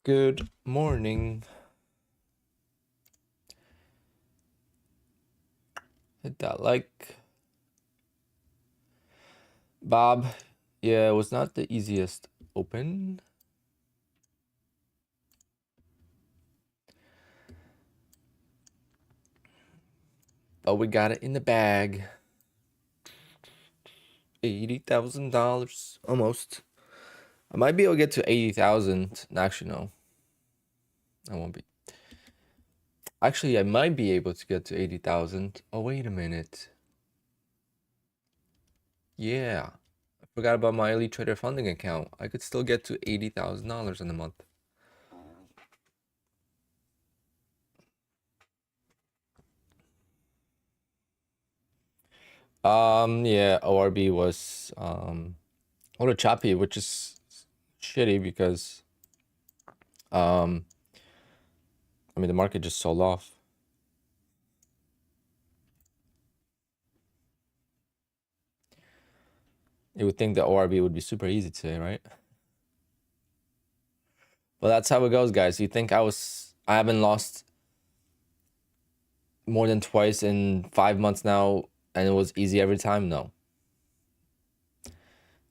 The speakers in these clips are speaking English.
Good morning. Hit that like. Bob, yeah, it was not the easiest open. But we got it in the bag. $80,000. Almost. I might be able to get to 80,000. Actually, no. I won't be. Actually, I might be able to get to 80,000. Oh, wait a minute. Yeah. I forgot about my Elite Trader funding account. I could still get to $80,000 in a month. Yeah, ORB was a little choppy, which is shitty because I mean the market just sold off. You would think the ORB would be super easy today, right? Well, that's how it goes, guys. You think I haven't lost more than twice in 5 months now and it was easy every time? No.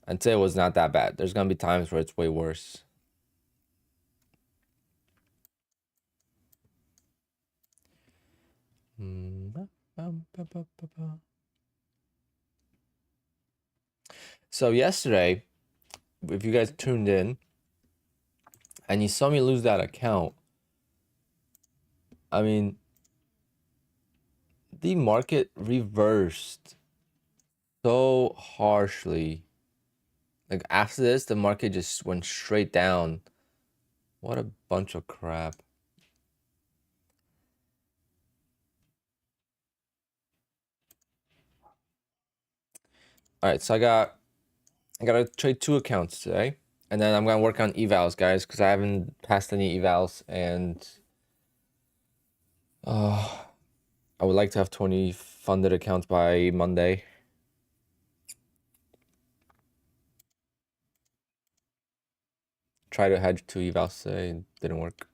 And today was not that bad. There's gonna be times where it's way worse. So yesterday, if you guys tuned in and you saw me lose that account, I mean, the market reversed so harshly. Like after this, the market just went straight down. What a bunch of crap. All right, so I gotta trade 2 accounts today, and then I'm gonna work on evals, guys, because I haven't passed any evals, and I would like to have 20 funded accounts by Monday. Try to hedge 2 evals today, it didn't work.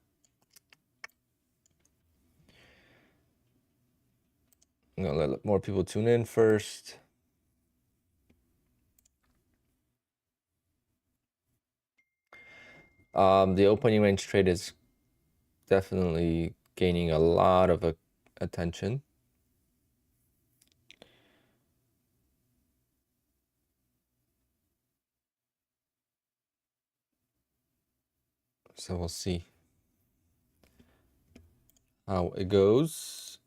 I'm gonna let more people tune in first. The opening range trade is definitely gaining a lot of attention. So we'll see how it goes.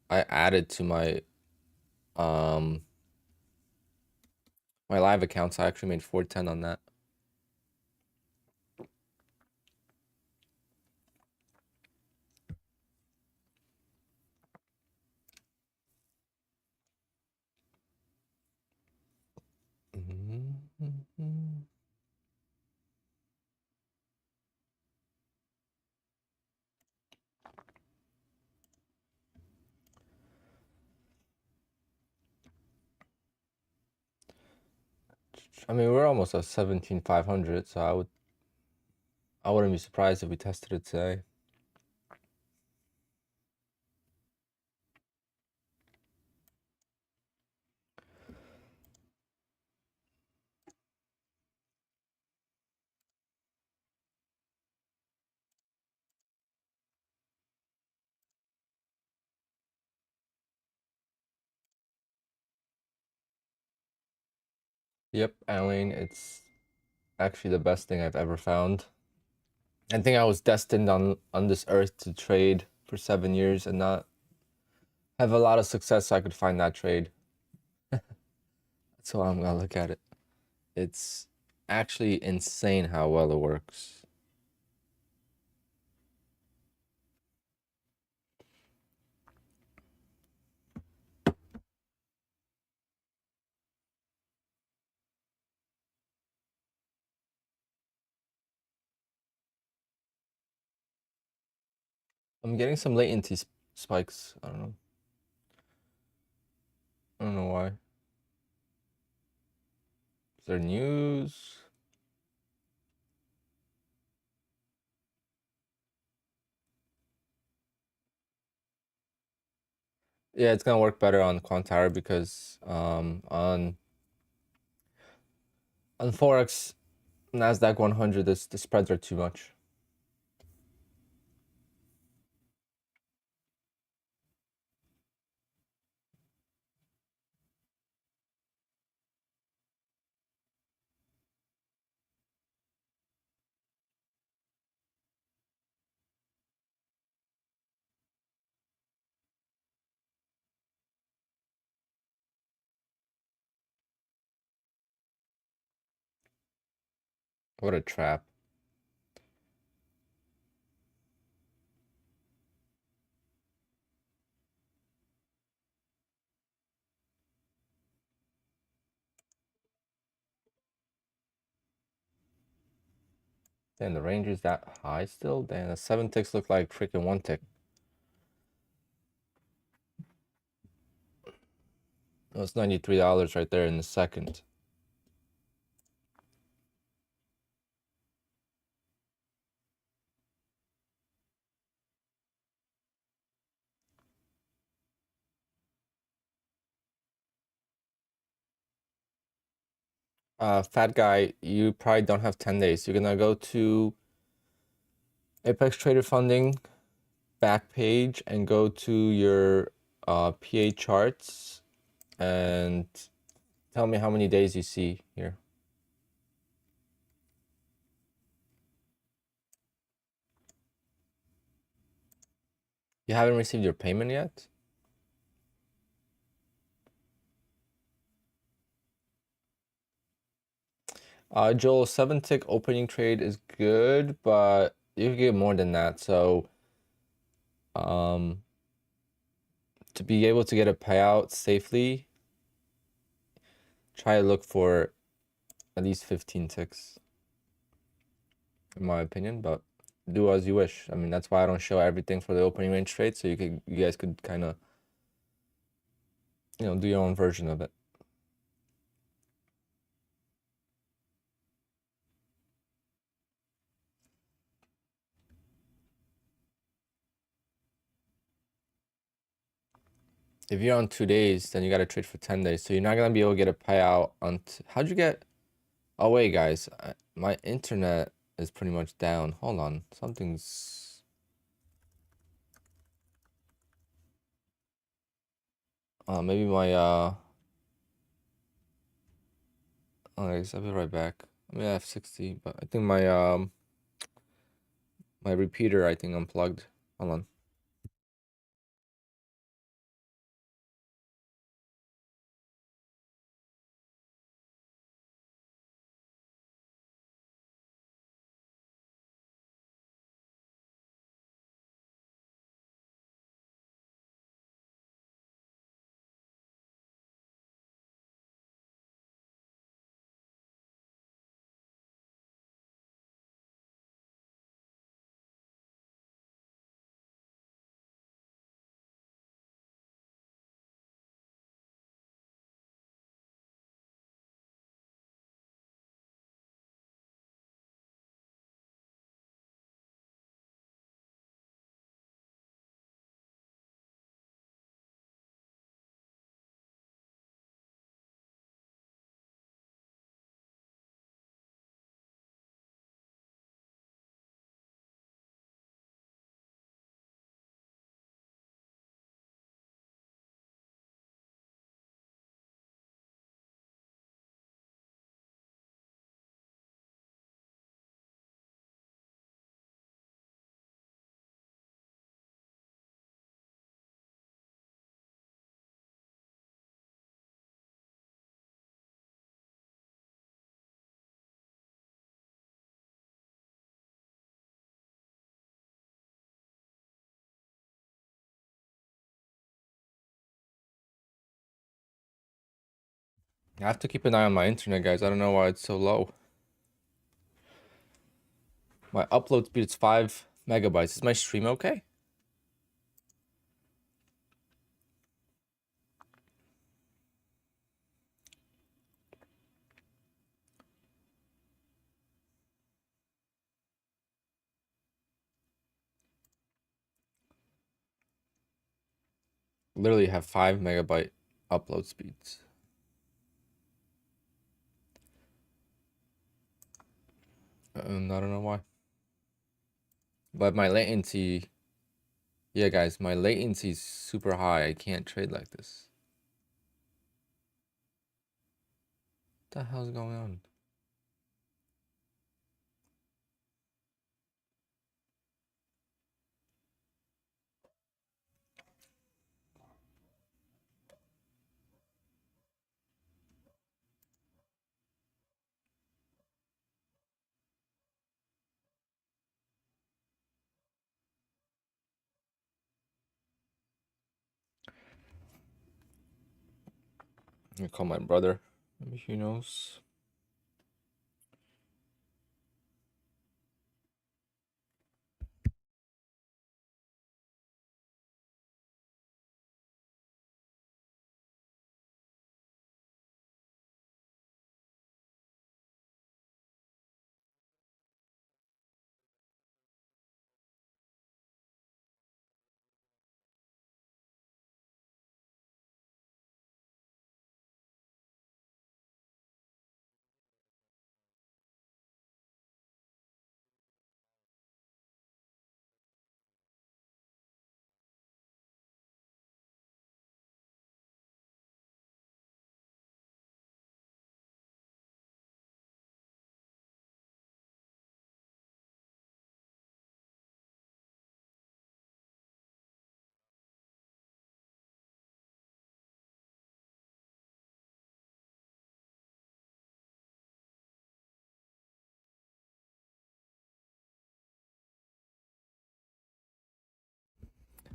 I added to my my live accounts. I actually made 410 on that. I mean, we're almost at 17,500, so I wouldn't be surprised if we tested it today. Yep, Eileen, it's actually the best thing I've ever found. I think I was destined on this earth to trade for 7 years and not have a lot of success so I could find that trade. That's how I'm gonna look at it. It's actually insane how well it works. I'm getting some latency spikes. I don't know. I don't know why. Is there news? Yeah, it's gonna work better on Quantara because on Forex Nasdaq 100 the spreads are too much. What a trap. Damn, the range is that high still? Damn, the 7 ticks look like freaking 1 tick. Oh, it's $93 right there in the second. Fat guy, you probably don't have 10 days. You're gonna go to Apex Trader Funding back page and go to your PA charts and tell me how many days you see here. You haven't received your payment yet? Joel, 7 tick opening trade is good, but you can get more than that. So, to be able to get a payout safely, try to look for at least 15 ticks, in my opinion, but do as you wish. I mean, that's why I don't show everything for the opening range trade, so you guys could kind of, do your own version of it. If you're on 2 days, then you got to trade for 10 days. So you're not going to be able to get a payout on. How'd you get? Oh, wait, guys. My internet is pretty much down. Hold on. Something's. Maybe my. Oh, I guess I'll be right back. I mean, I have 60, but I think my repeater, I think, unplugged. Hold on. I have to keep an eye on my internet, guys. I don't know why it's so low. My upload speed is 5 megabytes. Is my stream okay? Literally have 5 megabyte upload speeds. And I don't know why. But my latency, yeah, guys, my latency is super high. I can't trade like this. What the hell's going on? I'm gonna call my brother. Maybe he knows.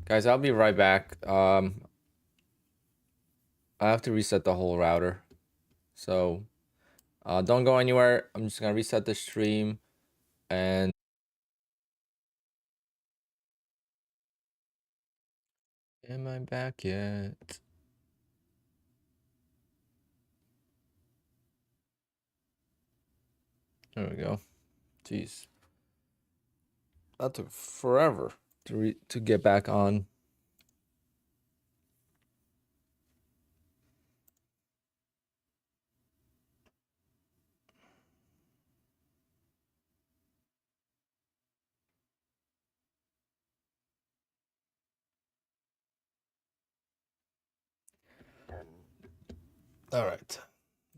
Guys, I'll be right back. I have to reset the whole router. So don't go anywhere. I'm just gonna reset the stream and am I back yet? There we go. Jeez. That took forever to get back on. All right.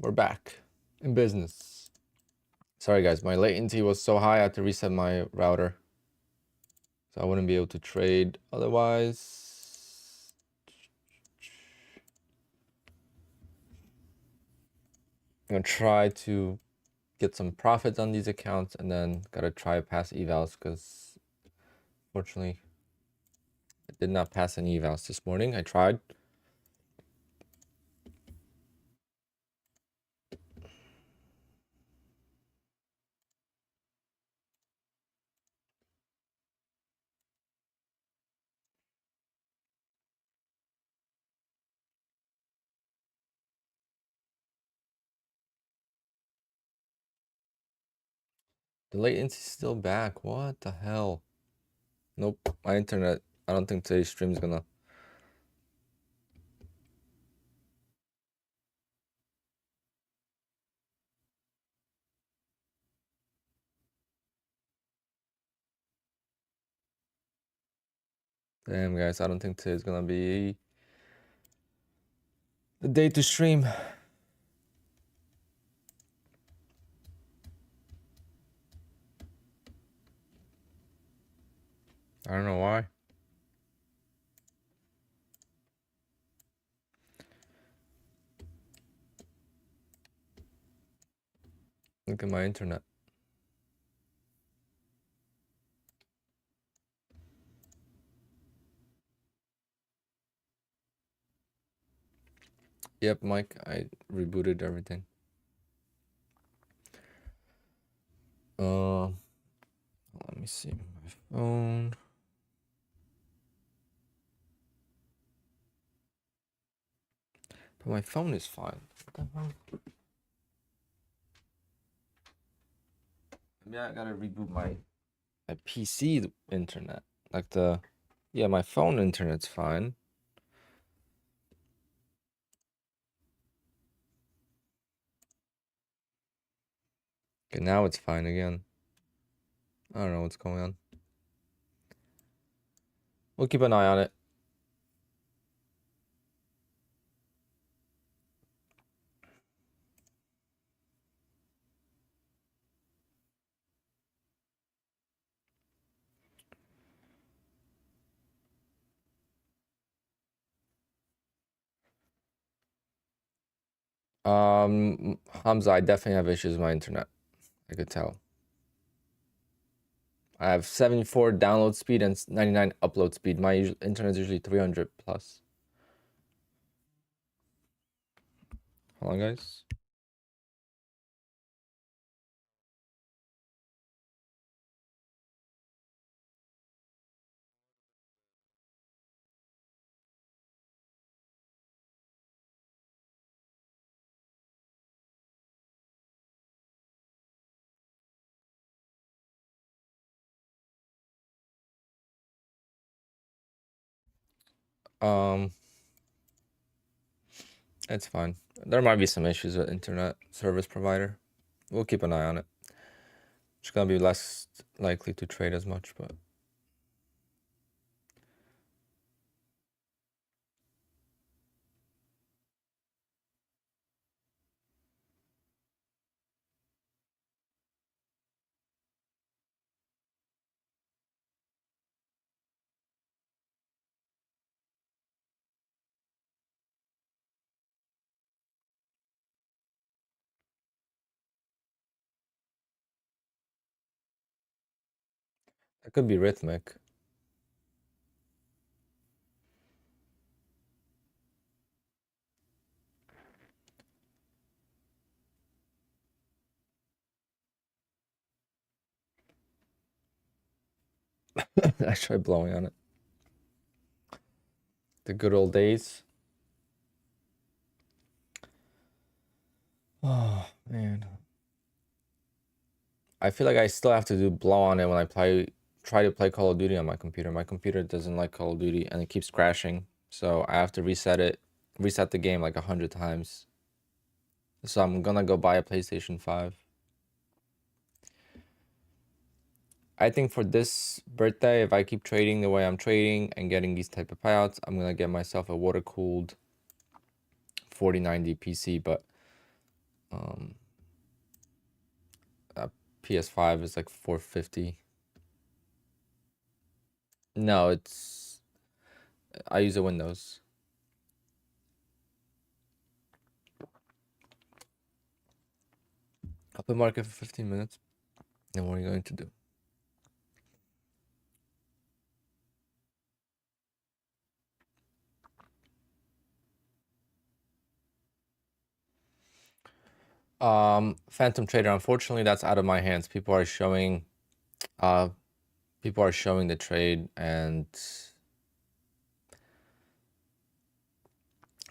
We're back in business. Sorry guys, my latency was so high I had to reset my router. So I wouldn't be able to trade otherwise. I'm gonna try to get some profits on these accounts and then gotta try pass evals because fortunately I did not pass any evals this morning. I tried. The latency's still back. What the hell? Nope. My internet, I don't think today's stream is gonna. Damn, guys, I don't think today's gonna be the day to stream. I don't know why. Look at my internet. Yep, Mike, I rebooted everything. Let me see my phone. But my phone is fine. What the hell? Maybe I gotta reboot my PC internet. Like yeah, my phone internet's fine. Okay, now it's fine again. I don't know what's going on. We'll keep an eye on it. Hamza, I definitely have issues with my internet. I could tell. I have 74 download speed and 99 upload speed. My internet is usually 300 plus. Hold on, guys. Um, it's fine. There might be some issues with internet service provider. We'll keep an eye on it. It's gonna be less likely to trade as much, but it could be rhythmic. I tried blowing on it. The good old days. Oh man. I feel like I still have to do blow on it when I try to play Call of Duty on my computer. My computer doesn't like Call of Duty and it keeps crashing. So I have to reset the game like 100 times. So I'm gonna go buy a PlayStation 5. I think for this birthday, if I keep trading the way I'm trading and getting these type of payouts, I'm gonna get myself a water-cooled 4090 PC, but PS5 is like 450. No, I use a Windows. I'll put market for 15 minutes. And what are you going to do? Phantom Trader, unfortunately that's out of my hands. Uh people are showing the trade and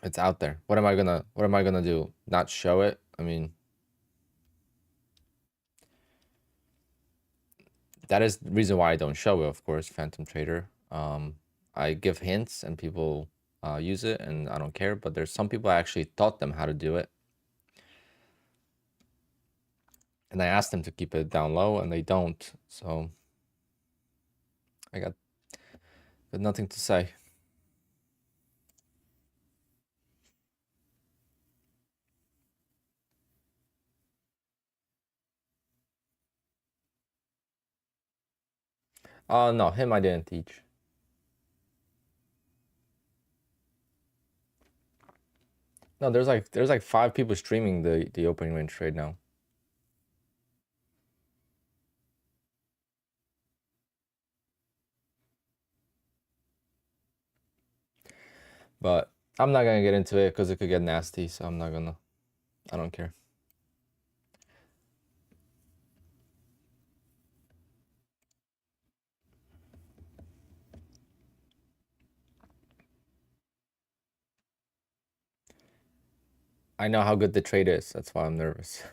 it's out there. What am I gonna do? Not show it? I mean, that is the reason why I don't show it, of course, Phantom Trader. I give hints and people use it and I don't care, but there's some people I actually taught them how to do it. And I asked them to keep it down low and they don't. So I got nothing to say. No, him I didn't teach. No, there's like 5 people streaming the opening range trade now. But I'm not gonna get into it because it could get nasty, so I'm not gonna. I don't care. I know how good the trade is. That's why I'm nervous.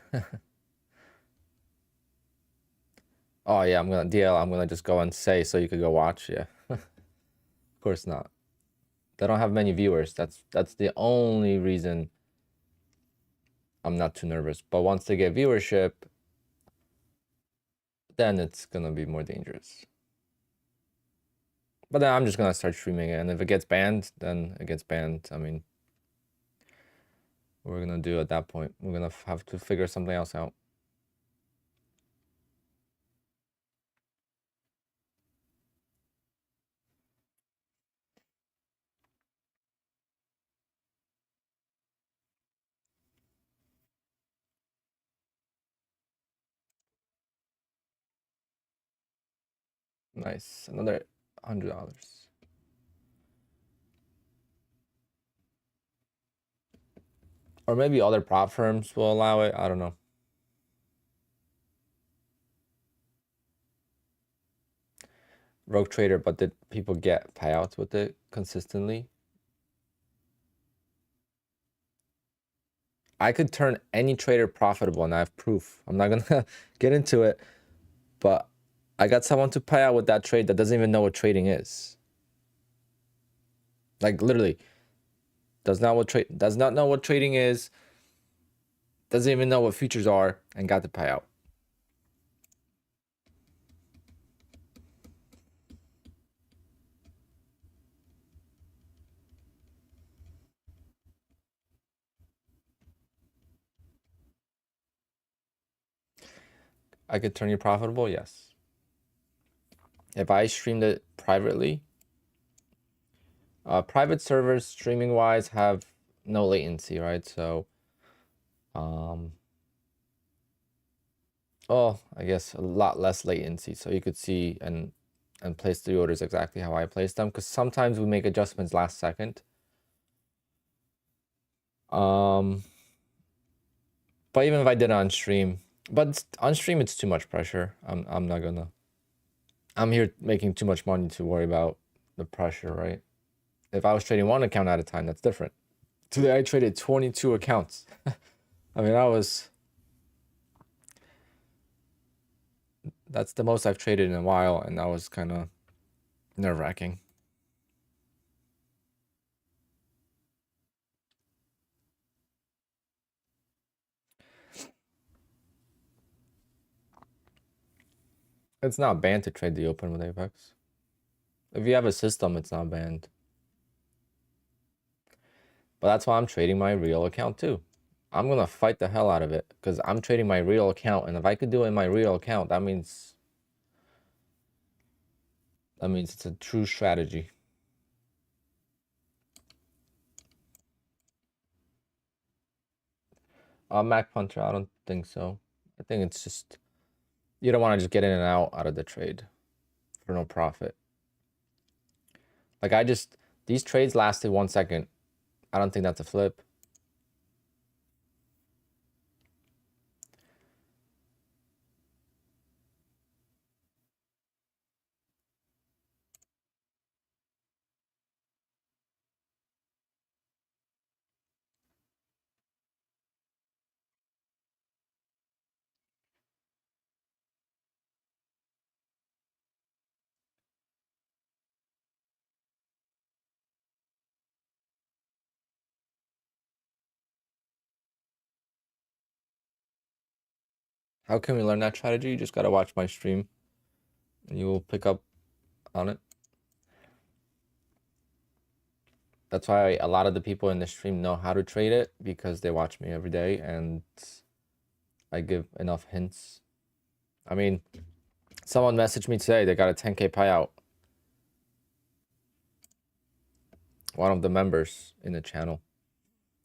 Oh yeah, I'm gonna DL. I'm gonna just go and say so you could go watch. Yeah, of course not. They don't have many viewers. That's the only reason I'm not too nervous. But once they get viewership, then it's gonna be more dangerous. But then I'm just gonna start streaming it, and if it gets banned, then it gets banned. I mean, what we're gonna do at that point? We're gonna have to figure something else out. Nice, another $100. Or maybe other prop firms will allow it. I don't know. Rogue Trader, but did people get payouts with it consistently? I could turn any trader profitable, and I have proof. I'm not gonna get into it, but I got someone to pay out with that trade that doesn't even know what trading is. Like literally, does not know what trading is, doesn't even know what futures are, and got the payout. I could turn you profitable, yes. If I streamed it privately, private servers streaming wise have no latency, right? So, oh, I guess a lot less latency. So you could see and place the orders exactly how I place them, because sometimes we make adjustments last second. But even if I did it on stream, but on stream it's too much pressure. I'm not gonna. I'm here making too much money to worry about the pressure, right? If I was trading one account at a time, that's different. Today I traded 22 accounts. I mean, that's the most I've traded in a while, and that was kind of nerve-wracking. It's not banned to trade the open with Apex. If you have a system, it's not banned. But that's why I'm trading my real account too. I'm gonna fight the hell out of it because I'm trading my real account, and if I could do it in my real account, that means it's a true strategy. Mac Punter, I don't think so. I think it's just you don't want to just get in and out of the trade for no profit. Like these trades lasted 1 second. I don't think that's a flip. How can we learn that strategy? You just gotta watch my stream and you will pick up on it. That's why a lot of the people in the stream know how to trade it, because they watch me every day and I give enough hints. I mean, someone messaged me today, they got a 10K payout. One of the members in the channel.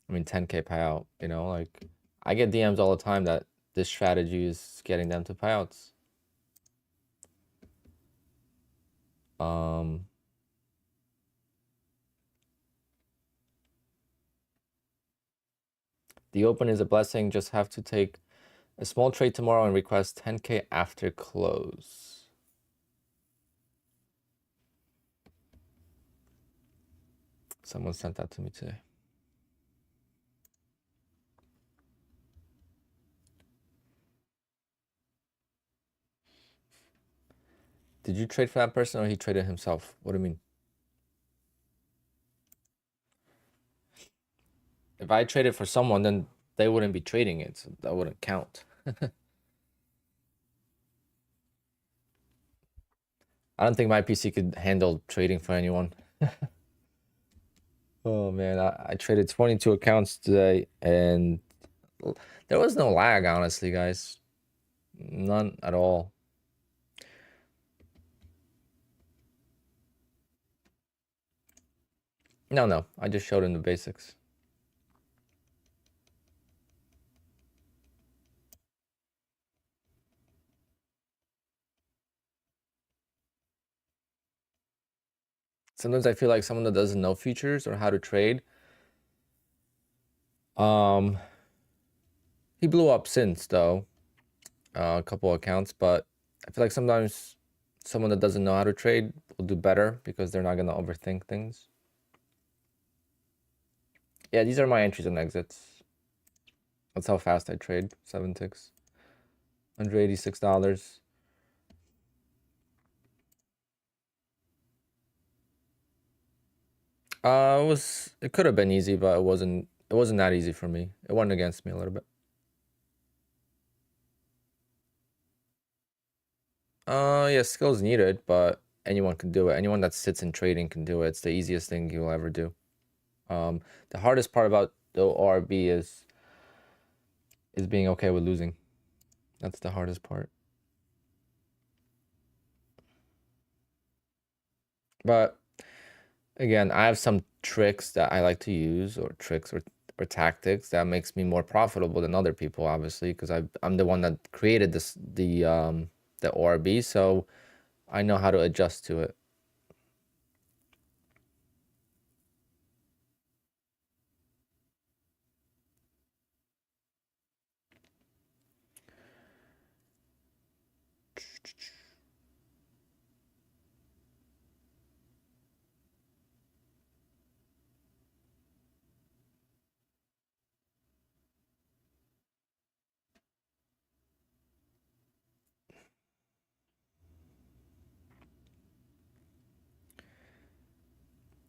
I mean, 10K payout, you know, like I get DMs all the time that this strategy is getting them to payouts. The open is a blessing. Just have to take a small trade tomorrow and request 10K after close. Someone sent that to me today. Did you trade for that person or he traded himself? What do you mean? If I traded for someone, then they wouldn't be trading it, so that wouldn't count. I don't think my PC could handle trading for anyone. Oh man, I traded 22 accounts today and there was no lag, honestly, guys. None at all. No, I just showed him the basics. Sometimes I feel like someone that doesn't know futures or how to trade, he blew up since though, a couple accounts, but I feel like sometimes someone that doesn't know how to trade will do better because they're not gonna overthink things. Yeah, these are my entries and exits. That's how fast I trade. 7 ticks. $186. It could have been easy, but it wasn't that easy for me. It went against me a little bit. Yeah, skills needed, but anyone can do it. Anyone that sits in trading can do it. It's the easiest thing you'll ever do. The hardest part about the ORB is being okay with losing. That's the hardest part. But again, I have some tricks that I like to use, or tricks or tactics that makes me more profitable than other people, obviously, because I'm the one that created the ORB, so I know how to adjust to it.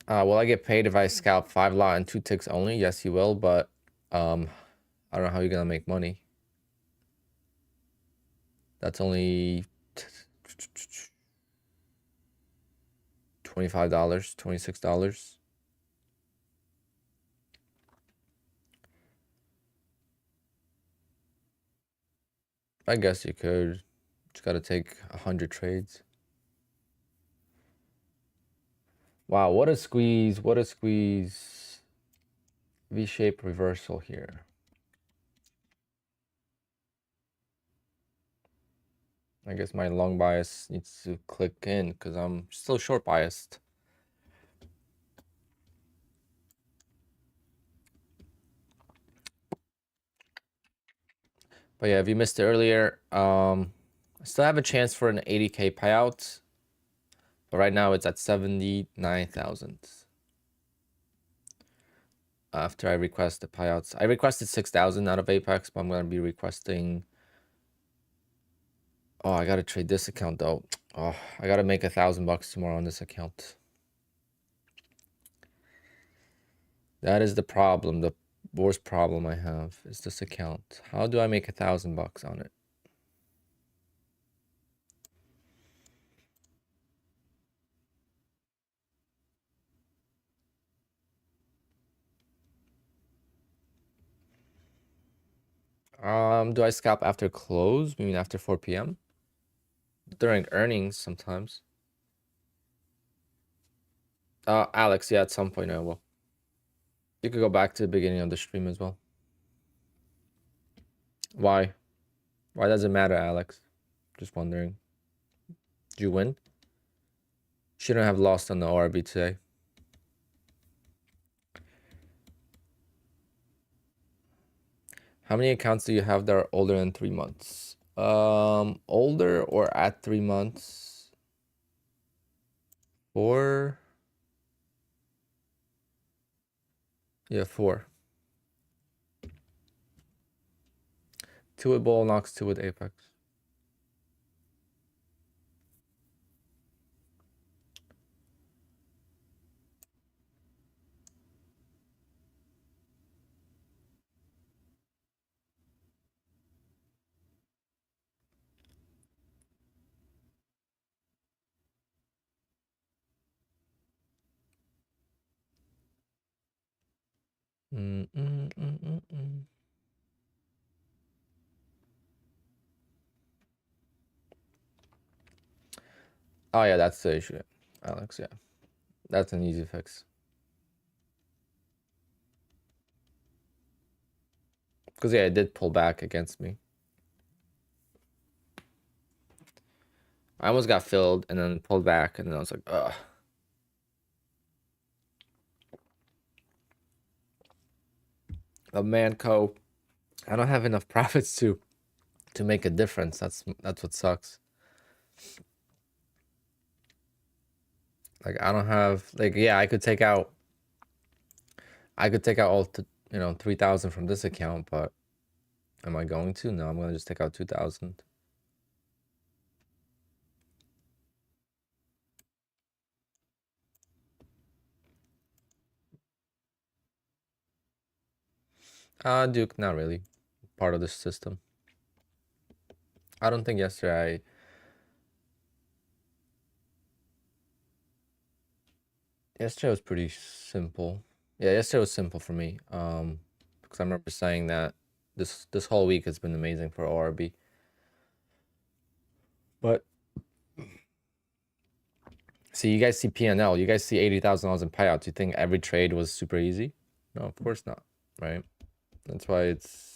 Will I get paid if I scalp 5 lot and 2 ticks only? Yes, you will, but I don't know how you're gonna make money. That's only $25, $26. I guess you could. Just gotta take 100 trades. Wow, what a squeeze. What a squeeze. V-shaped reversal here. I guess my long bias needs to click in because I'm still short biased. But yeah, if you missed it earlier, I still have a chance for an 80K payout. But right now it's at 79,000. After I request the payouts. I requested 6,000 out of Apex, but I'm gonna be requesting. Oh, I gotta trade this account though. Oh, I gotta make $1,000 tomorrow on this account. That is the problem. The worst problem I have is this account. How do I make $1,000 on it? Do I scalp after close? You mean after 4 p.m.? During earnings sometimes. Alex, yeah, at some point I will. You could go back to the beginning of the stream as well. Why? Why does it matter, Alex? Just wondering. Did you win? Shouldn't have lost on the ORB today. How many accounts do you have that are older than 3 months? Older or at 3 months? 4. Yeah, 4. 2 with Ball Knocks, 2 with Apex. Mm, mm, mm, mm, mm. Oh yeah, that's the issue, Alex. Yeah, that's an easy fix. Because yeah, it did pull back against me. I almost got filled and then pulled back, and then I was like, ugh. A Manco. I don't have enough profits to make a difference. That's what sucks. Like I don't have like yeah, I could take out all 3,000 from this account, but am I going to? No, I'm gonna just take out 2,000. Duke, not really part of the system. I don't think yesterday yesterday was pretty simple. Yeah, yesterday was simple for me. Because I remember saying that this whole week has been amazing for ORB. But see, you guys see PNL, you guys see $80,000 in payouts. You think every trade was super easy? No, of course not, right? That's why it's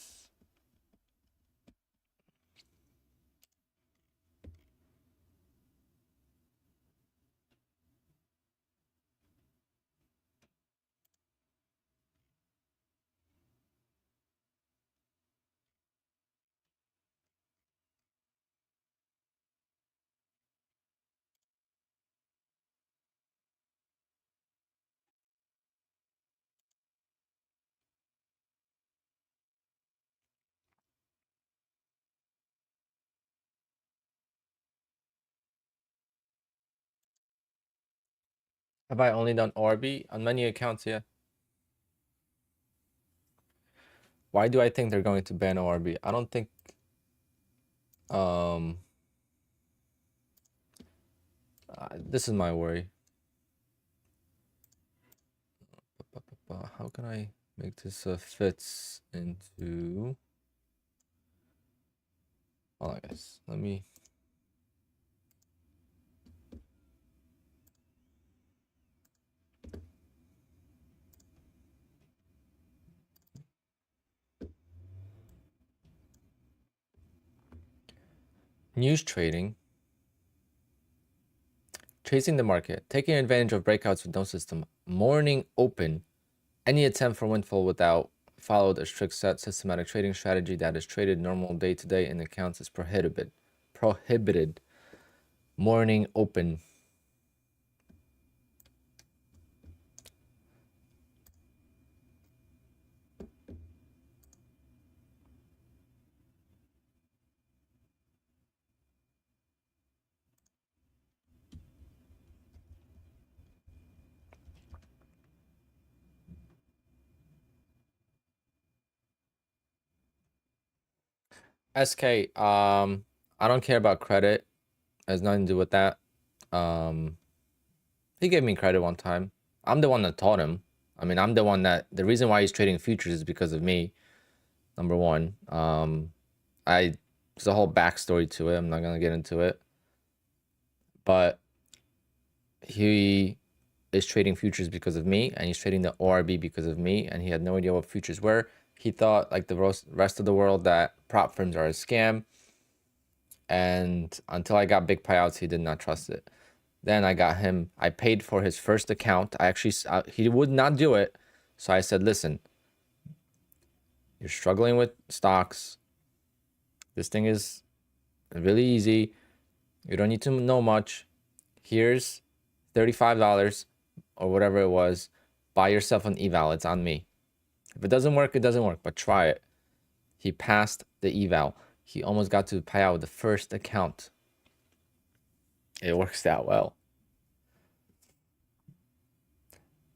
have I only done ORB on many accounts? Yeah. Why do I think they're going to ban ORB? I don't think this is my worry. How can I make this fits into? Hold on, guys. Let me. News trading. Chasing the market. Taking advantage of breakouts with no system. Morning open. Any attempt for windfall without followed a strict set systematic trading strategy that is traded normal day to day in accounts is prohibited. Prohibited. Morning open. SK, I don't care about credit. It has nothing to do with that. He gave me credit one time. I'm the one that taught him. I mean, I'm the one that the reason why he's trading futures is because of me. Number one. There's a whole backstory to it. I'm not gonna get into it. But he is trading futures because of me, and he's trading the ORB because of me, and he had no idea what futures were. He thought, like the rest of the world, that prop firms are a scam. And until I got big payouts, he did not trust it. Then I got him. I paid for his first account. He would not do it. So I said, listen, You're struggling with stocks. This thing is really easy. You don't need to know much. Here's $35 or whatever it was. Buy yourself an eval. It's on me. If it doesn't work, it doesn't work, but try it. He passed the eval. He almost got to pay out the first account. It works that well.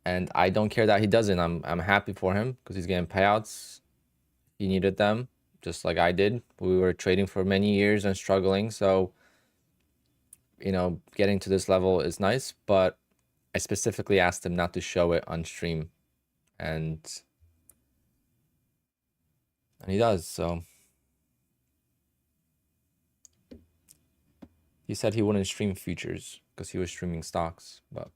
And I don't care that he doesn't. I'm happy for him because he's getting payouts. He needed them, just like I did. We were trading for many years and struggling. So, you know, getting to this level is nice, but I specifically asked him not to show it on stream. And he does. So he said he wouldn't stream futures because he was streaming stocks, but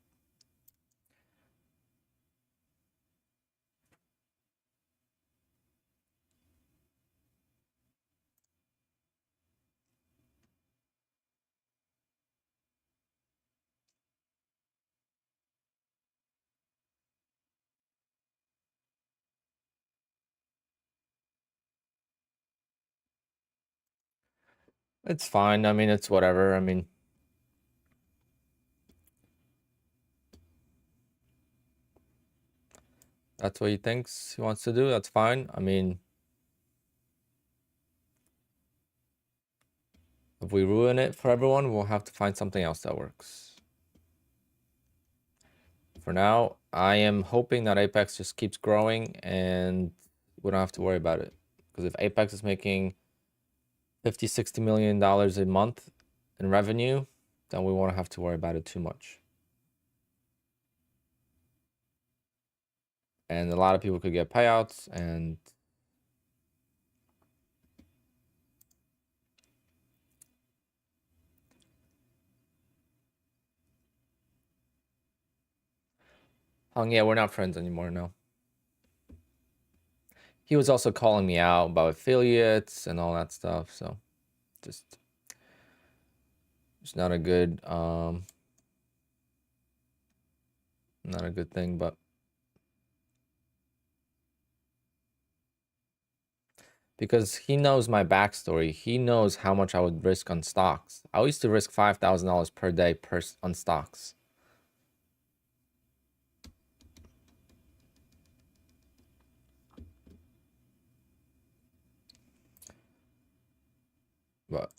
it's fine. I mean, it's whatever. I mean, that's what he thinks he wants to do. That's fine. I mean, if we ruin it for everyone, we'll have to find something else that works. For now, I am hoping that Apex just keeps growing and we don't have to worry about it. Because if Apex is making $50-60 million a month in revenue, then we won't have to worry about it too much. And a lot of people could get payouts and yeah, we're not friends anymore, no. He was also calling me out about affiliates and all that stuff, so just it's not a good not a good thing, but because he knows my backstory, he knows how much I would risk on stocks. I used to risk $5,000 per day on stocks. But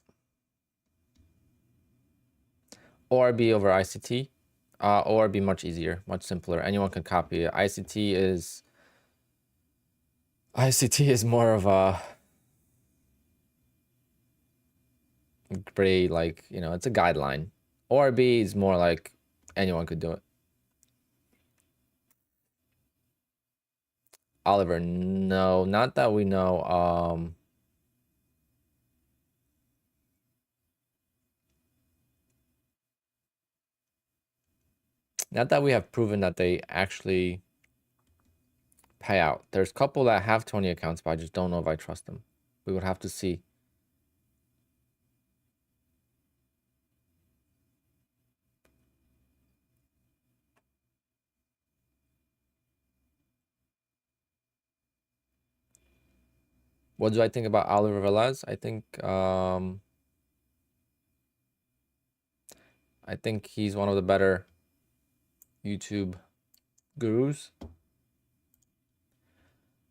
ORB over ICT, ORB much easier, much simpler. Anyone can copy it. ICT is more of a pretty, like, you know, it's a guideline. ORB is more like anyone could do it. Oliver, no, not that we know. Not that we have proven that they actually pay out. There's a couple that have 20 accounts, but I just don't know if I trust them. We would have to see. What do I think about Oliver Velez? I think he's one of the better YouTube gurus.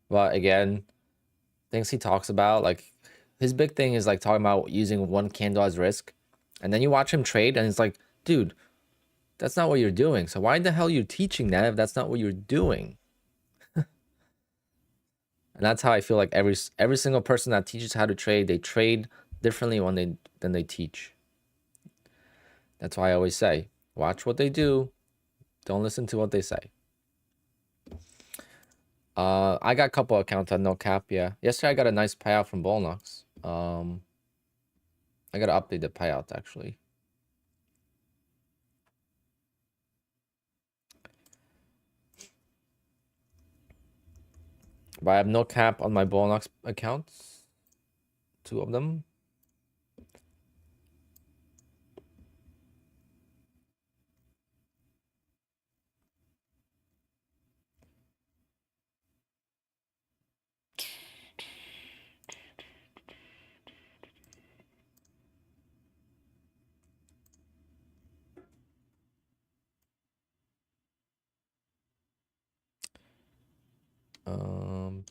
But again, things he talks about, like his big thing is like talking about using one candle as risk. And then you watch him trade and it's like, dude, that's not what you're doing. So why the hell are you teaching that if that's not what you're doing? And that's how I feel like every single person that teaches how to trade, they trade differently than they teach. That's why I always say, watch what they do. Don't listen to what they say. I got a couple accounts on no cap, yeah. Yesterday I got a nice payout from Bullnox. I gotta update the payout actually. But I have no cap on my Bullnox accounts. 2 of them.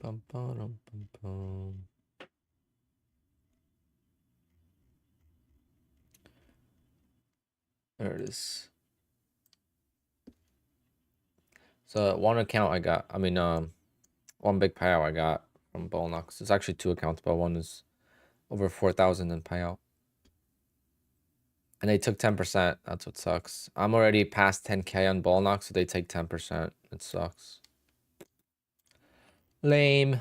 Bum, bum, bum, bum. There it is. So one account I got, one big payout I got from Bolnox. It's actually two accounts, but one is over 4,000 in payout. And they took 10%. That's what sucks. I'm already past 10K on Bolnox, so they take 10%. It sucks. Lame.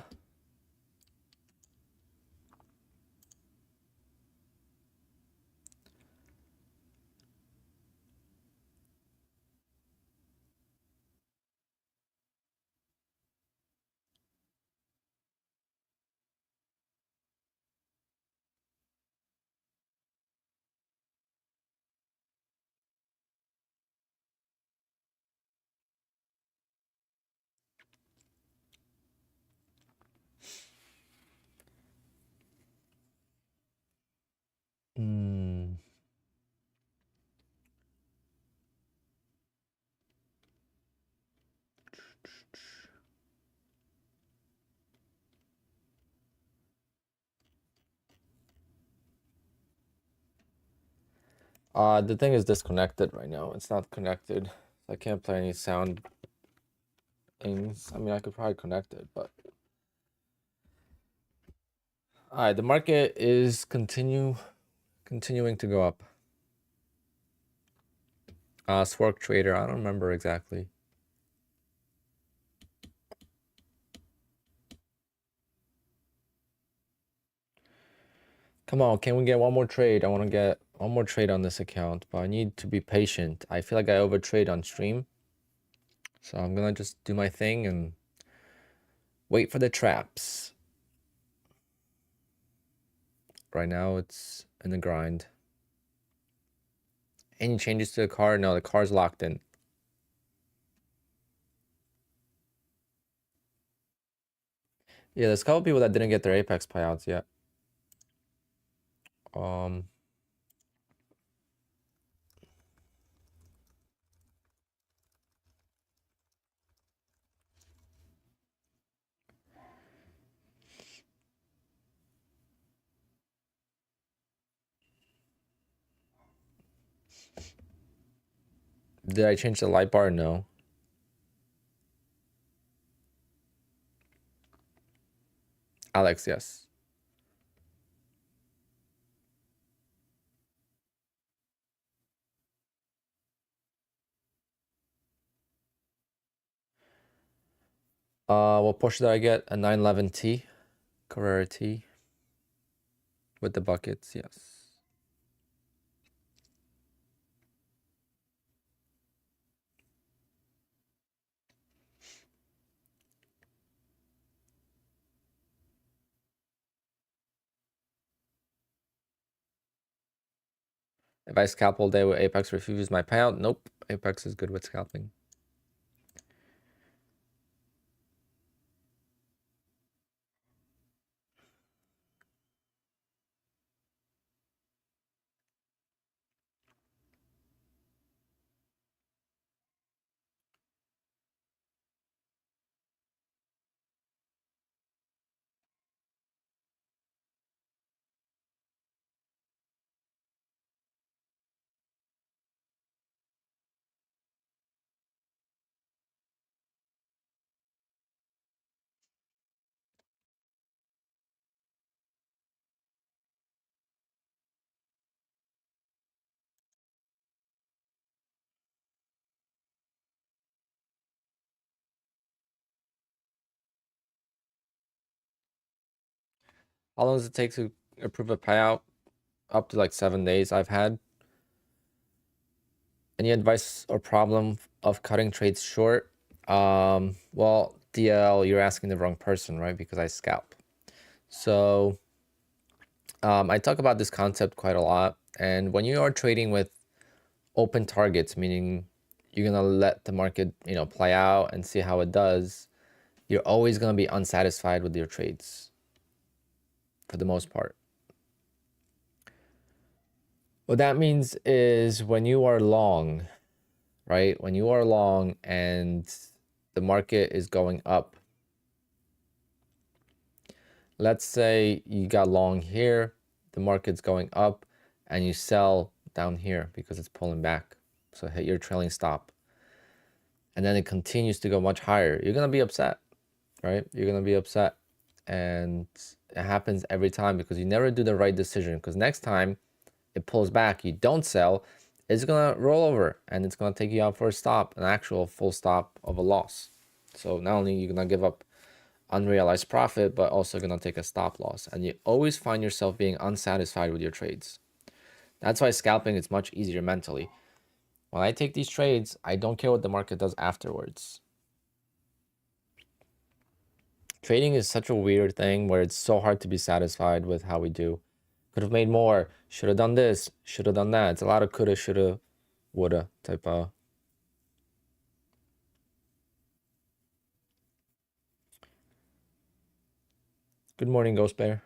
Hmm. The thing is disconnected right now. It's not connected. I can't play any sound things. I mean, I could probably connect it, but all right. The market is continuing to go up. Swark Trader. I don't remember exactly. Come on, can we get one more trade? I want to get one more trade on this account, but I need to be patient. I feel like I overtrade on stream. So I'm gonna just do my thing and wait for the traps. Right now it's in the grind. Any changes to the car? No, the car's locked in. Yeah, there's a couple people that didn't get their Apex payouts yet. Did I change the light bar? No. Alex, yes. What Porsche did I get? A 911T, Carrera T, with the buckets, yes. If I scalp all day with Apex, refuse my payout? Nope. Apex is good with scalping. How long does it take to approve a payout? Up to like 7 days I've had. Any advice or problem of cutting trades short? Well, DL, you're asking the wrong person, right? Because I scalp. So I talk about this concept quite a lot. And when you are trading with open targets, meaning you're gonna let the market, play out and see how it does, you're always gonna be unsatisfied with your trades for the most part. What that means is when you are long, right? When you are long and the market is going up, let's say you got long here, the market's going up, and you sell down here because it's pulling back. So hit your trailing stop. And then it continues to go much higher. You're going to be upset, right? You're going to be upset. And it happens every time because you never do the right decision. Because next time it pulls back, you don't sell, it's going to roll over and it's going to take you out for a stop, an actual full stop of a loss. So not only you're going to give up unrealized profit, but also going to take a stop loss. And you always find yourself being unsatisfied with your trades. That's why scalping is much easier mentally. When I take these trades, I don't care what the market does afterwards. Trading is such a weird thing where it's so hard to be satisfied with how we do. Could have made more, should have done this, should have done that. It's a lot of coulda, shoulda, woulda type of. Good morning, Ghost Bear.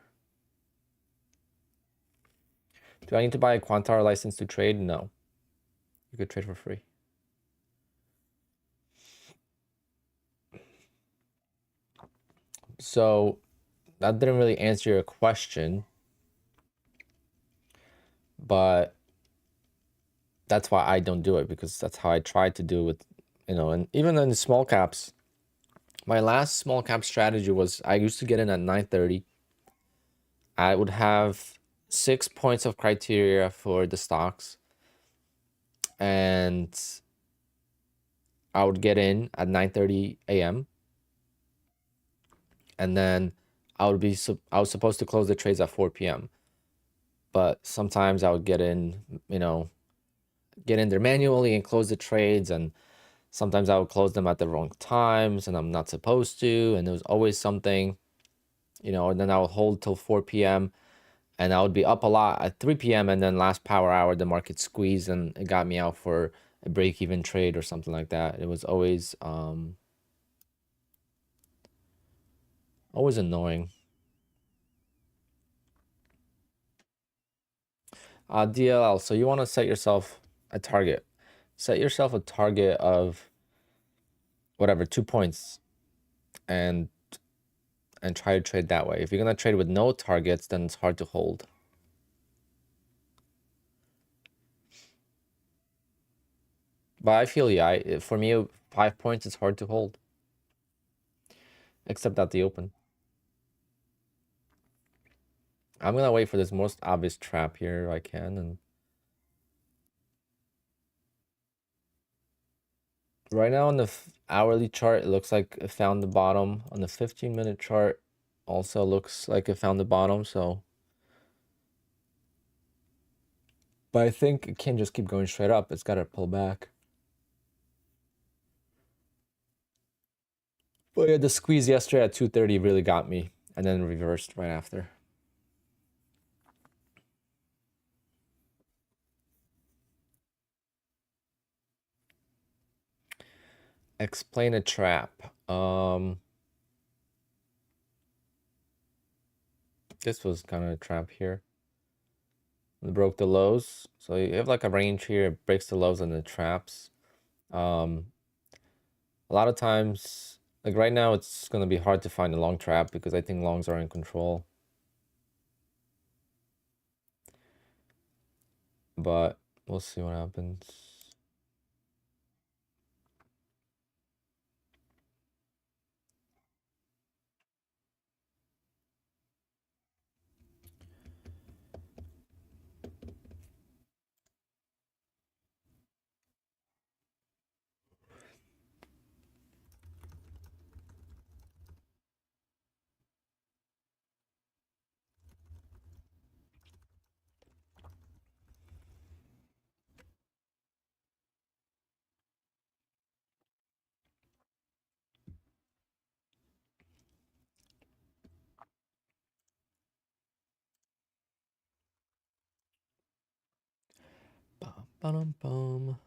Do I need to buy a Quantar license to trade? No. You could trade for free. So that didn't really answer your question, but that's why I don't do it, because that's how I tried to do with, and even in the small caps, my last small cap strategy was I used to get in at 9:30. I would have 6 points of criteria for the stocks, and I would get in at 9:30 a.m. and then I was supposed to close the trades at 4 p.m. But sometimes I would get in there manually and close the trades, and sometimes I would close them at the wrong times and I'm not supposed to, and there was always something, and then I would hold till 4 p.m. and I would be up a lot at 3 p.m. and then last power hour the market squeezed and it got me out for a break-even trade or something like that. It was always always annoying. DLL, so you want to set yourself a target. Set yourself a target of whatever, 2 points, and try to trade that way. If you're going to trade with no targets, then it's hard to hold. But I feel, yeah, for me, 5 points is hard to hold. Except at the open. I'm going to wait for this most obvious trap here if I can. And right now on the hourly chart, it looks like it found the bottom. On the 15-minute chart, also looks like it found the bottom. So, but I think it can't just keep going straight up. It's got to pull back. But yeah, the squeeze yesterday at 2:30 really got me, and then reversed right after. Explain a trap. This was kind of a trap here. It broke the lows, so you have like a range here. It breaks the lows and the traps. A lot of times, like right now, it's gonna be hard to find a long trap because I think longs are in control. But we'll see what happens. Bum, bum, bum.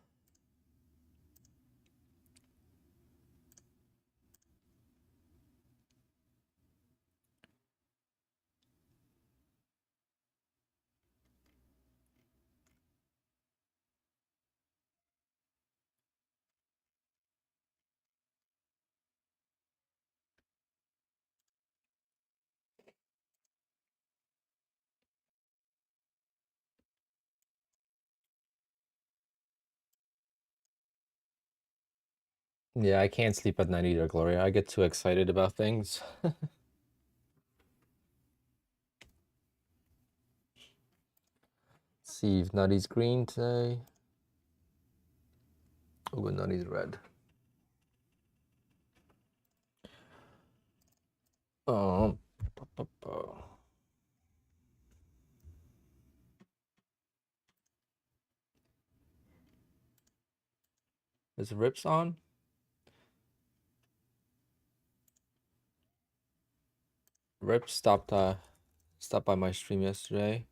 Yeah, I can't sleep at night either, Gloria. I get too excited about things. See if Nutty's green today. Oh, but Nutty's red. Oh. Is Rips on? Rips stopped by my stream yesterday.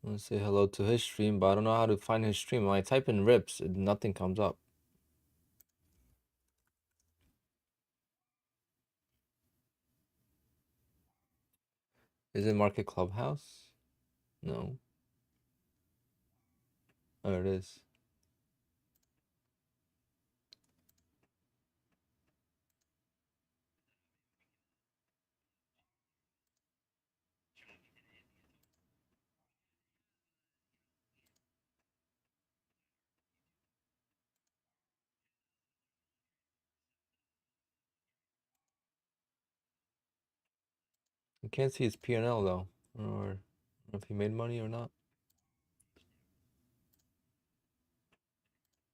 I want to say hello to his stream, but I don't know how to find his stream. When I type in Rips, nothing comes up. Is it Market Clubhouse? No. Oh, it is. I can't see his P&L though, or if he made money or not.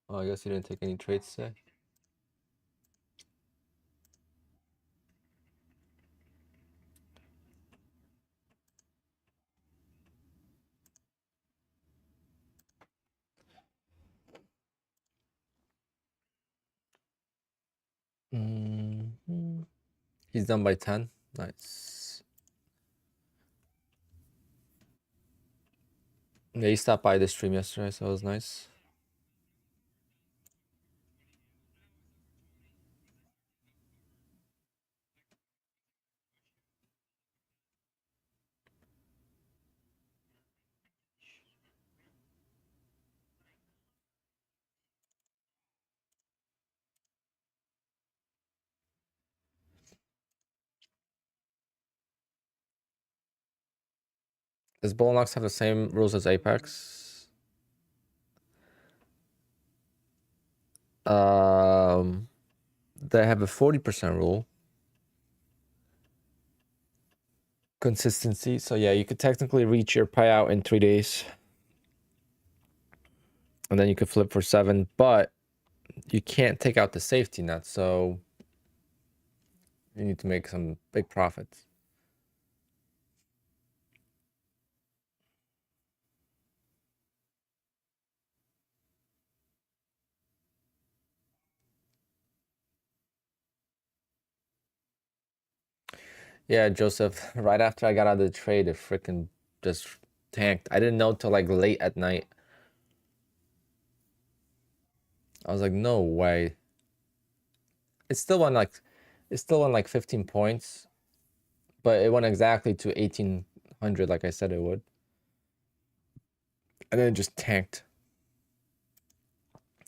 Oh, I guess he didn't take any trades today. He's done by 10. Nice. Yeah, he stopped by the stream yesterday, so it was nice. Does Bolanx have the same rules as Apex? They have a 40% rule. Consistency. So yeah, you could technically reach your payout in 3 days. And then you could flip for 7, but you can't take out the safety net, so you need to make some big profits. Yeah, Joseph, right after I got out of the trade, it freaking just tanked. I didn't know till like late at night. I was like, no way. It still won like 15 points, but it went exactly to 1800 like I said it would. And then it just tanked.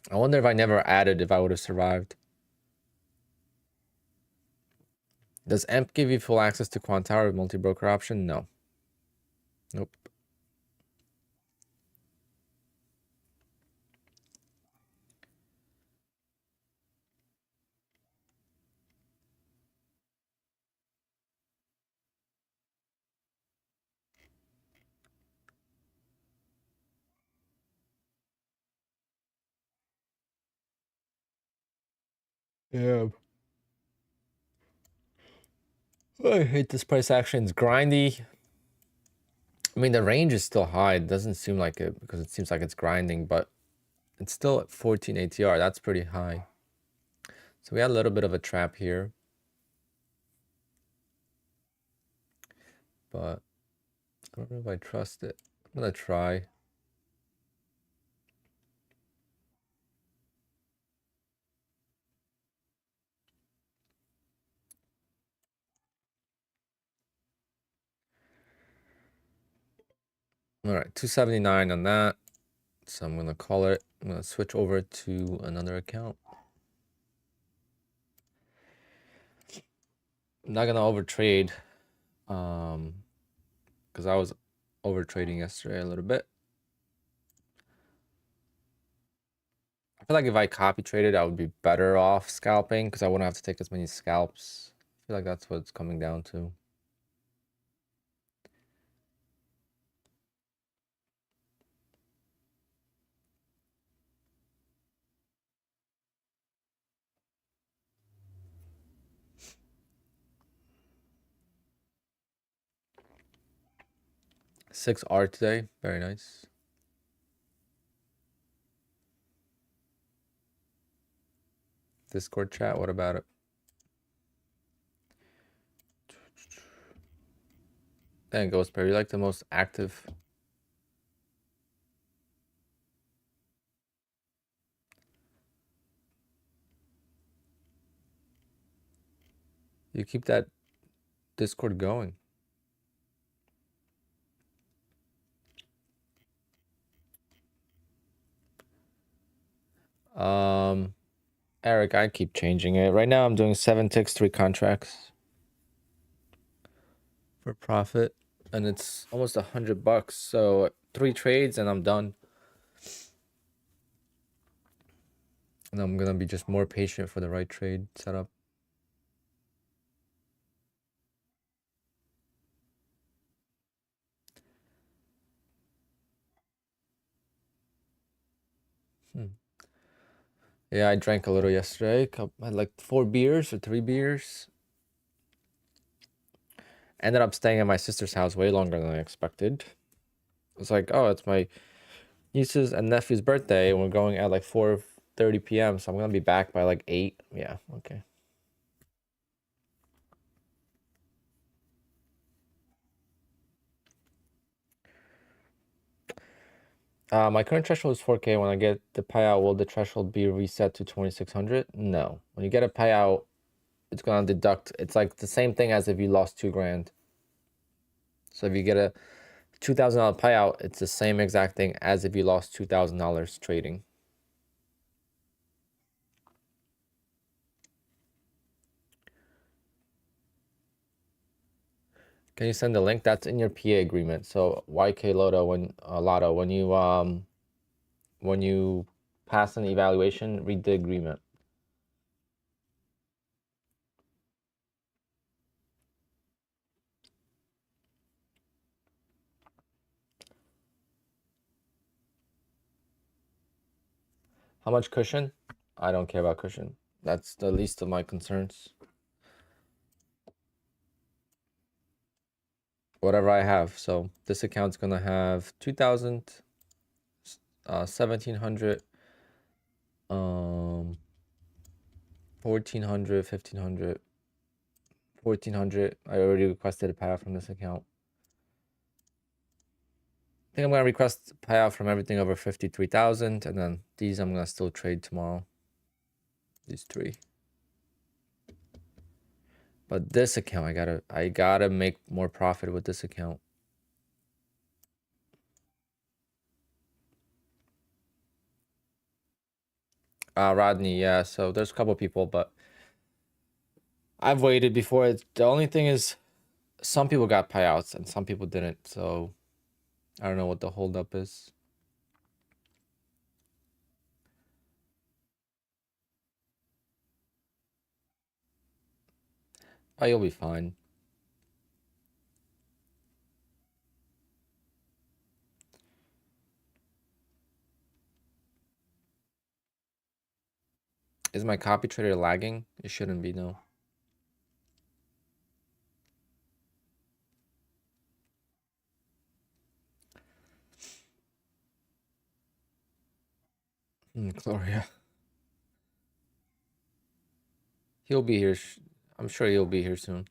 I wonder if I never added if I would have survived. Does AMP give you full access to Quantower with multi-broker option? No. Nope. Yeah. I hate this price action. It's grindy. I mean, the range is still high. It doesn't seem like it because it seems like it's grinding, but it's still at 14 ATR. That's pretty high. So we had a little bit of a trap here. But I don't know if I trust it. I'm going to try. All right, 279 on that. So I'm going to call it. I'm going to switch over to another account. I'm not going to overtrade because I was overtrading yesterday a little bit. I feel like if I copy traded, I would be better off scalping because I wouldn't have to take as many scalps. I feel like that's what it's coming down to. Six R today, very nice. Discord chat, what about it? Dang, Ghostbear, you're like the most active. You keep that Discord going. Eric, I keep changing it. Right now I'm doing 7 ticks, 3 contracts for profit, and it's almost $100. So 3 trades and I'm done. And I'm gonna be just more patient for the right trade setup. Yeah, I drank a little yesterday. I had like 4 beers or 3 beers. Ended up staying at my sister's house way longer than I expected. It's like, oh, it's my niece's and nephew's birthday, and we're going at like 4:30 p.m. So I'm gonna be back by like 8. Yeah, okay. My current threshold is 4K. When I get the payout, will the threshold be reset to 2,600? No. When you get a payout, it's gonna deduct. It's like the same thing as if you lost 2 grand. So if you get a $2,000 payout, it's the same exact thing as if you lost $2,000 trading. Can you send the link? That's in your PA agreement. So YK Lotto, when you pass an evaluation, read the agreement. How much cushion? I don't care about cushion. That's the least of my concerns. Whatever I have. So this account's gonna have 2,000, 1,700, 1,400, 1,500, 1,400. I already requested a payout from this account. I think I'm gonna request a payout from everything over 53,000, and then these I'm gonna still trade tomorrow. These 3. But this account, I gotta make more profit with this account. Rodney, yeah. So there's a couple people, but I've waited before. The only thing is, some people got payouts and some people didn't. So I don't know what the holdup is. Oh, you'll be fine. Is my copy trader lagging? It shouldn't be, no. Gloria. He'll be here. I'm sure he'll be here soon.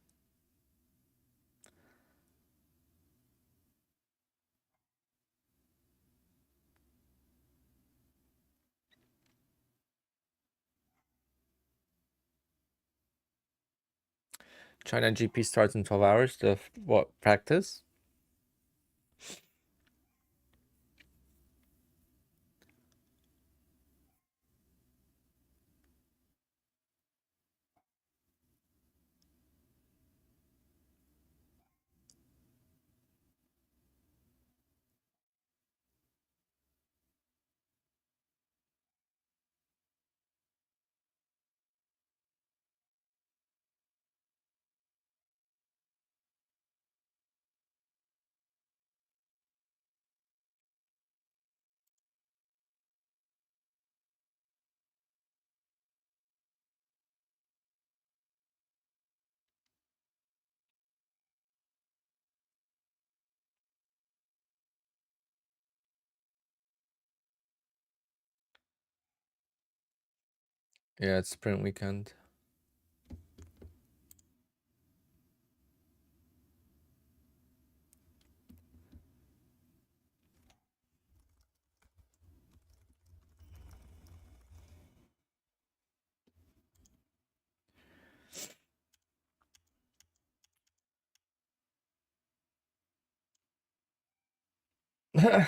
China GP starts in 12 hours. The what, practice? Yeah, it's sprint weekend.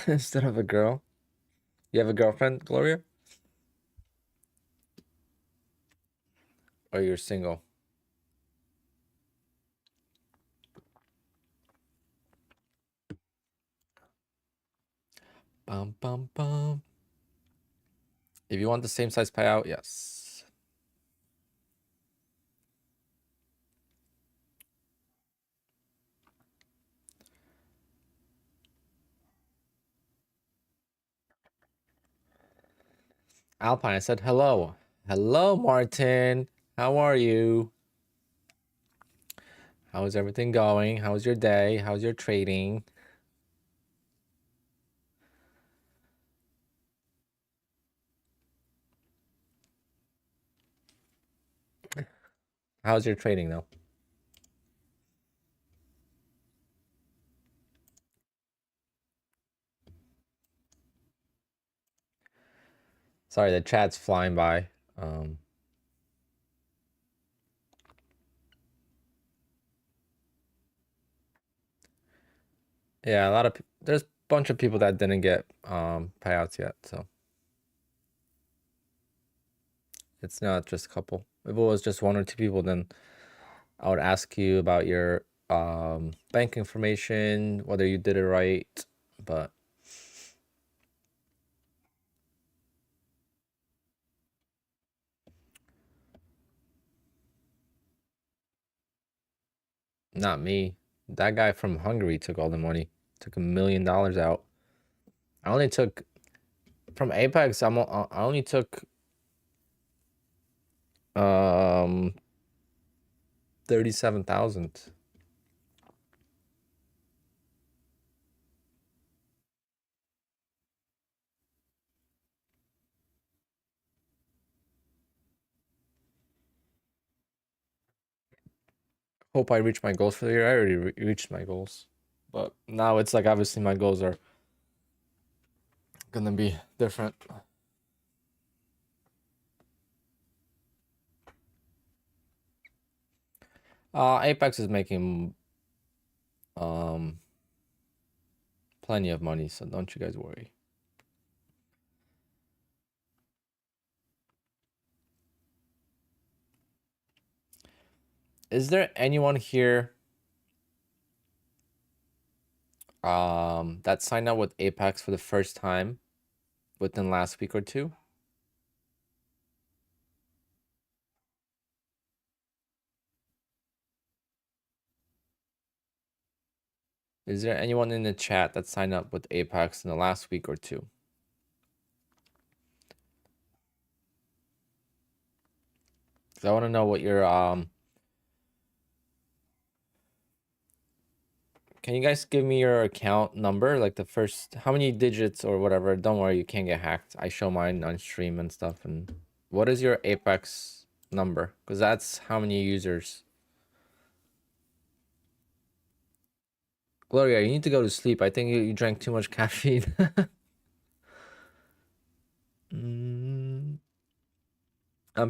Instead of a girl. You have a girlfriend, Gloria? Or you're single? Bum, bum, bum. If you want the same size payout, yes. Alpine, I said hello. Hello, Martin. How are you? How's everything going? How's your day? How's your trading? How's your trading, though? Sorry, the chat's flying by. Yeah, there's a bunch of people that didn't get payouts yet, so it's not just a couple. If it was just one or two people, then I would ask you about your bank information, whether you did it right, but not me. That guy from Hungary took all the money. Took $1 million out. I only took from Apex. I only took 37,000. Hope I reach my goals for the year. I already reached my goals, but now it's like obviously my goals are gonna be different. Apex is making plenty of money, so don't you guys worry. Is there anyone here that signed up with Apex for the first time within last week or two? Is there anyone in the chat that signed up with Apex in the last week or two? Because I want to know what your Can you guys give me your account number, like the first, how many digits or whatever? Don't worry, you can't get hacked. I show mine on stream and stuff. And what is your Apex number? Because that's how many users. Gloria, you need to go to sleep. I think you drank too much caffeine. I'm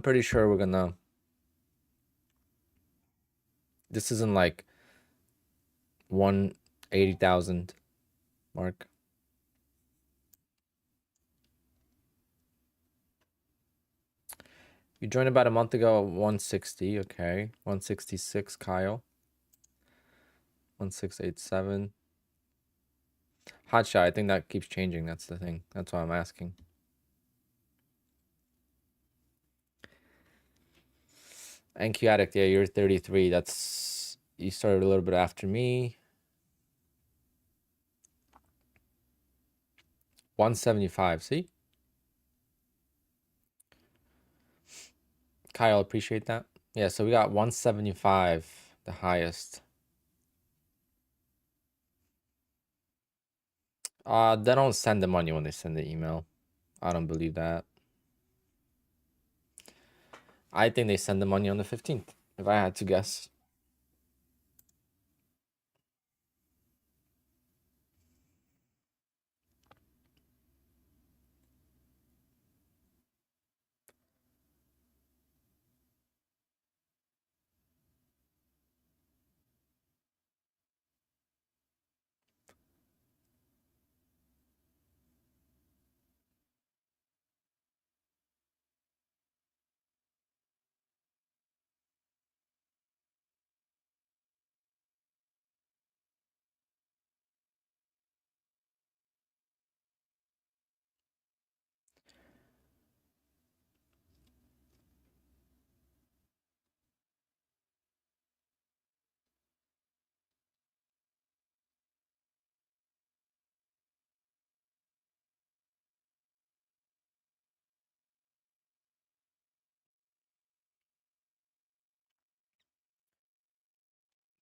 pretty sure we're gonna. This isn't like 180,000 mark. You joined about a month ago, 160. Okay, 166. Kyle, 1687. Hotshot. I think that keeps changing. That's the thing. That's why I'm asking. NQ Addict, yeah, you're 33. That's you started a little bit after me. 175. See, Kyle, appreciate that. Yeah, so we got 175, the highest. They don't send the money when they send the email. I don't believe that. I think they send the money on the 15th, if I had to guess.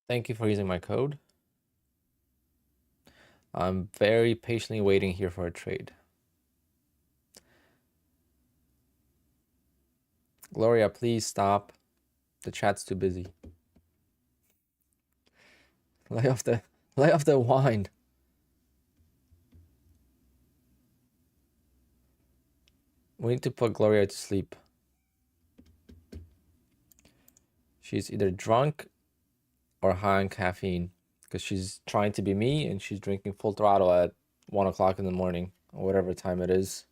Thank you for using my code. I'm very patiently waiting here for a trade. Gloria, please stop. The chat's too busy. Lay off the wine. We need to put Gloria to sleep. She's either drunk or high on caffeine because she's trying to be me and she's drinking full throttle at 1 o'clock in the morning or whatever time it is.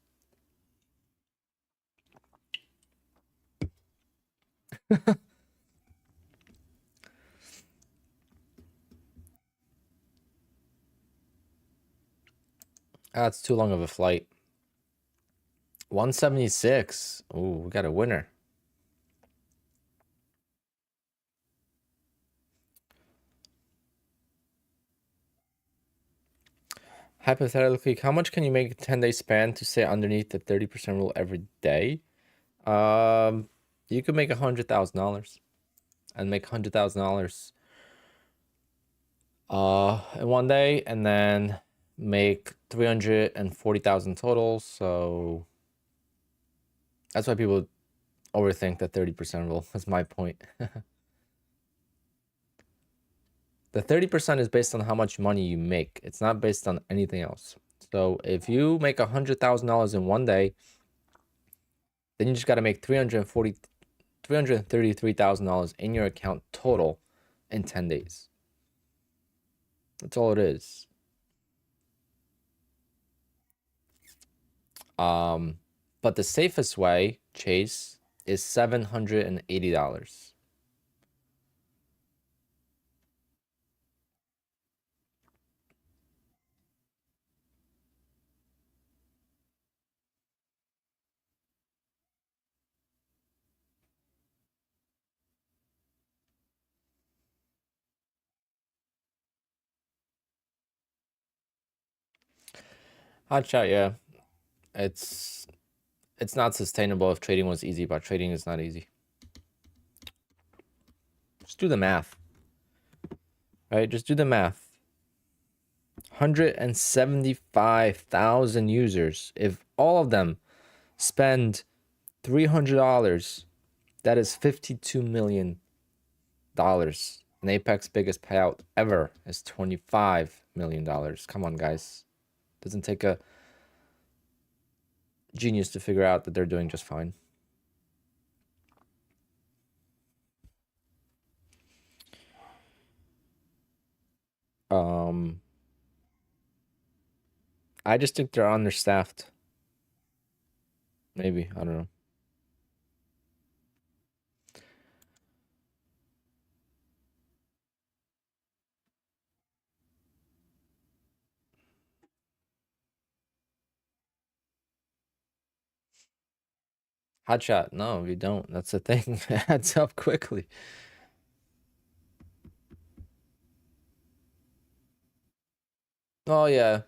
That's too long of a flight. 176. Ooh, we got a winner. Hypothetically, how much can you make a 10-day span to stay underneath the 30% rule every day? You could make $100,000 and make $100,000 in one day and then make 340,000 total. So that's why people overthink the 30% rule. That's my point. The 30% is based on how much money you make. It's not based on anything else. So if you make $100,000 in one day, then you just got to make $333,000 in your account total in 10 days. That's all it is. But the safest way, Chase, is $780. Hot shot, yeah. It's not sustainable if trading was easy, but trading is not easy. Just do the math. Right? Just do the math. 175,000 users. If all of them spend $300, that is $52 million. And Apex biggest payout ever is $25 million. Come on, guys. Doesn't take a genius to figure out that they're doing just fine. I just think they're understaffed. Maybe, I don't know. Hot shot. No, you don't. That's the thing. It adds up quickly. Oh yeah.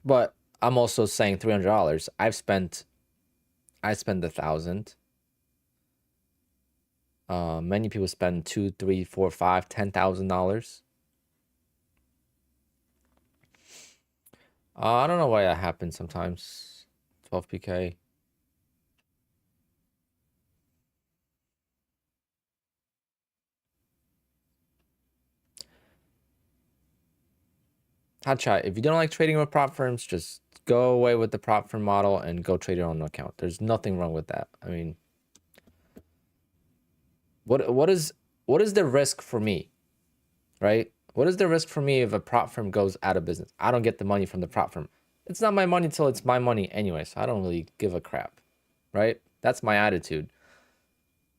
But I'm also saying $300. I spent 1,000. Many people spend $2, $3, $4, $5, $10,000. I don't know why that happens sometimes. 12 PK. Hotshot, if you don't like trading with prop firms, just go away with the prop firm model and go trade your own account. There's nothing wrong with that. I mean, what is the risk for me, right? What is the risk for me if a prop firm goes out of business? I don't get the money from the prop firm. It's not my money till it's my money anyway, so I don't really give a crap, right? That's my attitude.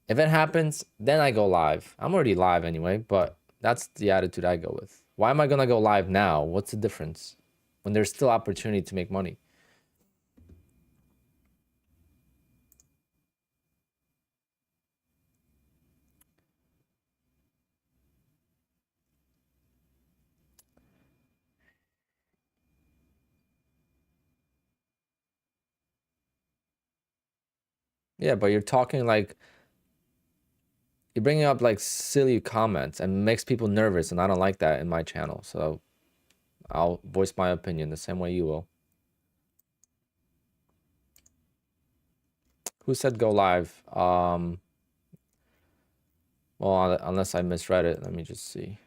If it happens, then I go live. I'm already live anyway, but that's the attitude I go with. Why am I gonna go live now? What's the difference when there's still opportunity to make money? Yeah, but you're talking like you're bringing up like silly comments and makes people nervous, and I don't like that in my channel. So I'll voice my opinion the same way you will. Who said go live? Well, unless I misread it, let me just see.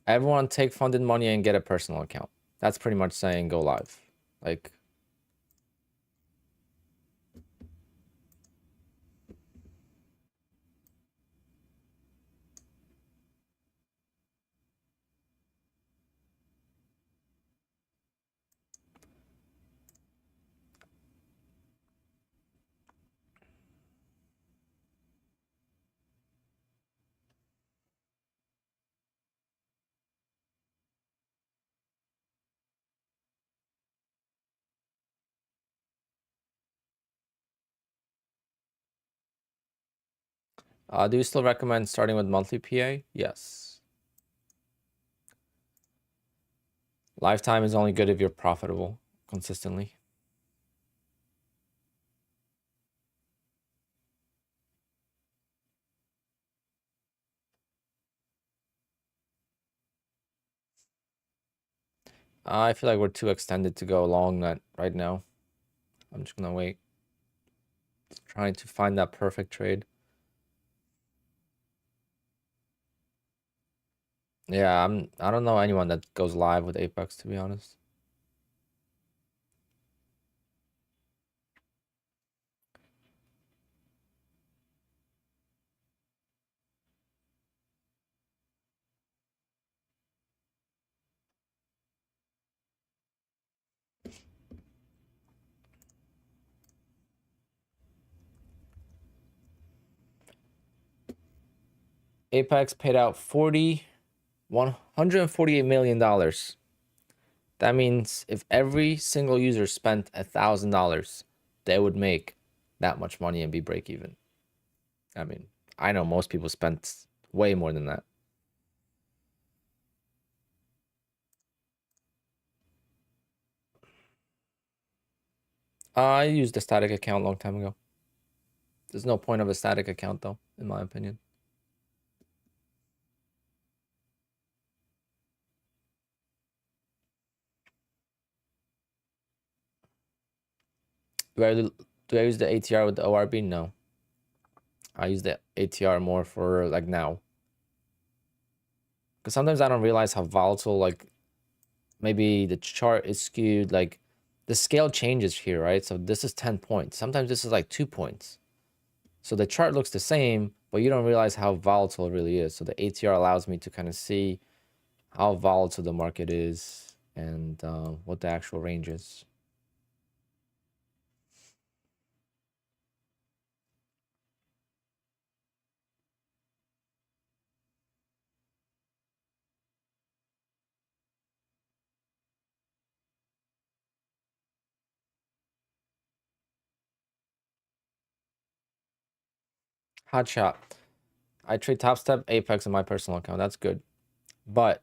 Everyone take funded money and get a personal account. That's pretty much saying go live. Like, do you still recommend starting with monthly PA? Yes. Lifetime is only good if you're profitable consistently. I feel like we're too extended to go long that right now. I'm just gonna wait. Trying to find that perfect trade. Yeah, I don't know anyone that goes live with Apex, to be honest. Apex paid out $148 million. That means if every single user spent $1,000, they would make that much money and be break even. I mean, I know most people spent way more than that. I used a static account a long time ago. There's no point of a static account though, in my opinion. Do I use the ATR with the ORB? No. I use the ATR more for like now. Because sometimes I don't realize how volatile, like maybe the chart is skewed, like the scale changes here, right? So this is 10 points. Sometimes this is like 2 points. So the chart looks the same, but you don't realize how volatile it really is. So the ATR allows me to kind of see how volatile the market is and what the actual range is. Hot shot. I trade Top Step, Apex in my personal account. That's good. But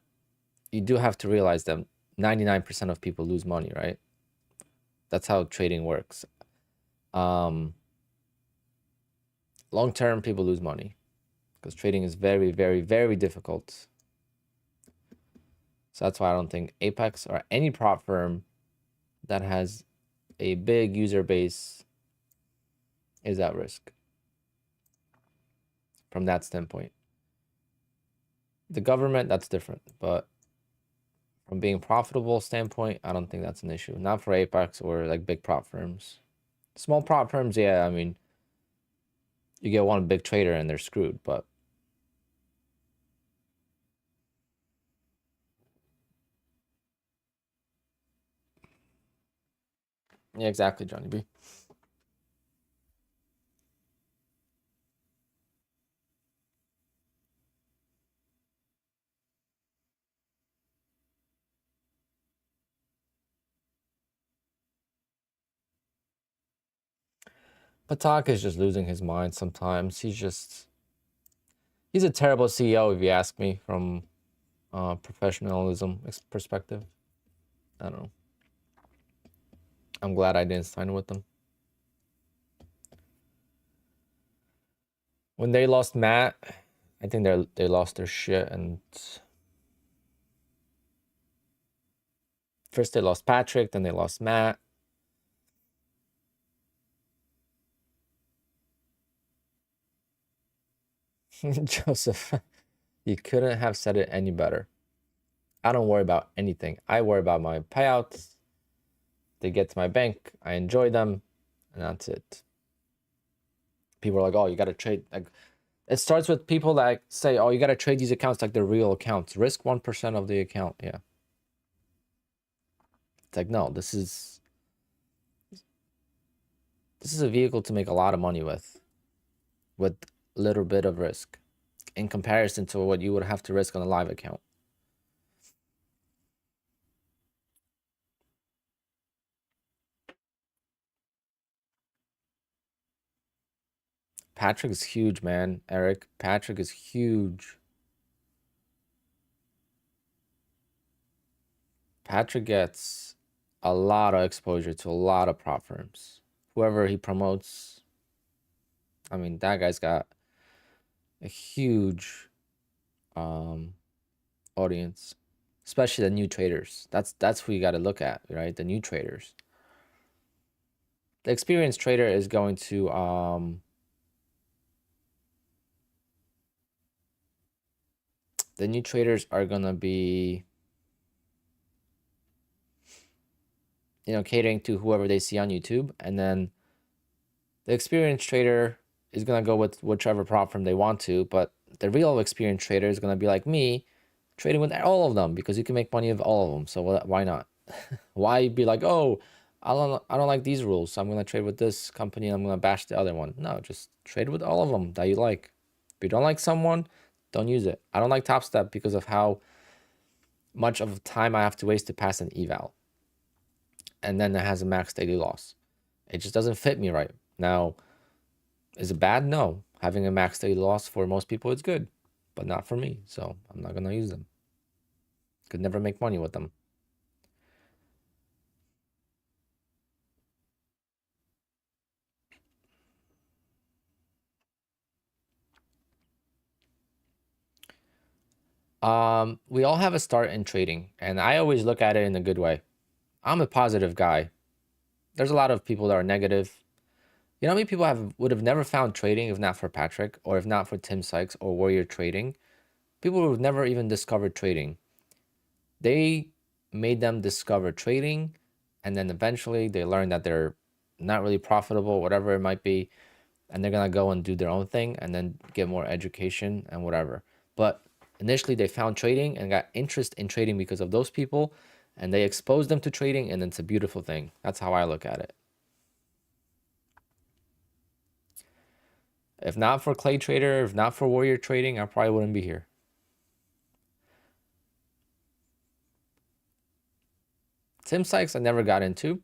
you do have to realize that 99% of people lose money, right? That's how trading works. Long term, people lose money because trading is very, very, very difficult. So that's why I don't think Apex or any prop firm that has a big user base is at risk from that standpoint. The government, that's different, but from being profitable standpoint, I don't think that's an issue. Not for Apex or like big prop firms. Small prop firms, yeah, I mean, you get one big trader and they're screwed, but yeah, exactly, Johnny B. Patak is just losing his mind sometimes. He's a terrible CEO if you ask me from professionalism perspective. I don't know. I'm glad I didn't sign with them. When they lost Matt, I think they lost their shit, and first they lost Patrick, then they lost Matt. Joseph, you couldn't have said it any better. I don't worry about anything. I worry about my payouts. They get to my bank. I enjoy them, and that's it. People are like, "Oh, you got to trade." Like, it starts with people that say, "Oh, you got to trade these accounts like they're real accounts. Risk 1% of the account." Yeah, it's like, no, this is a vehicle to make a lot of money with a little bit of risk in comparison to what you would have to risk on a live account. Patrick is huge, man. Eric, Patrick is huge. Patrick gets a lot of exposure to a lot of prop firms. Whoever he promotes, I mean, that guy's got a huge audience, especially the new traders. That's who you got to look at, right? The new traders. The experienced trader is going to the new traders are gonna be, catering to whoever they see on YouTube, and then the experienced trader is gonna go with whichever prop firm they want to, but the real experienced trader is gonna be like me, trading with all of them because you can make money with all of them. So why not? Why be like, oh, I don't like these rules, so I'm gonna trade with this company and I'm gonna bash the other one? No, just trade with all of them that you like. If you don't like someone, don't use it. I don't like Top Step because of how much of time I have to waste to pass an eval, and then it has a max daily loss. It just doesn't fit me right. Now, is it bad? No. Having a max daily loss for most people is good, but not for me. So I'm not gonna use them. Could never make money with them. We all have a start in trading, and I always look at it in a good way. I'm a positive guy. There's a lot of people that are negative. You know how many people would have never found trading if not for Patrick, or if not for Tim Sykes or Warrior Trading? People would have never even discovered trading. They made them discover trading, and then eventually they learn that they're not really profitable, whatever it might be, and they're gonna go and do their own thing and then get more education and whatever. But initially they found trading and got interest in trading because of those people, and they exposed them to trading, and it's a beautiful thing. That's how I look at it. If not for Clay Trader, if not for Warrior Trading, I probably wouldn't be here. Tim Sykes I never got into,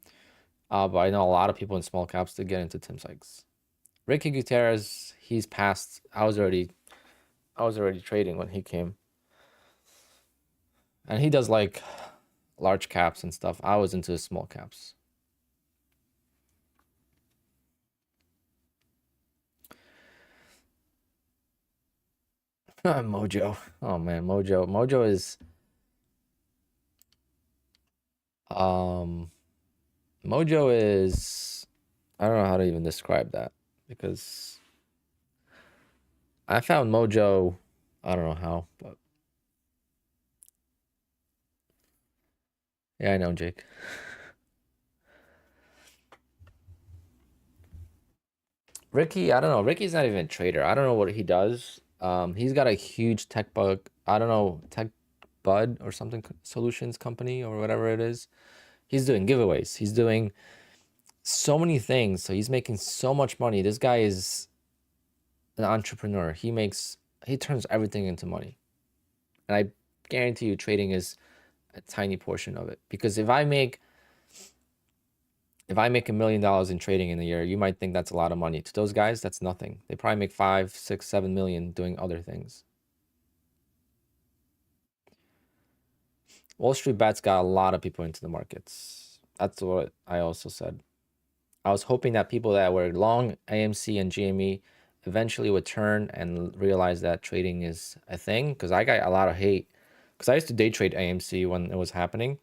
but I know a lot of people in small caps to get into Tim Sykes. Ricky Gutierrez, he's passed. I was already trading when he came, and he does like large caps and stuff. I was into small caps. Mojo. Oh man, Mojo. Mojo is um Mojo is, I don't know how to even describe that. because I found Mojo. I don't know how, but yeah, I know, Jake. Ricky, I don't know. Ricky's not even a trader. I don't know what he does. He's got a huge tech bug. I don't know, tech bud or something solutions company or whatever it is. He's doing giveaways. He's doing so many things. So he's making so much money. This guy is an entrepreneur. He turns everything into money. And I guarantee you trading is a tiny portion of it. Because if I make $1 million in trading in a year, you might think that's a lot of money. To those guys, that's nothing. They probably make 5, 6, 7 million doing other things. Wall Street Bets got a lot of people into the markets. That's what I also said. I was hoping that people that were long AMC and GME eventually would turn and realize that trading is a thing, because I got a lot of hate. Because I used to day trade AMC when it was happening.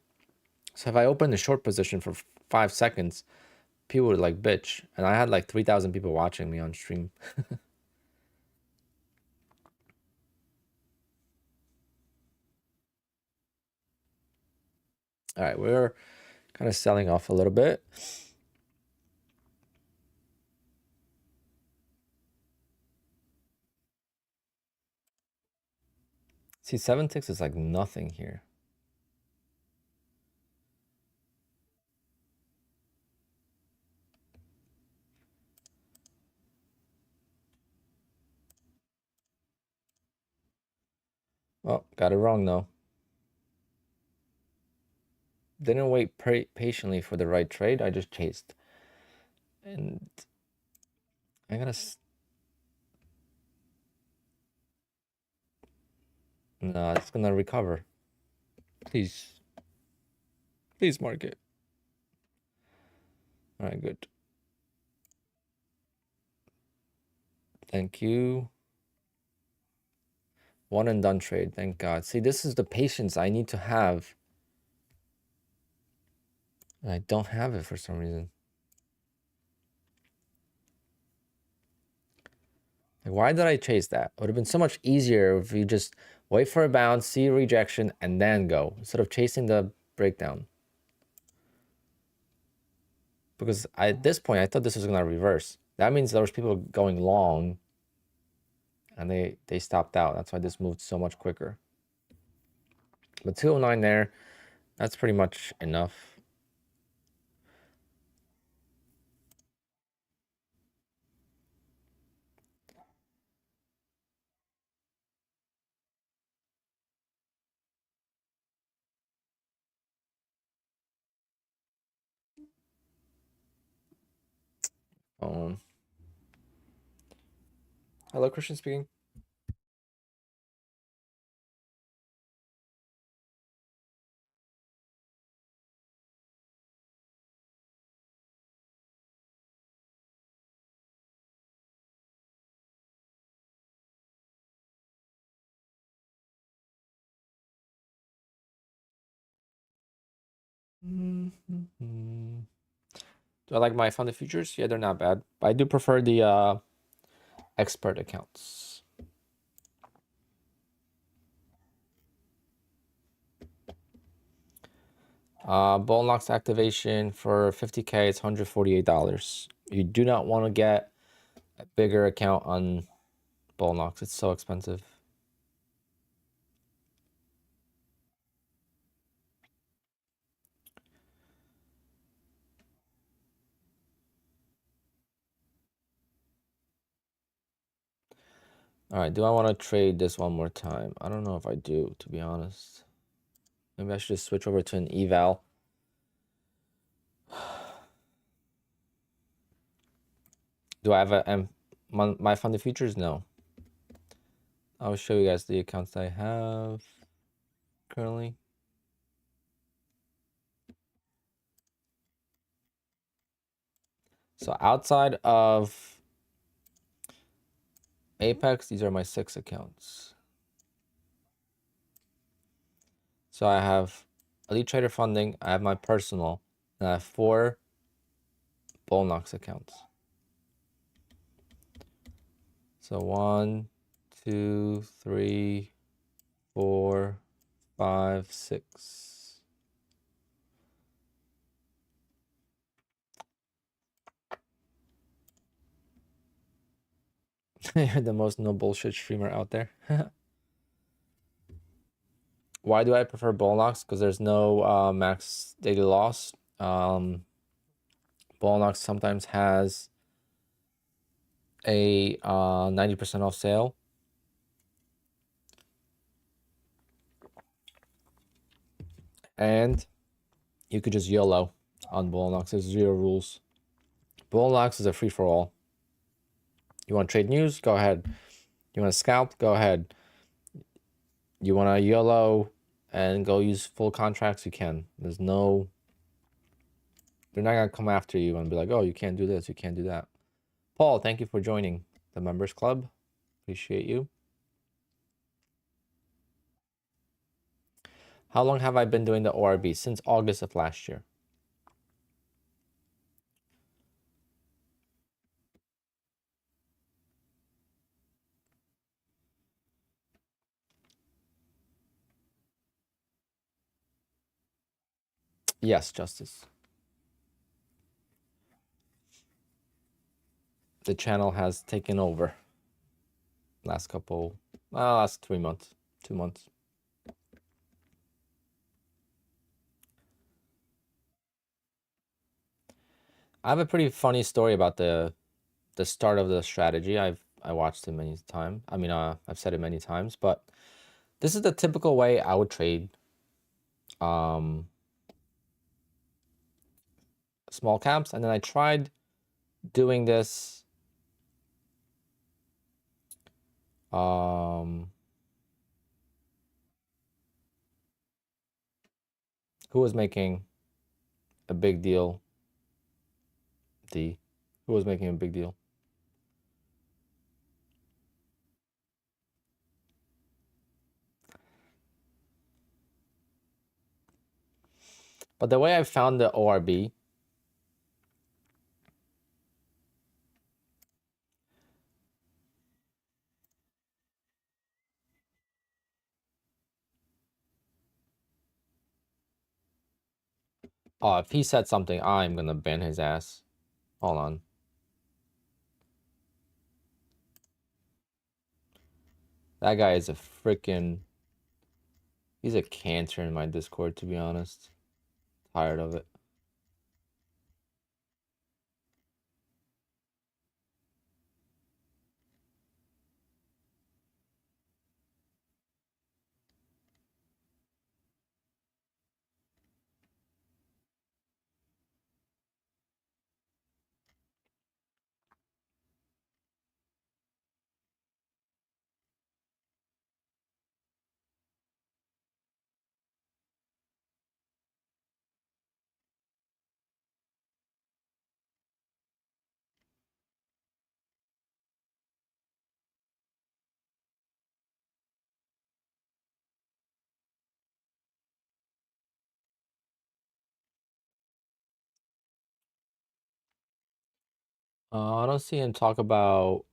So if I opened a short position for 5 seconds, people would like bitch. And I had like 3,000 people watching me on stream. All right, we're kind of selling off a little bit. See, 7 ticks is like nothing here. Oh, got it wrong though. Didn't wait patiently for the right trade. I just chased. And I gotta... No, it's gonna recover. Please. Please, market. All right, good. Thank you. One and done trade. Thank God. See, this is the patience I need to have. And I don't have it for some reason. Like, why did I chase that? It would have been so much easier if you just wait for a bounce, see a rejection, and then go, instead of chasing the breakdown. Because at this point, I thought this was going to reverse. That means there was people going long, and they stopped out. That's why this moved so much quicker. But 209 there, that's pretty much enough. Hello, Christian speaking. Do I like my funded futures? Yeah, they're not bad. But I do prefer the expert accounts. Bullnox activation for 50K, it's $148. You do not want to get a bigger account on Bullnox. It's so expensive. All right, do I want to trade this one more time? I don't know if I do, to be honest. Maybe I should just switch over to an eval. Do I have my funded futures? No. I'll show you guys the accounts I have currently. So outside of Apex, these are my 6 accounts. So I have Elite Trader Funding, I have my personal, and I have 4 Bullnox accounts. So 1, 2, 3, 4, 5, 6. You're the most no bullshit streamer out there. Why do I prefer ball knocks? Because there's no max daily loss. Ball knocks sometimes has a 90% off sale. And you could just YOLO on ball knocks. There's 0 rules. Ball knocks is a free for all. You want to trade news? Go ahead. You want to scalp? Go ahead. You want to YOLO and go use full contracts? You can. There's no. They're not gonna come after you and be like, "Oh, you can't do this. You can't do that." Paul, thank you for joining the members club. Appreciate you. How long have I been doing the ORB? Since August of last year. Yes, Justice. The channel has taken over. Last 3 months, 2 months. I have a pretty funny story about the start of the strategy. I watched it many times. I mean, I've said it many times, but this is the typical way I would trade small caps, and then I tried doing this who was making a big deal? D. Who was making a big deal? But the way I found the ORB, if he said something, I'm gonna ban his ass. Hold on. That guy is a freaking. He's a cancer in my Discord, to be honest. Tired of it. I don't see him talk about.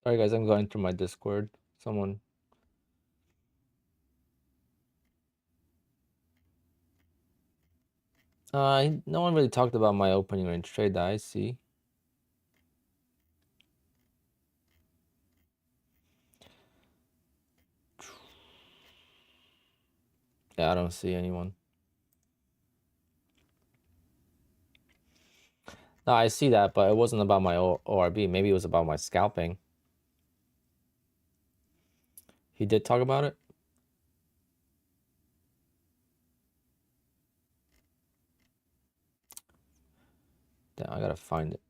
Sorry, guys, I'm going through my Discord. Someone. No one really talked about my opening range trade that I see. Yeah, I don't see anyone. No, I see that, but it wasn't about my ORB. Maybe it was about my scalping. He did talk about it? Damn, I gotta find it.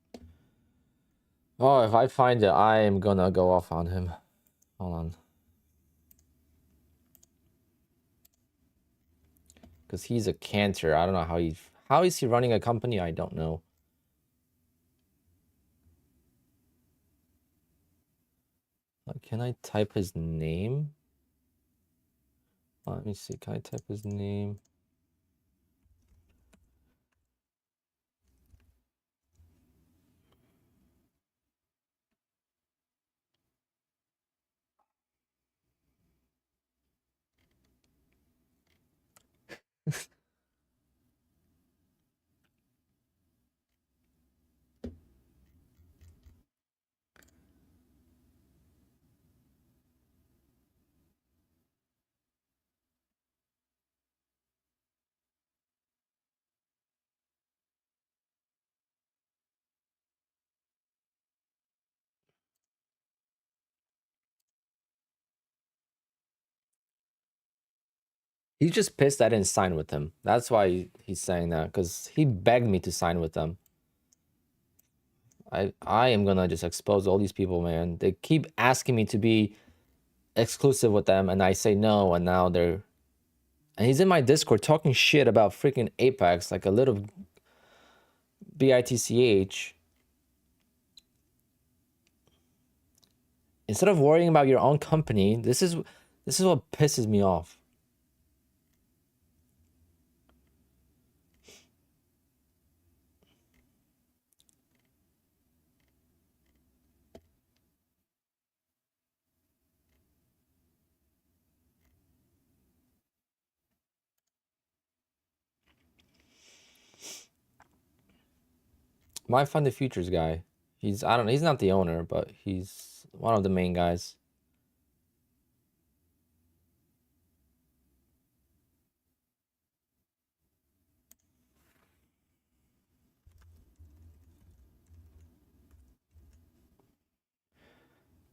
Oh, if I find it, I am gonna go off on him. Hold on. Because he's a cancer. I don't know how is he running a company? I don't know. Can I type his name? Let me see. Can I type his name? He's just pissed I didn't sign with him. That's why he's saying that, because he begged me to sign with them. I am gonna just expose all these people, man. They keep asking me to be exclusive with them, and I say no, and now they're... And he's in my Discord talking shit about freaking Apex, like a little bitch. Instead of worrying about your own company, this is what pisses me off. My Find the Futures guy. He's he's not the owner, but he's one of the main guys.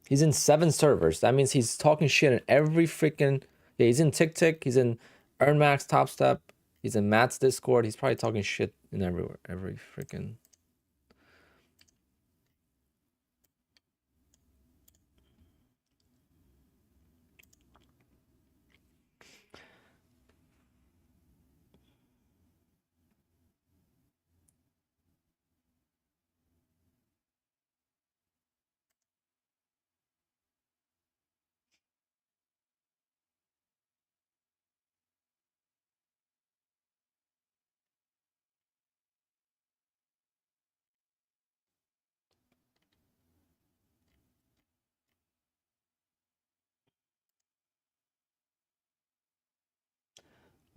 He's in 7 servers. That means he's talking shit in every freaking... Yeah, he's in TickTick. He's in EarnMax Top Step. He's in Matt's Discord. He's probably talking shit in everywhere. Every freaking...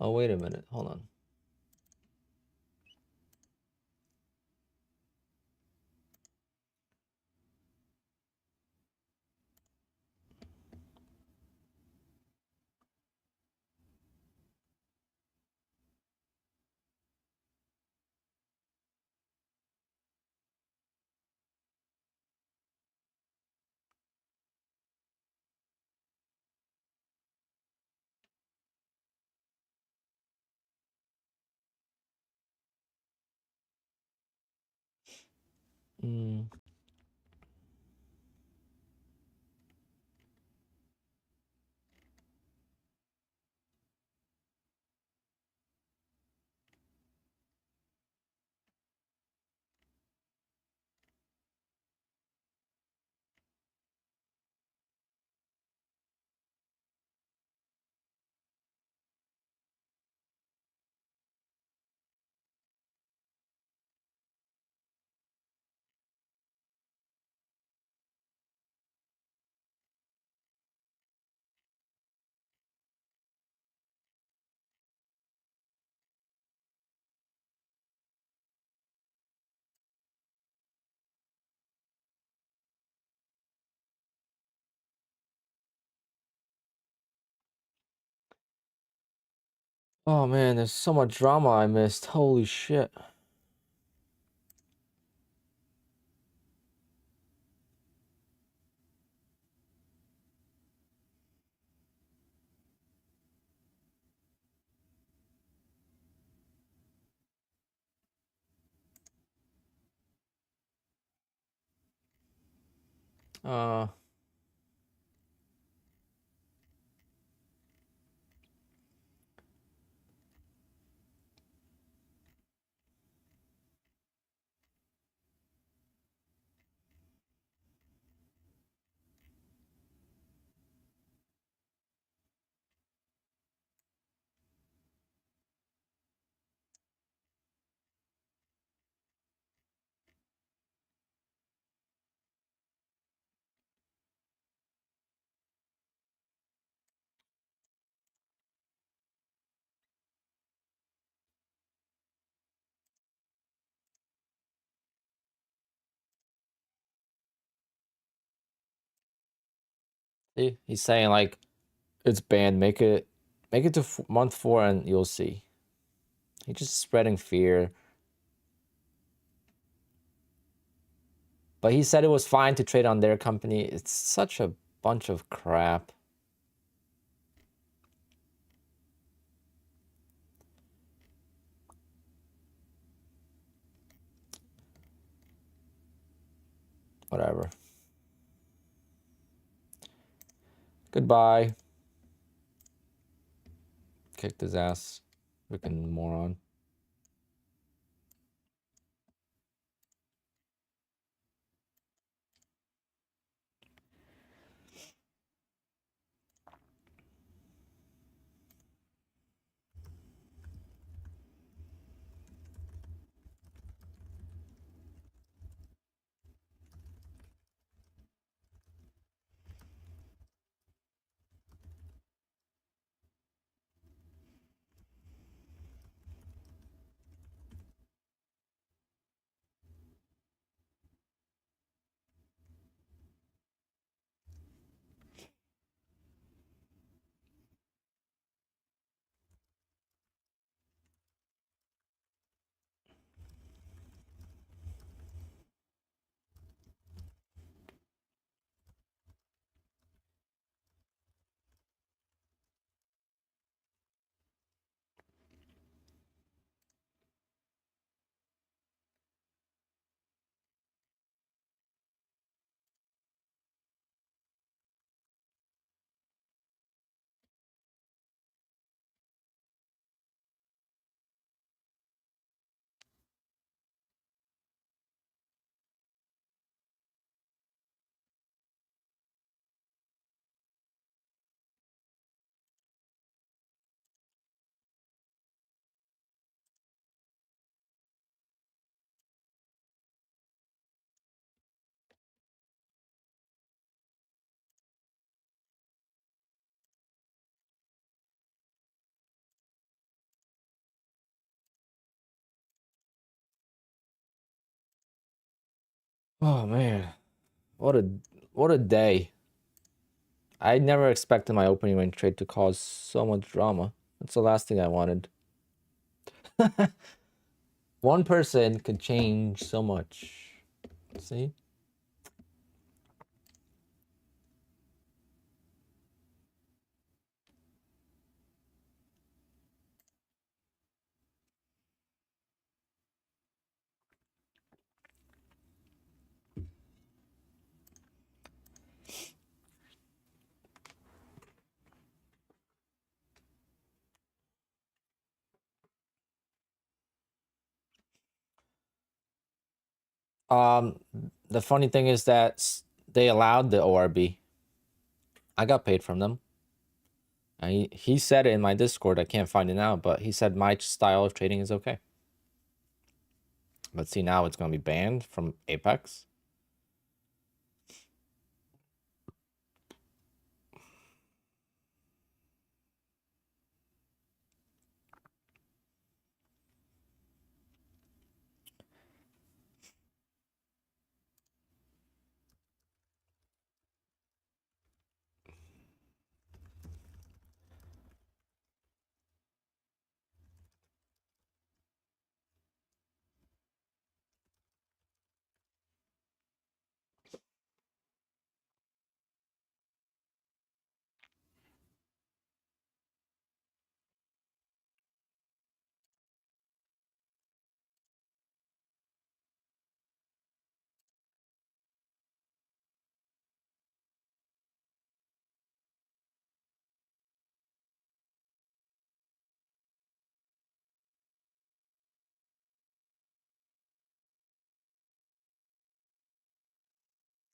Oh, wait a minute. Hold on. Mm. Oh man, there's so much drama I missed. Holy shit. Uh, see, he's saying like it's banned. Make it to month 4, and you'll see. He's just spreading fear. But he said it was fine to trade on their company. It's such a bunch of crap. Whatever. Goodbye. Kicked his ass. Freaking moron. Oh man. What a day. I never expected my opening range trade to cause so much drama. That's the last thing I wanted. One person could change so much. See? Um, the funny thing is that they allowed the ORB. I got paid from them. And he said it in my Discord. I can't find it now, but he said my style of trading is okay. But see, now it's going to be banned from Apex.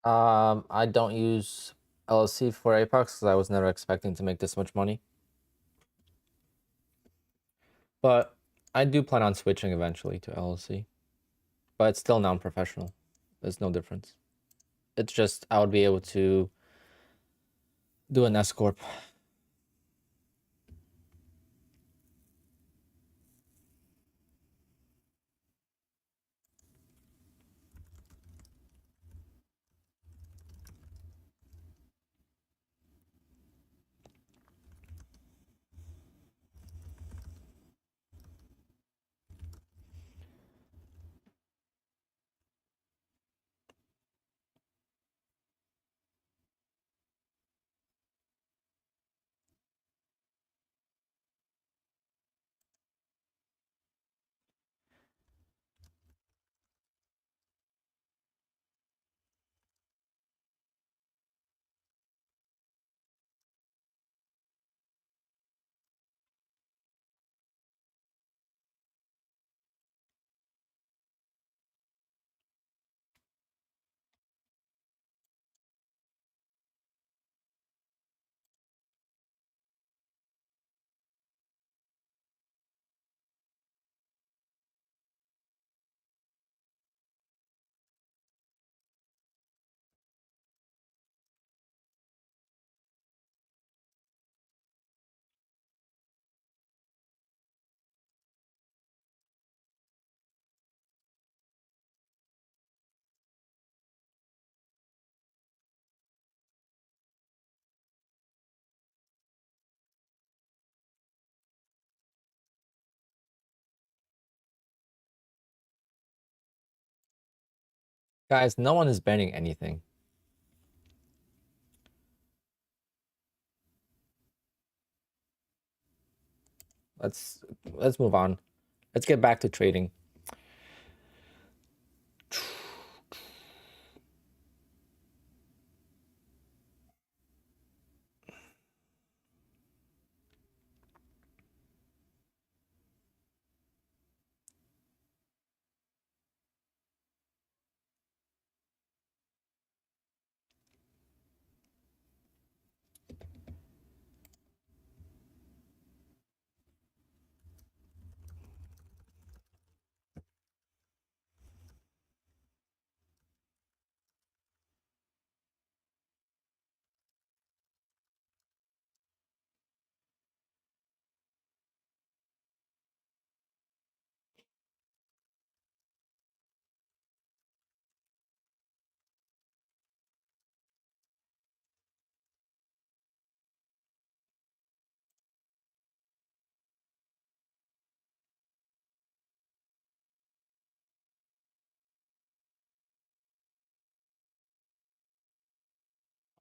I don't use LLC for Apex because I was never expecting to make this much money. But I do plan on switching eventually to LLC. But it's still non-professional. There's no difference. It's just I would be able to do an S corp. Guys, no one is banning anything. Let's move on. Let's get back to trading.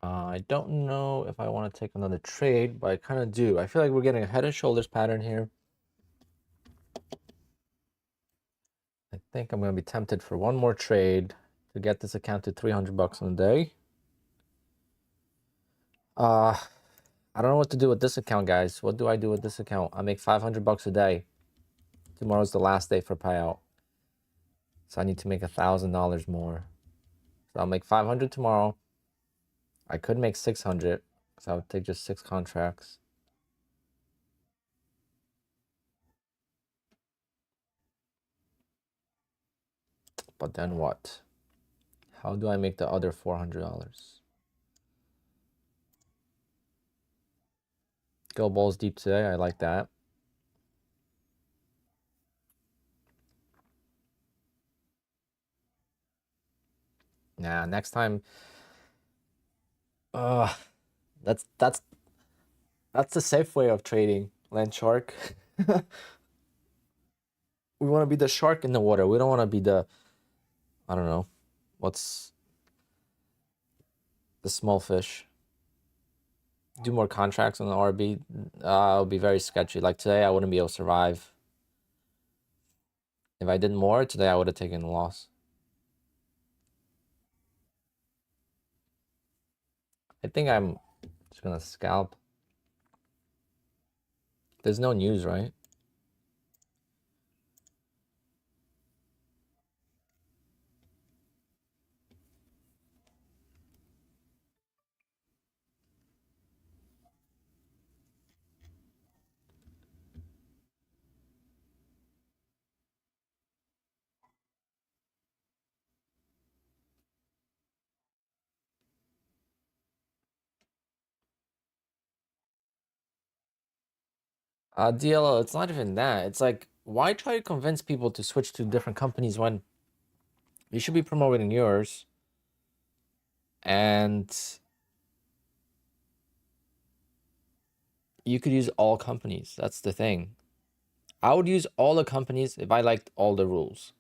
I don't know if I want to take another trade, but I kind of do. I feel like we're getting a head and shoulders pattern here. I think I'm going to be tempted for one more trade to get this account to 300 bucks on a day. I don't know what to do with this account, guys. What do I do with this account? I make 500 bucks a day. Tomorrow's the last day for payout. So I need to make $1,000 more. So I'll make 500 tomorrow. I could make 600 because I would take just 6 contracts. But then what? How do I make the other $400? Go balls deep today. I like that. Nah, next time. That's the safe way of trading, land shark. We want to be the shark in the water. We don't want to be the, I don't know, what's the small fish. Do more contracts on the RB. It'll be very sketchy. Like today, I wouldn't be able to survive. If I did more today, I would have taken a loss. I think I'm just gonna scalp. There's no news, right? DLO, it's not even that. It's like, why try to convince people to switch to different companies when you should be promoting yours? And you could use all companies. That's the thing. I would use all the companies if I liked all the rules.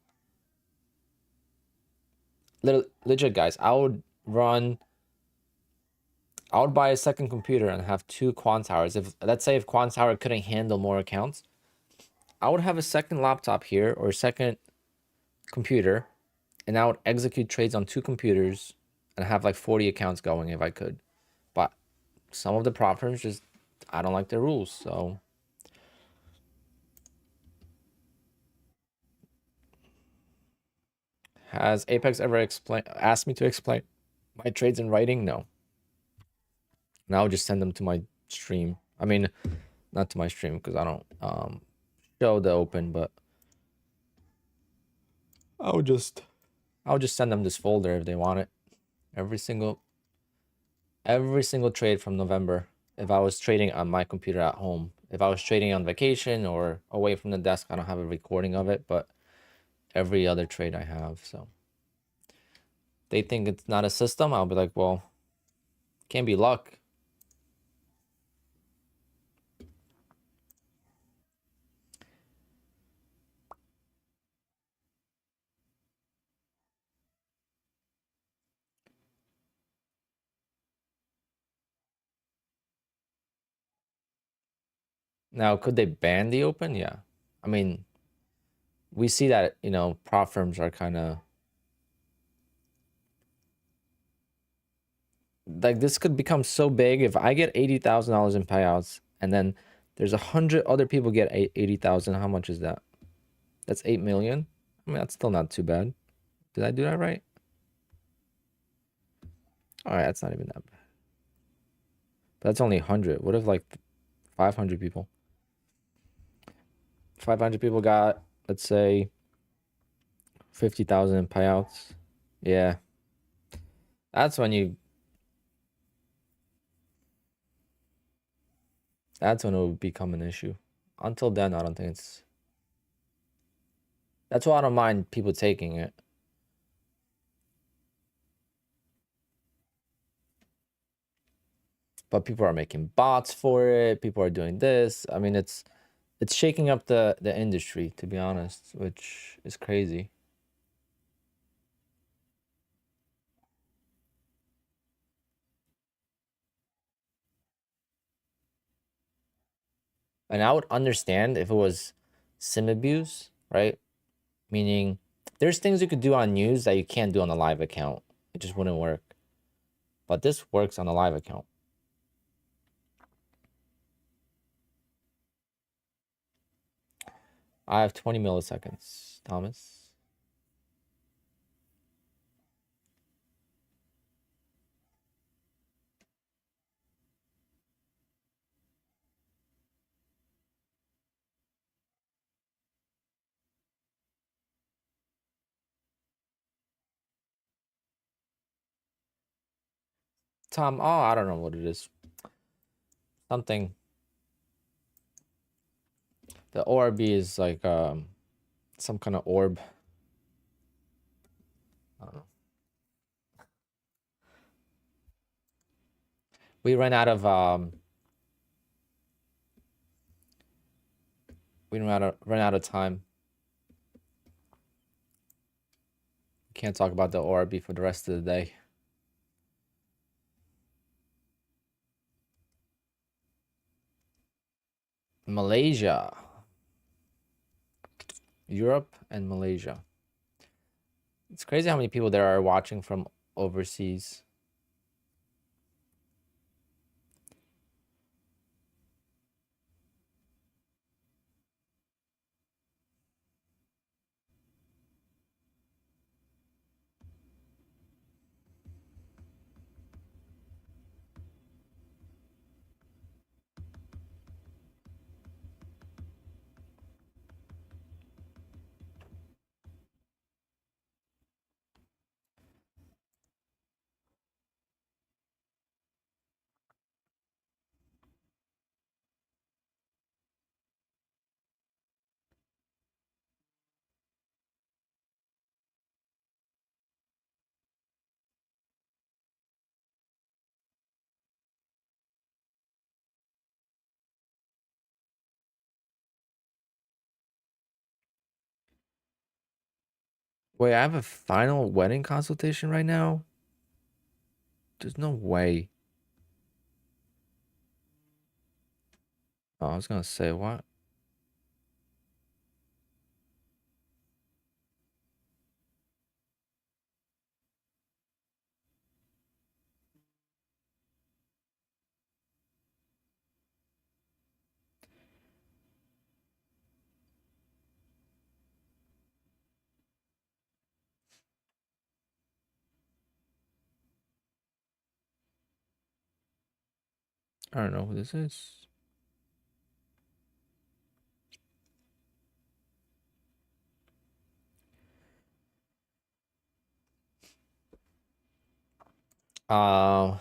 Legit, guys, I would buy a second computer and have two quant towers. If let's say if quant tower couldn't handle more accounts, I would have a second laptop here or a second computer, and I would execute trades on two computers and have like 40 accounts going if I could. But some of the prop firms just, I don't like their rules. So has Apex ever asked me to explain my trades in writing? No. And I would just send them to my stream. I mean, not to my stream because I don't show the open, but I would just send them this folder if they want it. Every single trade from November. If I was trading on my computer at home, if I was trading on vacation or away from the desk, I don't have a recording of it, but every other trade I have. So they think it's not a system. I'll be like, well, can't be luck. Now, could they ban the open? Yeah. I mean, we see that, prop firms are kind of like, this could become so big if I get $80,000 in payouts and then there's 100 other people get 80,000. How much is that? That's 8 million. I mean, that's still not too bad. Did I do that right? All right, that's not even that bad. But that's only 100. What if like 500 people? 500 people got, let's say, 50,000 in payouts. Yeah. That's when it would become an issue. Until then, I don't think it's. That's why I don't mind people taking it. But people are making bots for it. People are doing this. I mean, it's shaking up the industry, to be honest, which is crazy. And I would understand if it was sim abuse, right? Meaning there's things you could do on news that you can't do on a live account. It just wouldn't work. But this works on a live account. I have 20 milliseconds, Thomas. Tom, oh, I don't know what it is. Something. The ORB is like some kind of orb. I don't know. We ran out of run out of time. Can't talk about the ORB for the rest of the day. Malaysia. Europe and Malaysia. It's crazy how many people there are watching from overseas. Wait, I have a final wedding consultation right now? There's no way. Oh, I was gonna say, what? I don't know who this is. Uh,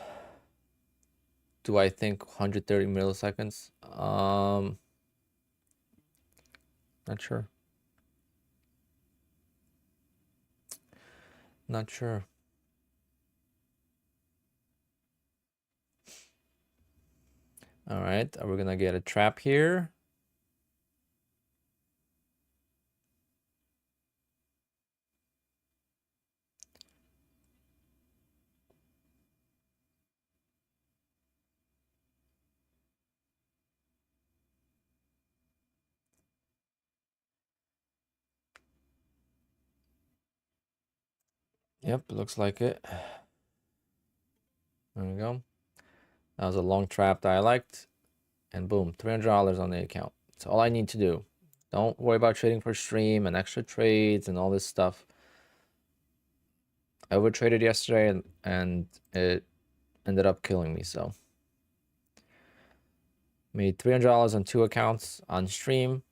do I think 130 milliseconds? Not sure. Not sure. All right, we're gonna get a trap here. Yep, looks like it. There we go. That was a long trap that I liked. And boom, $300 on the account. That's all I need to do. Don't worry about trading for stream and extra trades and all this stuff. I overtraded yesterday and it ended up killing me, so. Made $300 on 2 accounts on stream.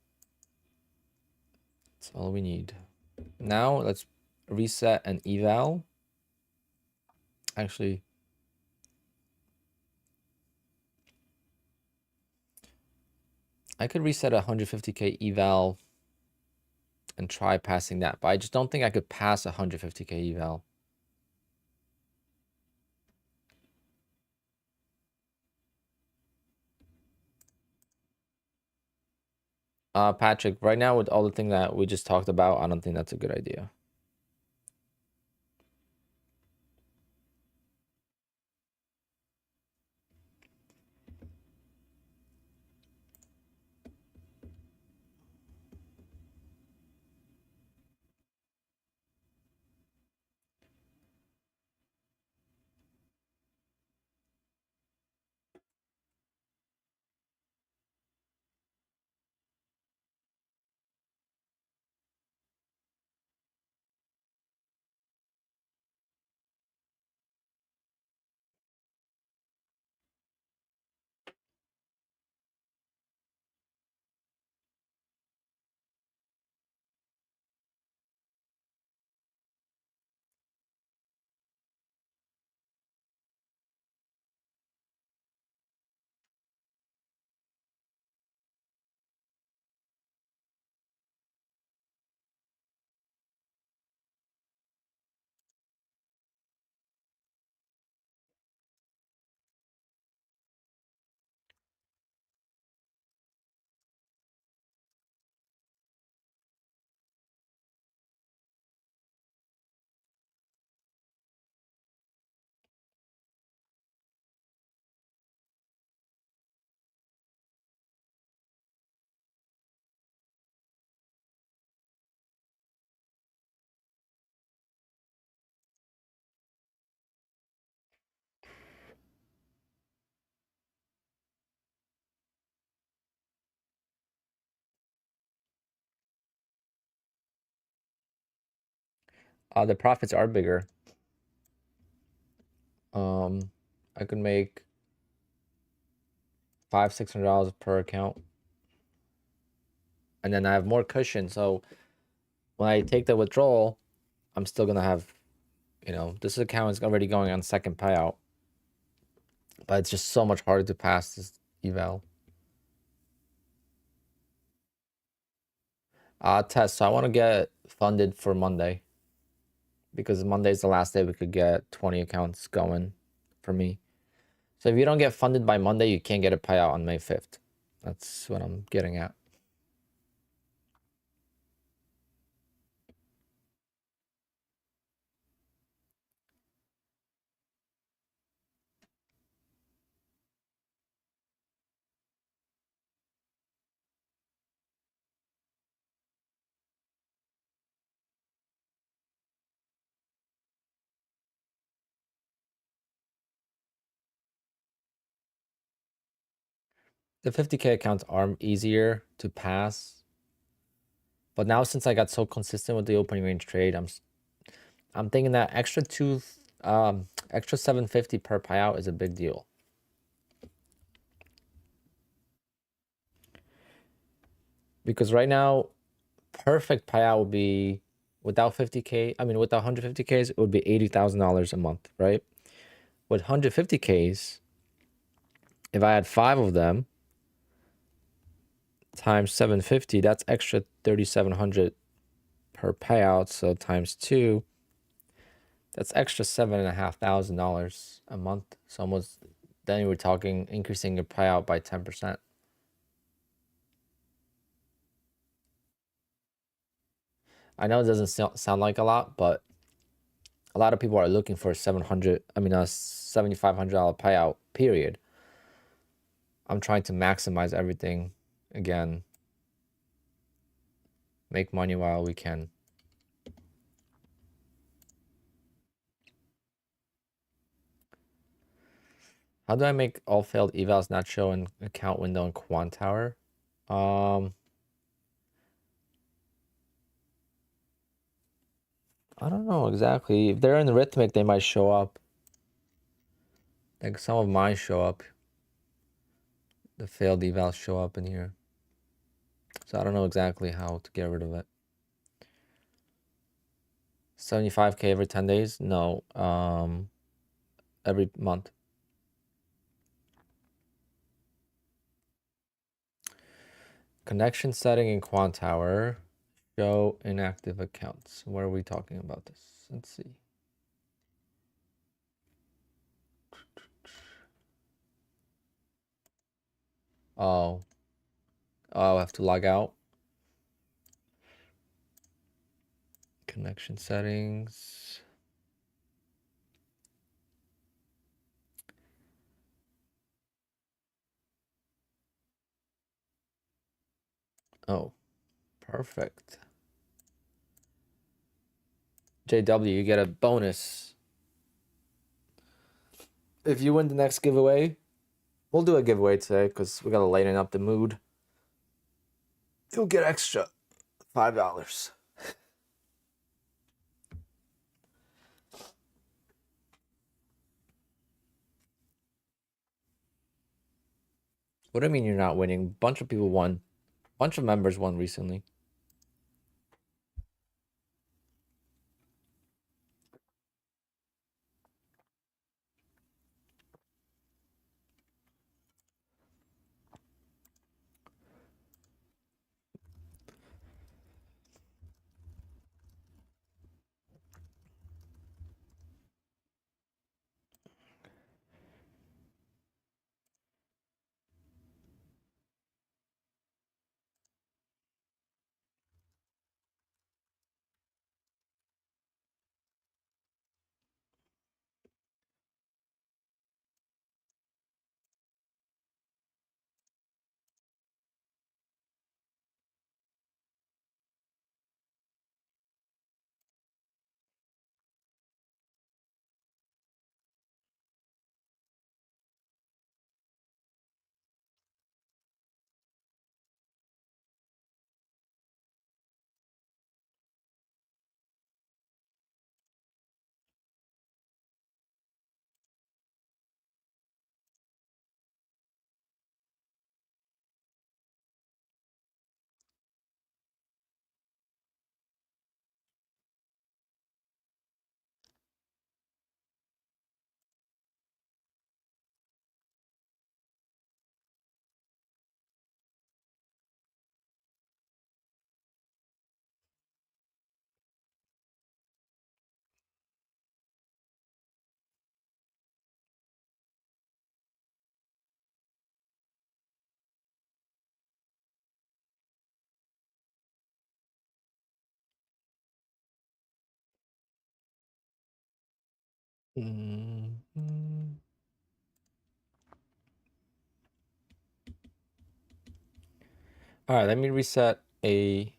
That's all we need. Now let's reset an eval. Actually, I could reset a 150k eval and try passing that, but I just don't think I could pass a 150k eval. Patrick, right now with all the things that we just talked about, I don't think that's a good idea. The profits are bigger. I could make $500-600 per account, and then I have more cushion. So when I take the withdrawal, I'm still gonna have, this account is already going on second payout, but it's just so much harder to pass this eval. Test. So I want to get funded for Monday because Monday is the last day we could get 20 accounts going for me. So if you don't get funded by Monday, you can't get a payout on May 5th. That's what I'm getting at. The 50K accounts are easier to pass, but now since I got so consistent with the opening range trade, I'm thinking that extra 750 per payout is a big deal. Because right now, perfect payout would be without 50K, I mean, without 150Ks, it would be $80,000 a month, right? With 150Ks, if I had 5 of them times 750, that's extra 3,700 per payout. So times 2, that's extra $7,500 a month. So almost, then we're talking increasing your payout by 10%. I know it doesn't sound like a lot, but a lot of people are looking for a $7,500 payout, period. I'm trying to maximize everything again. Make money while we can. How do I make all failed evals not show an account window in Quant Tower? I don't know exactly. If they're in rithmic, they might show up. Like some of mine show up. The failed evals show up in here. So I don't know exactly how to get rid of it. 75K every 10 days? No. Every month. Connection setting in Quant Tower. Show inactive accounts. Where are we talking about this? Let's see. Oh. Oh, I have to log out. Connection settings. Oh, perfect. JW, you get a bonus. If you win the next giveaway, we'll do a giveaway today because we gotta lighten up the mood. You'll get extra $5. What do you mean you're not winning? Bunch of people won. Bunch of members won recently. Mm-hmm. All right, let me reset a.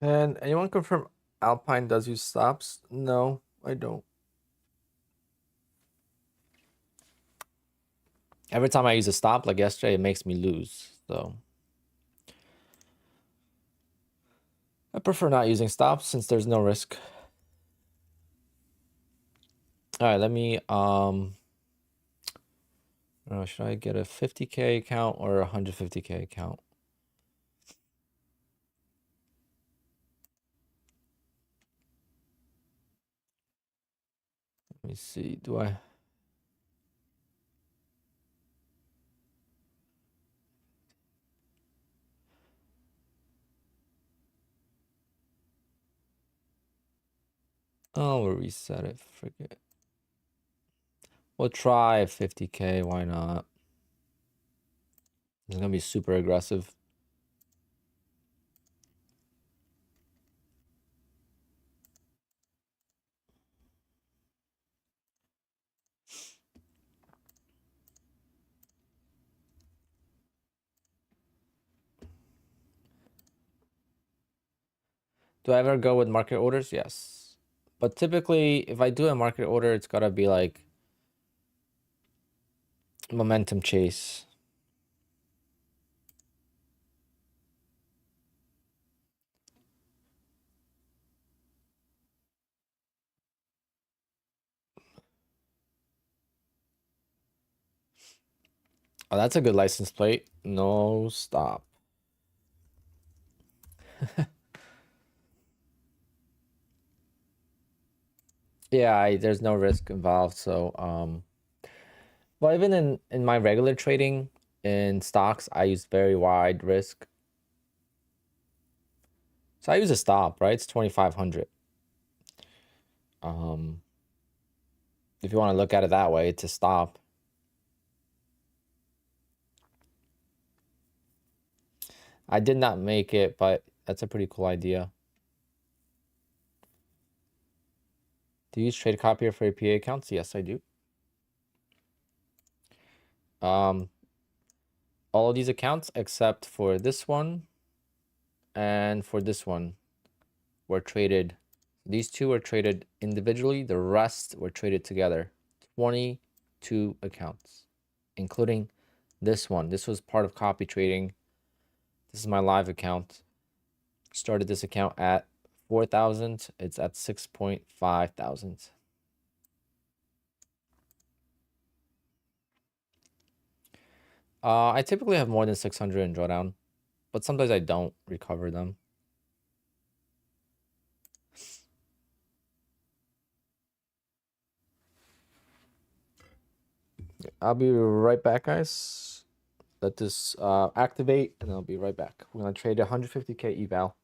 Can anyone confirm Alpine does use stops? No, I don't. Every time I use a stop, like yesterday, it makes me lose. So I prefer not using stops since there's no risk. All right, let me should I get a 50K account or a 150K account? Let me see. Do I? Oh, we'll reset it. Forget. We'll try 50K. Why not? It's gonna be super aggressive. Do I ever go with market orders? Yes. But typically, if I do a market order, it's gotta be like momentum chase. Oh, that's a good license plate. No stop. Yeah, there's no risk involved. So, well, even in my regular trading in stocks, I use very wide risk. So I use a stop, right? It's 2,500. Um, if you want to look at it that way, it's a stop. I did not make it, but that's a pretty cool idea. Do you use Trade Copier for APA accounts? Yes, I do. All of these accounts except for this one and for this one were traded. These two were traded individually. The rest were traded together. 22 accounts, including this one. This was part of copy trading. This is my live account. Started this account at 4,000. It's at 6.5 thousand. I typically have more than 600 in drawdown, but sometimes I don't recover them. I'll be right back, guys. Let this activate, and I'll be right back. We're gonna trade 150K eval.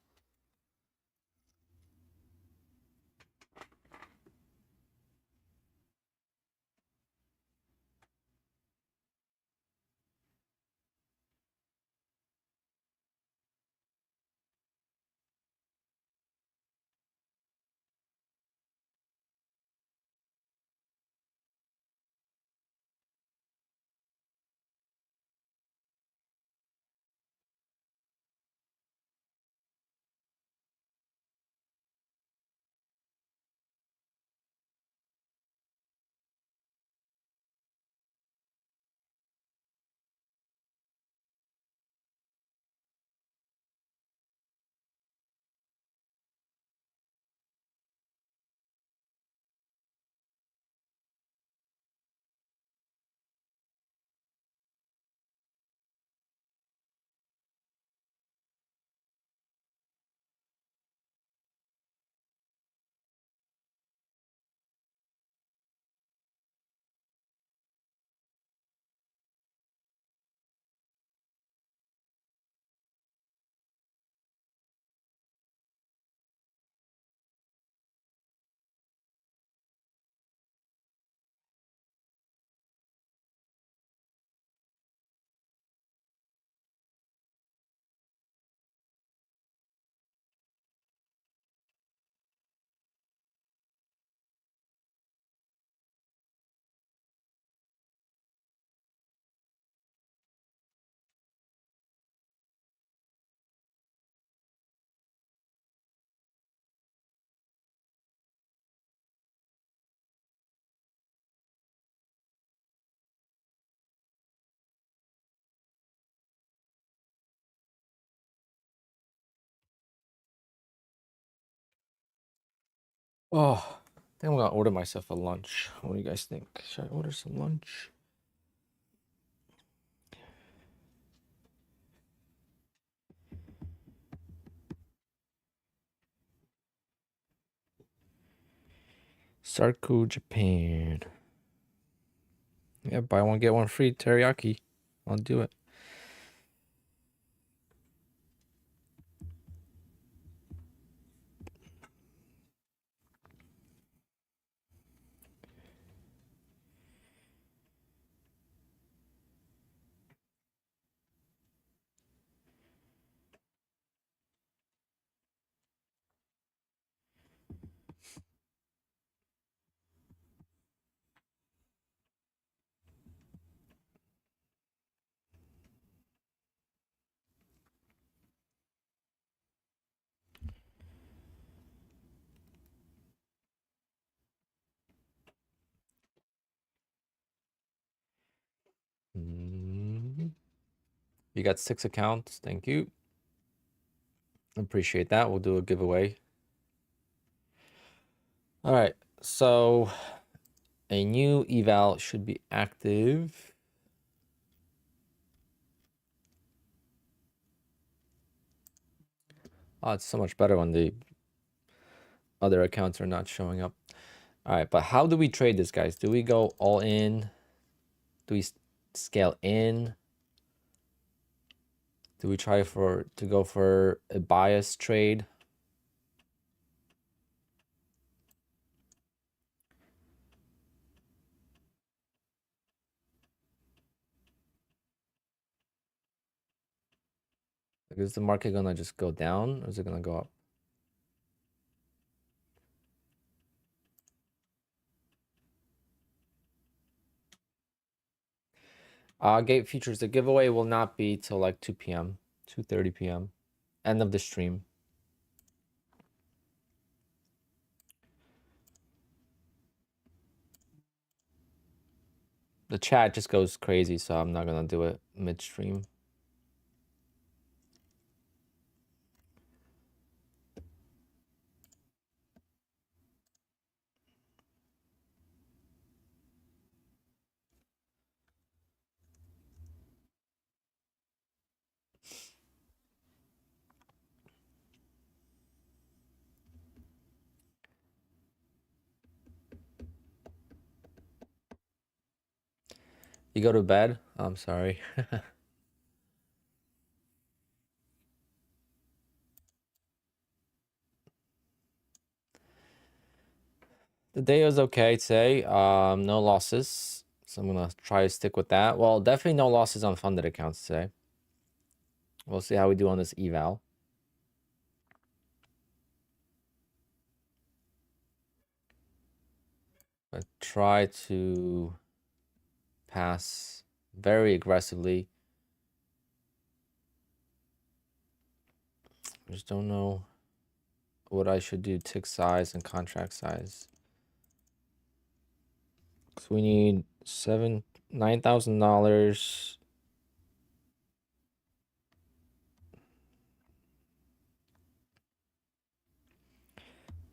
Oh, I think I'm gonna order myself a lunch. What do you guys think? Should I order some lunch? Sarku, Japan. Yeah, buy one get one free teriyaki. I'll do it. You got 6 accounts. Thank you. Appreciate that. We'll do a giveaway. All right. So a new eval should be active. Oh, it's so much better when the other accounts are not showing up. All right, but how do we trade this, guys? Do we go all in? Do we scale in? Do we try to go for a bias trade? Like, is the market gonna just go down or is it gonna go up? Gate futures, the giveaway will not be till like 2 p.m., 2:30 p.m., end of the stream. The chat just goes crazy, so I'm not gonna do it midstream. You go to bed? I'm sorry. The day was okay today. No losses. So I'm gonna try to stick with that. Well, definitely no losses on funded accounts today. We'll see how we do on this eval. But try to pass very aggressively. I just don't know what I should do tick size and contract size. Cause we need $9,000.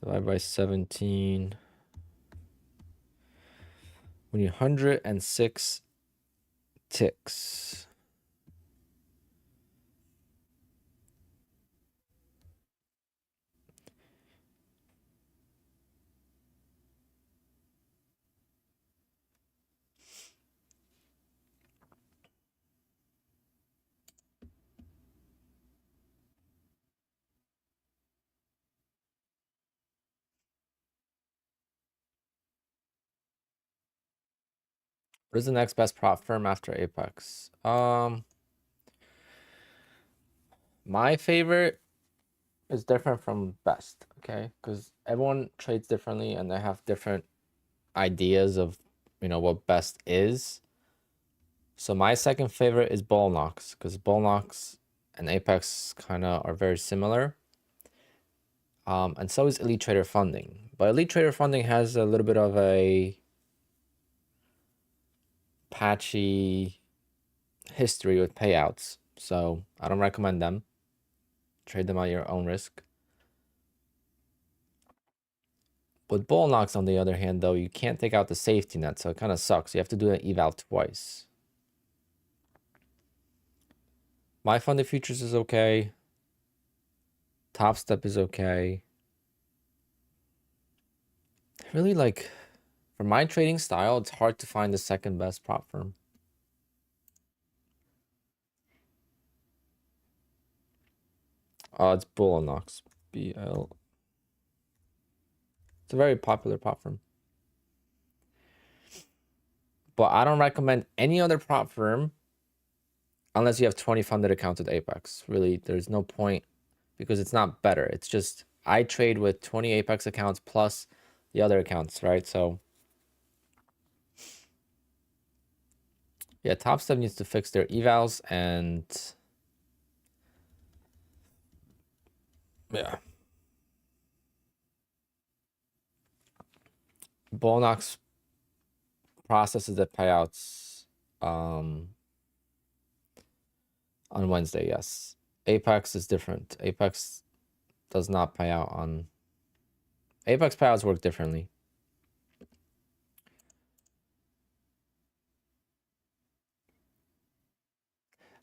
Divided by 17. We need 106 ticks. What is the next best prop firm after Apex? My favorite is different from best, okay? Because everyone trades differently and they have different ideas of, what best is. So my second favorite is Bullnox, because Bullnox and Apex kind of are very similar. And so is Elite Trader Funding. But Elite Trader Funding has a little bit of a patchy history with payouts. So I don't recommend them. Trade them at your own risk. With bull knocks, on the other hand, though, you can't take out the safety net, so it kind of sucks. You have to do an eval twice. My funded futures is okay. Top step is okay. Really, like, for my trading style, it's hard to find the second best prop firm. It's Bull Knox. BL. It's a very popular prop firm. But I don't recommend any other prop firm unless you have 20 funded accounts with Apex. Really, there's no point because it's not better. It's just I trade with 20 Apex accounts plus the other accounts, right? So yeah, Top Step needs to fix their evals and yeah. Bull Knox processes the payouts on Wednesday, yes. Apex is different. Apex does not pay out on... Apex payouts work differently.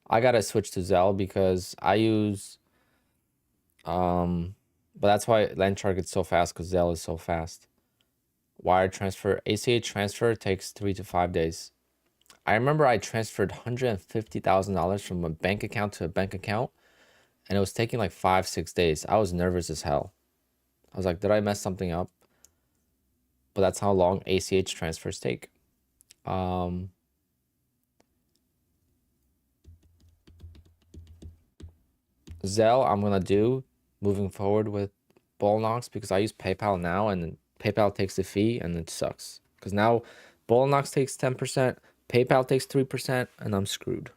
I gotta switch to Zelle because I use... but that's why Lanchar gets so fast, because Zelle is so fast. Wire transfer, ACH transfer takes 3 to 5 days. I remember I transferred $150,000 from a bank account to a bank account, and it was taking like 5-6 days. I was nervous as hell. I was like, did I mess something up? But that's how long ACH transfers take. Zelle, I'm gonna do moving forward with Bullnox because I use PayPal now, and PayPal takes a fee, and it sucks. Because now Bullnox takes 10%, PayPal takes 3%, and I'm screwed.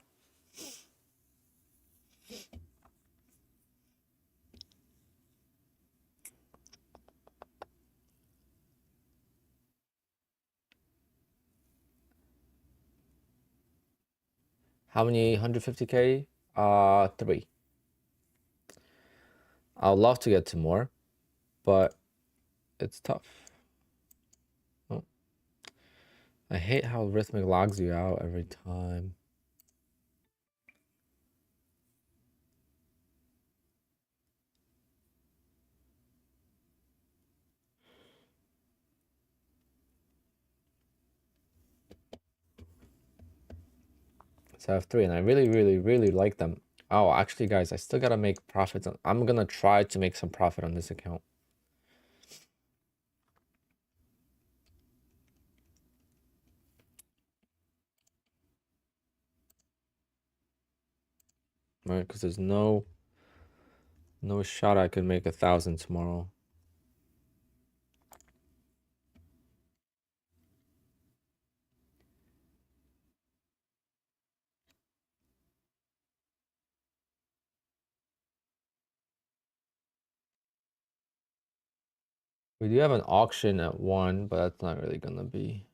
How many 150K? 3. I'd love to get to more, but it's tough. Oh. I hate how rithmic logs you out every time. So I have 3, and I really like them. Oh, actually, guys, I still gotta make profits. I'm gonna try to make some profit on this account. Right, because there's no shot I could make 1,000 tomorrow. We do have an auction at 1, but that's not really gonna be.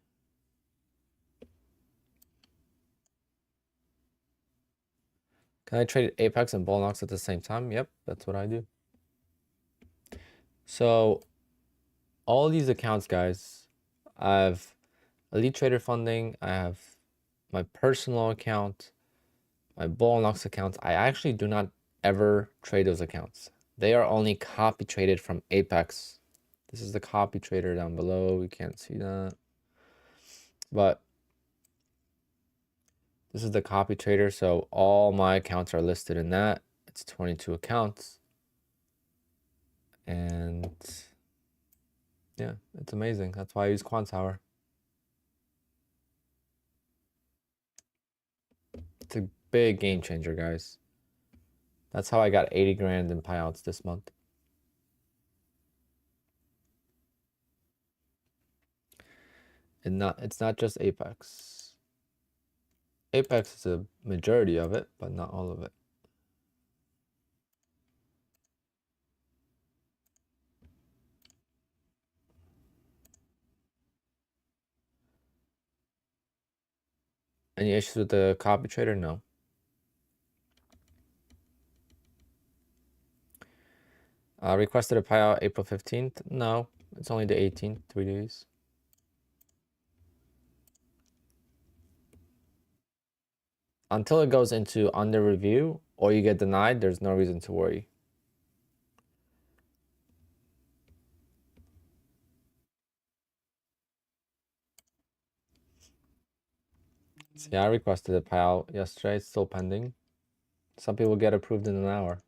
Can I trade Apex and Bullnox at the same time? Yep, that's what I do. So all these accounts, guys, I have Elite Trader funding, I have my personal account, my Bullnox account. I actually do not ever trade those accounts. They are only copy traded from Apex. This is the copy trader down below. We can't see that. But this is the copy trader. So all my accounts are listed in that. It's 22 accounts. And yeah, it's amazing. That's why I use Quant Tower. It's a big game changer, guys. That's how I got 80 grand in payouts this month. And it's not just Apex. Apex is a majority of it, but not all of it. Any issues with the copy trader? No. Requested a payout April 15th? No. It's only the 18th, 3 days. Until it goes into under review or you get denied, there's no reason to worry. See, I requested a payout yesterday. It's still pending. Some people get approved in an hour.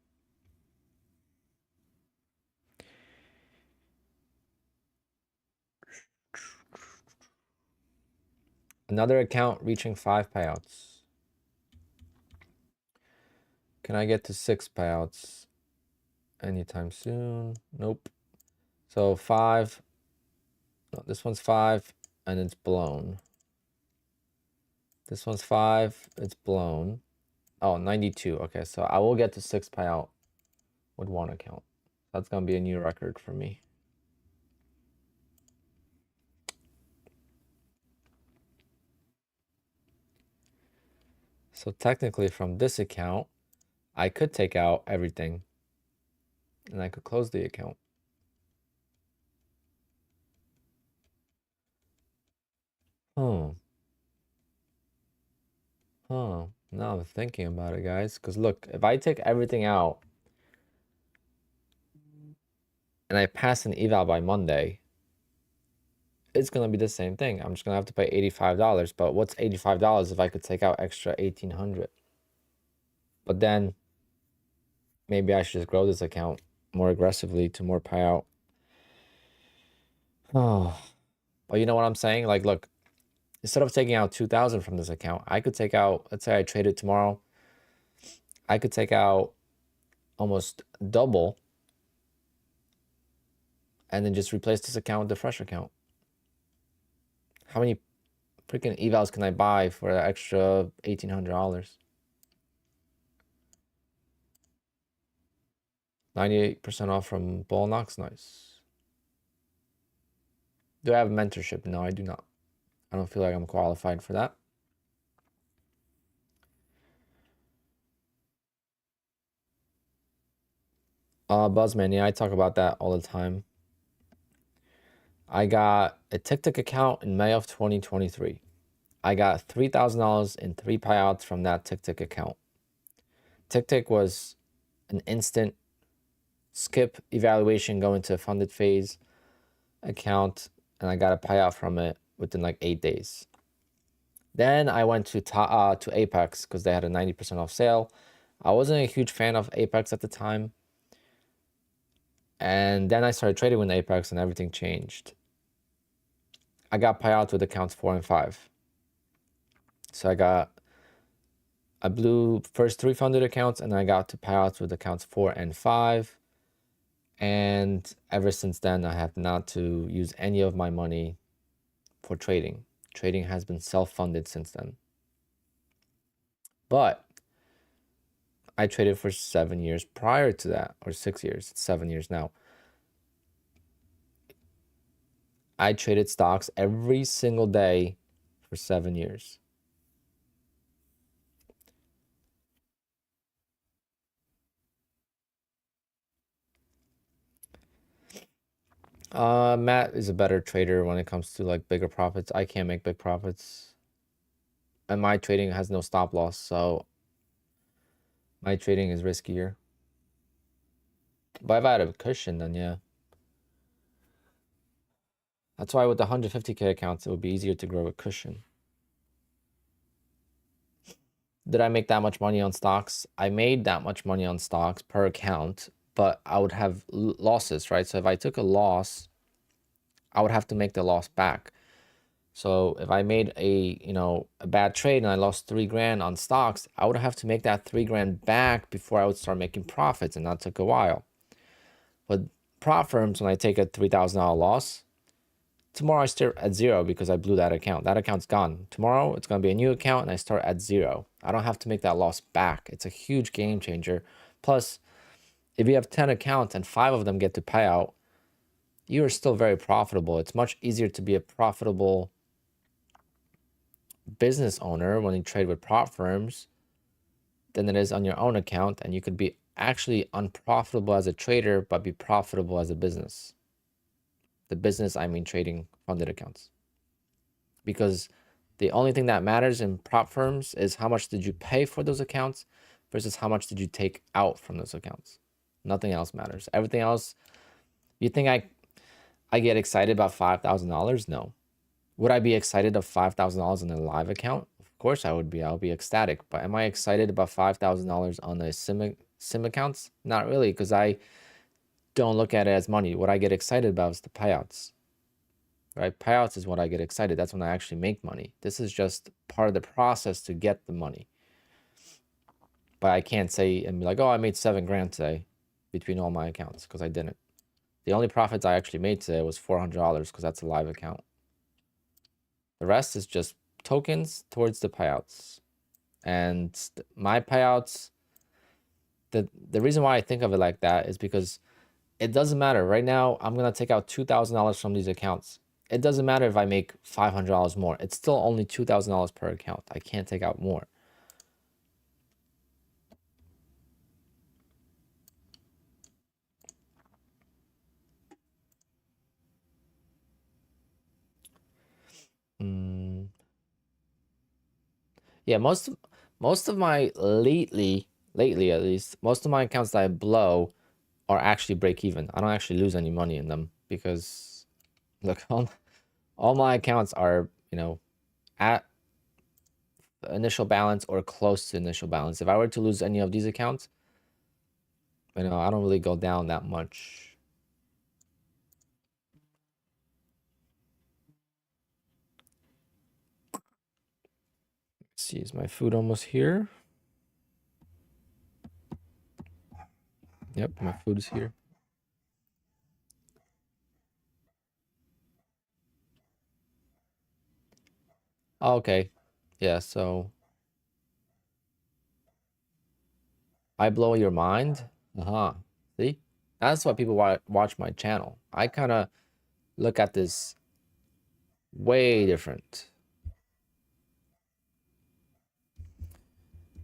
Another account reaching 5 payouts. Can I get to 6 payouts anytime soon? Nope. So 5. No, this one's 5 and it's blown. This one's 5. It's blown. Oh, 92. Okay, so I will get to 6 payout with one account. That's going to be a new record for me. So technically from this account, I could take out everything and I could close the account. Huh. Now I'm thinking about it, guys. Because look, if I take everything out and I pass an eval by Monday, it's going to be the same thing. I'm just going to have to pay $85. But what's $85 if I could take out extra $1,800? But then maybe I should just grow this account more aggressively to more payout. Oh, but you know what I'm saying? Like, look, instead of taking out 2,000 from this account, I could take out, let's say I trade it tomorrow. I could take out almost double and then just replace this account with the fresh account. How many freaking evals can I buy for an extra $1,800? 98% off from Ball Knox. Nice. Do I have mentorship? No, I do not. I don't feel like I'm qualified for that. Buzzman, yeah, I talk about that all the time. I got a TickTick account in May of 2023. I got $3,000 in 3 payouts from that TickTick account. TickTick was an instant skip evaluation, go into a funded phase account, and I got a payout from it within like 8 days. Then I went to Apex because they had a 90% off sale. I wasn't a huge fan of Apex at the time. And then I started trading with Apex and everything changed. I got payouts with accounts 4 and 5. So I blew first 3 funded accounts and I got to payouts with accounts 4 and 5. And ever since then, I have not to use any of my money for trading. Trading has been self-funded since then. But I traded for 7 years prior to that, or 6 years. It's 7 years now. I traded stocks every single day for 7 years. Matt is a better trader when it comes to like bigger profits. I can't make big profits. And my trading has no stop loss, so my trading is riskier. But if I had a cushion, then yeah. That's why with the 150K accounts, it would be easier to grow a cushion. Did I make that much money on stocks? I made that much money on stocks per account, but I would have losses, right? So if I took a loss, I would have to make the loss back. So if I made a bad trade and I lost 3 grand on stocks, I would have to make that 3 grand back before I would start making profits, and that took a while. But prop firms, when I take a $3,000 loss, tomorrow I start at 0 because I blew that account. That account's gone. Tomorrow it's going to be a new account and I start at 0. I don't have to make that loss back. It's a huge game changer. Plus, if you have 10 accounts and 5 of them get to pay out, you are still very profitable. It's much easier to be a profitable business owner when you trade with prop firms than it is on your own account, and you could be actually unprofitable as a trader but be profitable as a business. The business, I mean trading funded accounts. Because the only thing that matters in prop firms is how much did you pay for those accounts versus how much did you take out from those accounts. Nothing else matters. Everything else, you think I get excited about $5,000? No. Would I be excited of $5,000 in a live account? Of course I would be. I'll be ecstatic. But am I excited about $5,000 on the sim accounts? Not really, because I don't look at it as money. What I get excited about is the payouts. Right? Payouts is what I get excited. That's when I actually make money. This is just part of the process to get the money. But I can't say and be like, oh, I made $7,000 today between all my accounts, because I didn't. The only profits I actually made today was $400, because that's a live account. The rest is just tokens towards the payouts. And my payouts, the reason why I think of it like that is because it doesn't matter. Right now, I'm going to take out $2,000 from these accounts. It doesn't matter if I make $500 more. It's still only $2,000 per account. I can't take out more. Yeah, most of my lately at least, most of my accounts that I blow are actually break even. I don't actually lose any money in them because look, all my accounts are, at initial balance or close to initial balance. If I were to lose any of these accounts, I don't really go down that much. Let's see, is my food almost here? Yep, my food is here. Oh, okay. Yeah, so I blow your mind. Uh-huh. See? That's why people watch my channel. I kind of look at this way different.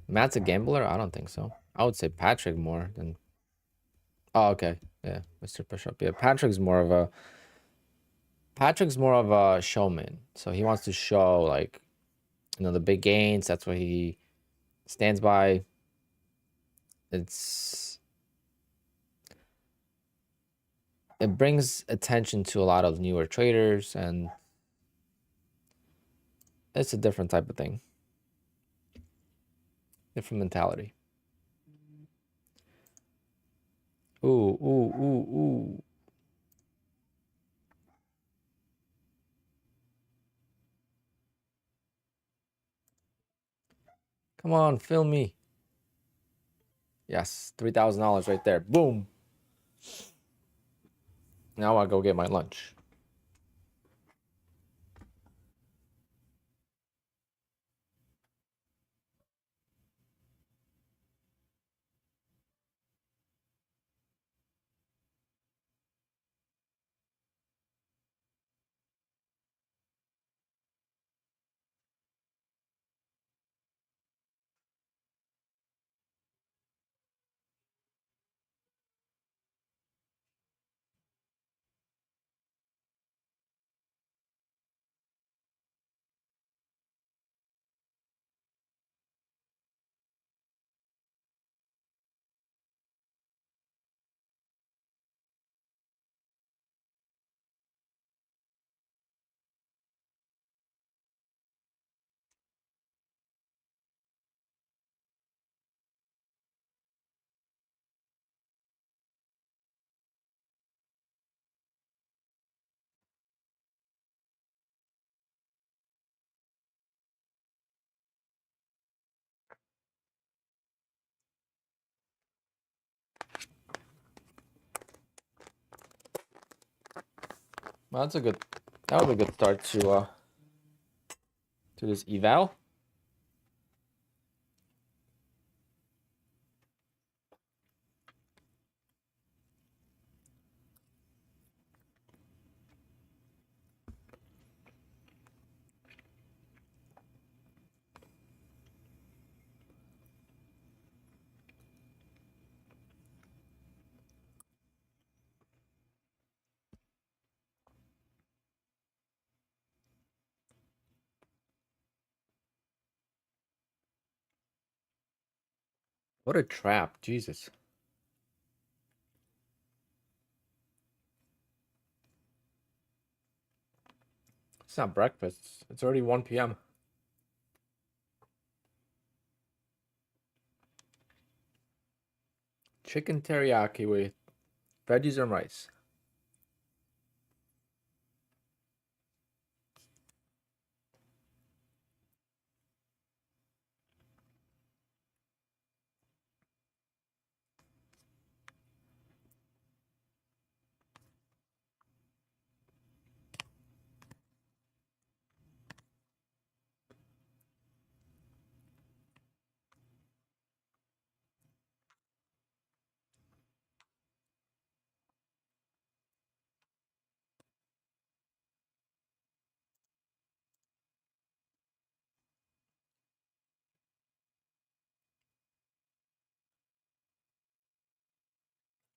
Matt's a gambler? I don't think so. I would say Patrick more than. Oh, okay. Yeah, Mr. Pushup. Yeah, Patrick's more of a showman. So he wants to show like, the big gains. That's what he stands by. It brings attention to a lot of newer traders, and it's a different type of thing. Different mentality. Ooh, ooh, ooh, ooh. Come on, film me. Yes, $3,000 right there. Boom. Now I go get my lunch. Well, that was a good start to this eval. What a trap, Jesus. It's not breakfast. It's already 1 p.m. Chicken teriyaki with veggies and rice.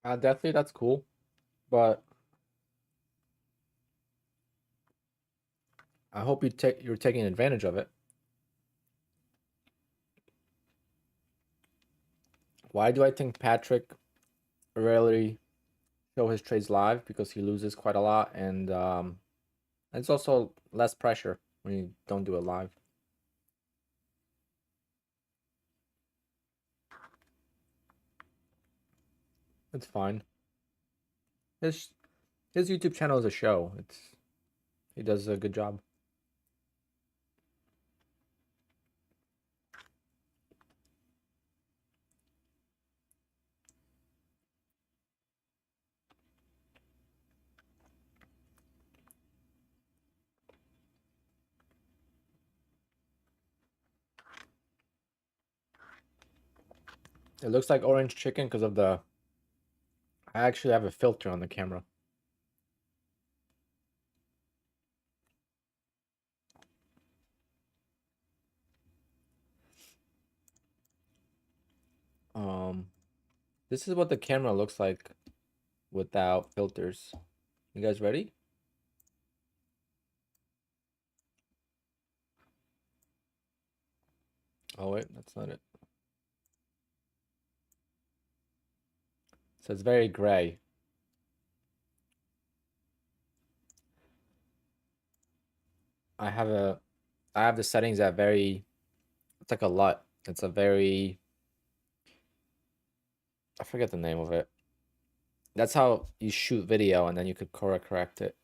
Definitely that's cool, but I hope you're taking advantage of it. Why do I think Patrick rarely show his trades live? Because he loses quite a lot, and it's also less pressure when you don't do it live. It's fine. His his YouTube channel is a show. He does a good job. It looks like orange chicken because of the. I actually have a filter on the camera. Um, this is what the camera looks like without filters. You guys ready? Oh wait, that's not it. So it's very gray. I have a I have the settings at very. It's like a LUT. It's a very. I forget the name of it. That's how you shoot video, and then you could color correct it.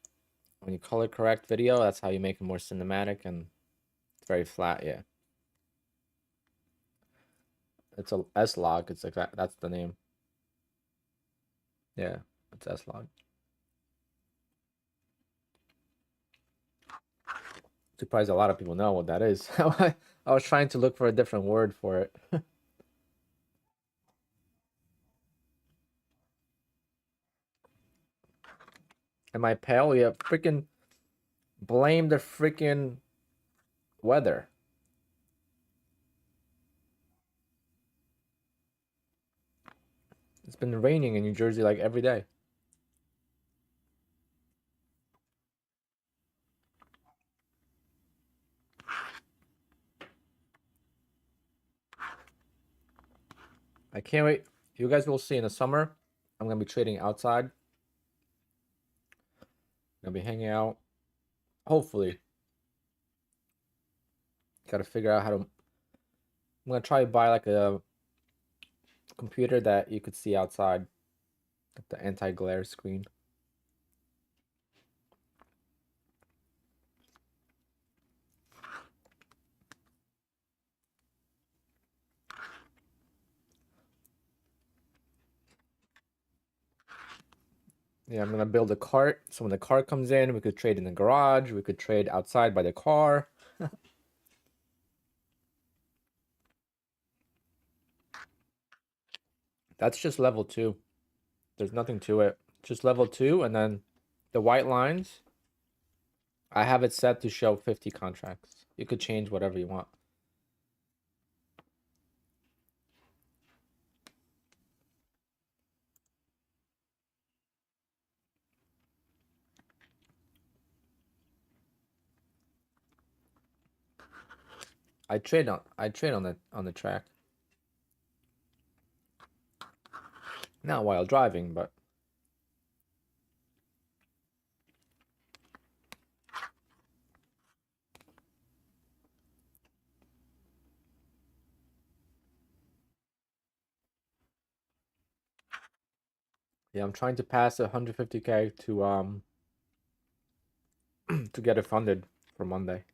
When you color correct video, that's how you make it more cinematic and it's very flat. Yeah, it's a S log. It's like that. That's the name. Yeah, it's S log. Surprised a lot of people know what that is. I was trying to look for a different word for it. Am I pale? Yeah, freaking blame the freaking weather. It's been raining in New Jersey like every day. I can't wait. You guys will see in the summer. I'm gonna be trading outside. Gonna be hanging out. Hopefully, gotta figure out how to. I'm gonna try to buy like a computer that you could see outside, like the anti-glare screen. Yeah, I'm gonna build a cart. So when the cart comes in, we could trade in the garage. We could trade outside by the car. That's just level two. There's nothing to it. Just level two, and then the white lines. I have it set to show 50 contracts. You could change whatever you want. I trade on the track. Not while driving, but yeah, I'm trying to pass 150K to get it funded for Monday.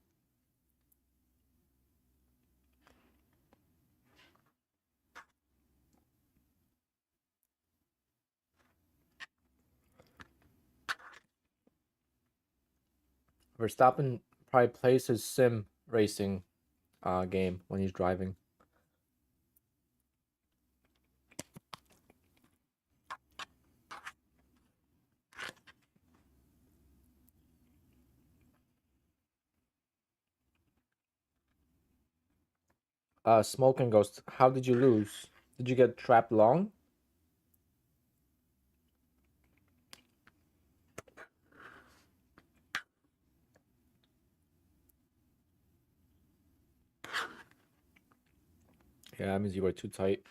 Verstappen probably plays his sim racing game when he's driving. Smoke and Ghost, how did you lose? Did you get trapped long? Yeah, that means you were too tight.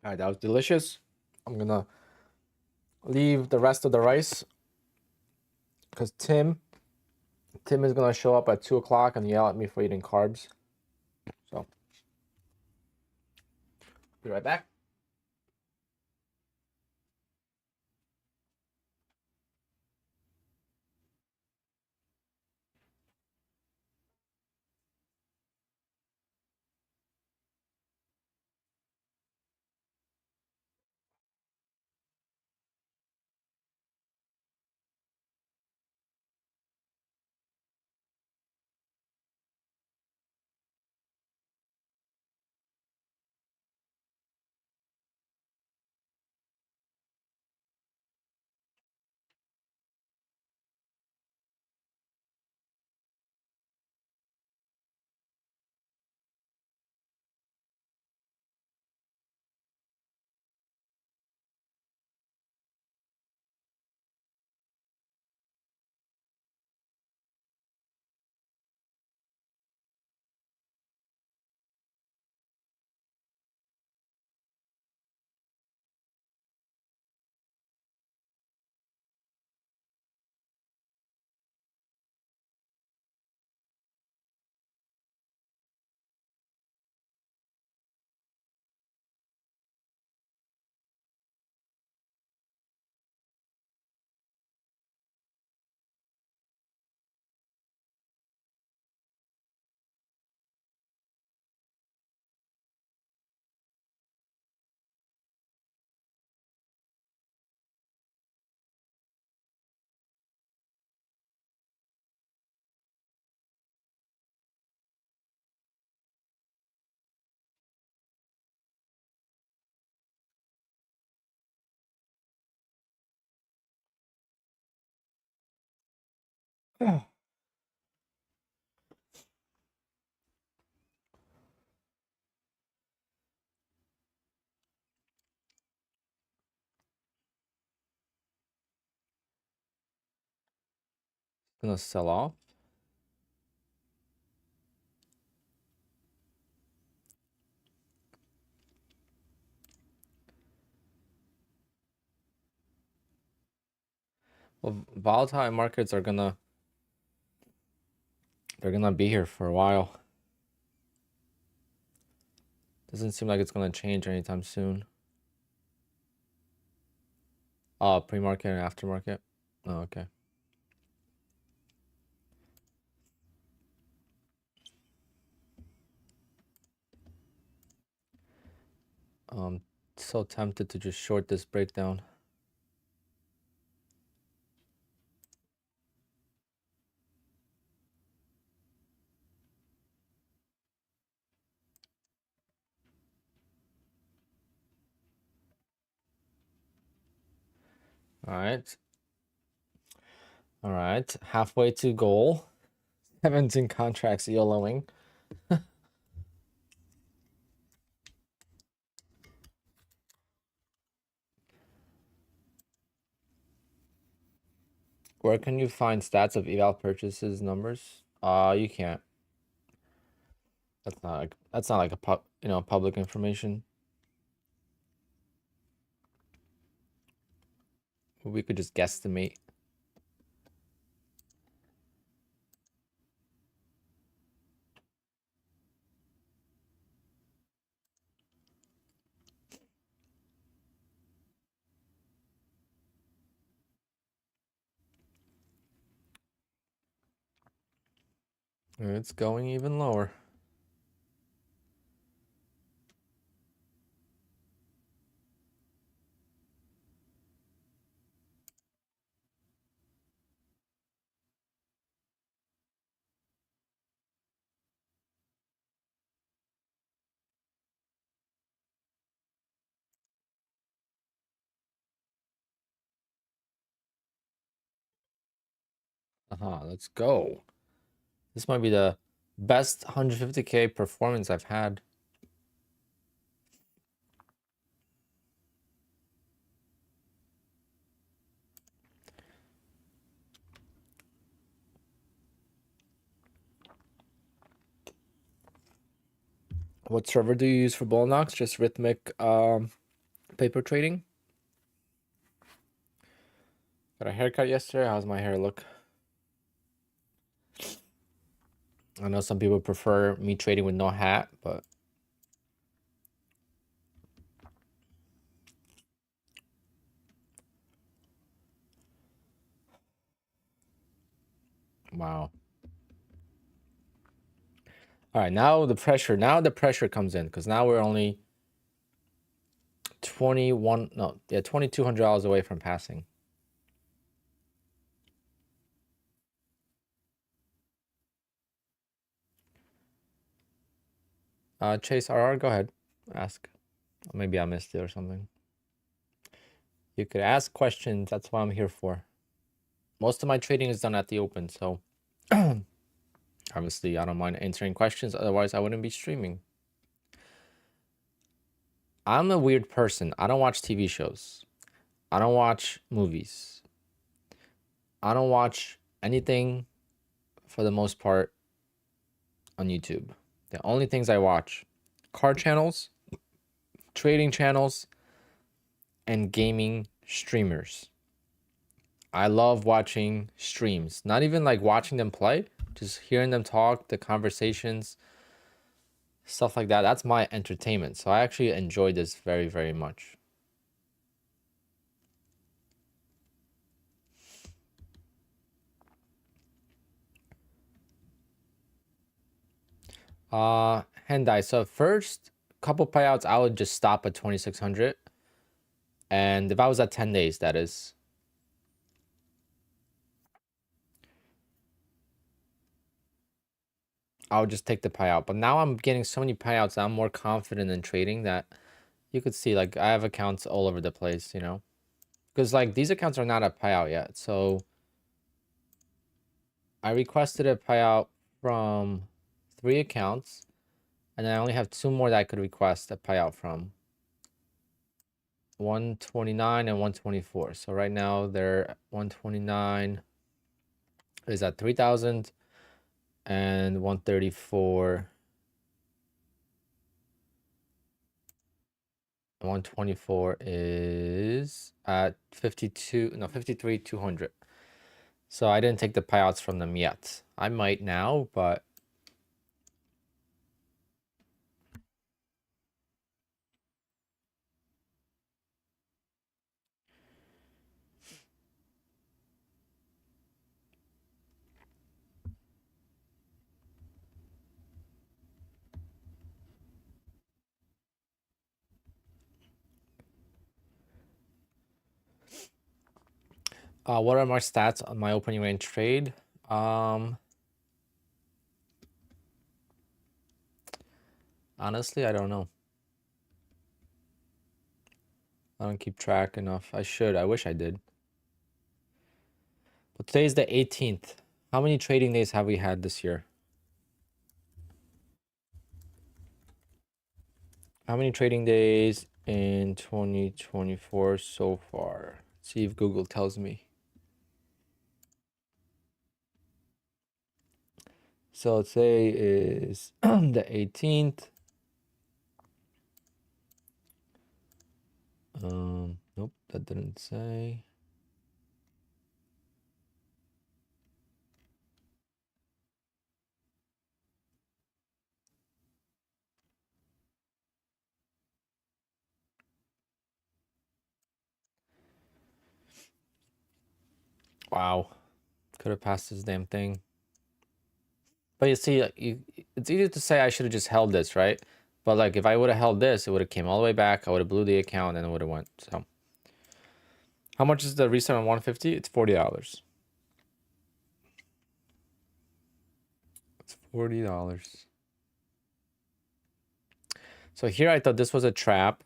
All right, that was delicious. I'm gonna leave the rest of the rice because Tim is gonna show up at 2 o'clock and yell at me for eating carbs. So, be right back. It's gonna sell off. Well, volatile markets are gonna be here for a while. Doesn't seem like it's gonna change anytime soon. Pre-market and aftermarket. Oh, okay. So tempted to just short this breakdown. All right. All right. Halfway to goal. 17 contracts YOLOing. Where can you find stats of eval purchases numbers? You can't. That's not like a public information. We could just guesstimate. It's going even lower. Let's go. This might be the best 150K performance I've had. What server do you use for Bullnox? Just rithmic paper trading? Got a haircut yesterday. How's my hair look? I know some people prefer me trading with no hat, but wow. All right, now the pressure comes in because now we're only $2,200 away from passing. Chase RR, go ahead, ask. Maybe I missed it or something. You could ask questions. That's what I'm here for. Most of my trading is done at the open, so obviously I don't mind answering questions. Otherwise, I wouldn't be streaming. I'm a weird person. I don't watch TV shows. I don't watch movies. I don't watch anything for the most part on YouTube. The only things I watch, card channels, trading channels, and gaming streamers. I love watching streams. Not even like watching them play, just hearing them talk, the conversations, stuff like that. That's my entertainment. So I actually enjoy this very, very much. Hendai. So first couple payouts, I would just stop at 2,600. And if I was at 10 days, that is. I would just take the payout. But now I'm getting so many payouts, I'm more confident in trading that you could see like I have accounts all over the place, you know? Because like these accounts are not a payout yet. So I requested a payout from 3 accounts. And I only have 2 more that I could request a payout from. 129 and 124. So right now they're 129 is at 3,000 and 134 and 124 is at 53,200. So I didn't take the payouts from them yet. I might now, but what are my stats on my opening range trade? Honestly, I don't know. I don't keep track enough. I should. I wish I did. But today's the 18th. How many trading days have we had this year? How many trading days in 2024 so far? Let's see if Google tells me. So today is the 18th. Nope, that didn't say. Wow, could have passed this damn thing. But you see, it's easy to say I should have just held this, right? But like if I would have held this, it would have came all the way back. I would have blew the account and it would have went. So how much is the reset on 150? It's $40. It's $40. So here I thought this was a trap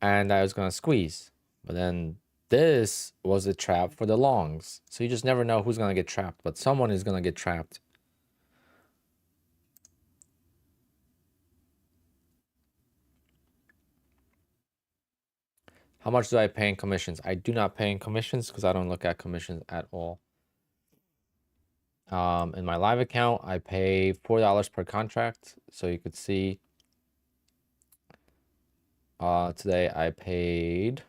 and I was gonna squeeze. But then this was a trap for the longs. So you just never know who's gonna get trapped, but someone is gonna get trapped. How much do I pay in commissions? I do not pay in commissions because I don't look at commissions at all. In my live account, I pay $4 per contract. So you could see today I paid,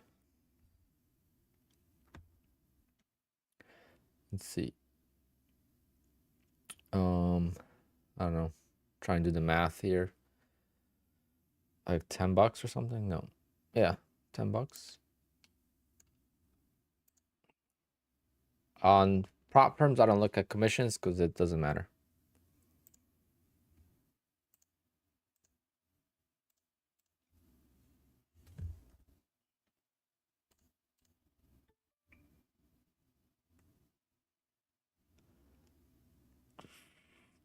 let's see. I don't know. Try and do the math here. Like $10 or something? No. Yeah, $10. On prop firms, I don't look at commissions because it doesn't matter.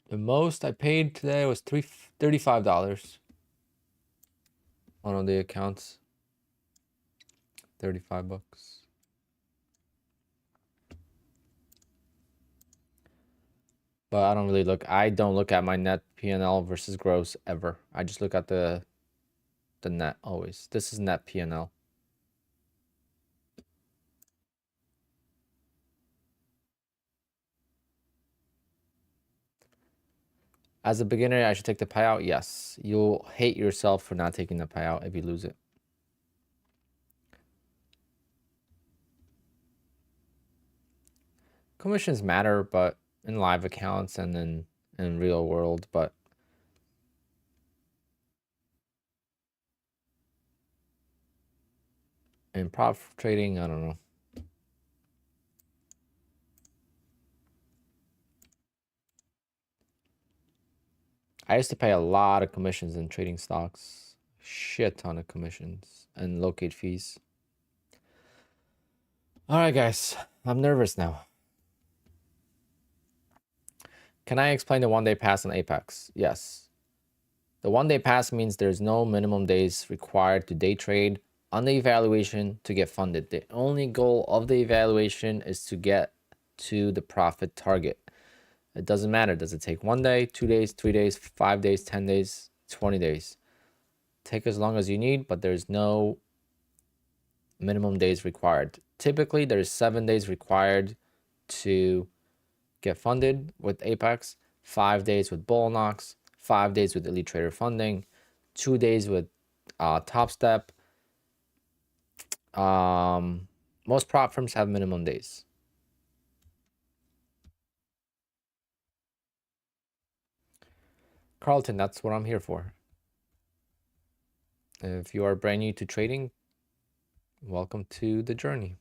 The most I paid today was $35 on all the accounts. 35 bucks. But I don't really look. I don't look at my net P&L versus gross ever. I just look at the net always. This is net P&L. As a beginner, I should take the payout. Yes, you'll hate yourself for not taking the payout if you lose it. Commissions matter, but in live accounts and in real world, but in prop trading, I don't know. I used to pay a lot of commissions in trading stocks. Shit ton of commissions and locate fees. All right, guys, I'm nervous now. Can I explain the one-day pass on Apex? Yes. The one-day pass means there's no minimum days required to day trade on the evaluation to get funded. The only goal of the evaluation is to get to the profit target. It doesn't matter. Does it take 1 day, 2 days, 3 days, 5 days, 10 days, 20 days? Take as long as you need, but there's no minimum days required. Typically, there's 7 days required to get funded with Apex, 5 days with Bull Knox, 5 days with Elite Trader funding, 2 days with Top Step. Most prop firms have minimum days. Carlton, that's what I'm here for. If you are brand new to trading, welcome to the journey.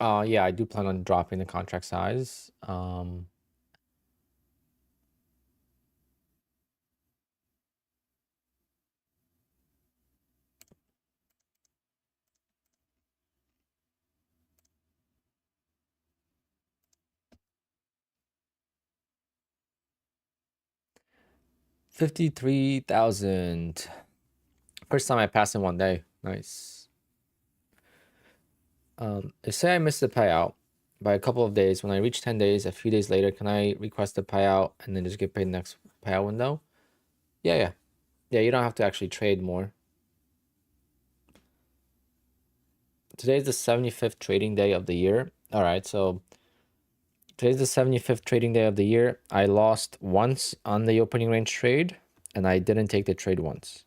Yeah, I do plan on dropping the contract size. $53,000. First time I passed in 1 day. Nice. If say I miss the payout by a couple of days, when I reach 10 days, a few days later, can I request the payout and then just get paid next payout window? Yeah. You don't have to actually trade more. Today's the 75th trading day of the year. All right, so today's the 75th trading day of the year. I lost once on the opening range trade, and I didn't take the trade once.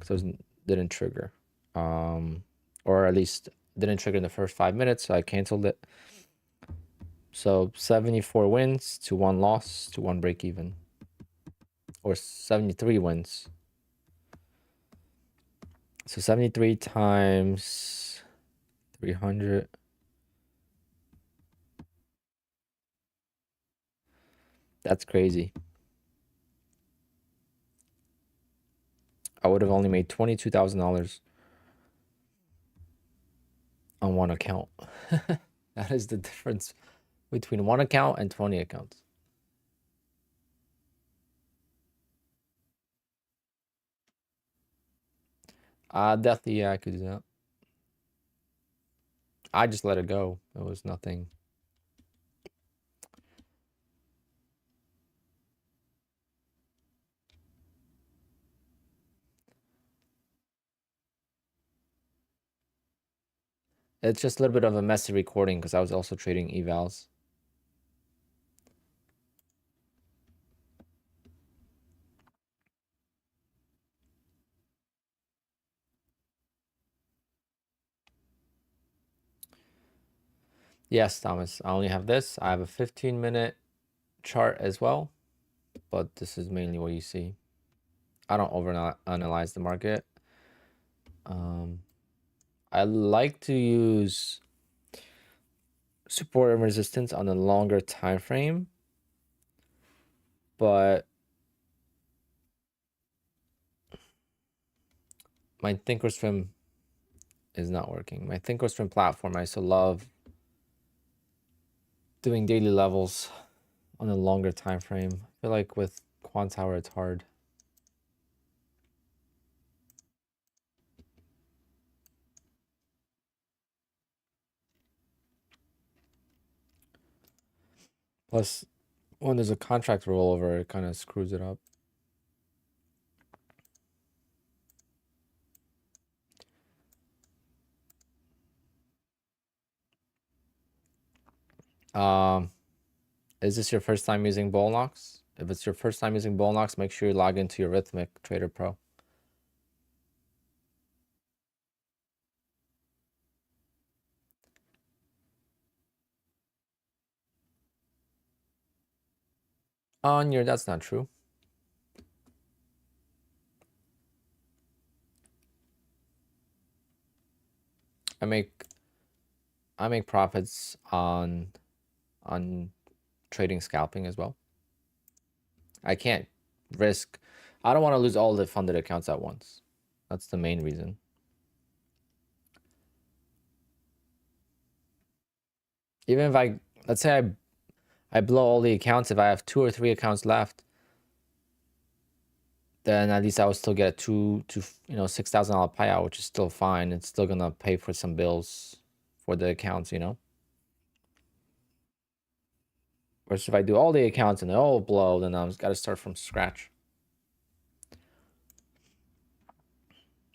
So it didn't trigger. Or at least didn't trigger in the first 5 minutes, so I canceled it. So 74 wins to 1 loss to 1 break even. Or 73 wins. So 73 times 300. That's crazy. I would have only made $22,000 on one account. That is the difference between one account and 20 accounts. Definitely, yeah, I could do that. I just let it go. It was nothing. It's just a little bit of a messy recording because I was also trading evals. Yes, Thomas, I only have this. I have a 15-minute chart as well, but this is mainly what you see. I don't overanalyze the market. I like to use support and resistance on a longer time frame, but my Thinkorswim is not working. My Thinkorswim platform, I still love doing daily levels on a longer time frame. I feel like with Quant Tower, it's hard. Plus, when there's a contract rollover, it kind of screws it up. Is this your first time using Bullnox? If it's your first time using Bullnox, make sure you log into your Rithmic Trader Pro. On your, that's not true. I make profits on trading scalping as well. I can't risk. I don't want to lose all the funded accounts at once. That's the main reason. Even if let's say I blow all the accounts, if I have 2 or 3 accounts left, then at least I will still get $6,000 payout, which is still fine. It's still gonna pay for some bills for the accounts, Whereas if I do all the accounts and they all blow, then I've got to start from scratch.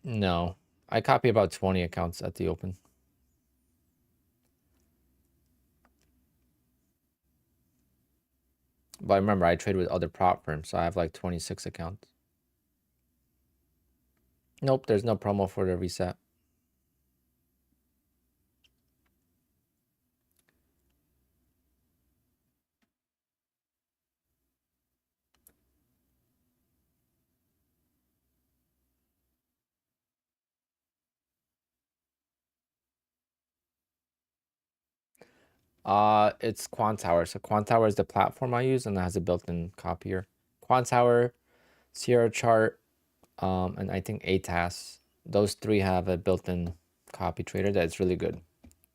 No, I copy about 20 accounts at the open. But remember, I trade with other prop firms, so I have like 26 accounts. Nope, there's no promo for the reset. It's Quant Tower. So Quant Tower is the platform I use, and it has a built-in copier. Quant Tower, Sierra Chart, and I think ATAS. Those 3 have a built-in copy trader that's really good.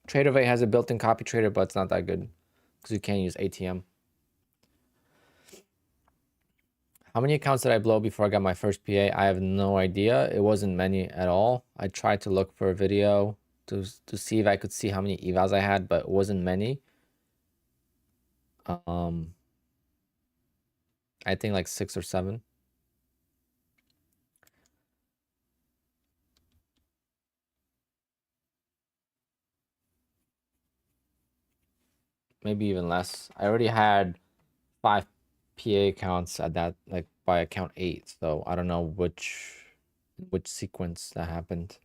Tradeovate has a built-in copy trader, but it's not that good because you can't use ATM. How many accounts did I blow before I got my first PA? I have no idea. It wasn't many at all. I tried to look for a video to see if I could see how many evals I had, but it wasn't many. I think like 6 or 7. Maybe even less. I already had 5 PA accounts at that, like by account 8. So I don't know which sequence that happened.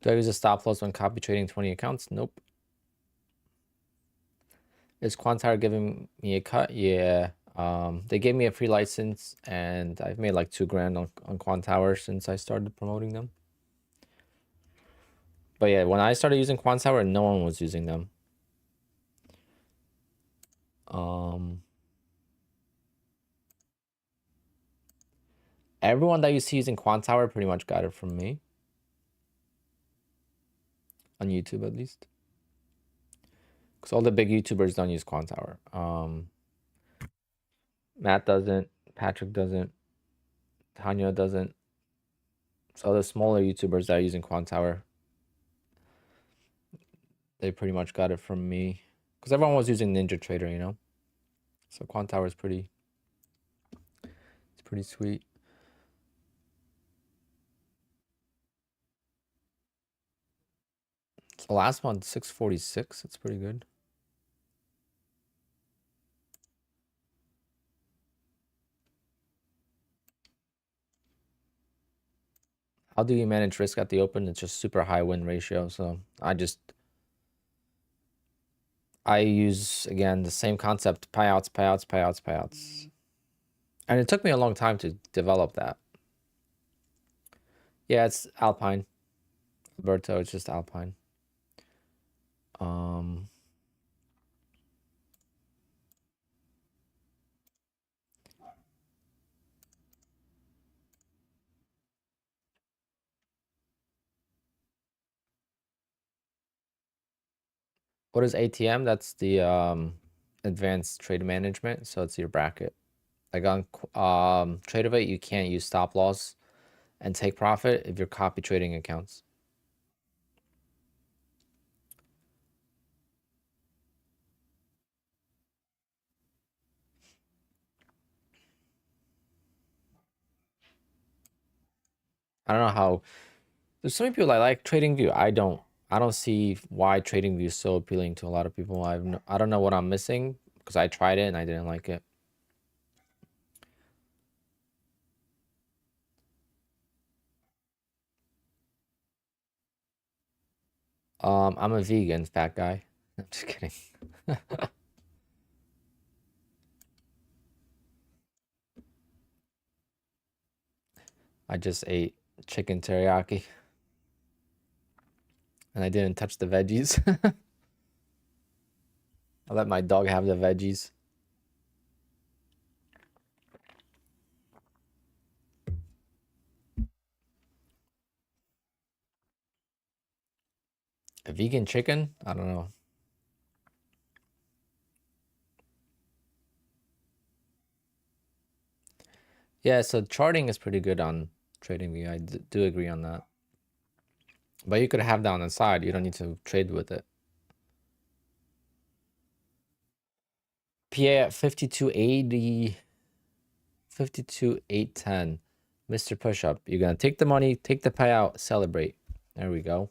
Do I use a stop loss when copy trading 20 accounts? Nope. Is Quantire giving me a cut? Yeah. They gave me a free license, and I've made like $2,000 on Quantire since I started promoting them. But yeah, when I started using Quantire, no one was using them. Everyone that you see using Quantire pretty much got it from me. On YouTube, at least. Because all the big YouTubers don't use Quantire. Matt doesn't. Patrick doesn't. Tanya doesn't. So the smaller YouTubers that are using Quantire, they pretty much got it from me. Because everyone was using NinjaTrader, you know? So Quantire is pretty sweet. So last month, 646. That's pretty good. How do you manage risk at the open? It's just super high win ratio. So I use, again, the same concept: payouts, payouts, payouts, payouts. And it took me a long time to develop that. Yeah, it's Alpine. Alberto, it's just Alpine. What is ATM? That's the advanced trade management. So it's your bracket. Like on Tradeovate, you can't use stop loss and take profit if you're copy trading accounts. I don't know how. There's so many people that like TradingView. I don't see why TradingView is so appealing to a lot of people. I don't know what I'm missing because I tried it and I didn't like it. I'm a vegan, fat guy. I'm just kidding. I just ate chicken teriyaki and I didn't touch the veggies. I let my dog have the veggies. A vegan chicken? I don't know. Yeah, so charting is pretty good on TradingView. I do agree on that. But you could have that on the side. You don't need to trade with it. PA at 5280, 52,810. Mr. Pushup. You're going to take the money, take the payout, celebrate. There we go.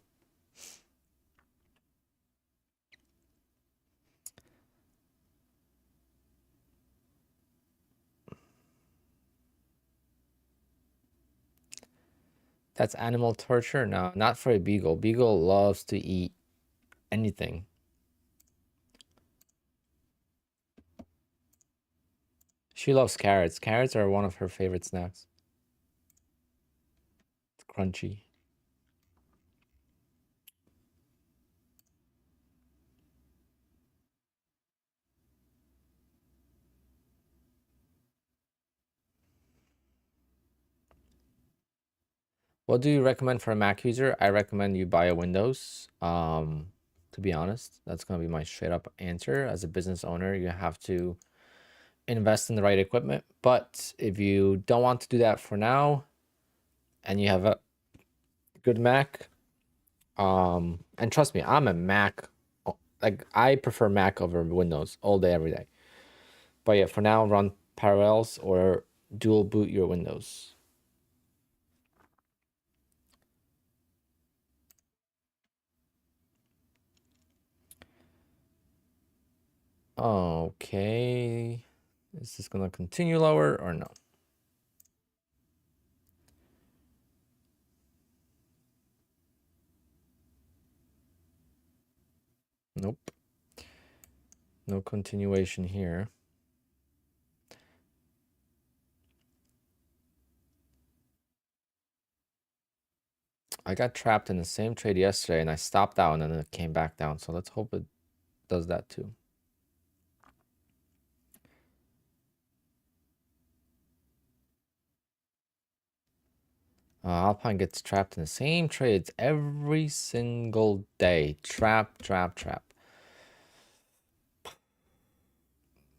That's animal torture? No, not for a beagle. Beagle loves to eat anything. She loves carrots. Carrots are one of her favorite snacks. It's crunchy. What do you recommend for a Mac user? I recommend you buy a Windows. To be honest, that's gonna be my straight up answer. As a business owner, you have to invest in the right equipment. But if you don't want to do that for now, and you have a good Mac, and trust me, I'm a Mac. Like I prefer Mac over Windows all day, every day. But yeah, for now, run Parallels or dual boot your Windows. Okay. Is this gonna continue lower or no? Nope. No continuation here. I got trapped in the same trade yesterday and I stopped out and then it came back down. So let's hope it does that too. Alpine gets trapped in the same trades every single day. Trap, trap, trap.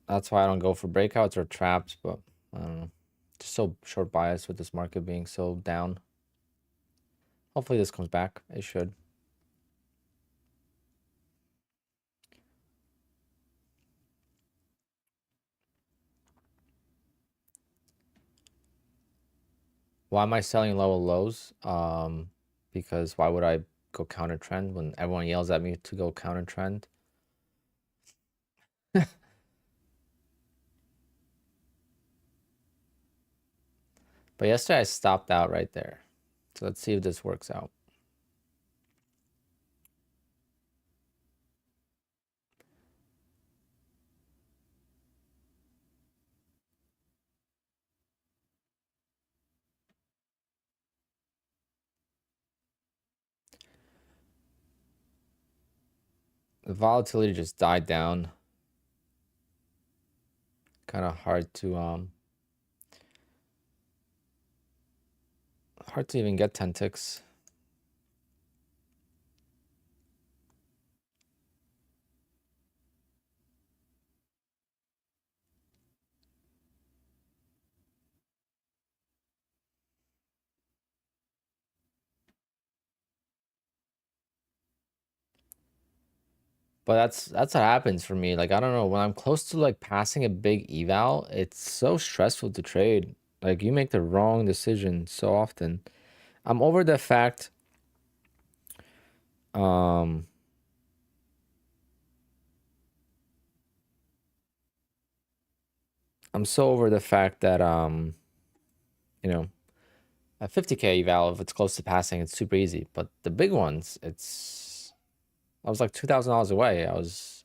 That's why I don't go for breakouts or traps, but I don't know. Just so short bias with this market being so down. Hopefully this comes back. It should. Why am I selling lower lows? Because why would I go counter trend when everyone yells at me to go counter trend? But yesterday I stopped out right there. So let's see if this works out. The volatility just died down. Kind of hard to even get 10 ticks. But that's what happens for me. Like I don't know, when I'm close to like passing a big eval, it's so stressful to trade. Like you make the wrong decision so often. I'm over the fact um I'm so over the fact that you know, a 50k eval, if it's close to passing, it's super easy. But the big ones, I was like $2,000 away. I was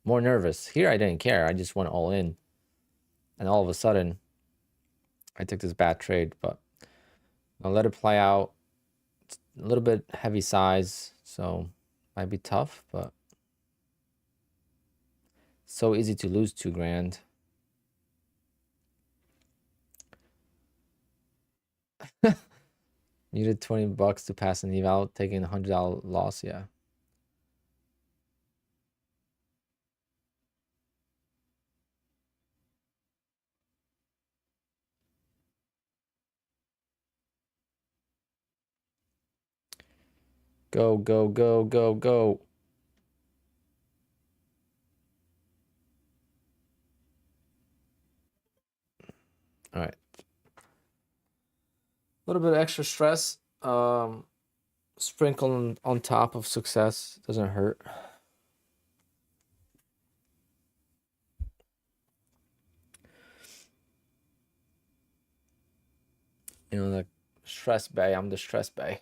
more nervous. Here I didn't care. I just went all in. And all of a sudden, I took this bad trade, but I'll let it play out. It's a little bit heavy size, so might be tough, but so easy to lose 2 grand. Needed 20 bucks to pass an eval, taking a $100 loss, yeah. Go, go, go, go, go. All right. A little bit of extra stress. Sprinkle on top of success doesn't hurt. You know, the stress bay. I'm the stress bay.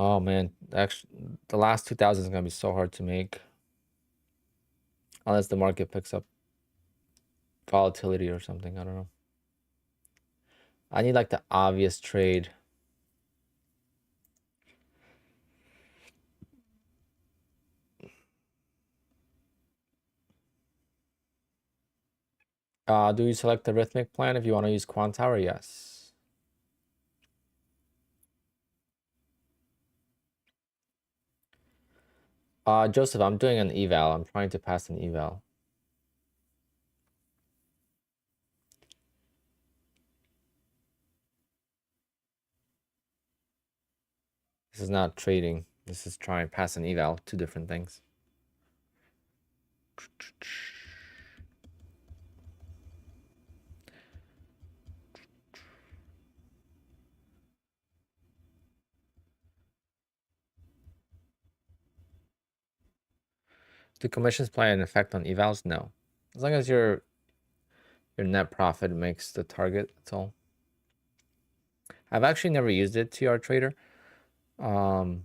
Oh man, actually, the last 2,000 is gonna be so hard to make unless the market picks up volatility or something. I don't know. I need like the obvious trade. Do you select the rithmic plan if you want to use Quant Tower? Yes. Joseph, I'm doing an eval. I'm trying to pass an eval. This is not trading. This is trying to pass an eval. Two different things. Do commissions play an effect on evals? No. As long as your net profit makes the target, that's all. I've actually never used it, TR Trader. So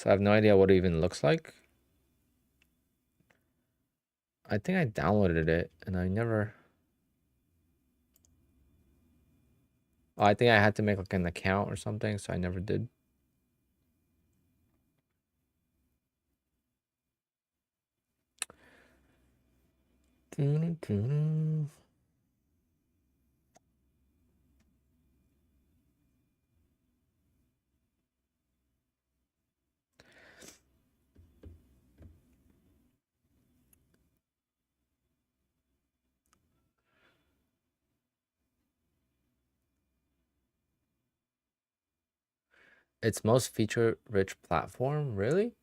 I have no idea what it even looks like. I think I downloaded it and I never... Oh, I think I had to make like an account or something, so I never did. Its most feature-rich platform? Really?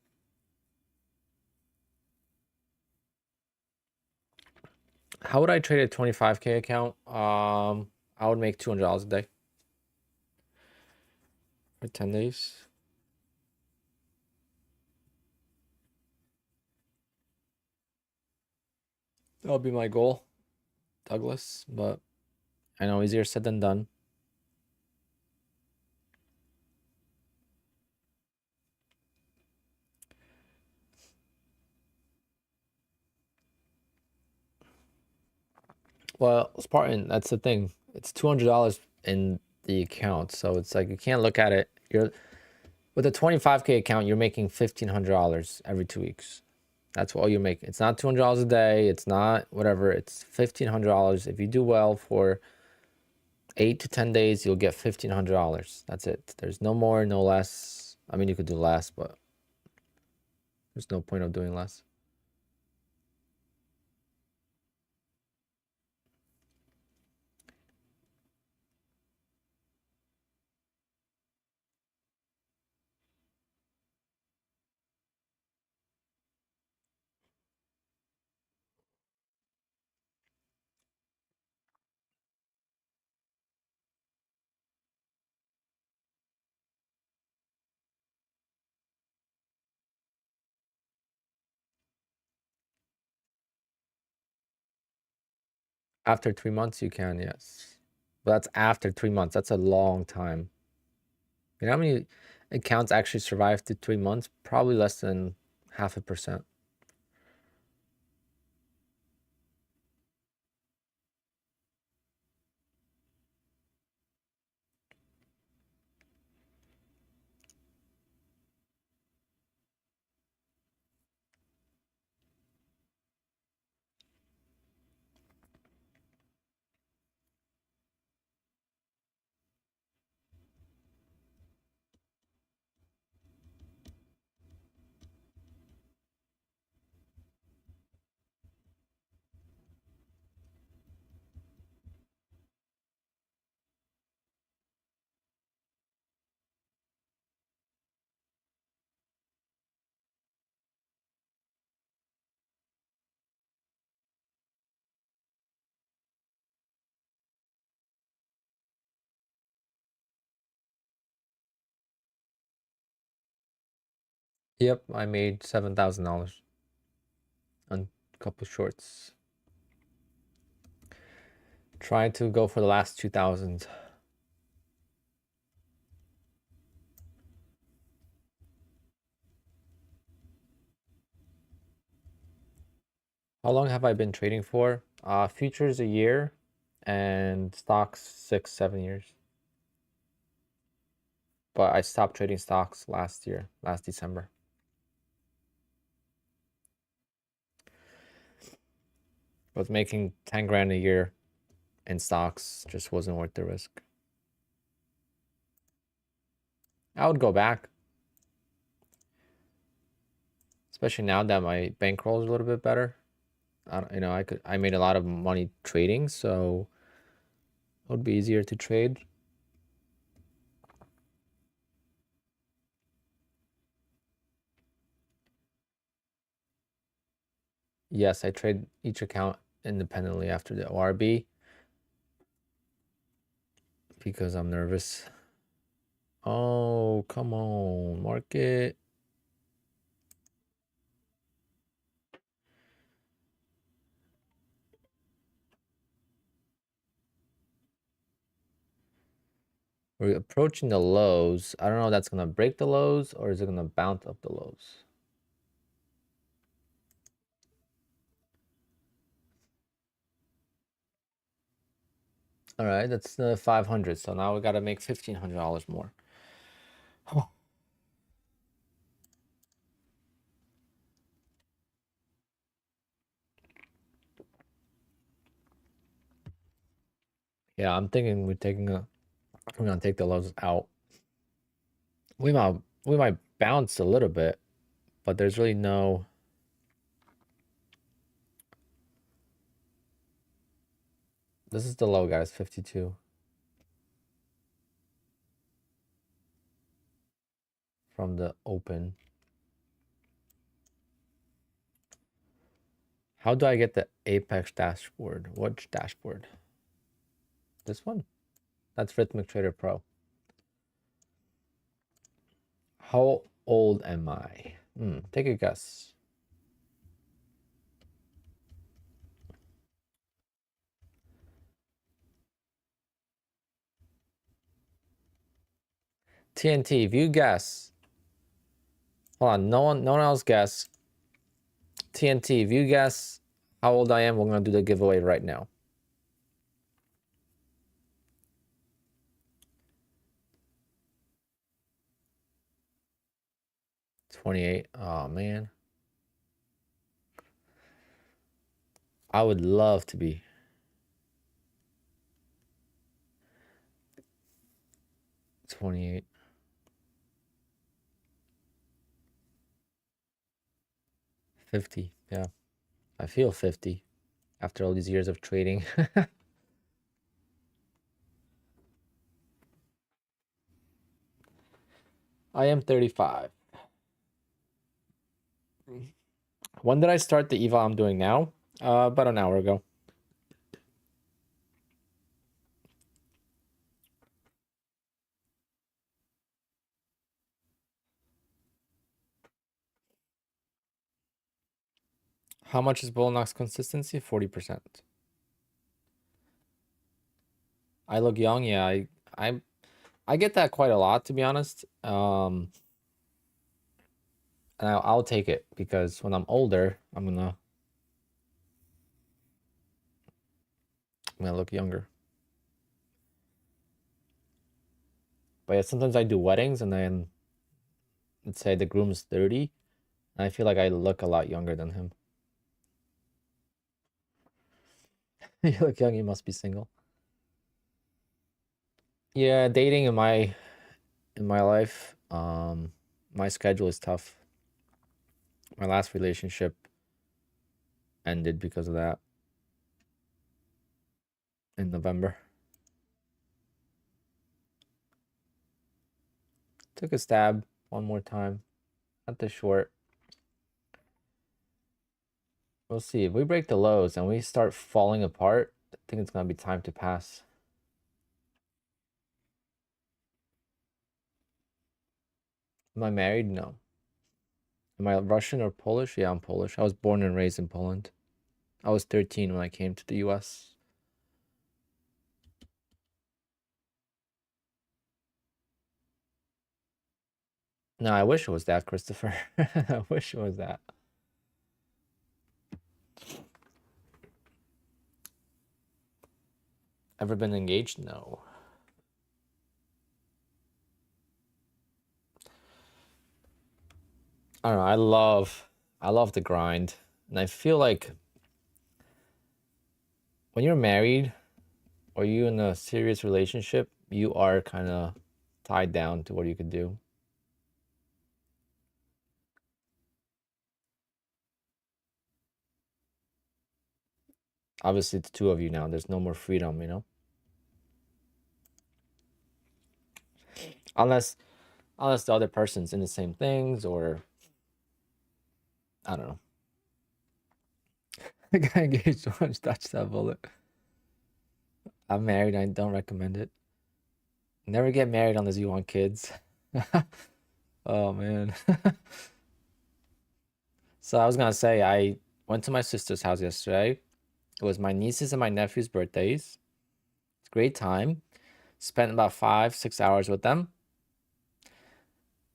How would I trade a 25K account? I would make $200 a day for 10 days. That'll be my goal, Douglas, but I know easier said than done. Well, Spartan, that's the thing. It's $200 in the account, so it's like you can't look at it. You're with a 25K account, you're making $1,500 every 2 weeks. That's all you're making. It's not $200 a day. It's not whatever. It's $1,500. If you do well for 8 to 10 days, you'll get $1,500. That's it. There's no more, no less. I mean, you could do less, but there's no point of doing less. After 3 months, you can, yes. But that's after 3 months. That's a long time. You know how many accounts actually survive to 3 months? Probably less than 0.5%. Yep, I made $7,000 on a couple shorts. Trying to go for the last 2,000. How long have I been trading for? Futures a year and stocks 6, 7 years. But I stopped trading stocks last year, last December. I was making 10 grand a year and stocks just wasn't worth the risk. I would go back, especially now that my bankroll is a little bit better. I made a lot of money trading, so it would be easier to trade. Yes, I trade each account independently after the ORB because I'm nervous. Oh, come on, market. We're approaching the lows. I don't know if that's going to break the lows or is it going to bounce up the lows? All right, that's the 500. So now we got to make $1,500 more. Oh. Yeah, I'm thinking we're gonna take the lows out. We might bounce a little bit, but there's really no. This is the low, guys, 52 from the open. How do I get the Apex dashboard? Which dashboard? This one? That's Rhythmic Trader Pro. How old am I? Take a guess. TNT, if you guess. Hold on, no one else guess. TNT, if you guess how old I am, we're gonna do the giveaway right now. $28. Oh man. I would love to be 28. 50. Yeah. I feel 50 after all these years of trading. I am 35. When did I start the eval I'm doing now? About an hour ago. How much is Bullnox consistency? 40%. I look young, yeah. I get that quite a lot, to be honest. And I'll take it because when I'm older, I'm gonna look younger. But yeah, sometimes I do weddings and then let's say the groom's 30, and I feel like I look a lot younger than him. You look young, you must be single. Yeah, dating in my life, my schedule is tough. My last relationship ended because of that in November. Took a stab one more time at the short. We'll see. If we break the lows and we start falling apart, I think it's gonna be time to pass. Am I married? No. Am I Russian or Polish? Yeah, I'm Polish. I was born and raised in Poland. I was 13 when I came to the US. No, I wish it was that, Christopher. I wish it was that. Ever been engaged? No. I don't know. I love the grind. And I feel like when you're married, Are you in a serious relationship, you are kind of tied down to what you could do. Obviously, it's two of you now. There's no more freedom, unless the other person's in the same things, or I don't know. I got engaged once. Touch that bullet. I'm married. I don't recommend it. Never get married unless you want kids. Oh man. So I was gonna say I went to my sister's house yesterday. It was my nieces and my nephew's birthdays. It's a great time. Spent about 5, 6 hours with them.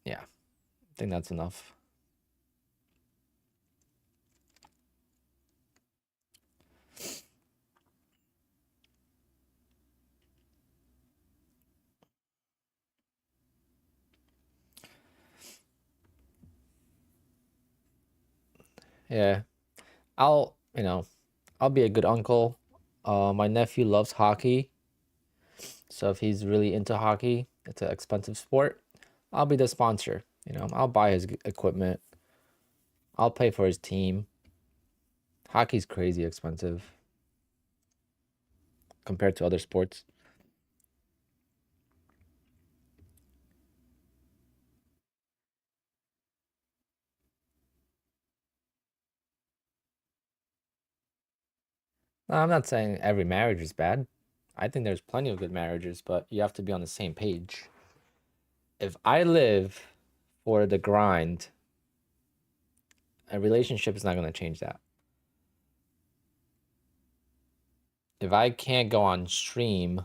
Yeah, I think that's enough. Yeah, I'll I'll be a good uncle. My nephew loves hockey, so if he's really into hockey, it's an expensive sport. I'll be the sponsor. I'll buy his equipment. I'll pay for his team. Hockey's crazy expensive compared to other sports. Now, I'm not saying every marriage is bad. I think there's plenty of good marriages, but you have to be on the same page. If I live for the grind, a relationship is not going to change that. If I can't go on stream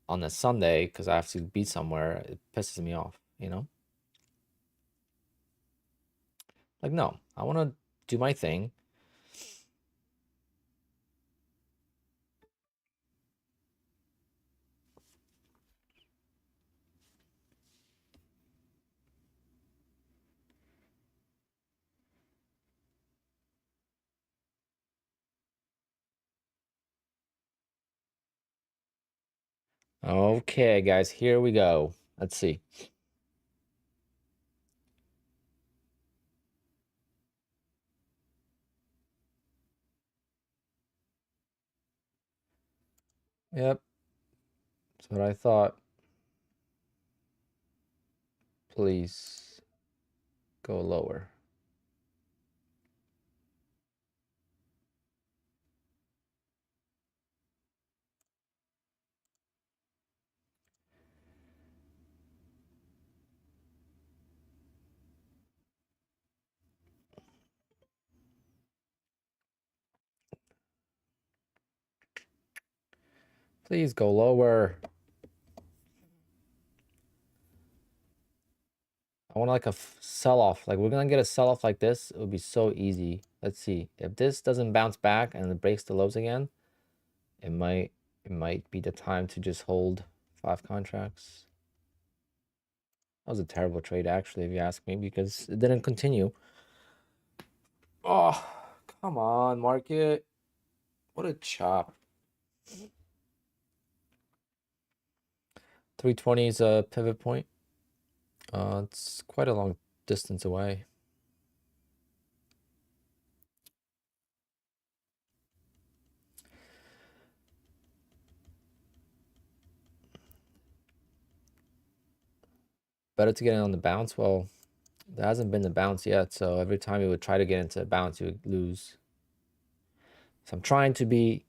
on a Sunday because I have to be somewhere, it pisses me off. Like, no, I want to do my thing. Okay, guys, here we go. Let's see. Yep, that's what I thought. Please go lower. Please go lower. I want like a sell off. Like, we're gonna get a sell off like this. It would be so easy. Let's see. If this doesn't bounce back and it breaks the lows again, it might be the time to just hold 5 contracts. That was a terrible trade, actually, if you ask me, because it didn't continue. Oh, come on, market. What a chop. 320 is a pivot point. It's quite a long distance away. Better to get in on the bounce. Well, there hasn't been the bounce yet, so every time you would try to get into a bounce, you would lose. So I'm trying to be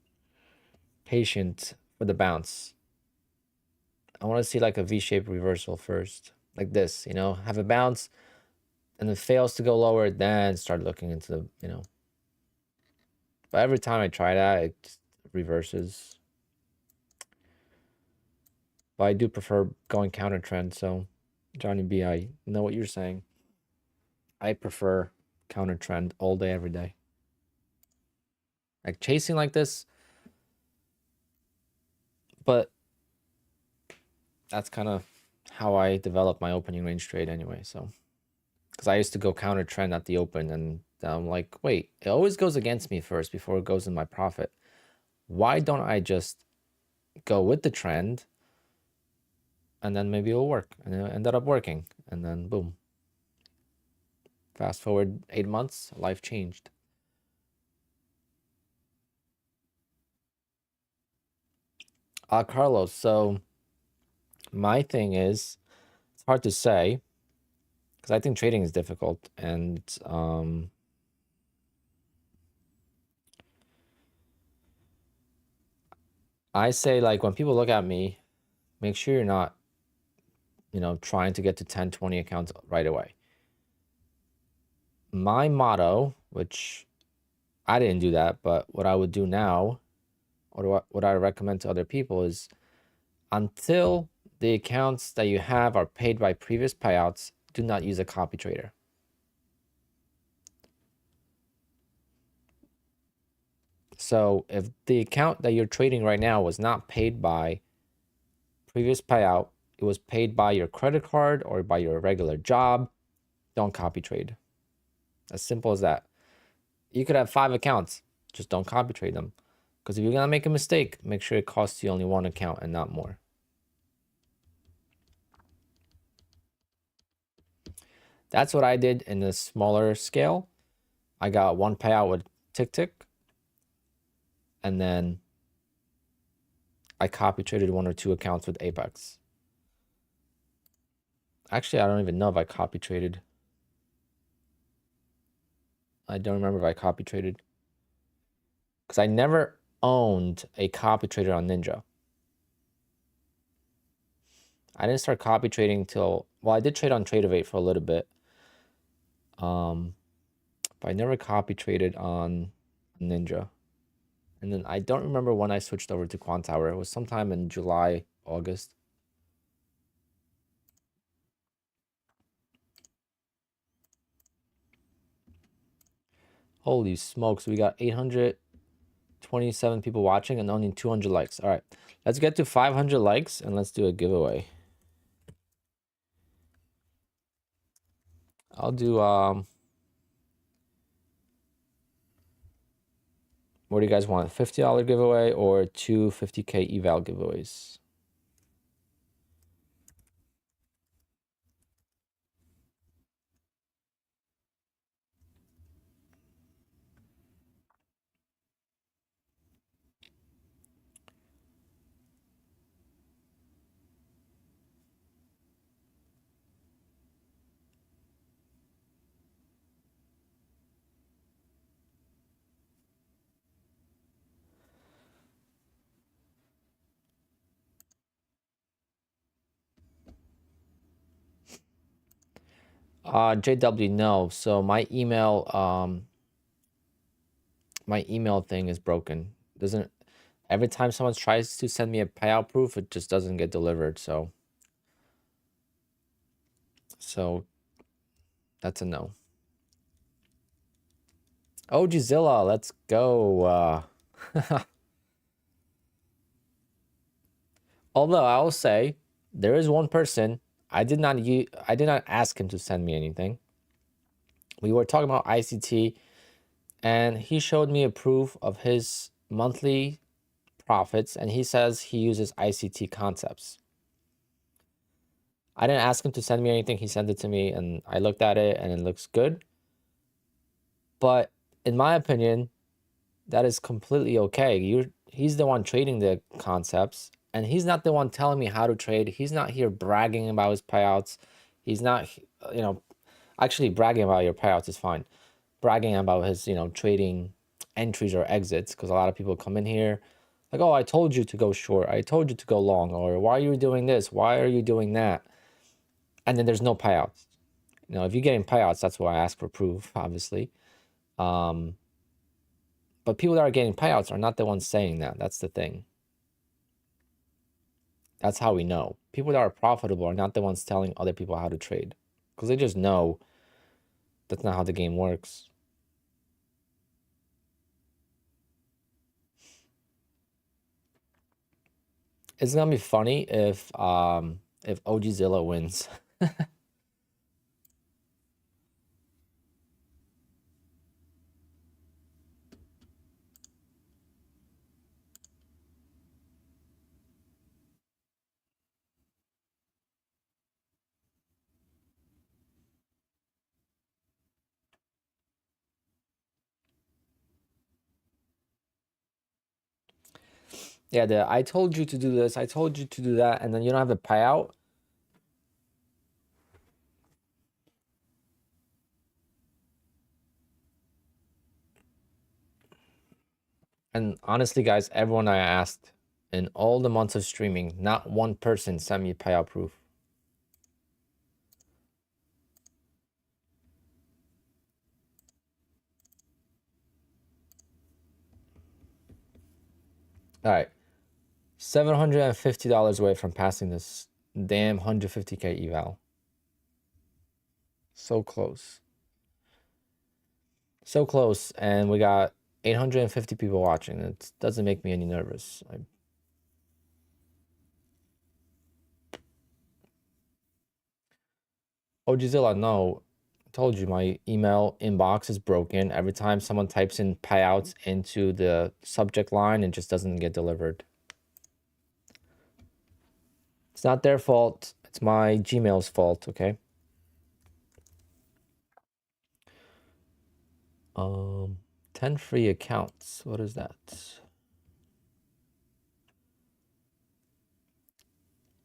patient for the bounce. I want to see like a V-shaped reversal first, like this, have a bounce and it fails to go lower, then start looking into the. But every time I try that, it just reverses. But I do prefer going counter trend, so Johnny B, I know what you're saying. I prefer counter trend all day, every day. Like chasing like this, but that's kind of how I developed my opening range trade anyway. So, because I used to go counter trend at the open, and I'm like, wait, it always goes against me first before it goes in my profit. Why don't I just go with the trend, and then maybe it'll work. And it ended up working. And then boom. Fast forward 8 months, life changed. Carlos, so my thing is, it's hard to say because I think trading is difficult. And I say, like, when people look at me, make sure you're not, trying to get to 10, 20 accounts right away. My motto, which I didn't do that, but what I would do now, or what I recommend to other people is, until the accounts that you have are paid by previous payouts, do not use a copy trader. So if the account that you're trading right now was not paid by previous payout, it was paid by your credit card or by your regular job, don't copy trade. As simple as that. You could have 5 accounts, just don't copy trade them. Because if you're going to make a mistake, make sure it costs you only 1 account and not more. That's what I did in a smaller scale. I got 1 payout with Tick, and then I copy traded 1 or 2 accounts with Apex. Actually, I don't even know if I copy traded. I don't remember if I copy traded. Because I never owned a copy trader on Ninja. I didn't start copy trading till, well, I did trade on Trade-of-8 for a little bit. But I never copy traded on Ninja. And then I don't remember when I switched over to Quant Tower. It was sometime in July, August. Holy smokes, we got 827 people watching and only 200 likes. All right, let's get to 500 likes and let's do a giveaway. I'll do, what do you guys want? $50 giveaway or 2 50K eval giveaways? JW, no. So my email thing is broken. Doesn't, every time someone tries to send me a payout proof, it just doesn't get delivered. So that's a no. OGzilla, let's go. Although I will say, there is one person I did not ask him to send me anything. We were talking about ICT, and he showed me a proof of his monthly profits, and he says he uses ICT concepts. I didn't ask him to send me anything. He sent it to me, and I looked at it, and it looks good. But in my opinion, that is completely okay. He's the one trading the concepts, and he's not the one telling me how to trade. He's not here bragging about his payouts. He's not, actually bragging about your payouts is fine. Bragging about his, trading entries or exits, because a lot of people come in here like, oh, I told you to go short. I told you to go long. Or why are you doing this? Why are you doing that? And then there's no payouts. If you're getting payouts, that's why I ask for proof, obviously. But people that are getting payouts are not the ones saying that. That's the thing. That's how we know. People that are profitable are not the ones telling other people how to trade, because they just know that's not how the game works. It's gonna be funny if OGzilla wins. Yeah, I told you to do this, I told you to do that, and then you don't have the payout. And honestly, guys, everyone I asked in all the months of streaming, not one person sent me payout proof. All right, $750 away from passing this damn 150K eval. So close. So close, and we got 850 people watching. It doesn't make me any nervous. Oh, Gisela, no. I told you my email inbox is broken. Every time someone types in payouts into the subject line, it just doesn't get delivered. It's not their fault. It's my Gmail's fault, okay? 10 free accounts. What is that?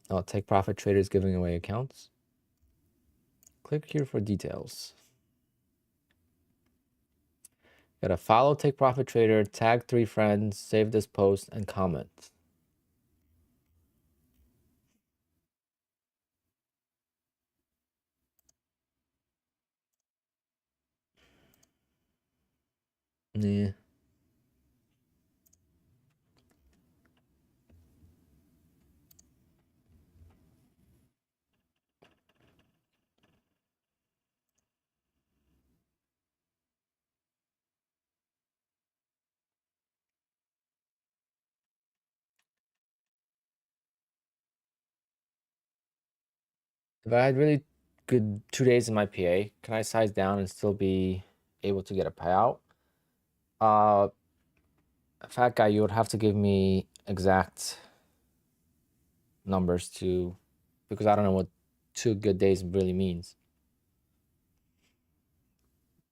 Oh, Take Profit Traders giving away accounts. Click here for details. Gotta follow Take Profit Trader, tag 3 friends, save this post, and comment. Yeah. If I had really good 2 days in my PA, can I size down and still be able to get a payout? Fat guy, you would have to give me exact numbers to, because I don't know what 2 good days really means.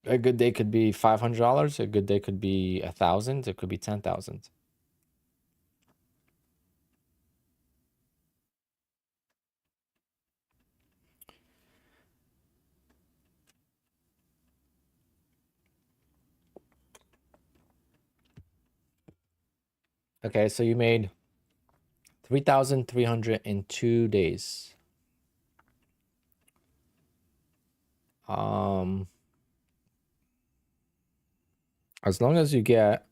A good day could be $500. A good day could be 1,000. It could be 10,000. Okay, so you made 3,300 in 2 days. As long as you get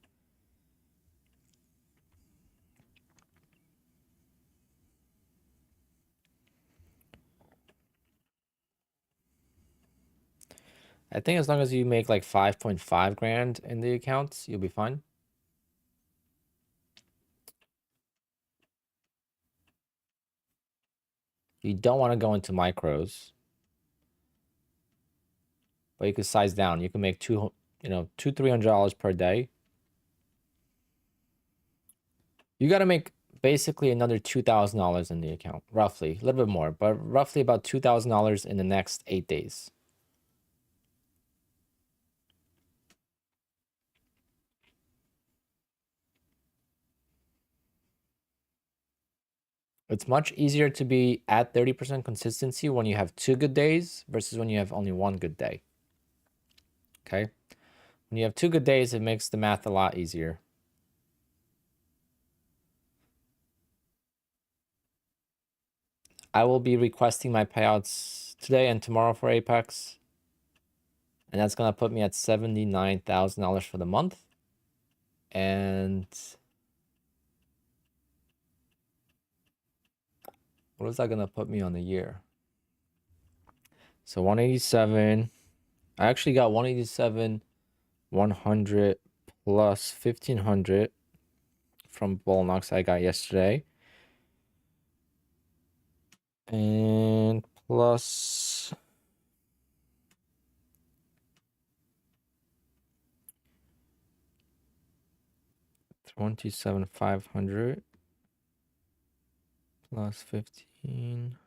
I think as long as you make like 5.5 grand in the accounts, you'll be fine. You don't want to go into micros, but you can size down. You can make $200-$300 per day. You got to make basically another $2,000 in the account, roughly, a little bit more, but roughly about $2,000 in the next 8 days. It's much easier to be at 30% consistency when you have 2 good days versus when you have only 1 good day. Okay? When you have 2 good days, it makes the math a lot easier. I will be requesting my payouts today and tomorrow for Apex. And that's going to put me at $79,000 for the month. And what is that going to put me on the year? So 187. I actually got 187, 100 plus 1,500 from Bullnox I got yesterday. And plus 27,500 plus 15.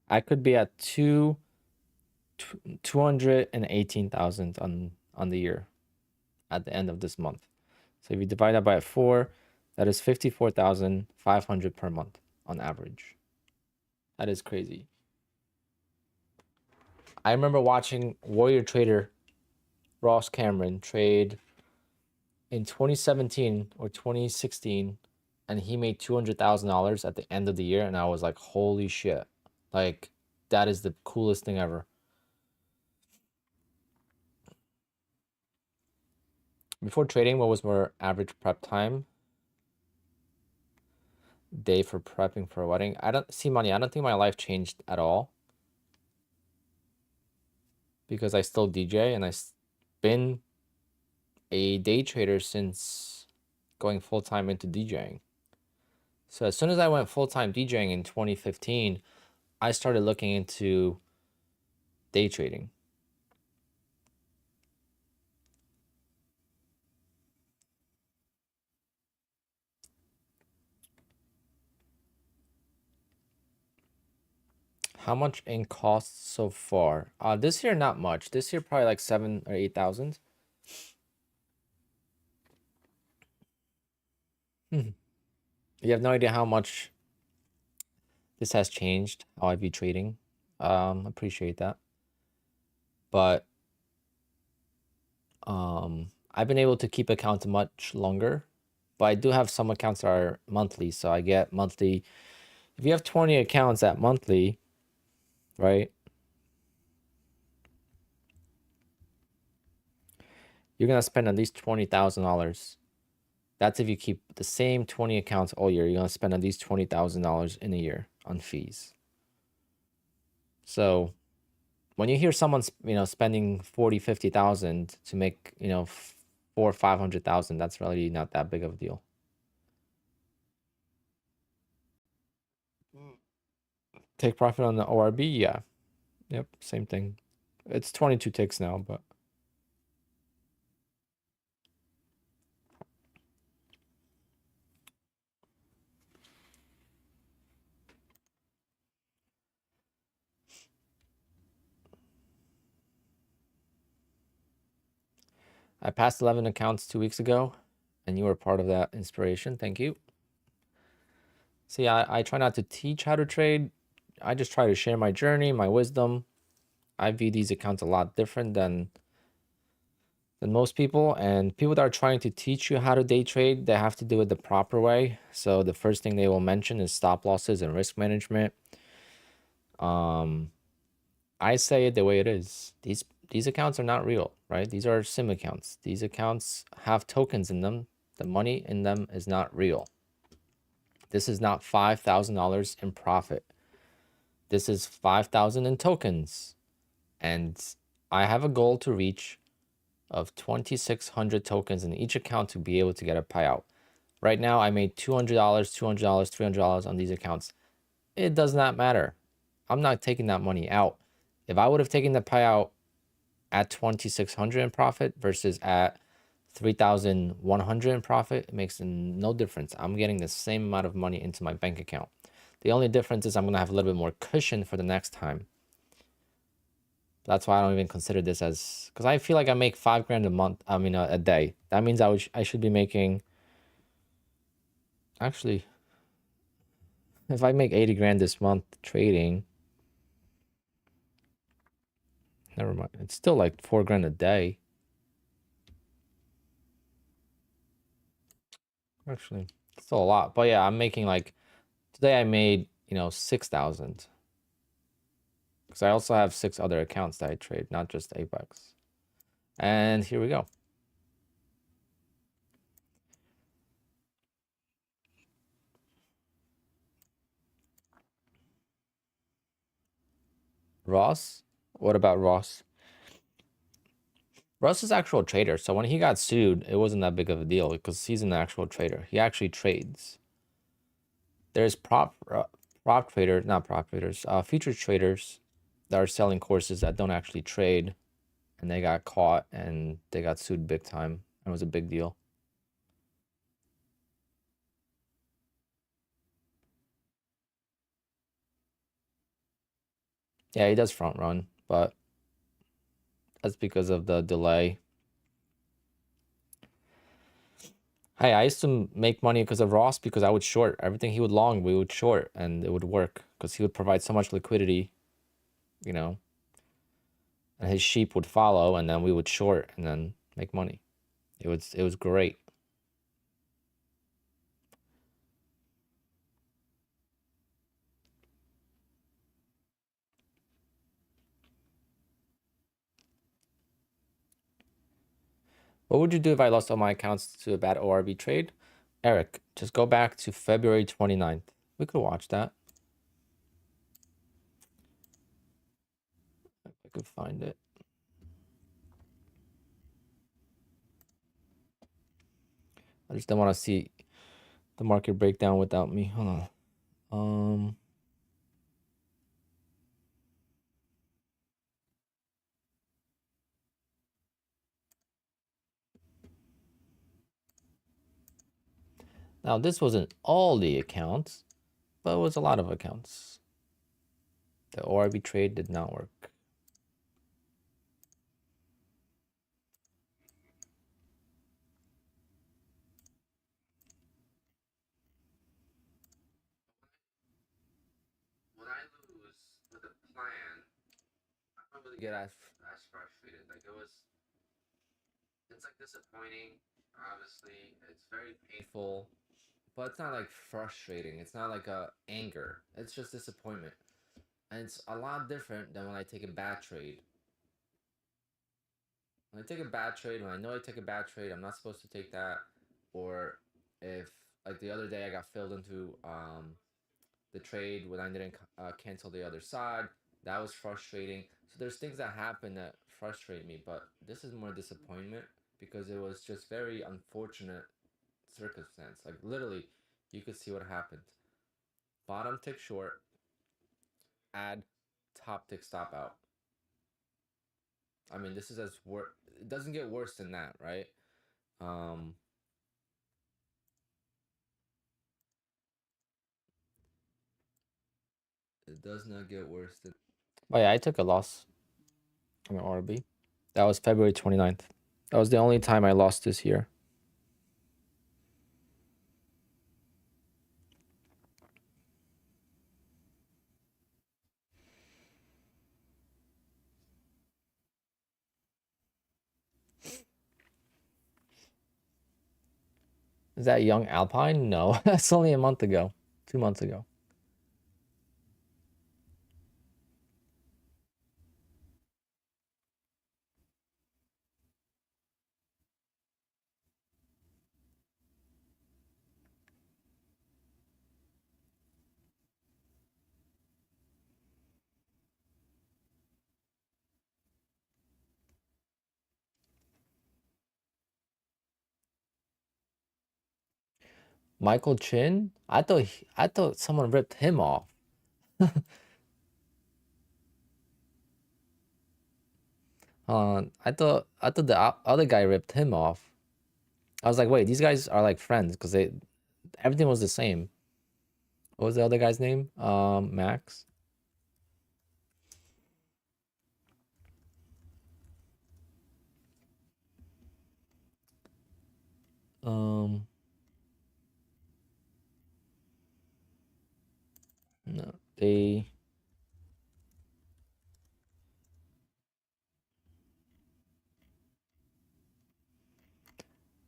I could be at 218,000 on the year at the end of this month. So if you divide that by 4, That is 54,500 per month on average. That is crazy. I remember watching Warrior Trader Ross Cameron trade in 2017 or 2016, and he made $200,000 at the end of the year, and I was like, holy shit. Like, that is the coolest thing ever. Before trading, what was more average prep time? Day for prepping for a wedding? I don't see money. I don't think my life changed at all because I still DJ and I've been a day trader since going full-time into DJing. So as soon as I went full-time DJing in 2015, I started looking into day trading. How much in costs so far? This year, not much. This year, probably like 7 or 8,000. You have no idea how much this has changed, how I view trading. Appreciate that. But I've been able to keep accounts much longer. But I do have some accounts that are monthly, so I get monthly. If you have 20 accounts at monthly, right? You're gonna spend at least $20,000. That's if you keep the same 20 accounts all year. You're gonna spend at least $20,000 in a year on fees. So when you hear someone's spending 40, 50,000 to make 400 or 500,000, that's really not that big of a deal. Take profit on the ORB, yeah, yep, same thing. It's 22 ticks now, but I passed 11 accounts 2 weeks ago, and you were part of that inspiration. Thank you. See, I try not to teach how to trade. I just try to share my journey, my wisdom. I view these accounts a lot different than most people, and people that are trying to teach you how to day trade, they have to do it the proper way. So the first thing they will mention is stop losses and risk management. I say it the way it is. These accounts are not real, right? These are sim accounts. These accounts have tokens in them. The money in them is not real. This is not $5,000 in profit. This is 5,000 in tokens. And I have a goal to reach of 2,600 tokens in each account to be able to get a payout. Right now, I made $200, $200, $300 on these accounts. It does not matter. I'm not taking that money out. If I would have taken the payout at 2,600 in profit versus at 3,100 in profit, it makes no difference. I'm getting the same amount of money into my bank account. The only difference is I'm going to have a little bit more cushion for the next time. That's why I don't even consider this as, because I feel like I make $5,000 a month. I mean, a day. That means I should be making, actually, if I make 80 grand this month trading, never mind. It's still like $4,000 a day. Actually, it's still a lot. But yeah, I'm making like, today I made, 6,000. Because I also have 6 other accounts that I trade, not just Apex. And here we go. Ross? What about Ross? Ross is actual trader. So when he got sued, it wasn't that big of a deal because he's an actual trader. He actually trades. There's future traders that are selling courses that don't actually trade, and they got caught and they got sued big time. It was a big deal. Yeah, he does front run, but that's because of the delay. Hey, I used to make money because of Ross because I would short everything he would long, we would short, and it would work because he would provide so much liquidity, you know, and his sheep would follow, and then we would short and then make money. It was great. What would you do if I lost all my accounts to a bad ORB trade? Eric, just go back to February 29th. We could watch that. If I could find it. I just don't want to see the market breakdown without me. Hold on. Now this wasn't all the accounts, but it was a lot of accounts. The ORB trade did not work. When I lose with a plan, I don't really get as frustrated. Like it's like disappointing. Obviously, it's very painful, but it's not like frustrating. It's not like anger. It's just disappointment, and it's a lot different than when I take a bad trade. When I take a bad trade, when I know I take a bad trade, I'm not supposed to take that, or if like the other day I got filled into the trade when I didn't cancel the other side. That was frustrating. So there's things that happen that frustrate me, but this is more disappointment because it was just very unfortunate circumstance. Like literally, you could see what happened. Bottom tick short, add top tick stop out. I mean, this is as worse. It doesn't get worse than that, right? Um, it does not get worse than. Oh yeah, I took a loss on the RB. That was February 29th. That was the only time I lost this year. Is that Young Alpine? No, that's only a month ago, 2 months ago. Michael Chin? I thought someone ripped him off. I thought the other guy ripped him off. I was like, wait, these guys are like friends because they everything was the same. What was the other guy's name? Max. Um, no, they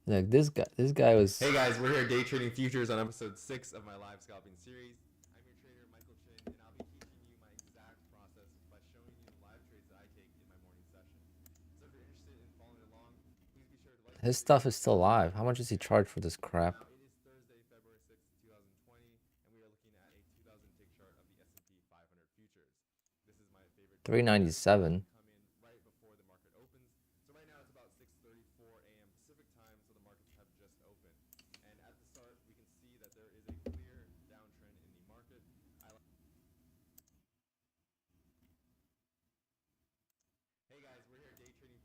like this guy. This guy was. Hey guys, we're here day trading futures on episode 6 of my live scalping series. I'm your trader, Michael Chin, and I'll be teaching you my exact process by showing you the live trades that I take in my morning session. So if you're interested in following along, please be sure to like His the video. stuff is still live. How much does he charge for this crap? Now, it is Thursday, February 6th, 2020, and we are looking at a 2000 tick chart of the S&P 500 futures. This is my favorite. 397. Come in right before the market opens. So right now it's about 6:34 a.m. Pacific time, so the markets have just opened. And at the start, we can see that there is a clear downtrend in the market. Hey guys, we're here day trading.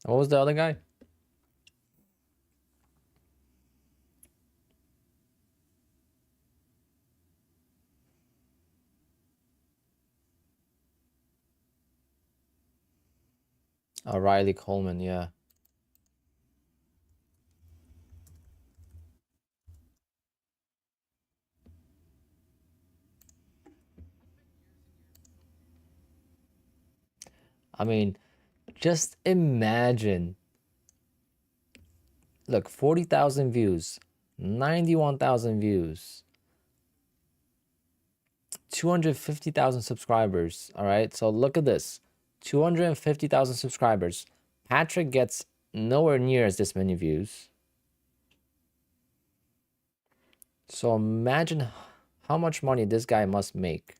What was the other guy? Riley Coleman, yeah. I mean, just imagine. Look, 40,000 views, 91,000 views, 250,000 subscribers. All right, so look at this, 250,000 subscribers. Patrick gets nowhere near as this many views. So imagine how much money this guy must make.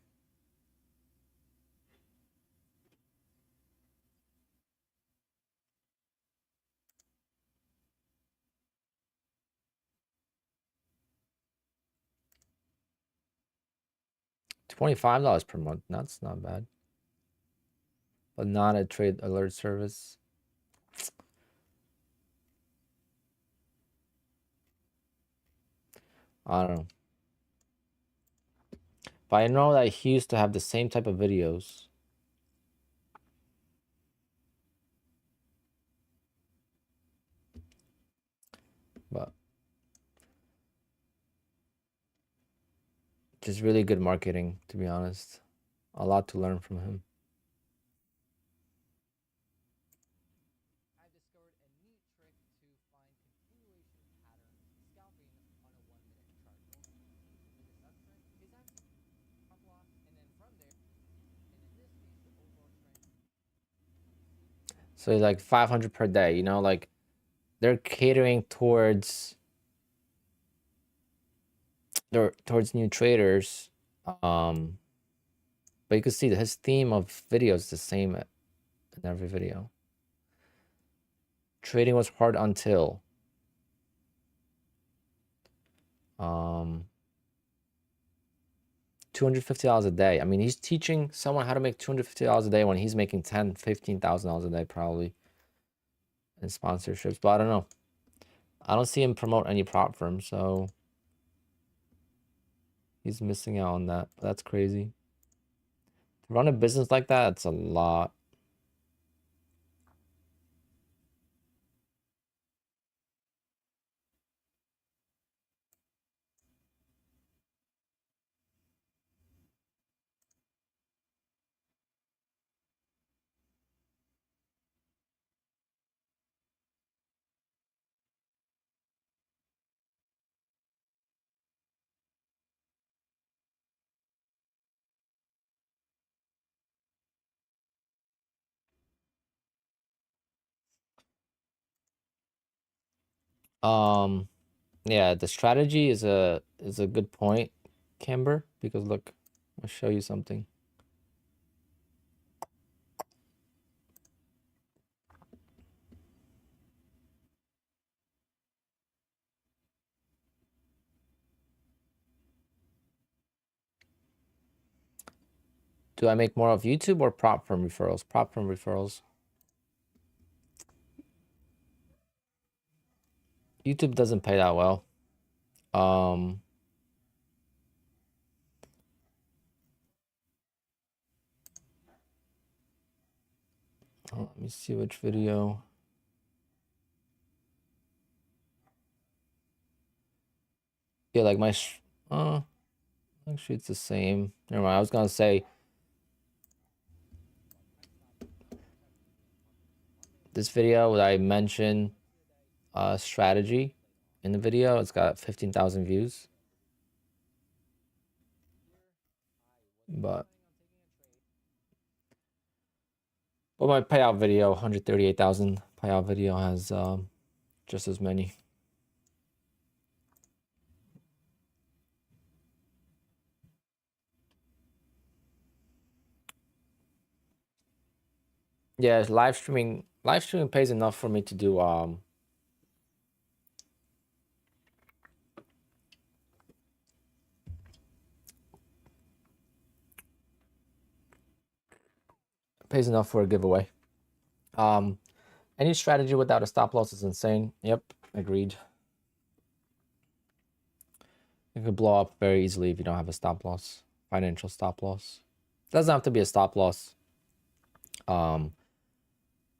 $25 per month. That's not bad. But not a trade alert service. I don't know. But I know that he used to have the same type of videos. But just really good marketing, to be honest. A lot to learn from him. So it's like 500 per day, you know, like they're catering towards new traders. But you can see that his theme of videos is the same in every video. Trading was hard until $250 a day. I mean, he's teaching someone how to make $250 a day when he's making $10,000, $15,000 a day probably in sponsorships. But I don't know. I don't see him promote any prop firm, so he's missing out on that. But that's crazy. To run a business like that, it's a lot. Yeah, the strategy is a good point, Camber, because look, I'll show you something. Do I make more of YouTube or prop firm referrals? Prop firm referrals. YouTube doesn't pay that well. Let me see which video. Yeah, like my, actually it's the same. Never mind, I was gonna say, this video that I mentioned, strategy in the video, it's got 15,000 views. But my payout video, 138,000 payout video has just as many. Yeah, live streaming pays enough for me to do pays enough for a giveaway. Any strategy without a stop loss is insane. Yep, agreed. It could blow up very easily if you don't have a stop loss, financial stop loss. It doesn't have to be a stop loss.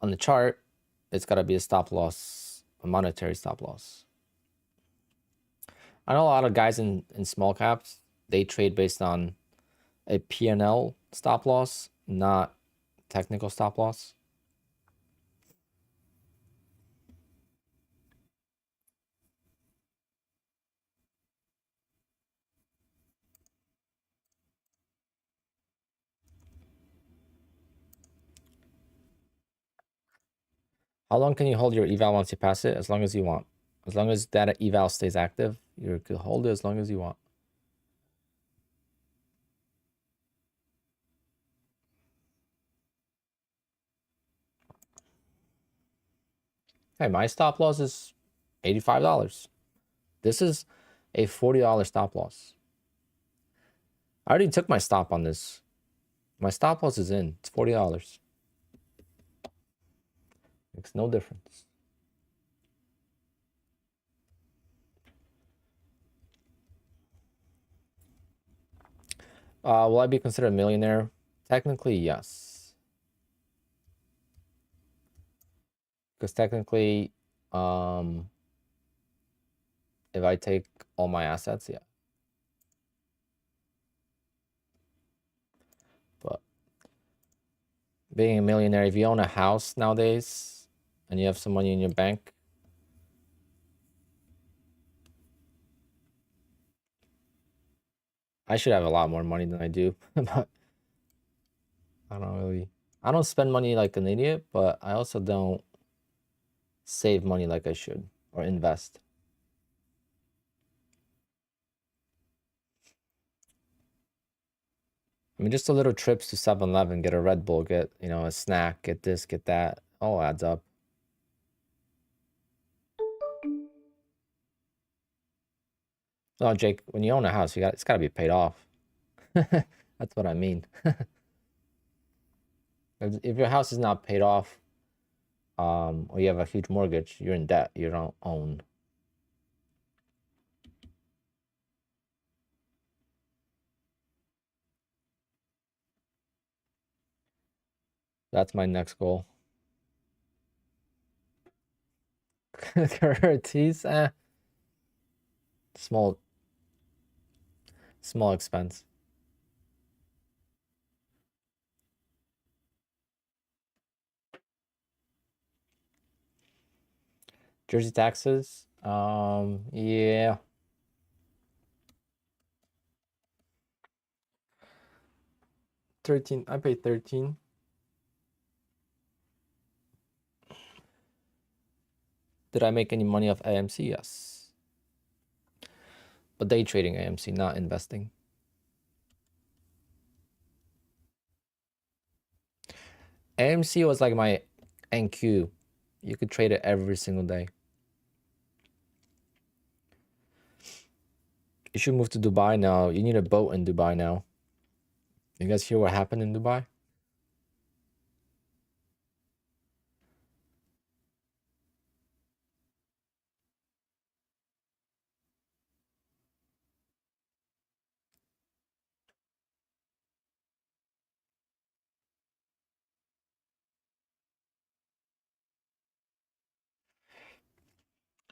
on the chart, it's got to be a stop loss, a monetary stop loss. I know a lot of guys in small caps, they trade based on a P&L stop loss, not technical stop loss. How long can you hold your eval once you pass it? As long as you want. As long as that eval stays active, you can hold it as long as you want. Hey, my stop loss is $85. This is a $40 stop loss. I already took my stop on this. My stop loss is in. It's $40. Makes no difference. Will I be considered a millionaire? Technically, yes. Because technically, if I take all my assets, yeah. But being a millionaire, if you own a house nowadays and you have some money in your bank, I should have a lot more money than I do. But I don't spend money like an idiot, but I also don't save money like I should or invest. I mean, just a little trips to 7-Eleven, get a Red Bull, get, a snack, get this, get that, all adds up. No, Jake, when you own a house, it's got to be paid off. That's what I mean. If your house is not paid off, or you have a huge mortgage, you're in debt. You don't own. That's my next goal. Currencies, small expense. Jersey taxes, yeah. I paid 13. Did I make any money off AMC? Yes. But day trading AMC, not investing. AMC was like my NQ. You could trade it every single day. You should move to Dubai now. You need a boat in Dubai now. You guys hear what happened in Dubai?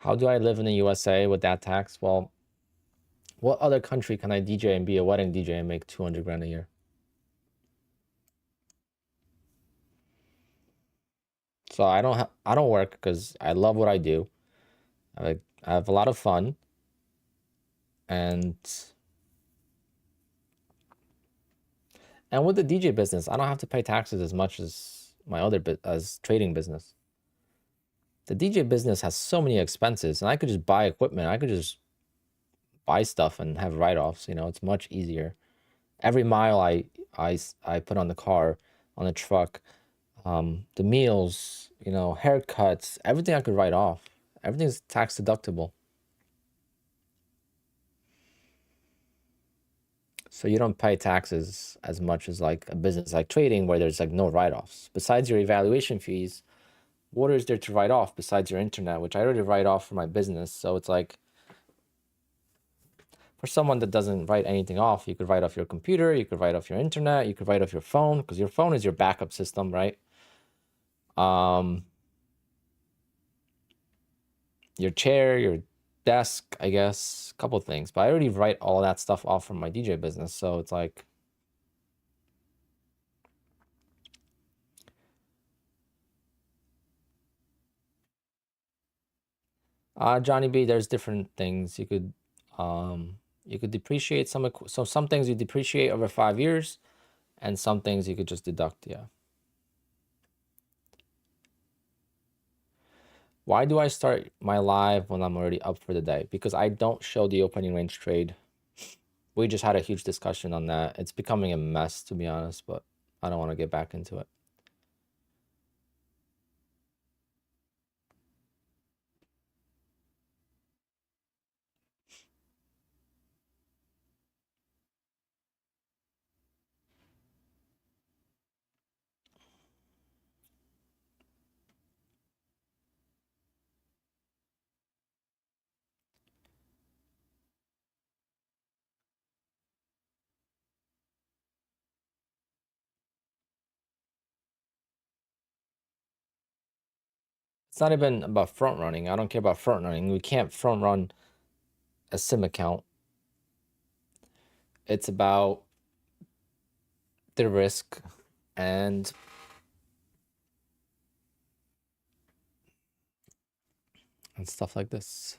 How do I live in the USA with that tax? Well, what other country can I DJ and be a wedding DJ and make 200 grand a year? So I don't work because I love what I do. I have a lot of fun, and with the DJ business, I don't have to pay taxes as much as my other as trading business. The DJ business has so many expenses, and I could just buy equipment. I could just buy stuff and have write-offs. It's much easier. Every mile I put on the car, on the truck, the meals, haircuts, everything I could write off. Everything's tax deductible. So you don't pay taxes as much as like a business like trading where there's like no write-offs. Besides your evaluation fees, what is there to write off besides your internet, which I already write off for my business? So it's like, for someone that doesn't write anything off, you could write off your computer, you could write off your internet, you could write off your phone, because your phone is your backup system, right? Your chair, your desk, I guess, a couple things. But I already write all that stuff off from my DJ business, so it's like Johnny B, there's different things you could depreciate so some things you depreciate over 5 years, and some things you could just deduct. Yeah. Why do I start my live when I'm already up for the day? Because I don't show the opening range trade. We just had a huge discussion on that. It's becoming a mess, to be honest, but I don't want to get back into it. It's not even about front running. I don't care about front running. We can't front run a sim account. It's about the risk and stuff like this.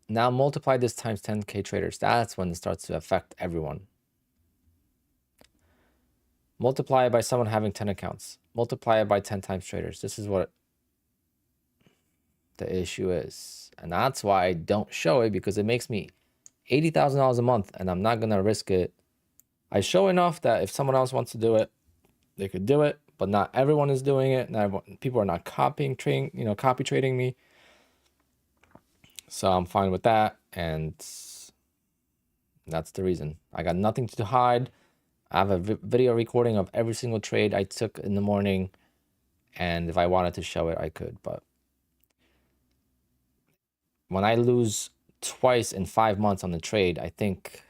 Now multiply this times 10K traders. That's when it starts to affect everyone. Multiply it by someone having 10 accounts. Multiply it by 10 times traders. This is what the issue is. And that's why I don't show it, because it makes me $80,000 a month and I'm not going to risk it. I show enough that if someone else wants to do it, they could do it, but not everyone is doing it. Not everyone, people are not copy trading me. So I'm fine with that. And that's the reason. I got nothing to hide. I have a video recording of every single trade I took in the morning. And if I wanted to show it, I could. But when I lose twice in 5 months on the trade, I think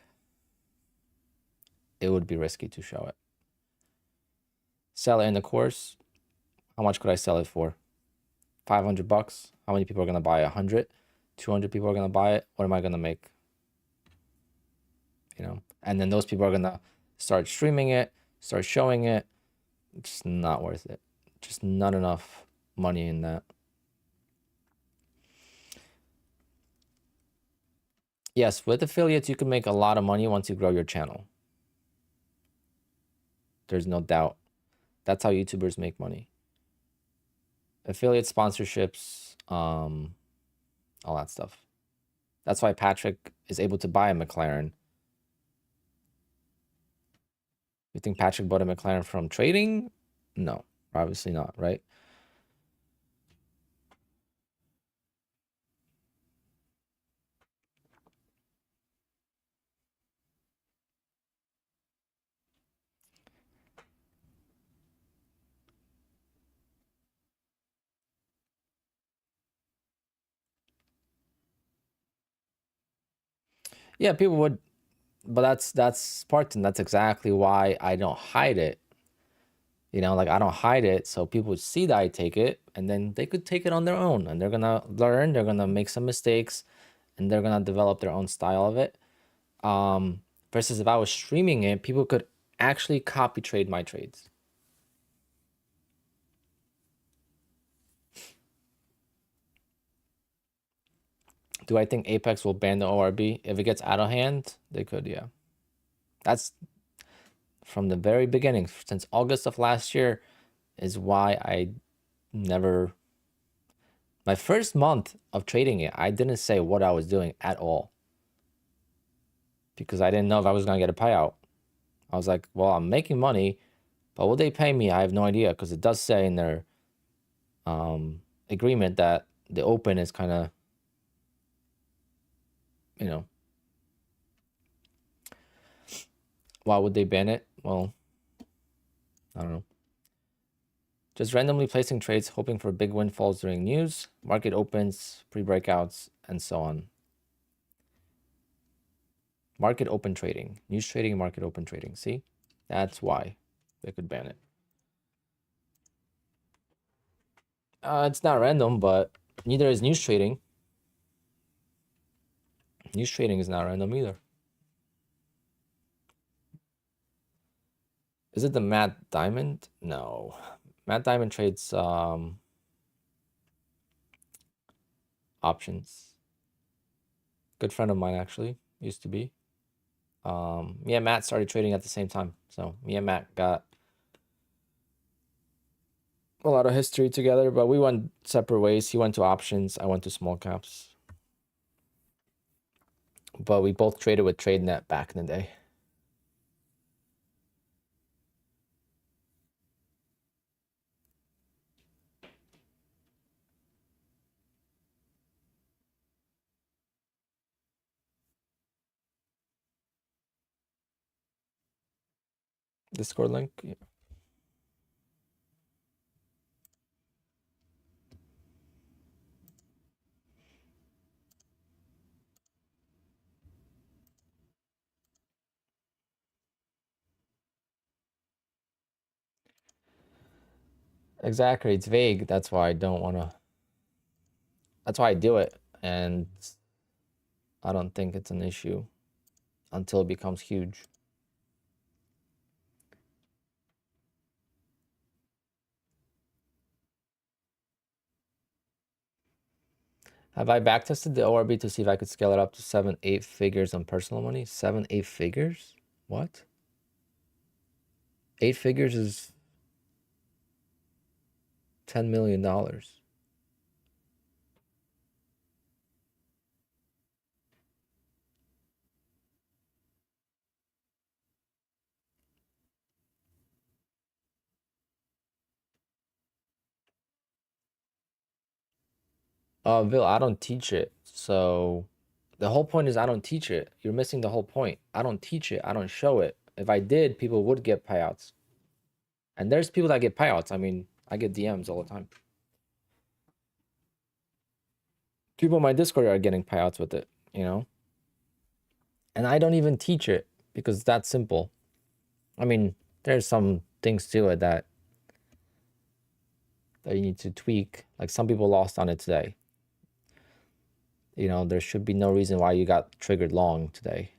it would be risky to show it. Sell it in the course. How much could I sell it for? 500 bucks. How many people are going to buy 100? 200 people are going to buy it. What am I going to make? And then those people are going to start streaming it, start showing it. It's not worth it. Just not enough money in that. Yes, with affiliates, you can make a lot of money once you grow your channel. There's no doubt. That's how YouTubers make money. Affiliate sponsorships, all that stuff. That's why Patrick is able to buy a McLaren. You think Patrick bought a McLaren from trading? No, obviously not, right? Yeah, people would, but that's Spartan. That's exactly why I don't hide it. Like I don't hide it, so people would see that I take it, and then they could take it on their own, and they're gonna learn, they're gonna make some mistakes, and they're gonna develop their own style of it. Versus if I was streaming it, people could actually copy trade my trades. Do I think Apex will ban the ORB? If it gets out of hand, they could, yeah. That's from the very beginning, since August of last year, is why I never... My first month of trading it, I didn't say what I was doing at all. Because I didn't know if I was going to get a payout. I was like, well, I'm making money, but will they pay me? I have no idea, because it does say in their agreement that the open is kind of, why would they ban it? Well, I don't know. Just randomly placing trades, hoping for big windfalls during news, market opens, pre-breakouts, and so on. Market open trading. News trading, market open trading. See? That's why they could ban it. It's not random, but neither is news trading. News trading is not random either. Is it the Matt Diamond? No. Matt Diamond trades options. Good friend of mine, actually. Used to be. Me and Matt started trading at the same time. So me and Matt got a lot of history together, but we went separate ways. He went to options. I went to small caps. But we both traded with TradeNet back in the day. Discord link. Yeah. Exactly. It's vague. That's why I don't want to. That's why I do it. And I don't think it's an issue until it becomes huge. Have I backtested the ORB to see if I could scale it up to 7-8 figures on personal money? 7-8 figures? What? 8 figures is $10 million. Bill, I don't teach it. So the whole point is I don't teach it. You're missing the whole point. I don't teach it. I don't show it. If I did, people would get payouts. And there's people that get payouts. I mean, I get DMs all the time. People in my Discord are getting payouts with it, you know? And I don't even teach it because it's that simple. I mean, there's some things to it that you need to tweak. Like some people lost on it today. You know, there should be no reason why you got triggered long today.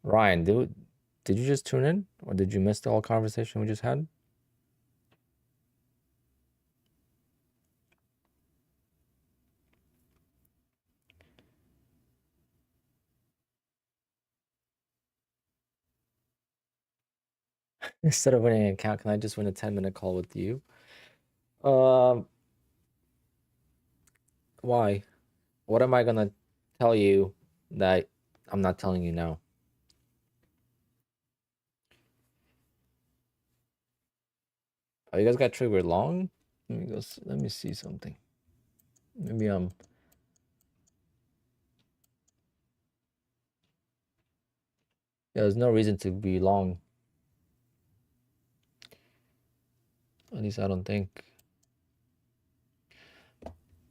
Ryan, did you just tune in? Or did you miss the whole conversation we just had? Instead of winning an account, can I just win a 10-minute call with you? Why? What am I gonna tell you that I'm not telling you now? Oh, you guys got triggered long? Let me go. Let me see something. Maybe yeah, there's no reason to be long. At least I don't think.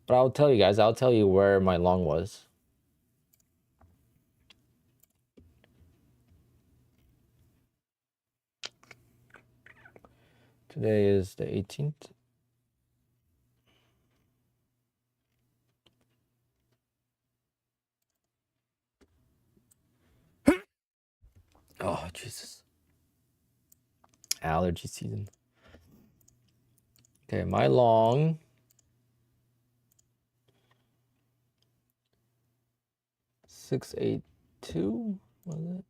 But I'll tell you guys. I'll tell you where my long was. Today is the 18th. Oh, Jesus. Allergy season. Okay, my long. 682 was it?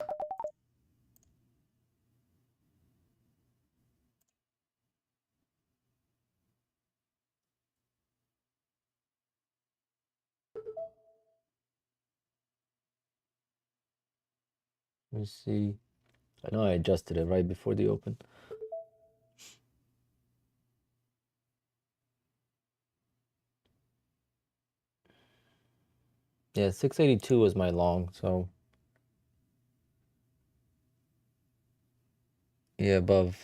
Let me see. I know I adjusted it right before the open. Yeah, 682 was my long, so yeah, above.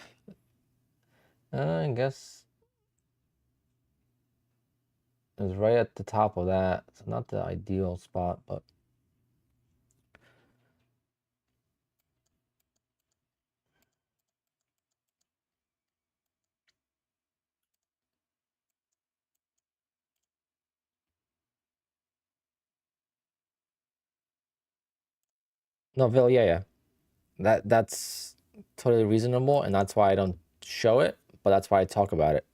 I guess It was right at the top of that. So not the ideal spot, but no, Phil, yeah. That's totally reasonable, and that's why I don't show it, but that's why I talk about it.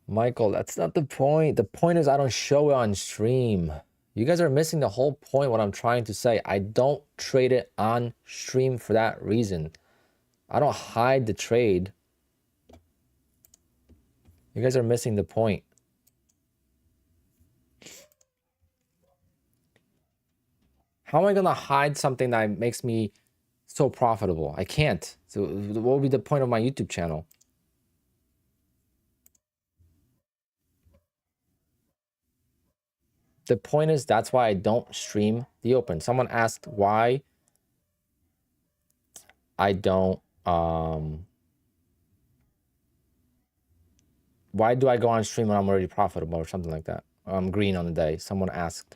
Michael, that's not the point. The point is I don't show it on stream. You guys are missing the whole point, what I'm trying to say. I don't trade it on stream for that reason. I don't hide the trade. You guys are missing the point. How am I gonna hide something that makes me so profitable? I can't. So what would be the point of my YouTube channel? The point is that's why I don't stream the open. Someone asked why I don't why do I go on stream when I'm already profitable or something like that? I'm green on the day. Someone asked.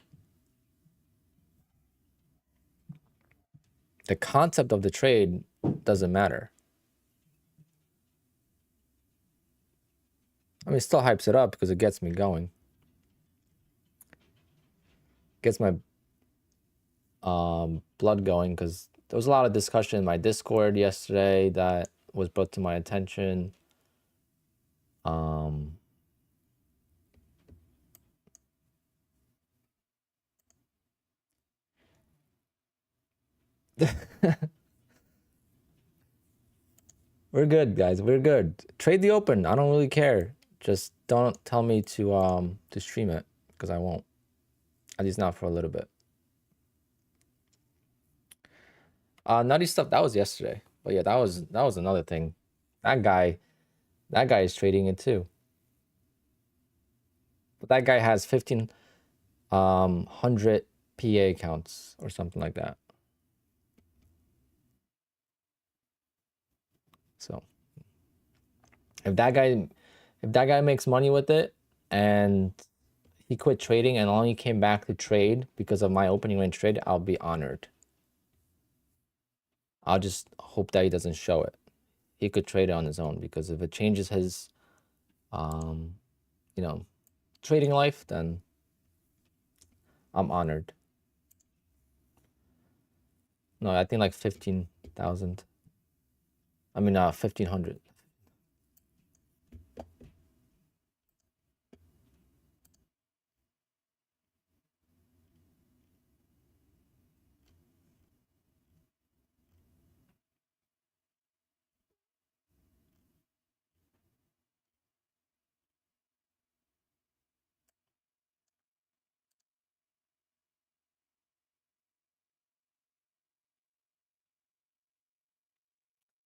The concept of the trade doesn't matter. I mean, it still hypes it up because it gets me going. Gets my blood going because there was a lot of discussion in my Discord yesterday that was brought to my attention. We're good, guys. We're good. Trade the open. I don't really care. Just don't tell me to stream it because I won't. At least not for a little bit. Nutty stuff, that was yesterday. But yeah, that was another thing. That guy is trading it too. But that guy has 1,500 PA accounts or something like that. So if that guy makes money with it and he quit trading and only came back to trade because of my opening range trade, I'll be honored. I'll just hope that he doesn't show it. He could trade it on his own because if it changes his trading life, then I'm honored. No, I think like 15,000. I mean, 1,500.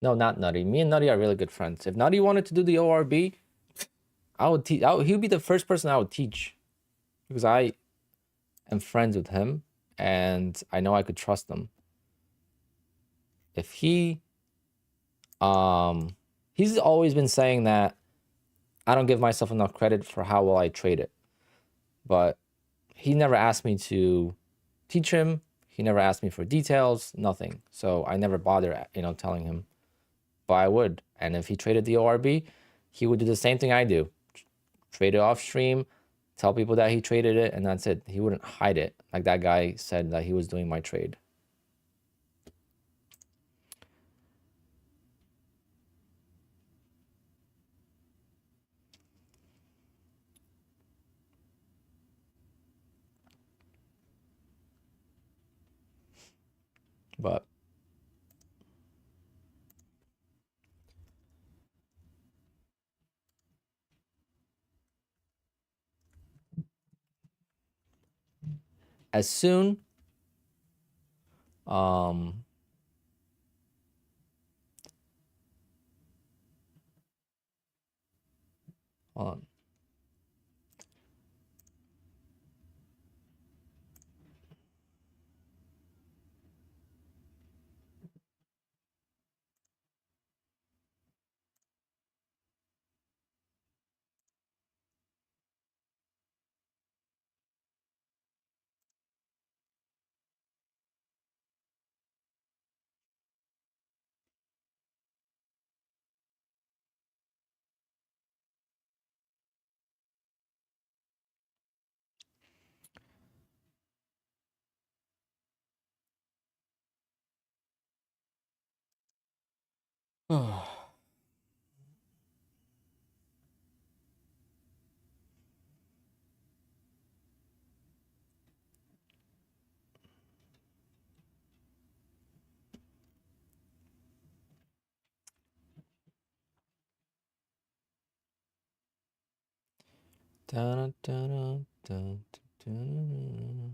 No, not Nutty. Me and Nutty are really good friends. If Nutty wanted to do the ORB, I would teach. He would be the first person I would teach because I am friends with him and I know I could trust him. If he's always been saying that I don't give myself enough credit for how well I trade it, but he never asked me to teach him. He never asked me for details, nothing. So I never bother, telling him. But I would. And if he traded the ORB, he would do the same thing I do. Trade it off stream, tell people that he traded it, and that's it. He wouldn't hide it like that guy said that he was doing my trade. But as soon hold on. Dun, dun, dun, dun.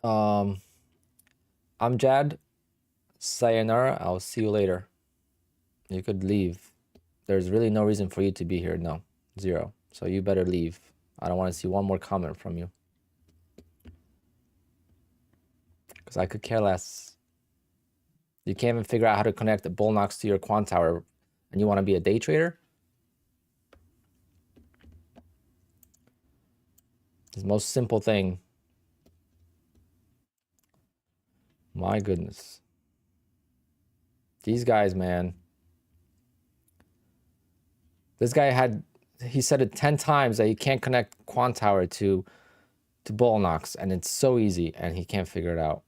Um, I'm Jad. Sayonara. I'll see you later. You could leave. There's really no reason for you to be here. No, zero. So you better leave. I don't want to see one more comment from you. Because I could care less. You can't even figure out how to connect the Bullnox to your quant tower, and you want to be a day trader? It's the most simple thing. My goodness. These guys, man. This guy he said it 10 times that you can't connect quant tower to Bullnox, and it's so easy, and he can't figure it out.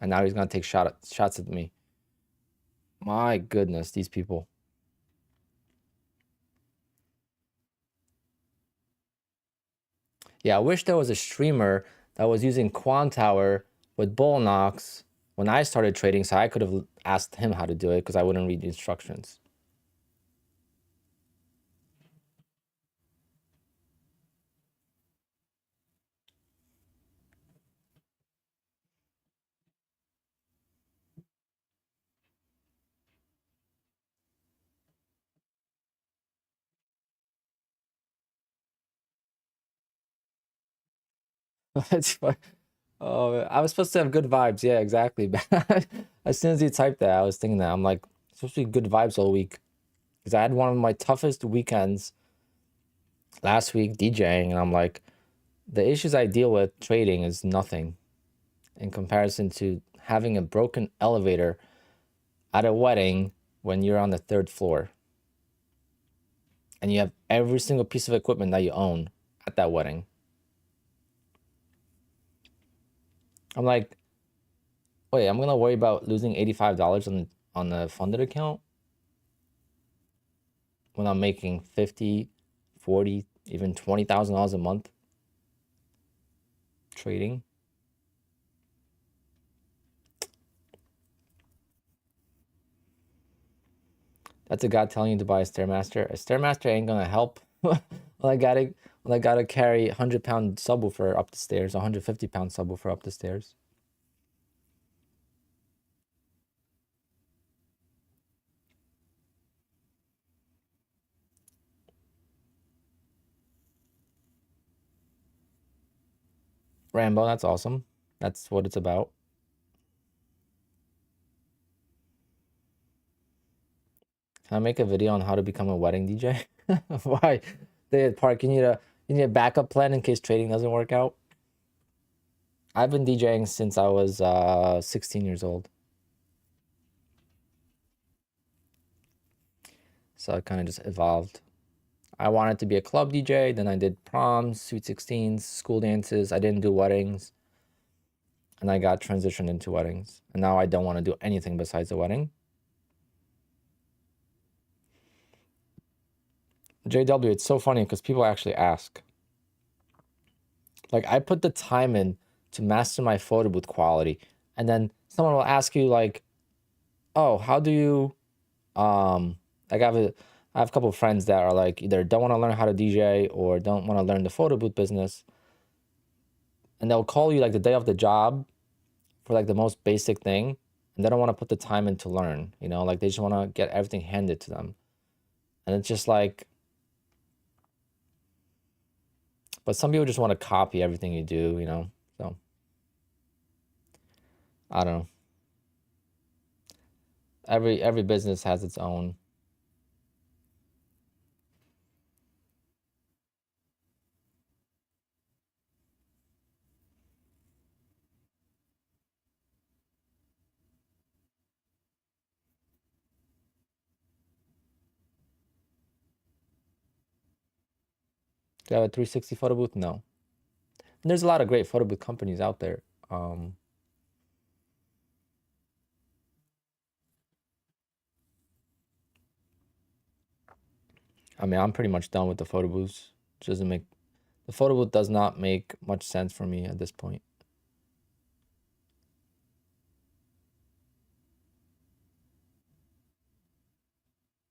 And now he's gonna take shots at me. My goodness, these people. Yeah, I wish there was a streamer that was using quant tower with Bullnox when I started trading, so I could have asked him how to do it because I wouldn't read the instructions. It's fun. Oh, I was supposed to have good vibes. Yeah, exactly. As soon as you typed that, I was thinking that. I'm like, it's supposed to be good vibes all week. Because I had one of my toughest weekends last week DJing, and I'm like, the issues I deal with trading is nothing in comparison to having a broken elevator at a wedding when you're on the 3rd floor and you have every single piece of equipment that you own at that wedding. I'm like, wait, I'm gonna worry about losing $85 on the funded account when I'm making 50, 40, even $20,000 a month trading. That's a God telling you to buy a Stairmaster. A Stairmaster ain't gonna help when I gotta carry 100-pound subwoofer up the stairs, 150-pound subwoofer up the stairs. Rambo, that's awesome. That's what it's about. Can I make a video on how to become a wedding DJ? Why? Park, you need a backup plan in case trading doesn't work out. I've been DJing since I was 16 years old. So it kind of just evolved. I wanted to be a club DJ, then I did proms, sweet 16s, school dances. I didn't do weddings. And I got transitioned into weddings. And now I don't want to do anything besides a wedding. JW, it's so funny because people actually ask. Like, I put the time in to master my photo booth quality, and then someone will ask you like, "Oh, how do you like I have a couple of friends that are like either don't want to learn how to DJ or don't want to learn the photo booth business, and they'll call you like the day of the job for like the most basic thing, and they don't want to put the time in to learn, like they just want to get everything handed to them. And it's just like, but some people just want to copy everything you do. So I don't know. Every business has its own Do I have a 360 photo booth? No. And there's a lot of great photo booth companies out there. I mean, I'm pretty much done with the photo booths. It doesn't make the photo booth does not make much sense for me at this point.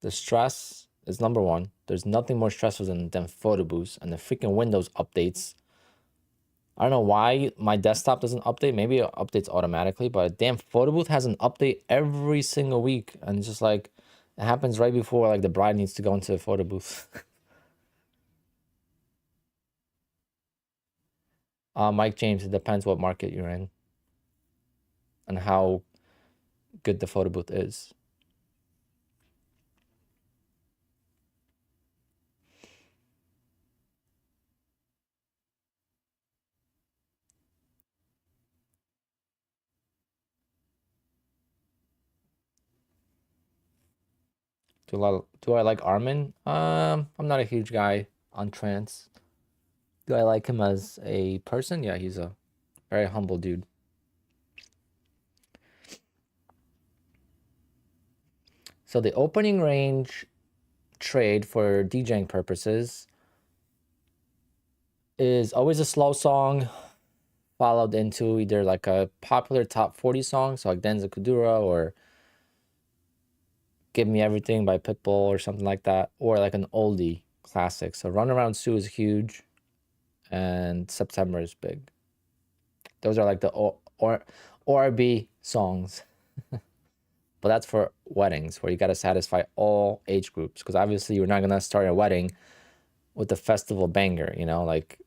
The stress is number one. There's nothing more stressful than photo booths and the freaking Windows updates. I don't know why my desktop doesn't update. Maybe it updates automatically, but a damn photo booth has an update every single week, and it's just like it happens right before like the bride needs to go into the photo booth. Mike James, it depends what market you're in and how good the photo booth is. Do I like Armin? I'm not a huge guy on trance. Do I like him as a person? Yeah, he's a very humble dude. So the opening range trade for DJing purposes is always a slow song followed into either like a popular top 40 song, so like Denza Kudura or Give Me Everything by Pitbull or something like that, or like an oldie classic. So Run Around Sue is huge and September is big. Those are like the ORB songs. But that's for weddings where you got to satisfy all age groups, because obviously you're not going to start a wedding with the festival banger, you know, like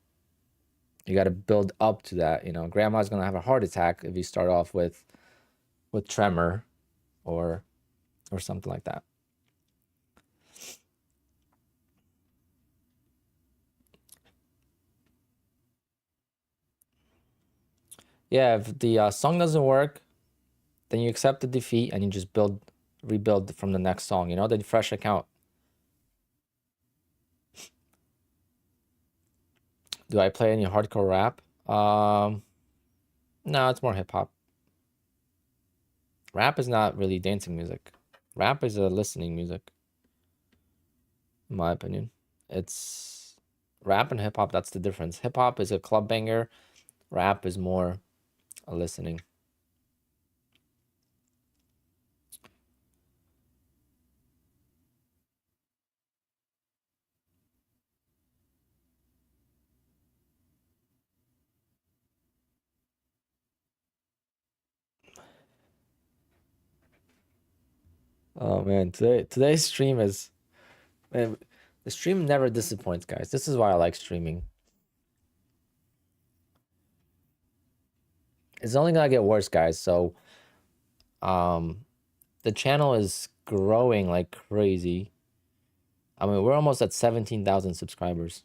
you got to build up to that. You know, grandma's going to have a heart attack if you start off with Tremor or something like that. Yeah, if the song doesn't work, then you accept the defeat and you just rebuild from the next song, you know, the fresh account. Do I play any hardcore rap? No, it's more hip hop. Rap is not really dancing music. Rap is a listening music, in my opinion. It's rap and hip hop, that's the difference. Hip hop is a club banger, rap is more a listening. Oh man, today's stream is, man, the stream never disappoints, guys. This is why I like streaming. It's only gonna get worse, guys. So the channel is growing like crazy. I mean, we're almost at 17,000 subscribers.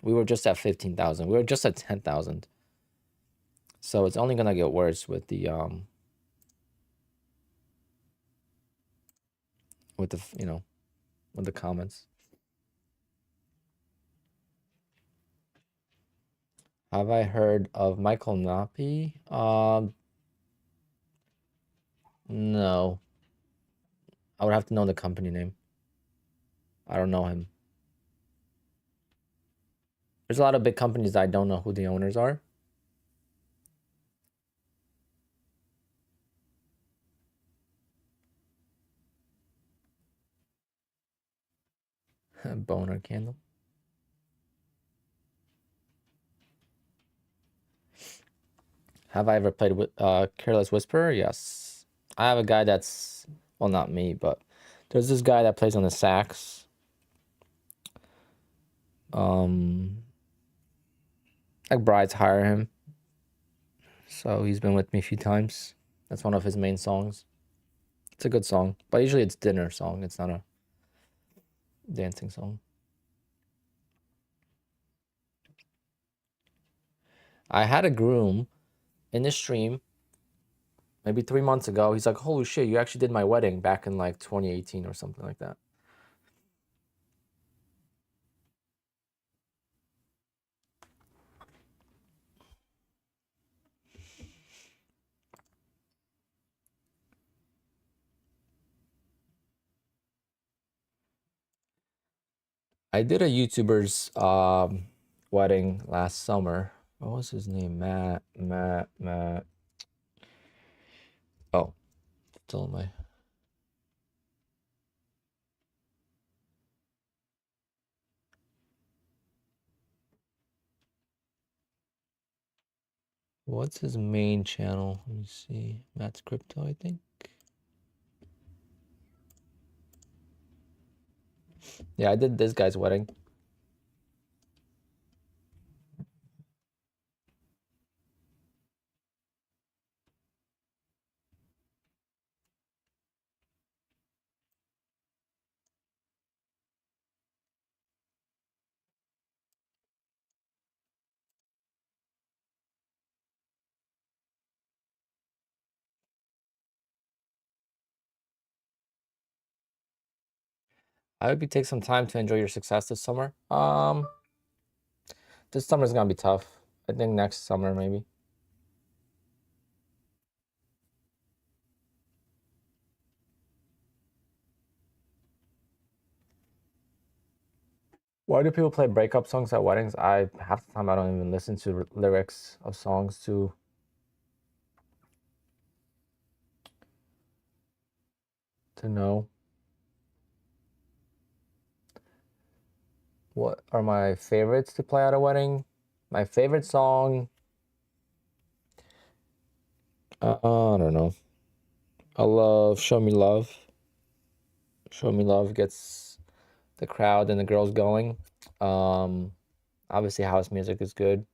We were just at 15,000. We were just at 10,000. So it's only gonna get worse with the you know, with the comments. Have I heard of Michael Napi? No. I would have to know the company name. I don't know him. There's a lot of big companies that I don't know who the owners are. Boner candle. Have I ever played with Careless Whisperer? Yes. I have a guy that's, well, not me, but there's this guy that plays on the sax. Like brides hire him. So he's been with me a few times. That's one of his main songs. It's a good song, but usually it's dinner song. It's not a dancing song. I had a groom in the stream maybe 3 months ago. He's like, holy shit, you actually did my wedding back in like 2018 or something like that. I did a YouTuber's wedding last summer. What was his name? Matt. Oh, still in my. What's his main channel? Let me see. Matt's Crypto, I think. Yeah, I did this guy's wedding. I hope you take some time to enjoy your success this summer. This summer's gonna be tough. I think next summer maybe. Why do people play breakup songs at weddings? I half the time I don't even listen to lyrics of songs to know. What are my favorites to play at a wedding? My favorite song, I don't know. I love Show Me Love. Show Me Love gets the crowd and the girls going. Um, Obviously, house music is good.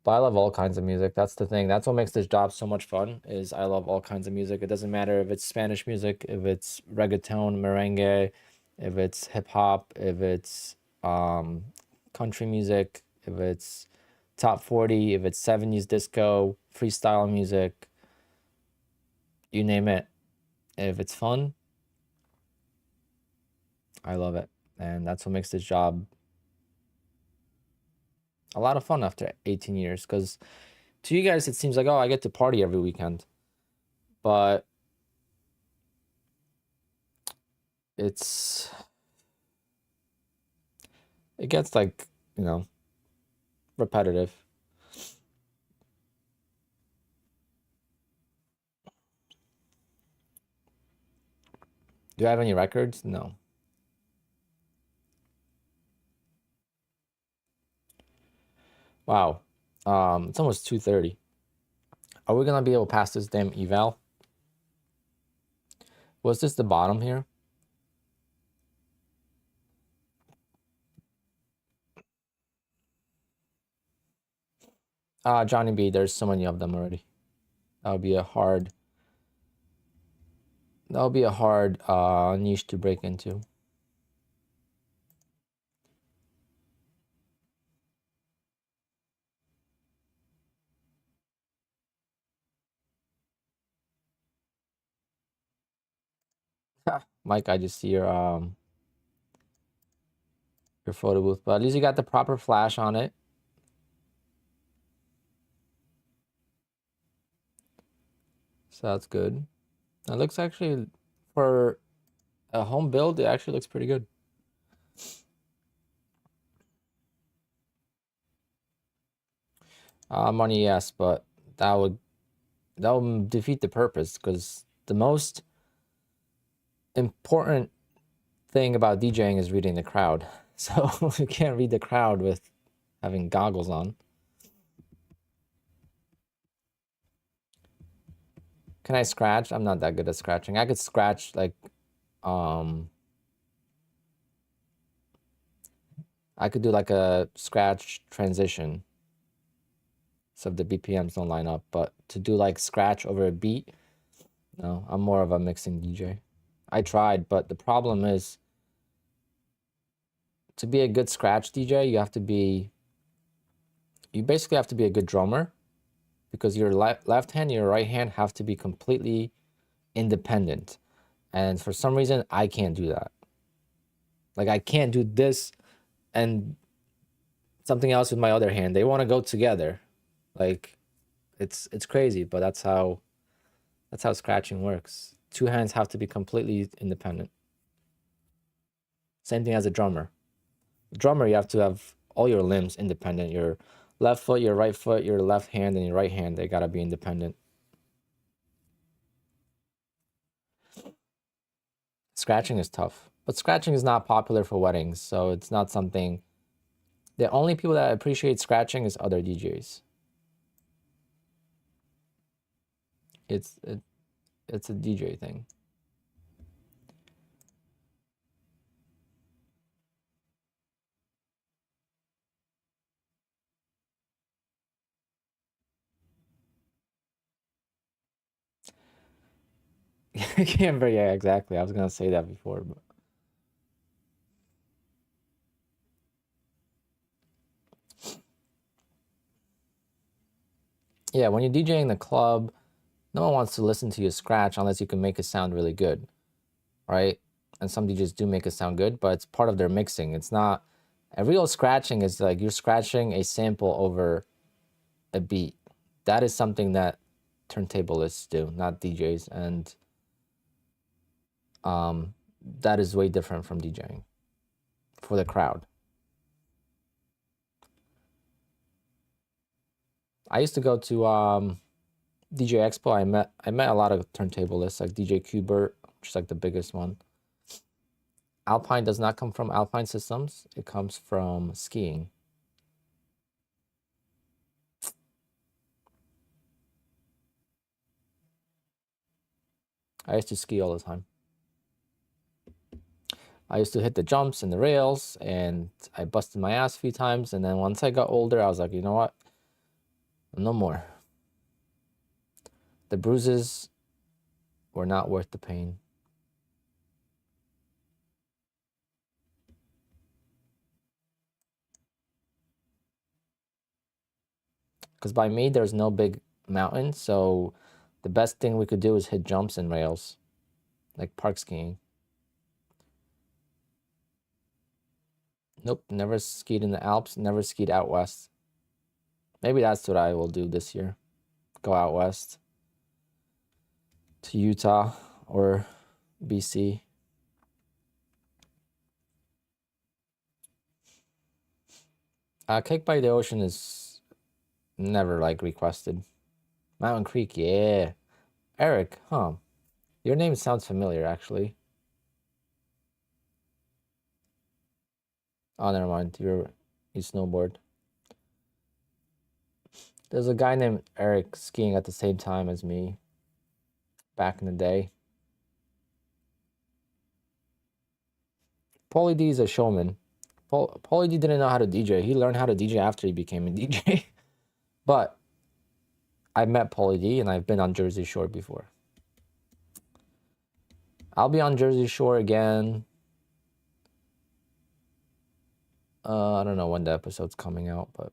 But I love all kinds of music. That's the thing. That's what makes this job so much fun is I love all kinds of music. It doesn't matter if it's Spanish music, if it's reggaeton, merengue, if it's hip hop, if it's country music, if it's top 40, if it's 70s disco, freestyle music, you name it. If it's fun, I love it. And that's what makes this job a lot of fun after 18 years. Because to you guys, it seems like, oh, I get to party every weekend. But it's it gets like, repetitive. Do I have any records? No. Wow. It's almost 2:30. Are we gonna be able to pass this damn eval? Was this the bottom here? Johnny B, there's so many of them already. That would be a hard niche to break into. Mike, I just see your photo booth, but at least you got the proper flash on it. So that's good. It looks actually, for a home build, it actually looks pretty good. Money, yes, but that would defeat the purpose because the most important thing about DJing is reading the crowd. So you can't read the crowd with having goggles on. Can I scratch? I'm not that good at scratching. I could scratch like I could do like a scratch transition. So if the BPMs don't line up, but to do like scratch over a beat, no, I'm more of a mixing DJ. I tried, but the problem is to be a good scratch DJ, you basically have to be a good drummer because your left hand and your right hand have to be completely independent. And for some reason, I can't do that. Like I can't do this and something else with my other hand. They want to go together. Like it's crazy, but that's how scratching works. Two hands have to be completely independent. Same thing as a drummer. Drummer, you have to have all your limbs independent. Your left foot, your right foot, your left hand, and your right hand, they gotta be independent. Scratching is tough, but scratching is not popular for weddings, so it's not something. The only people that appreciate scratching is other DJs. It's a DJ thing. Camber, yeah, exactly. I was gonna say that before, but yeah, when you're DJing in the club, no one wants to listen to you scratch unless you can make it sound really good, right? And some DJs do make it sound good, but it's part of their mixing. It's not a real scratching is like you're scratching a sample over a beat. That is something that turntablists do, not DJs, and that is way different from DJing for the crowd. I used to go to DJ Expo. I met a lot of turntablists like DJ Qbert, which is like the biggest one. Alpine does not come from Alpine Systems. It comes from skiing. I used to ski all the time. I used to hit the jumps and the rails, and I busted my ass a few times. And then once I got older, I was like, you know what? No more. The bruises were not worth the pain. Because by me, there's no big mountain, so the best thing we could do is hit jumps and rails, like park skiing. Nope, never skied in the Alps, never skied out west. Maybe that's what I will do this year. Go out west to Utah or BC. Cake by the Ocean is never like requested. Mountain Creek, yeah. Eric, huh? Your name sounds familiar, actually. Oh, never mind. You snowboard. There's a guy named Eric skiing at the same time as me back in the day. Paulie D is a showman. Paulie D didn't know how to DJ. He learned how to DJ after he became a DJ. But I met Paulie D and I've been on Jersey Shore before. I'll be on Jersey Shore again. I don't know when the episode's coming out, but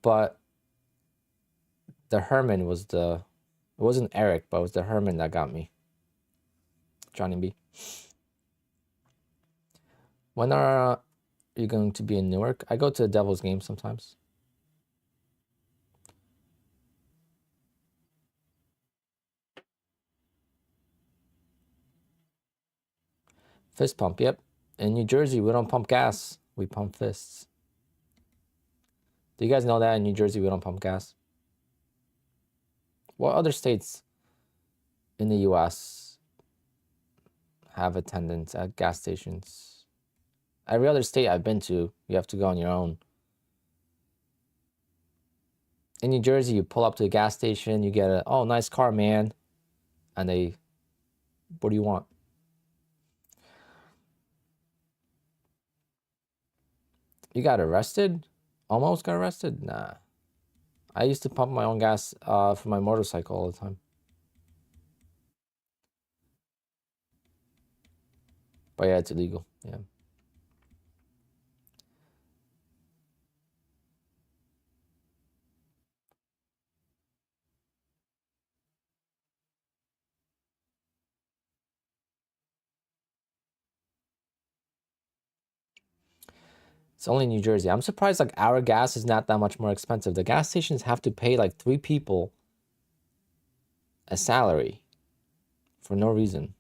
but the Herman was it wasn't Eric, but it was the Herman that got me. Johnny B. When are you going to be in Newark? I go to the Devils game sometimes. Fist pump, yep. In New Jersey, we don't pump gas. We pump fists. Do you guys know that in New Jersey, we don't pump gas? What other states in the US have attendants at gas stations? Every other state I've been to, you have to go on your own. In New Jersey, you pull up to a gas station, you get oh, nice car, man. And they, what do you want? You got arrested? Almost got arrested? Nah. I used to pump my own gas for my motorcycle all the time. But yeah, it's illegal. Yeah. It's only New Jersey. I'm surprised like our gas is not that much more expensive. The gas stations have to pay like 3 people a salary for no reason.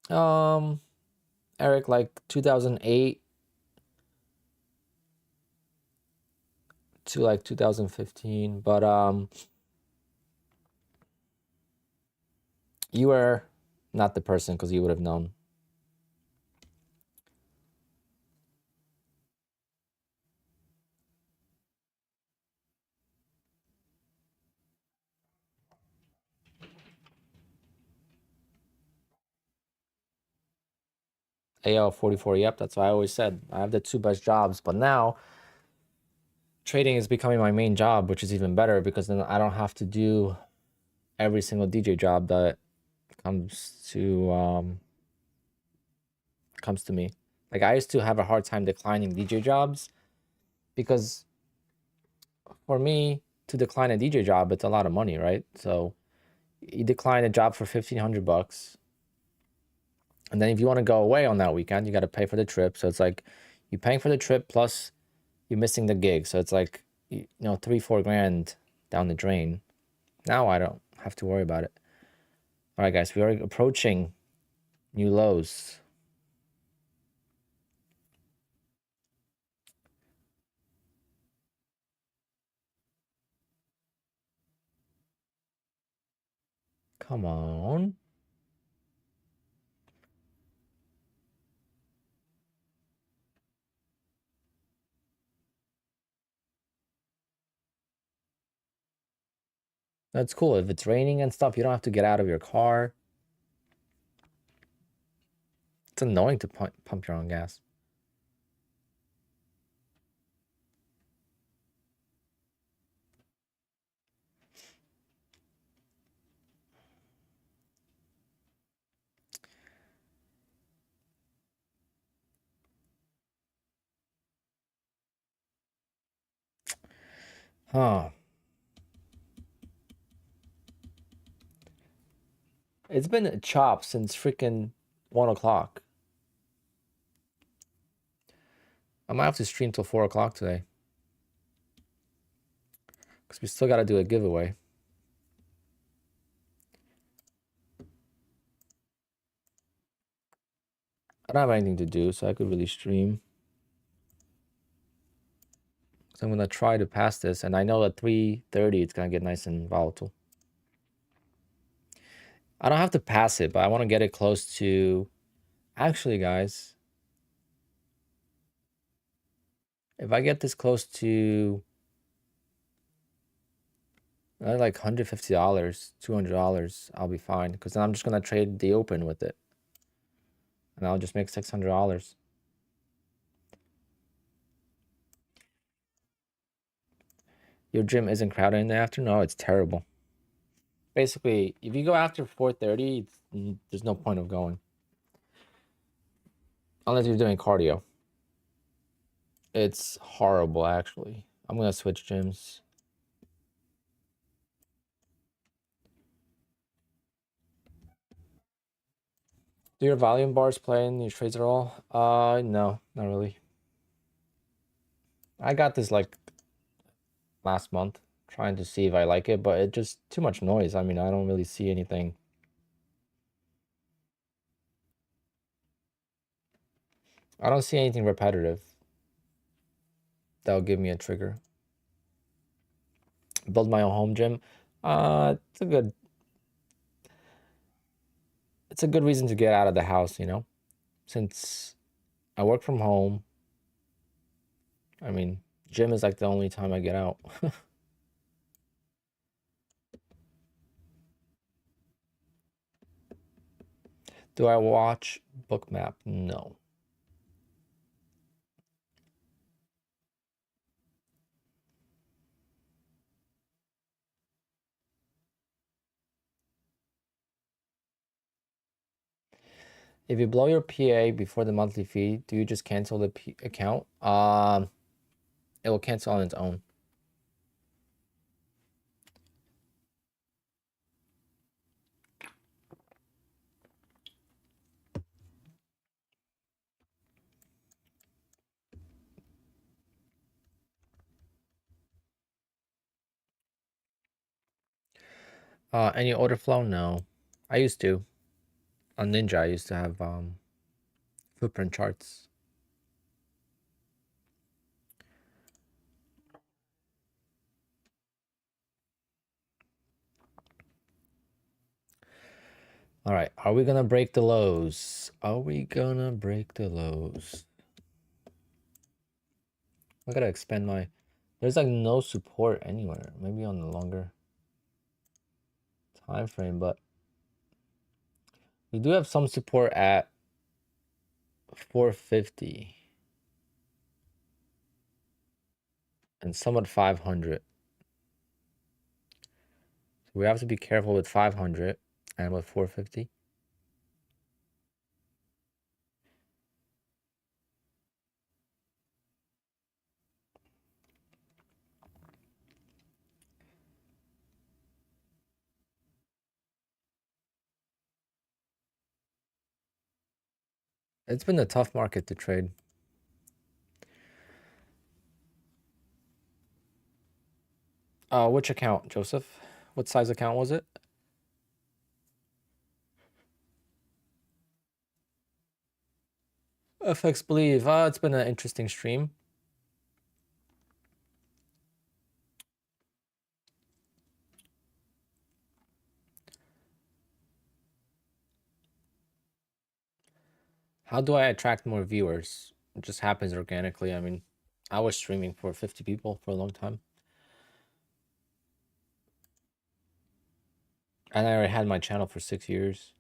Eric, like 2008 to like 2015, but you were not the person because you would have known. AL 44, yep, that's what I always said. I have the 2 best jobs, but now trading is becoming my main job, which is even better because then I don't have to do every single DJ job that comes to me. Like I used to have a hard time declining DJ jobs because for me to decline a DJ job, it's a lot of money, right? So you decline a job for $1,500, and then if you want to go away on that weekend, you got to pay for the trip. So it's like you're paying for the trip plus you're missing the gig. So it's like 3-4 grand down the drain. Now I don't have to worry about it. All right, guys, we are approaching new lows. Come on. That's cool. If it's raining and stuff, you don't have to get out of your car. It's annoying to pump your own gas. Huh. It's been a chop since freaking 1 o'clock. I might have to stream till 4 o'clock today. Because we still got to do a giveaway. I don't have anything to do, so I could really stream. So I'm going to try to pass this. And I know at 3:30 it's going to get nice and volatile. I don't have to pass it, but I want to get it close to... Actually, guys, if I get this close to like $150, $200, I'll be fine. Because then I'm just going to trade the open with it. And I'll just make $600. Your gym isn't crowded in the afternoon? No, it's terrible. Basically, if you go after 4:30, there's no point of going. Unless you're doing cardio. It's horrible, actually. I'm going to switch gyms. Do your volume bars play in your trades at all? No, not really. I got this like last month, trying to see if I like it, but it just too much noise. I mean, I don't really see anything. I don't see anything repetitive that'll give me a trigger. Build my own home gym. It's a good reason to get out of the house, since I work from home. I mean, gym is like the only time I get out. Do I watch Bookmap? No. If you blow your PA before the monthly fee, do you just cancel the account? It will cancel on its own. Any order flow? No. I used to. On Ninja, I used to have footprint charts. All right, are we gonna break the lows? Are we gonna break the lows? I gotta expand my. There's like no support anywhere. Maybe on the longer time frame, but we do have some support at 450 and some at 500. So we have to be careful with 500 and with 450. It's been a tough market to trade. Which account, Joseph? What size account was it? FX Believe. It's been an interesting stream. How do I attract more viewers? It just happens organically. I mean, I was streaming for 50 people for a long time. And I already had my channel for 6 years.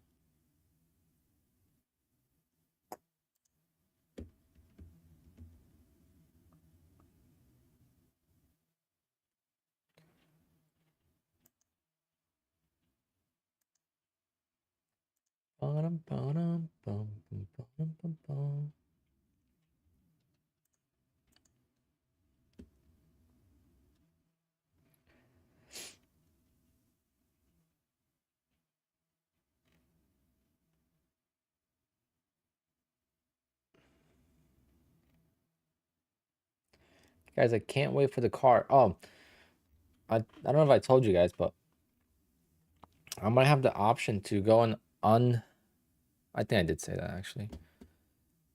Guys, I can't wait for the car. Oh, I don't know if I told you guys, but I might have the option to go on. I think I did say that actually.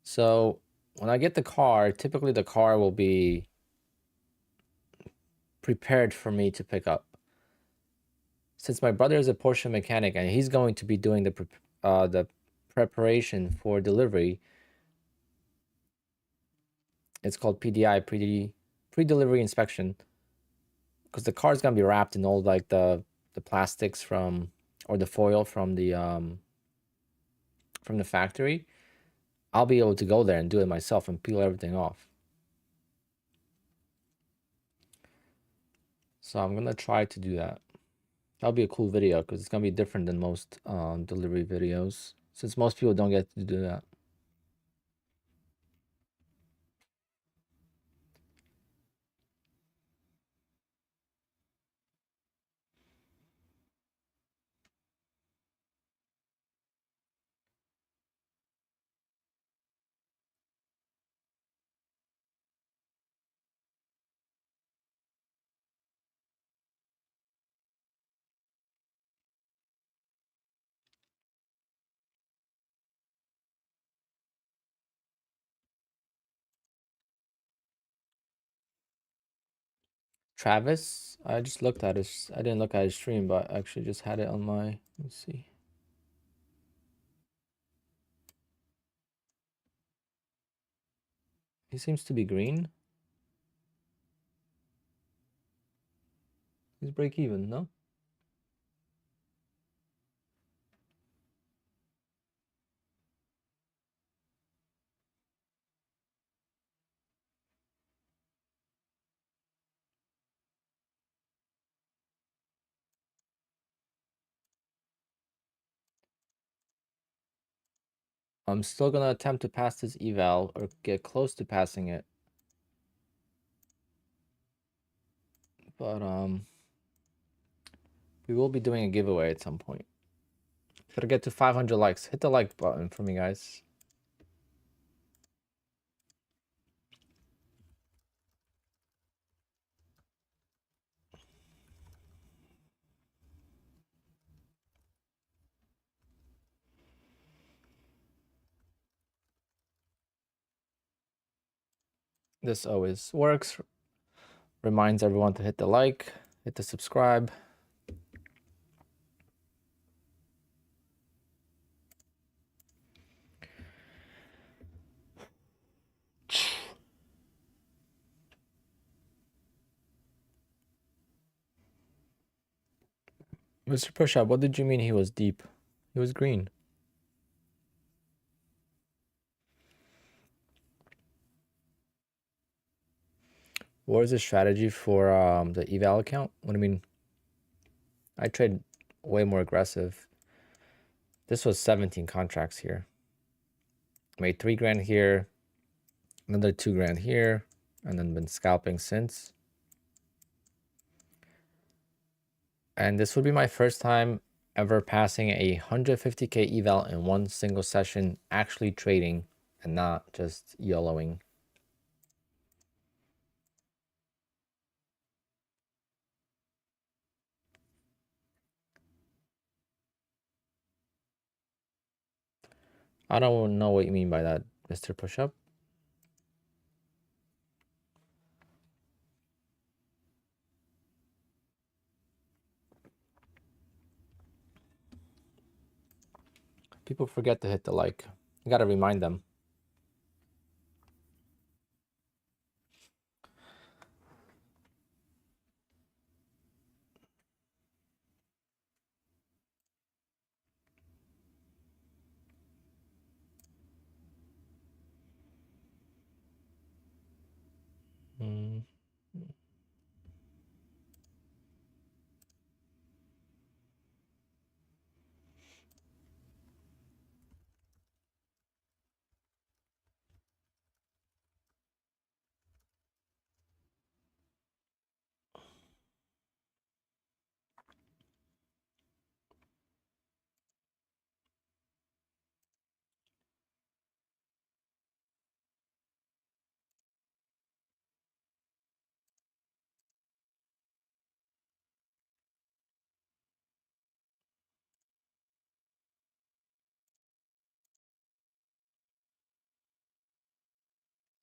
So when I get the car, typically the car will be prepared for me to pick up. Since my brother is a Porsche mechanic and he's going to be doing the preparation for delivery, it's called PDI, pre-delivery inspection, because the car is gonna be wrapped in all like the plastics from or the foil from the factory. I'll be able to go there and do it myself and peel everything off. So I'm gonna try to do that. That'll be a cool video because it's gonna be different than most delivery videos, since most people don't get to do that. Travis, I just looked at his. I didn't look at his stream, but I actually just had it on my. Let's see. He seems to be green. He's break even, no? I'm still gonna attempt to pass this eval or get close to passing it. But we will be doing a giveaway at some point. Gotta get to 500 likes. Hit the like button for me, guys. This always works. Reminds everyone to hit the like, hit the subscribe. Mr. Pushup, what did you mean he was deep? He was green. What is the strategy for the eval account? What do you mean? I trade way more aggressive. This was 17 contracts here. Made 3 grand here, another 2 grand here, and then been scalping since. And this would be my first time ever passing a 150k eval in one single session, actually trading and not just YOLOing. I don't know what you mean by that, Mr. Pushup. People forget to hit the like. You gotta remind them. Mm.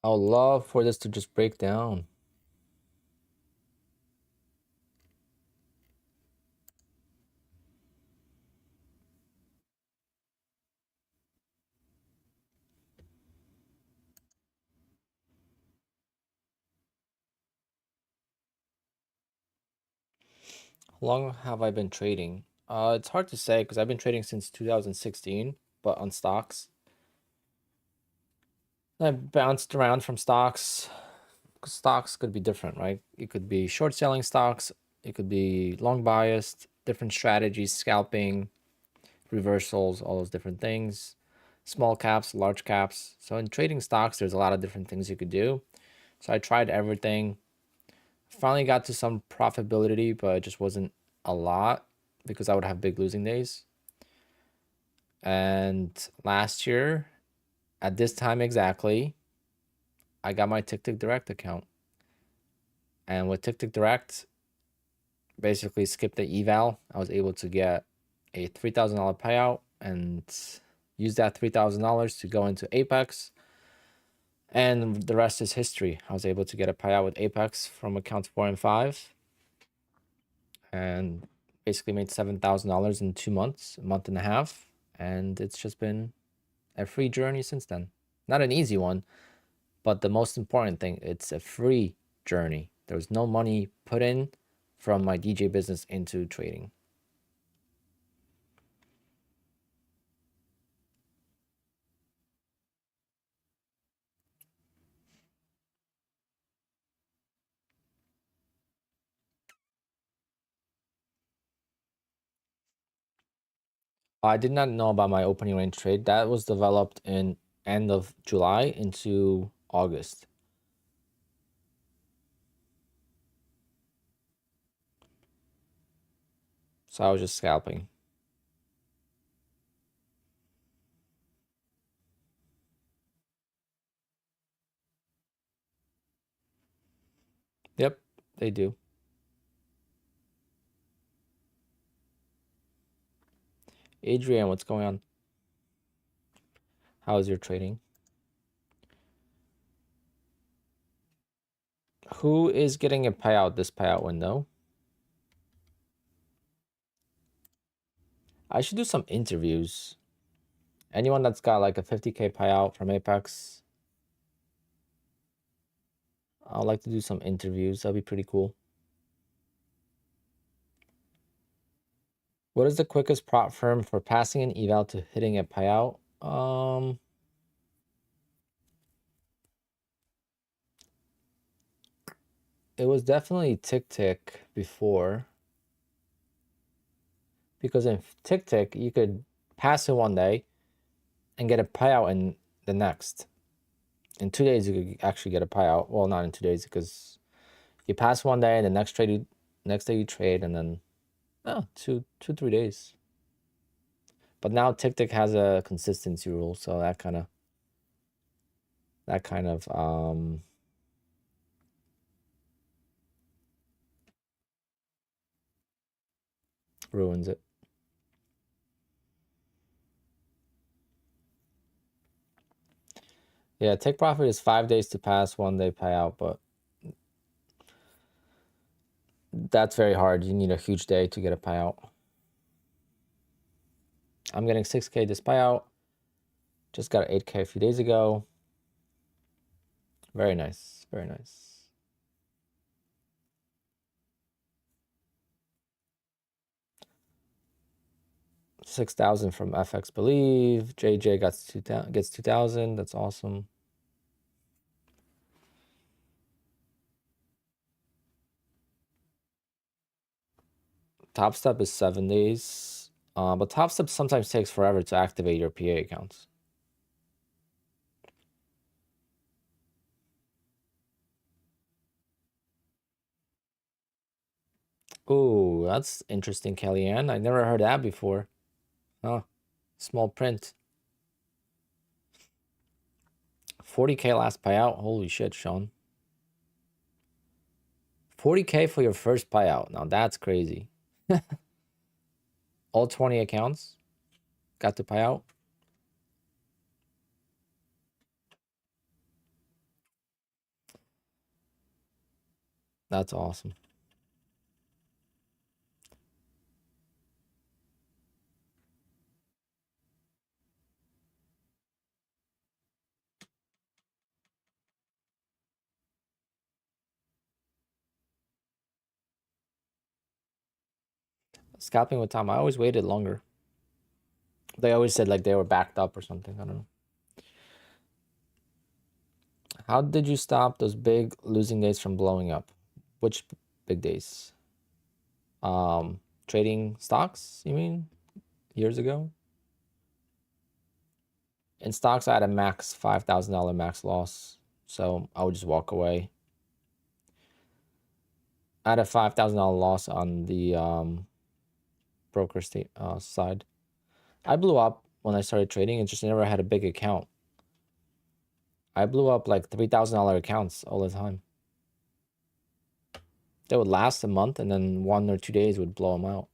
I would love for this to just break down. How long have I been trading? It's hard to say because I've been trading since 2016, but on stocks. I've bounced around from stocks. Stocks could be different, right? It could be short selling stocks. It could be long biased, different strategies, scalping, reversals, all those different things. Small caps, large caps. So in trading stocks, there's a lot of different things you could do. So I tried everything. Finally got to some profitability, but it just wasn't a lot because I would have big losing days. And last year, at this time exactly, I got my Tick Direct account. And with Tick Direct, basically skipped the eval. I was able to get a $3,000 payout and use that $3,000 to go into Apex. And the rest is history. I was able to get a payout with Apex from accounts 4 and 5. And basically made $7,000 in 2 months, a month and a half. And it's just been a free journey since then. Not an easy one, but the most important thing, it's a free journey. There was no money put in from my DJ business into trading. I did not know about my opening range trade. That was developed in end of July into August. So I was just scalping. Yep, they do. Adrian, what's going on? How is your trading? Who is getting a payout this payout window? I should do some interviews. Anyone that's got like a 50K payout from Apex, I'd like to do some interviews. That'd be pretty cool. What is the quickest prop firm for passing an eval to hitting a payout? It was definitely Tick Tick before. Because in Tick Tick, you could pass it one day and get a payout in the next. In 2 days, you could actually get a payout. Well, not in 2 days, because you pass one day and the next day you trade, and then 3 days. But now Tick Tick has a consistency rule, so that kind of ruins it. Yeah, take profit is 5 days to pass, 1 day payout, but that's very hard. You need a huge day to get a payout. I'm getting 6K this payout. Just got 8K a few days ago. Very nice. Very nice. 6,000 from FX Believe. JJ gets 2,000. That's awesome. Top Step is 7 days. But Top Step sometimes takes forever to activate your PA accounts. Ooh, that's interesting, Kellyanne. I never heard that before. Huh. Small print. 40K last payout. Holy shit, Sean. 40K for your first payout. Now that's crazy. All 20 accounts got to payout. That's awesome. Scalping with Tom. I always waited longer. They always said like they were backed up or something. I don't know. How did you stop those big losing days from blowing up? Which big days? Trading stocks, you mean? Years ago? In stocks, I had a max $5,000 max loss. So I would just walk away. I had a $5,000 loss on the broker side. I blew up when I started trading and just never had a big account. I blew up like $3,000 accounts all the time. They would last a month and then 1 or 2 days would blow them out.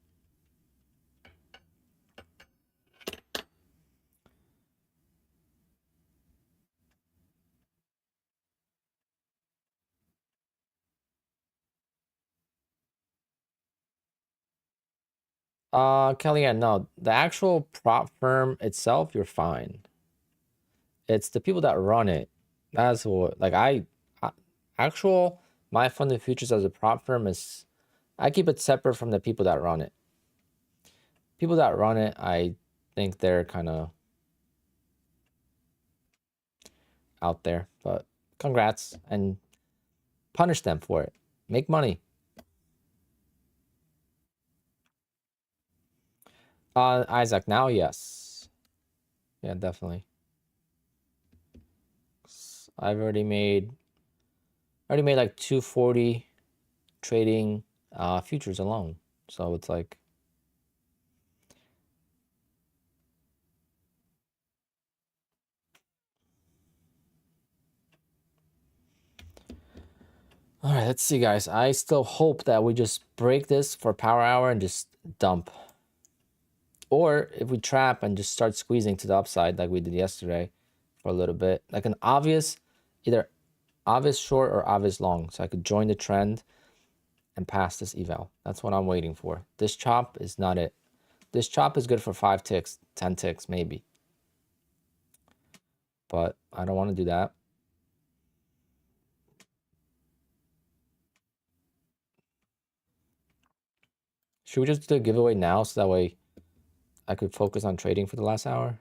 Kellyanne, no, the actual prop firm itself, you're fine. It's the people that run it. That's what, like actual, my funded futures as a prop firm is, I keep it separate from the people that run it. People that run it, I think they're kind of out there, but congrats and punish them for it. Make money. Isaac, now, yes. Yeah, definitely. I've already made like 240 trading futures alone. So it's like, all right, let's see, guys. I still hope that we just break this for power hour and just dump. Or if we trap and just start squeezing to the upside like we did yesterday for a little bit, like an obvious either Avis short or Avis long, so I could join the trend and pass this eval. That's what I'm waiting for. This chop is not it. This chop is good for 5 ticks, 10 ticks maybe. But I don't want to do that. Should we just do a giveaway now so that way I could focus on trading for the last hour?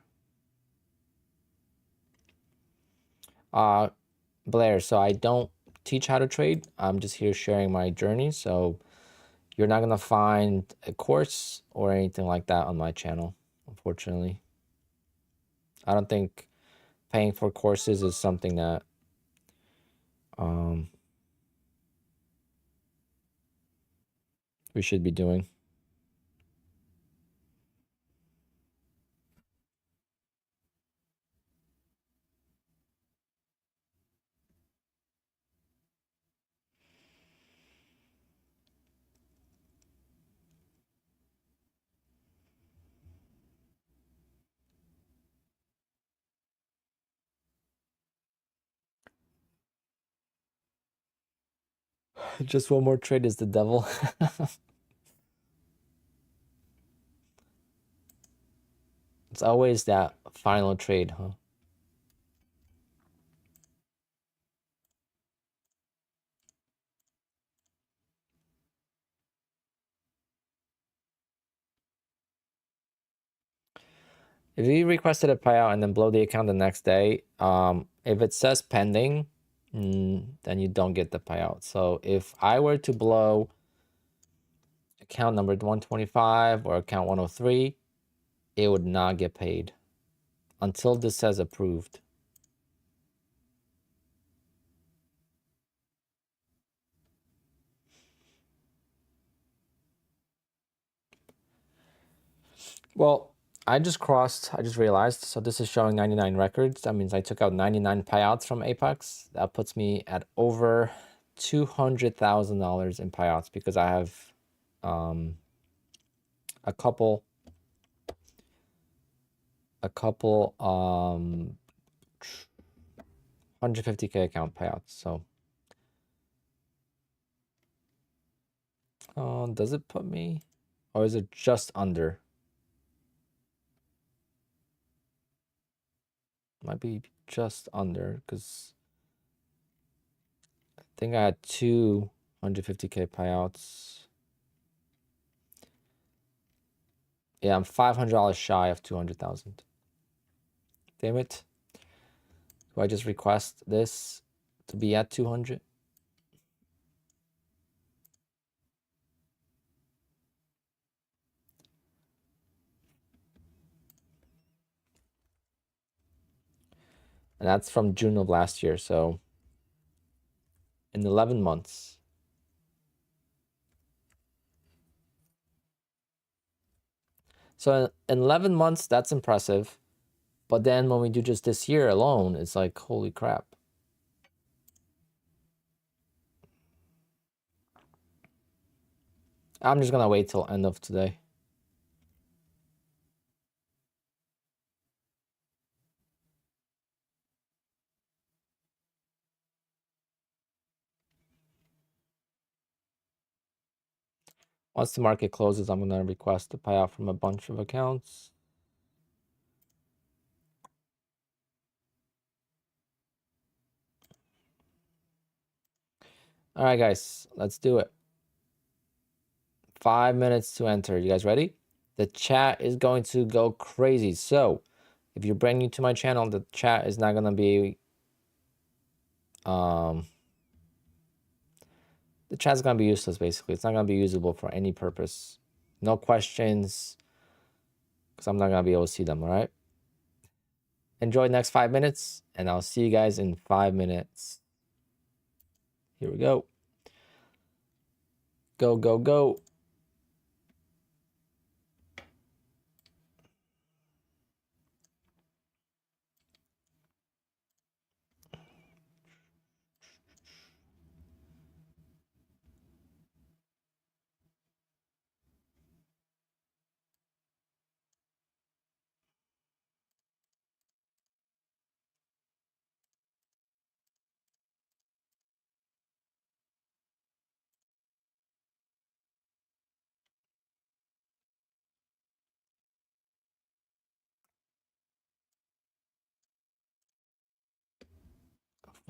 Blair, so I don't teach how to trade. I'm just here sharing my journey. So you're not going to find a course or anything like that on my channel, unfortunately. I don't think paying for courses is something that we should be doing. Just one more trade is the devil. It's always that final trade, huh? If you requested a payout and then blow the account the next day, if it says pending, then you don't get the payout. So if I were to blow account number 125 or account 103, it would not get paid until this says approved. Well, I just realized, so this is showing 99 records. That means I took out 99 payouts from Apex. That puts me at over $200,000 in payouts because I have a couple 150K account payouts. So does it put me, or is it just under? Might be just under because I think I had 250K payouts. Yeah, I'm $500 shy of 200,000. Damn it. Do I just request this to be at 200? And that's from June of last year. So in 11 months. So in 11 months, that's impressive. But then when we do just this year alone, it's like, holy crap. I'm just going to wait till end of today. Once the market closes, I'm going to request a payout from a bunch of accounts. All right, guys, let's do it. 5 minutes to enter. You guys ready? The chat is going to go crazy. So if you're brand new to my channel, the chat is not going to be... the chat's going to be useless, basically. It's not going to be usable for any purpose. No questions, because I'm not going to be able to see them, all right? Enjoy the next 5 minutes, and I'll see you guys in 5 minutes. Here we go. Go, go, go.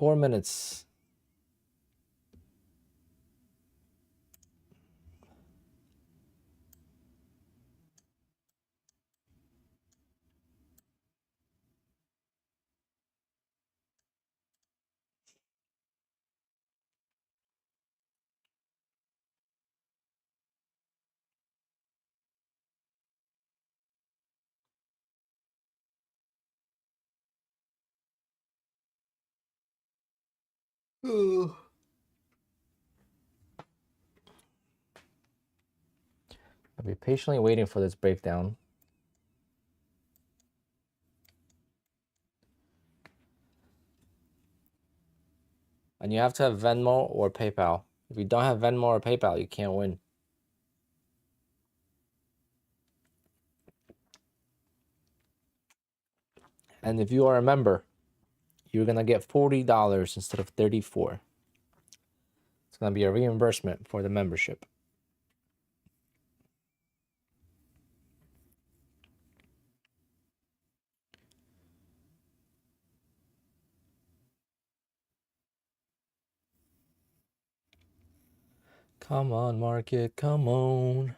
4 minutes. Ooh. I'll be patiently waiting for this breakdown. And you have to have Venmo or PayPal. If you don't have Venmo or PayPal, you can't win. And if you are a member, you're gonna get $40 instead of 34. It's gonna be a reimbursement for the membership. Come on, market, come on.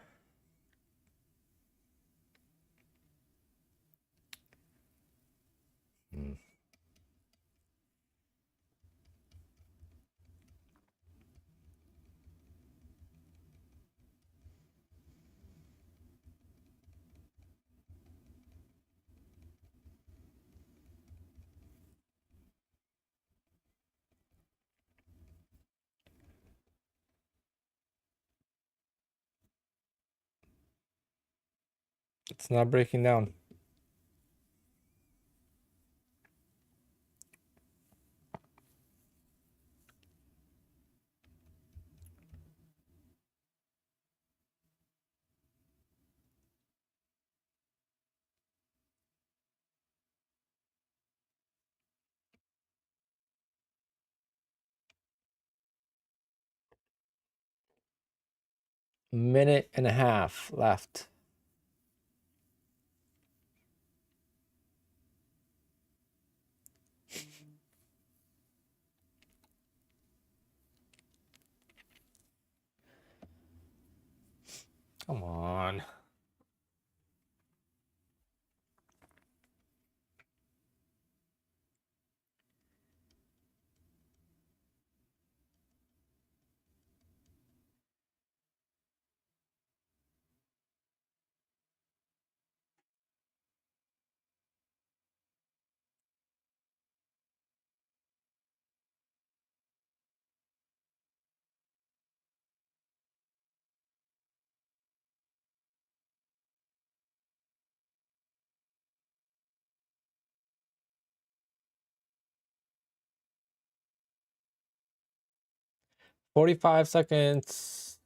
It's not breaking down. Minute and a half left. Come on. $45 seconds.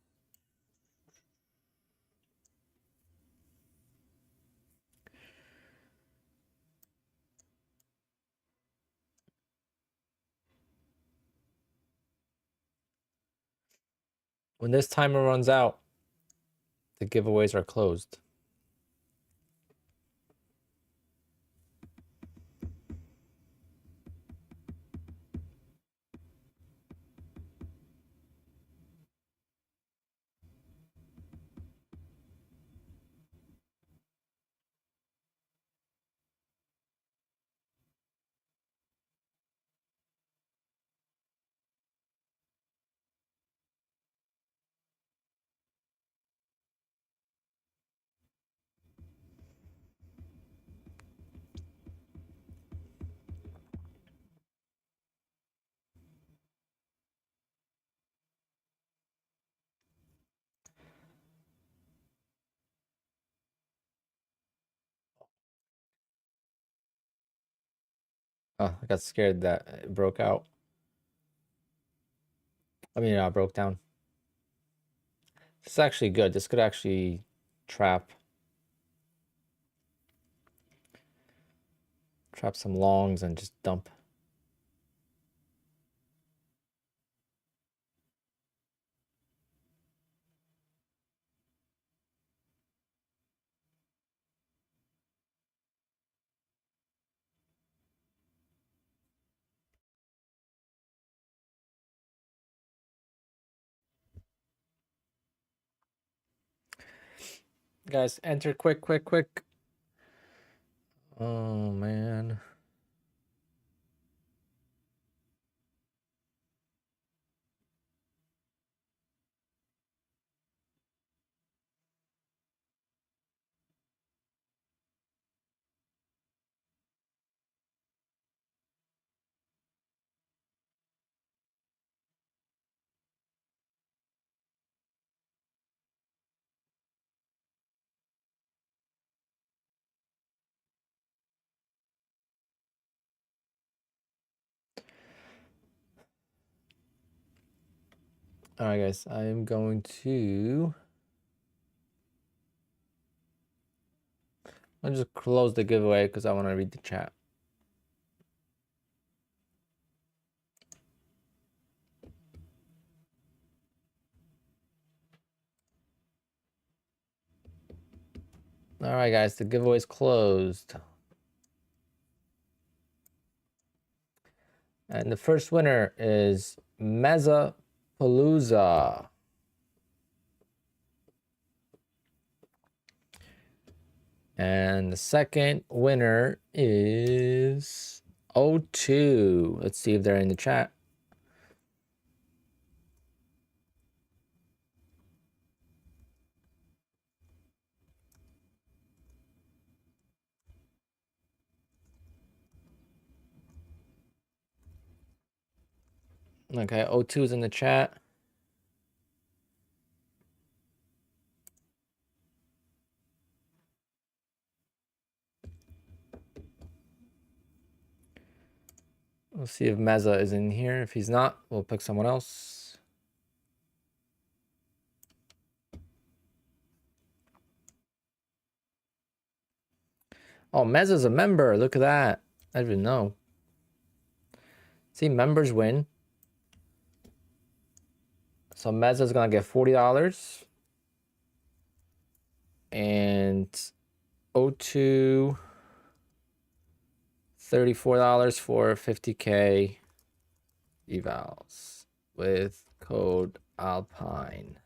When this timer runs out, the giveaways are closed. Oh, I got scared that it broke out. Broke down. This is actually good. This could actually trap some longs and just dump. Guys, enter quick, quick, quick. Oh, man. All right, guys, I am going to... I'll just close the giveaway because I want to read the chat. All right, guys, the giveaway is closed. And the first winner is Mezzapalooza. And the second winner is O2. Let's see if they're in the chat. Okay, O2 is in the chat. We'll see if Mezza is in here. If he's not, we'll pick someone else. Oh, Mezza's a member. Look at that. I didn't even know. See, members win. So Mezza's going to get $40. And O2, $34 for 50K evals with code Alpine.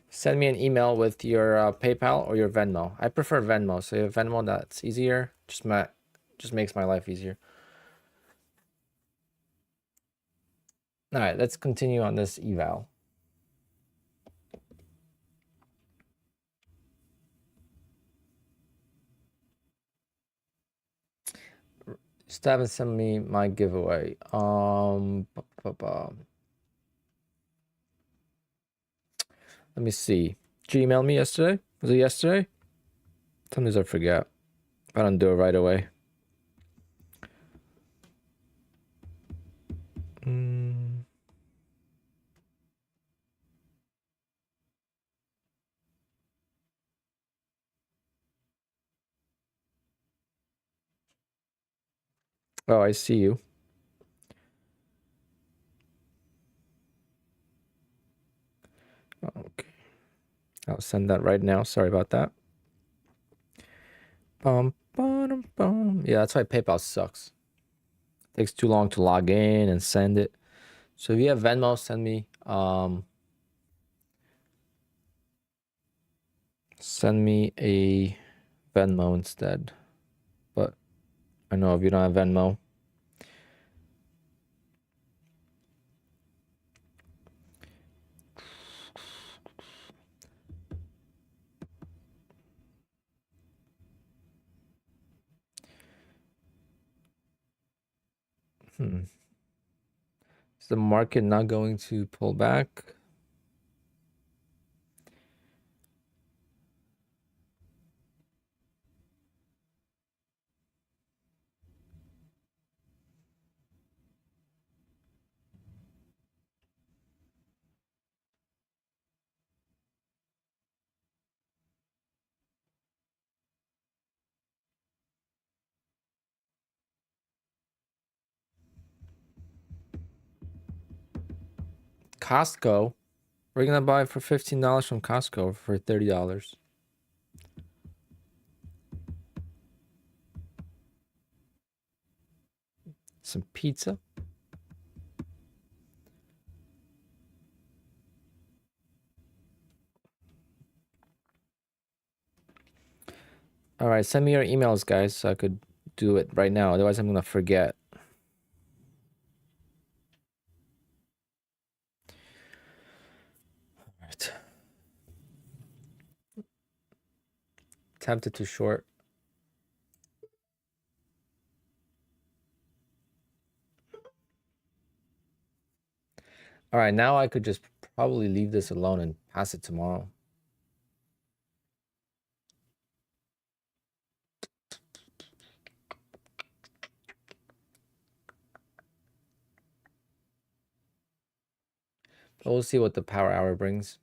Send me an email with your PayPal or your Venmo. I prefer Venmo. So you have Venmo, that's easier. Just makes my life easier. All right, let's continue on this eval. Just haven't sent me my giveaway. Let me see. Did you email me yesterday? Was it yesterday? Sometimes I forget. I don't do it right away. Oh, I see you. Okay. I'll send that right now. Sorry about that. Yeah, that's why PayPal sucks. Takes too long to log in and send it. So if you have Venmo, send me a Venmo instead. But I know if you don't have Venmo. Is the market not going to pull back? Costco. We're gonna buy for $15 from Costco for $30. some pizza. All right, send me your emails, guys, so I could do it right now. Otherwise, I'm gonna forget. All right. Tempted too short. All right, now I could just probably leave this alone and pass it tomorrow. But we'll see what the power hour brings.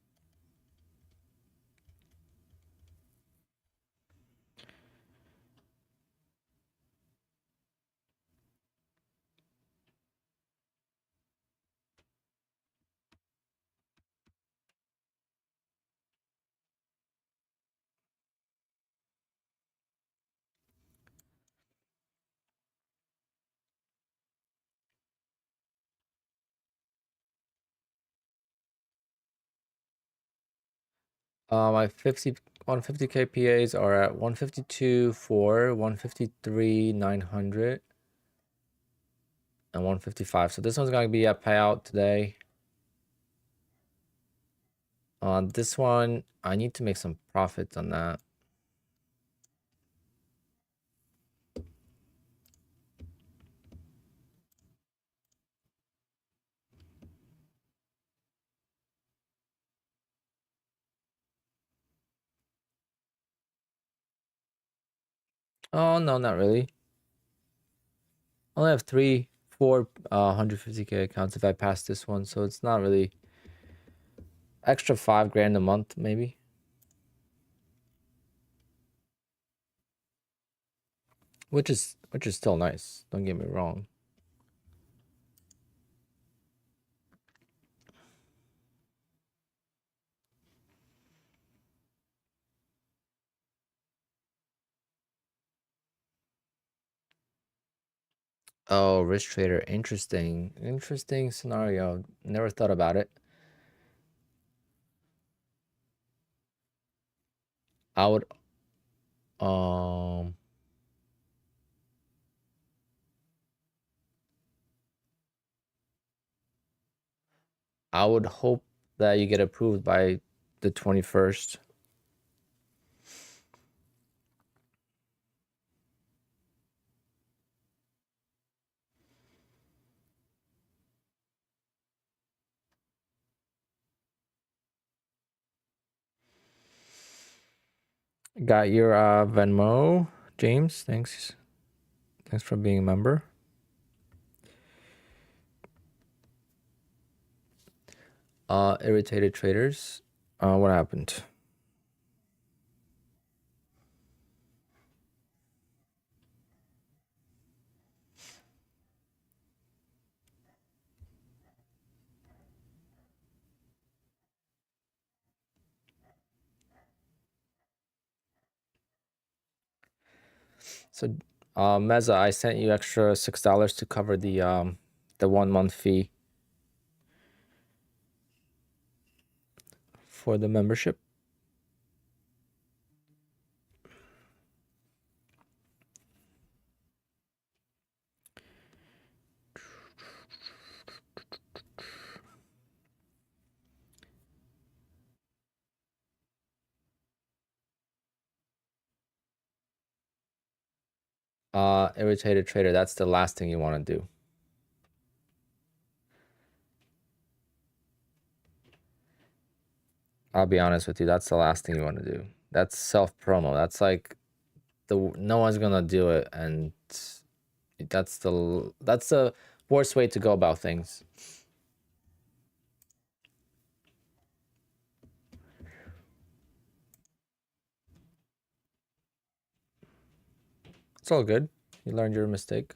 My 150K PAs are at 152.4, 153.900, and 155. So this one's gonna be a payout today. On this one, I need to make some profits on that. Oh no, not really. I only have 4 150K accounts if I pass this one, so it's not really extra 5 grand a month, maybe. Which is still nice. Don't get me wrong. Oh, risk trader, interesting scenario. Never thought about it. I would um I would hope that you get approved by the 21st. Got your Venmo, James. Thanks for being a member. Irritated traders. What happened? So, Meza, I sent you extra $6 to cover the 1 month fee for the membership. Irritated trader, that's the last thing you want to do. I'll be honest with you, that's the last thing you want to do. That's self promo. That's like no one's gonna do it, and that's the worst way to go about things. It's all good. You learned your mistake.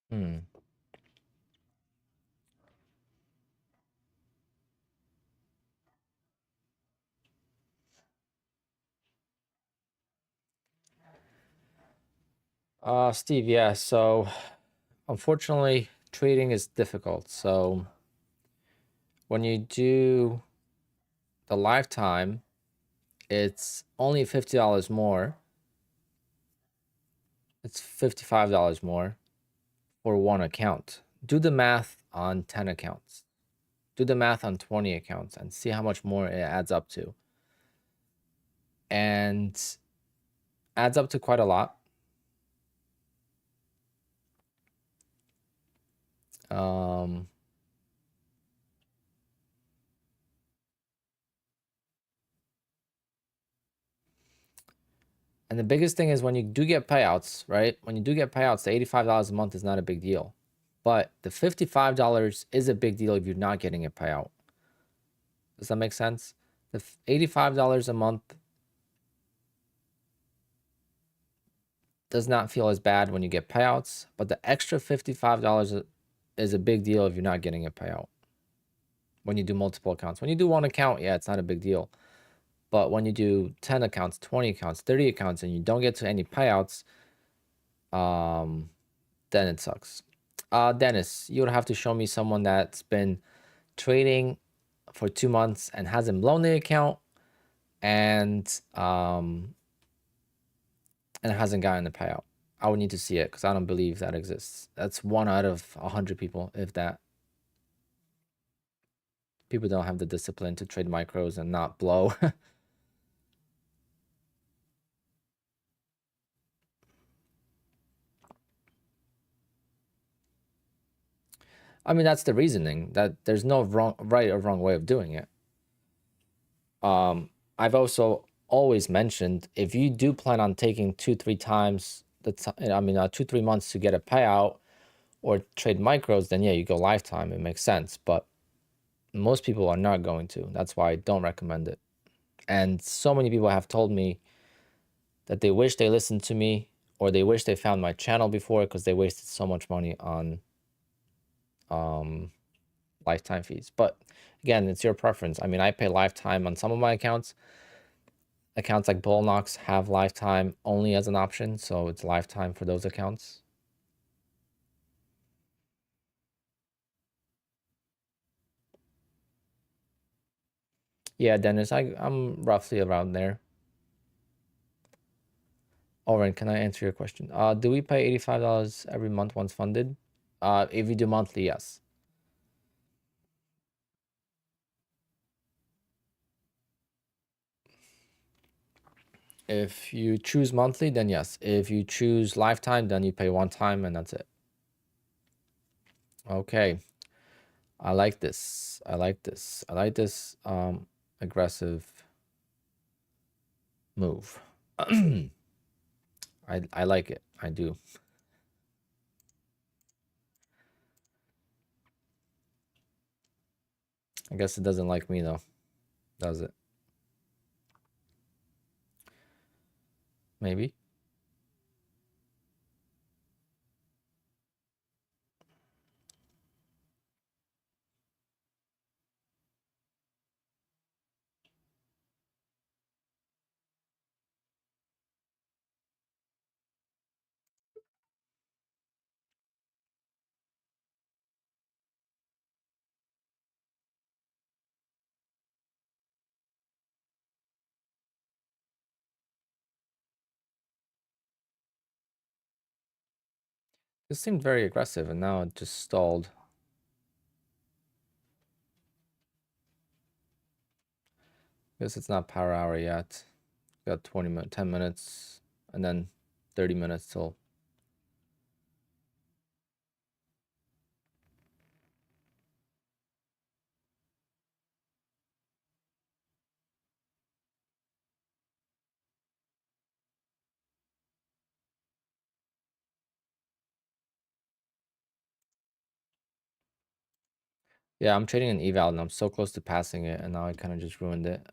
Hmm. Steve, yeah. So unfortunately, trading is difficult. So when you do the lifetime, it's only $50 more. It's $55 more for one account. Do the math on 10 accounts. Do the math on 20 accounts and see how much more it adds up to. And adds up to quite a lot. Um, and the biggest thing is when you do get payouts, right? When you do get payouts, the $85 a month is not a big deal. But the $55 is a big deal if you're not getting a payout. Does that make sense? The $85 a month does not feel as bad when you get payouts, but the extra $55 is a big deal if you're not getting a payout. When you do multiple accounts. When you do one account, yeah, it's not a big deal. But when you do 10 accounts, 20 accounts, 30 accounts, and you don't get to any payouts, then it sucks. Dennis, you would have to show me someone that's been trading for 2 months and hasn't blown the account and hasn't gotten the payout. I would need to see it because I don't believe that exists. That's 1 out of 100 people, if that. People don't have the discipline to trade micros and not blow. I mean, that's the reasoning, that there's no right or wrong way of doing it. I've also always mentioned, if you do plan on taking 2-3 times the 2-3 months to get a payout or trade micros, then yeah, you go lifetime. It makes sense. But most people are not going to. That's why I don't recommend it. And so many people have told me that they wish they listened to me or they wish they found my channel before because they wasted so much money on lifetime fees. But again, it's your preference. I mean, I pay lifetime on some of my accounts. Accounts like Bullnox have lifetime only as an option, so it's lifetime for those accounts. Yeah, Dennis, I'm roughly around there. Oren, can I answer your question? Do we pay $85 every month once funded? If you do monthly, yes. If you choose monthly, then yes. If you choose lifetime, then you pay one time and that's it. Okay. I like this. I like this. I like this aggressive move. I like it. I do. I guess it doesn't like me though, does it? Maybe. This seemed very aggressive and now it just stalled. Guess it's not power hour yet. Got 10 minutes and then 30 minutes till. Yeah, I'm trading an eval and I'm so close to passing it and now I kind of just ruined it.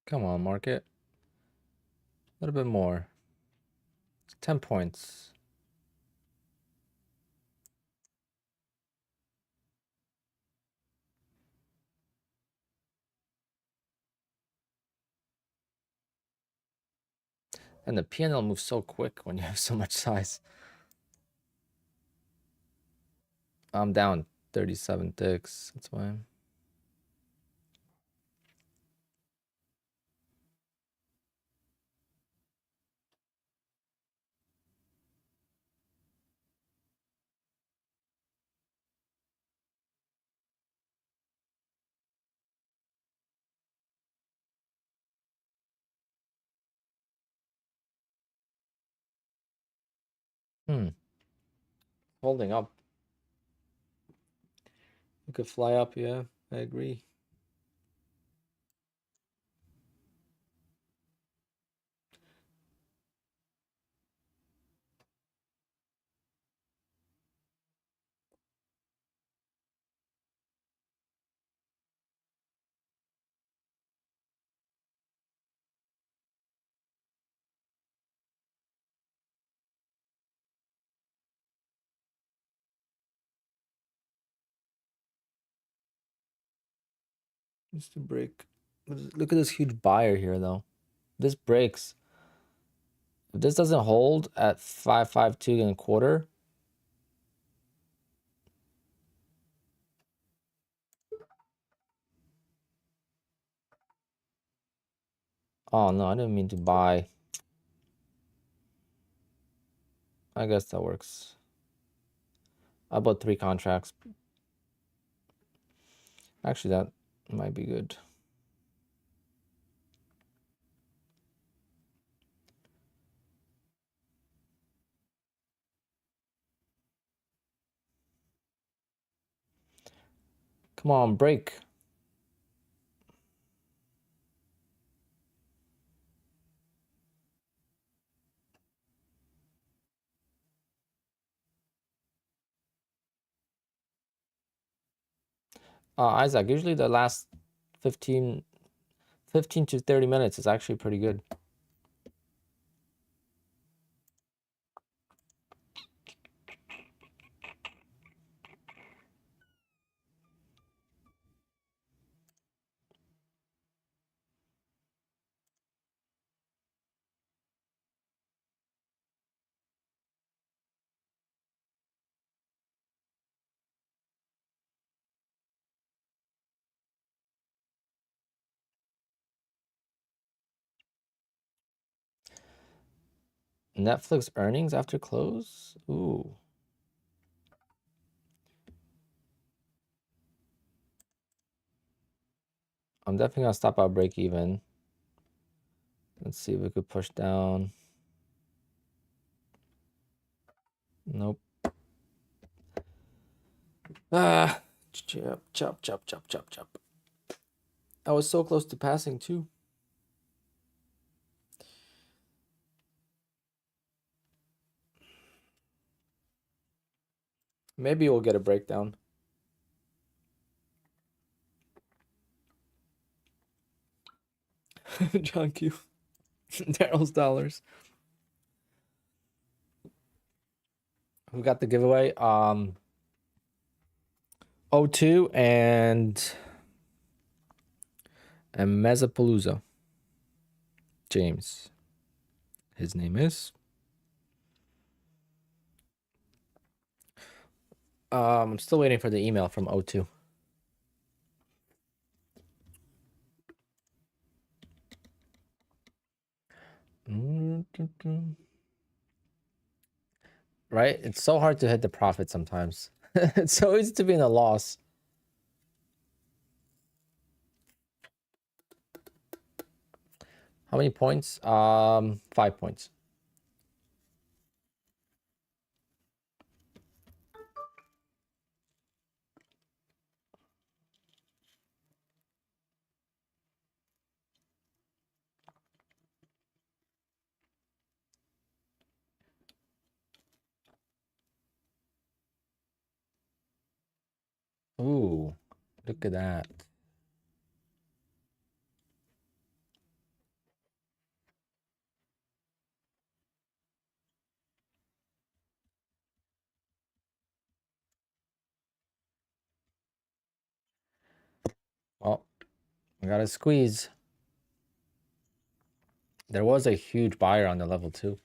Come on, market. A little bit more. 10 points. And the PNL moves so quick when you have so much size. I'm down 37 ticks. That's why. Holding up. You could fly up, yeah. I agree. Just to break. Look at this huge buyer here, though. This breaks. If this doesn't hold at 552 and a quarter. Oh no, I didn't mean to buy. I guess that works. I bought 3 contracts. Actually, that might be good. Come on, break. Isaac, usually the last 15 to 30 minutes is actually pretty good. Netflix earnings after close? Ooh. I'm definitely gonna stop at break even. Let's see if we could push down. Nope. Ah, chop, chop, chop, chop, chop, chop. I was so close to passing too. Maybe we'll get a breakdown. John Q. Daryl's dollars. Who got the giveaway? O2 and Mezzapalooza. James. His name is. I'm still waiting for the email from O2. Right? It's so hard to hit the profit sometimes. It's so easy to be in a loss. How many points? 5 points. Ooh, look at that. I gotta squeeze. There was a huge buyer on the level 2.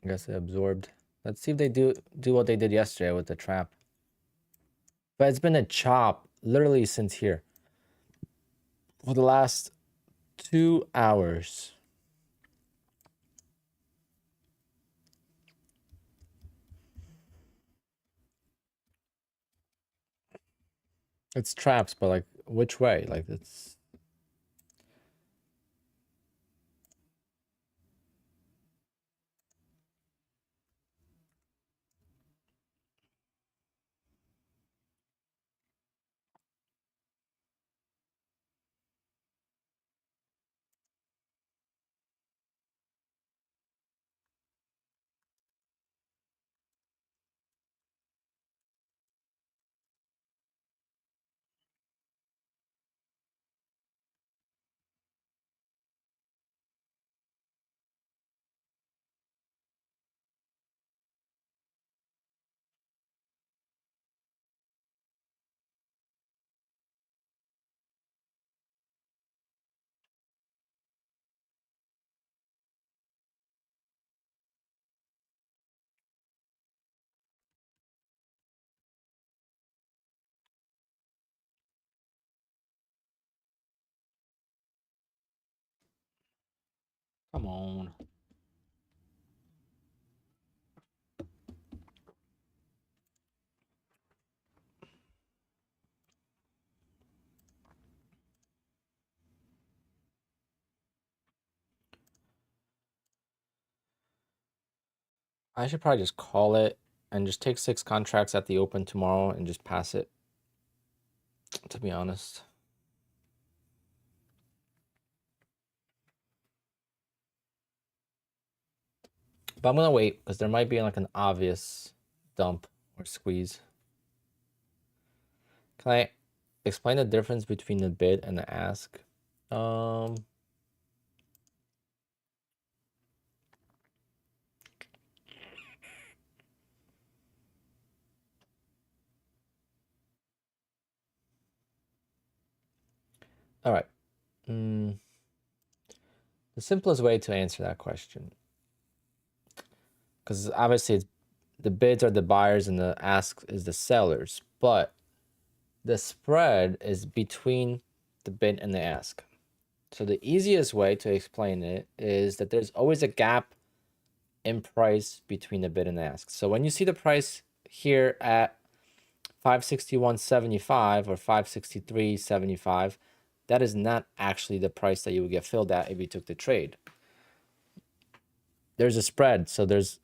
I guess they absorbed. Let's see if they do what they did yesterday with the trap. But it's been a chop literally since here for the last 2 hours. It's traps, but like which way? Like it's come on. I should probably just call it and just take 6 contracts at the open tomorrow and just pass it, to be honest. But I'm gonna wait because there might be like an obvious dump or squeeze. Can I explain the difference between the bid and the ask? All right. The simplest way to answer that question, because obviously it's, the bids are the buyers and the ask is the sellers, but the spread is between the bid and the ask. So the easiest way to explain it is that there's always a gap in price between the bid and the ask. So when you see the price here at 561.75 or 563.75, that is not actually the price that you would get filled at if you took the trade. There's a spread, so there's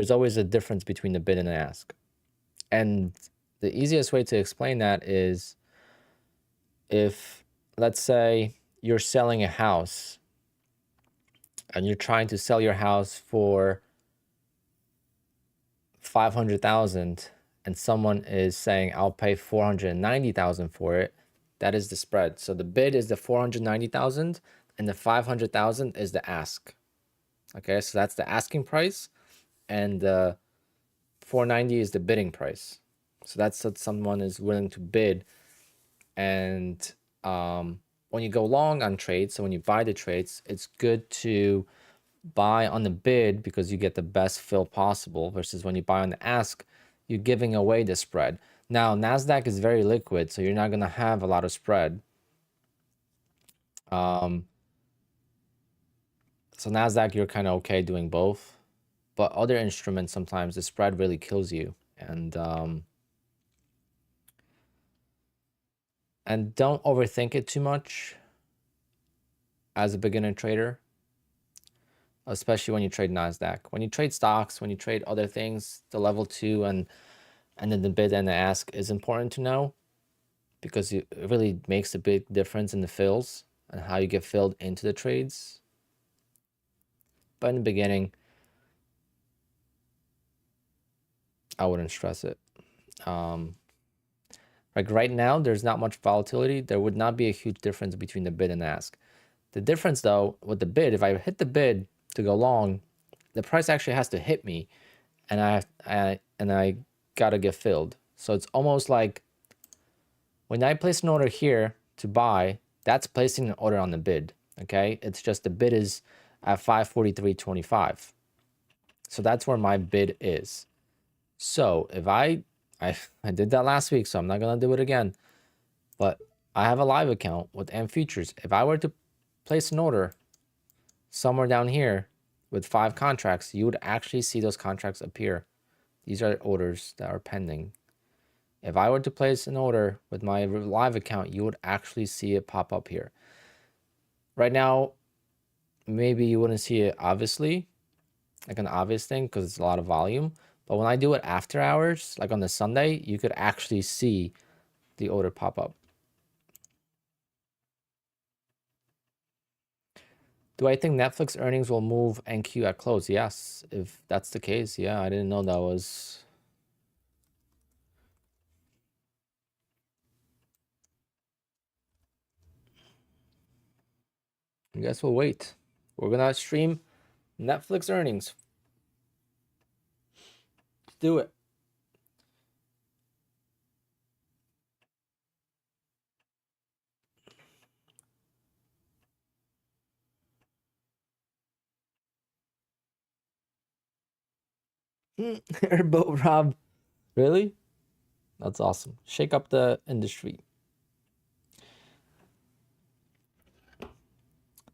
always a difference between the bid and the ask. And the easiest way to explain that is if, let's say, you're selling a house and you're trying to sell your house for 500,000 and someone is saying I'll pay 490,000 for it, that is the spread. So the bid is the 490,000 and the 500,000 is the ask. Okay, so that's the asking price and the 490 is the bidding price. So that's what someone is willing to bid. And when you go long on trades, so when you buy the trades, it's good to buy on the bid because you get the best fill possible, versus when you buy on the ask, you're giving away the spread. Now, NASDAQ is very liquid, so you're not going to have a lot of spread. So NASDAQ, you're kind of okay doing both. But other instruments, sometimes the spread really kills you. And don't overthink it too much as a beginner trader, especially when you trade NASDAQ. When you trade stocks, when you trade other things, the level 2 and then the bid and the ask is important to know, because it really makes a big difference in the fills and how you get filled into the trades. But in the beginning, I wouldn't stress it. Like right now, there's not much volatility. There would not be a huge difference between the bid and the ask. The difference though, with the bid, if I hit the bid to go long, the price actually has to hit me and I gotta get filled. So it's almost like when I place an order here to buy, that's placing an order on the bid. Okay, it's just the bid is at 543.25. So that's where my bid is. So if I did that last week, so I'm not gonna do it again. But I have a live account with M Futures. If I were to place an order somewhere down here with 5 contracts, you would actually see those contracts appear. These are orders that are pending. If I were to place an order with my live account, you would actually see it pop up here. Right now, maybe you wouldn't see it obviously, like an obvious thing, because it's a lot of volume. But when I do it after hours, like on the Sunday, you could actually see the order pop up. Do I think Netflix earnings will move NQ at close? Yes, if that's the case. Yeah, I didn't know that was. I guess we'll wait. We're gonna stream Netflix earnings. Let's do it. Airboat Rob. Really? That's awesome. Shake up the industry.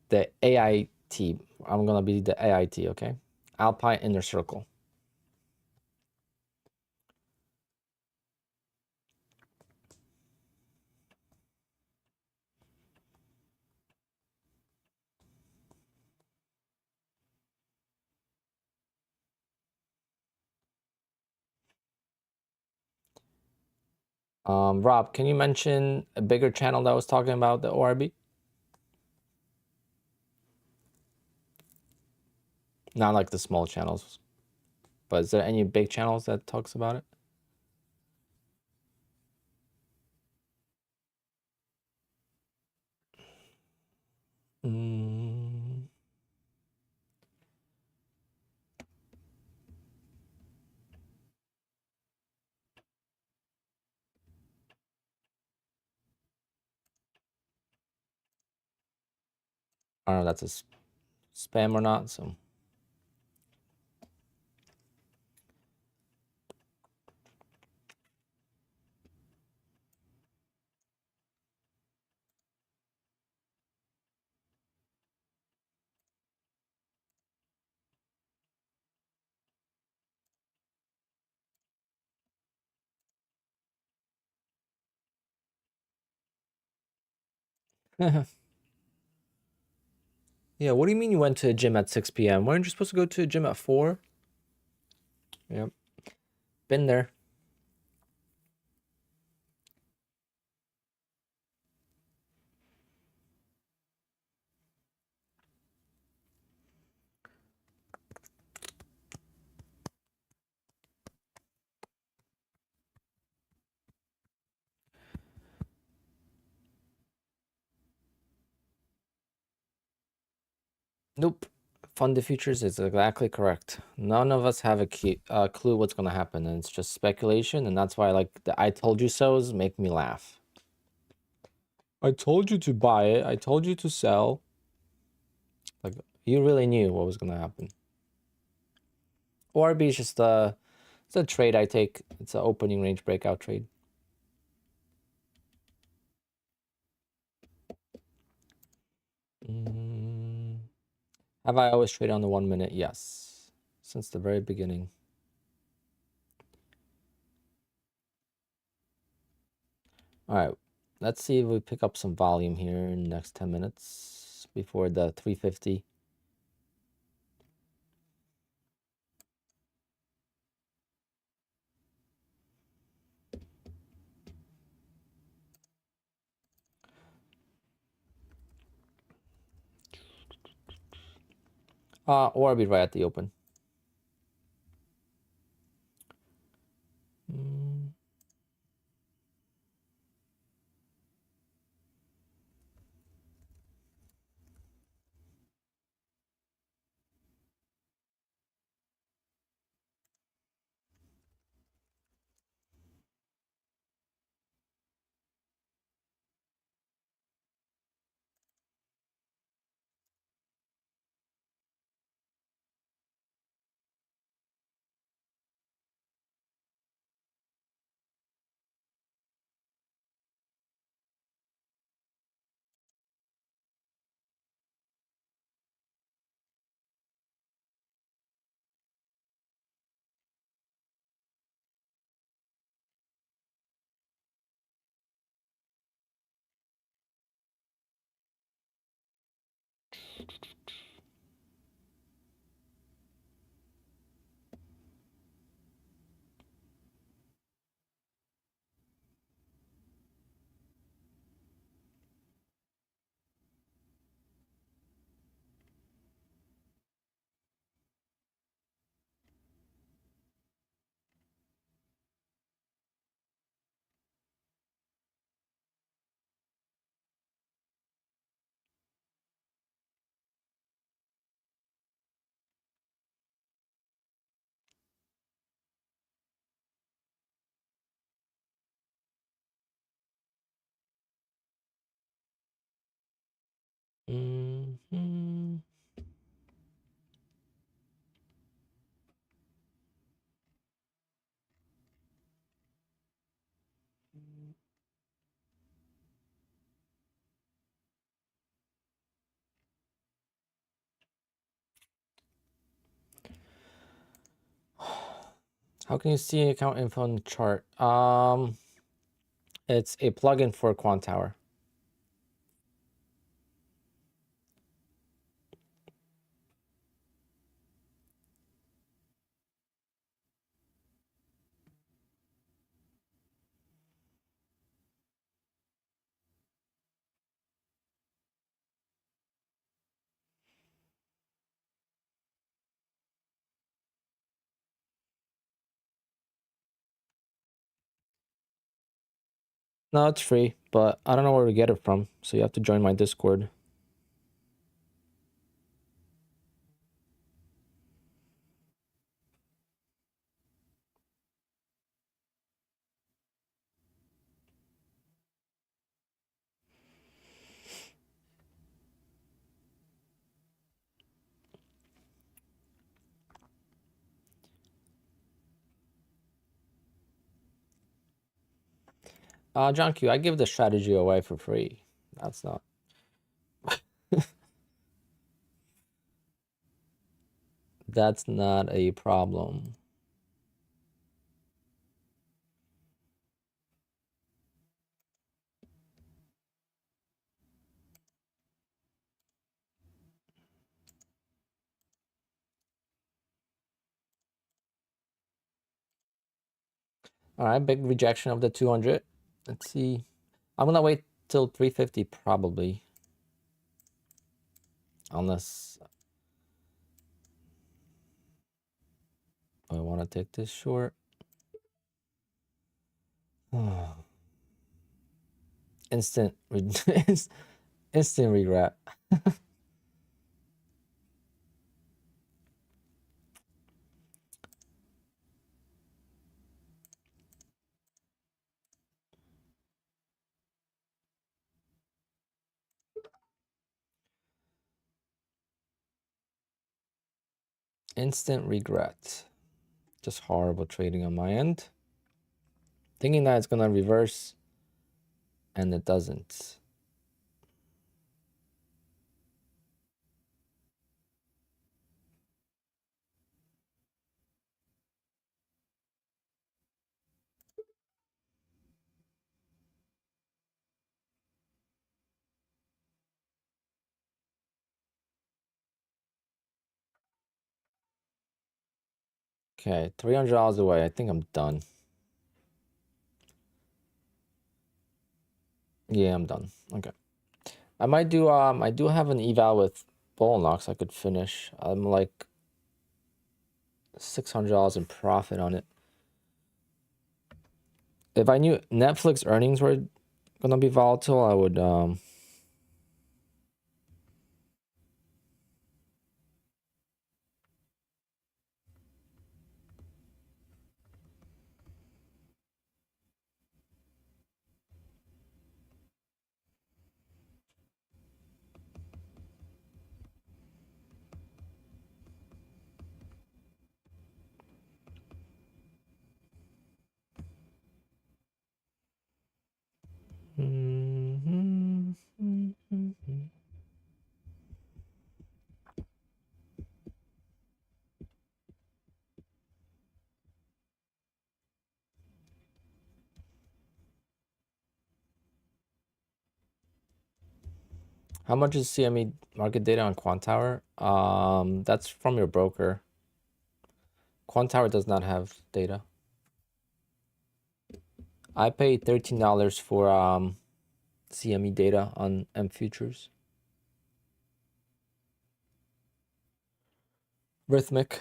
The AIT. I'm gonna be the AIT, okay? Alpine Inner Circle. Rob, can you mention a bigger channel that was talking about the ORB? Not like the small channels, but is there any big channels that talks about it? I don't know if that's a spam or not, so. Yeah, what do you mean you went to a gym at 6 p.m.? Weren't you supposed to go to a gym at 4? Yep. Been there. Nope. Fund the futures is exactly correct. None of us have a clue what's going to happen, and it's just speculation, and that's why like the I told you so's make me laugh. I told you to buy it. I told you to sell. Like you really knew what was going to happen. ORB is just it's a trade I take. It's an opening range breakout trade. Have I always traded on the 1 minute? Yes, since the very beginning. All right, let's see if we pick up some volume here in the next 10 minutes before the 350. Or I'll be right at the open. Mm-hmm. How can you see account info on the chart? It's a plugin for Quant Tower. No, it's free, but I don't know where to get it from, so you have to join my Discord. John Q, I give the strategy away for free. That's not. That's not a problem. All right, big rejection of the 200. Let's see. I'm gonna wait till 350 probably, unless I want to take this short. Instant, instant regret. Instant regret. Just horrible trading on my end. Thinking that it's gonna reverse, and it doesn't. Okay, $300 away. I think I'm done. Yeah, I'm done. Okay. I might do I do have an eval with Bullnox I could finish. I'm like $600 in profit on it. If I knew Netflix earnings were gonna be volatile, I would How much is CME market data on Quant Tower? That's from your broker. Quant Tower does not have data. I paid $13 for CME data on M futures. Rithmic.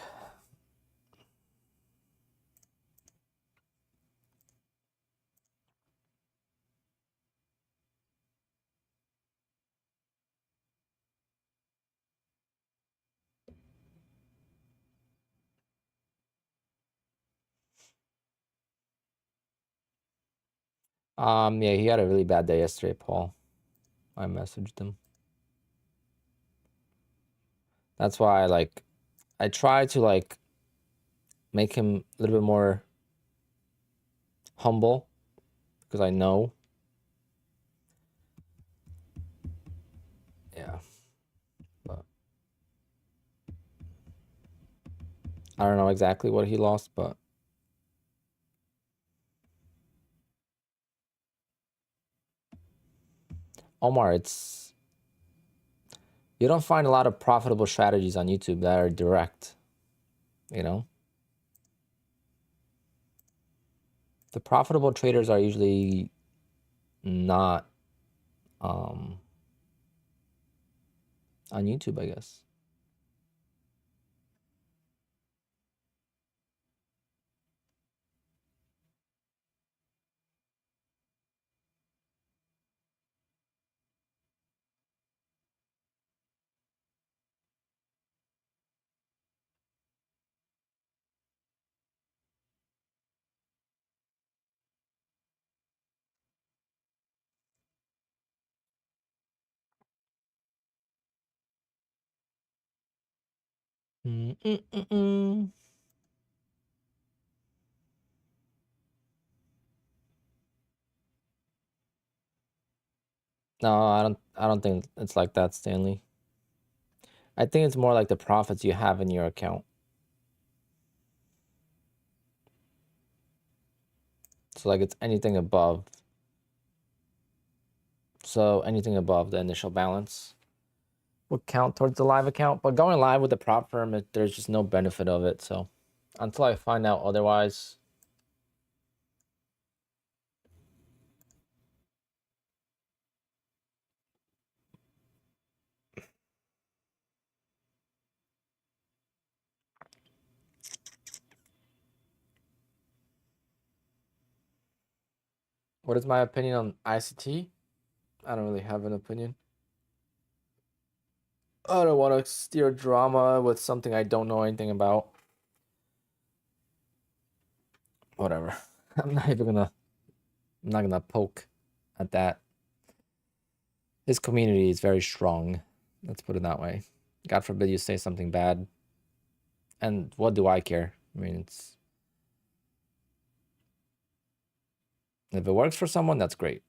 Yeah, he had a really bad day yesterday, Paul. I messaged him. That's why I try to make him a little bit more humble because I know. Yeah. But I don't know exactly what he lost, but Omar, you don't find a lot of profitable strategies on YouTube that are direct, you know? The profitable traders are usually not on YouTube, I guess. Mm-mm-mm-mm. No, I don't think it's like that, Stanley. I think it's more like the profits you have in your account. So it's anything above. So anything above the initial balance would count towards the live account. But going live with the prop firm, there's just no benefit of it. So until I find out otherwise. What is my opinion on ICT? I don't really have an opinion. I don't want to steer drama with something I don't know anything about. Whatever. I'm not gonna poke at that. His community is very strong. Let's put it that way. God forbid you say something bad. And what do I care? I mean, if it works for someone, that's great.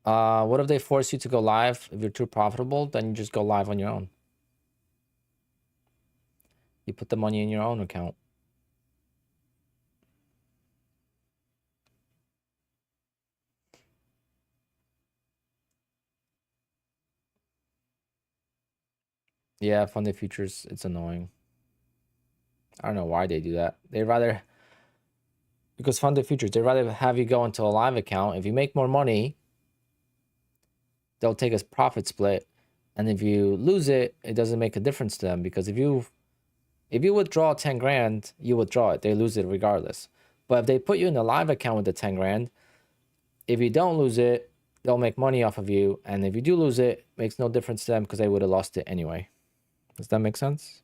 What if they force you to go live? If you're too profitable, then you just go live on your own. You put the money in your own account. Yeah, funded futures, it's annoying. I don't know why they do that. Because funded futures, they'd rather have you go into a live account. If you make more money, they'll take a profit split. And if you lose it, it doesn't make a difference to them because if you withdraw 10 grand, you withdraw it. They lose it regardless. But if they put you in a live account with the 10 grand, if you don't lose it, they'll make money off of you. And if you do lose it, it makes no difference to them because they would have lost it anyway. Does that make sense?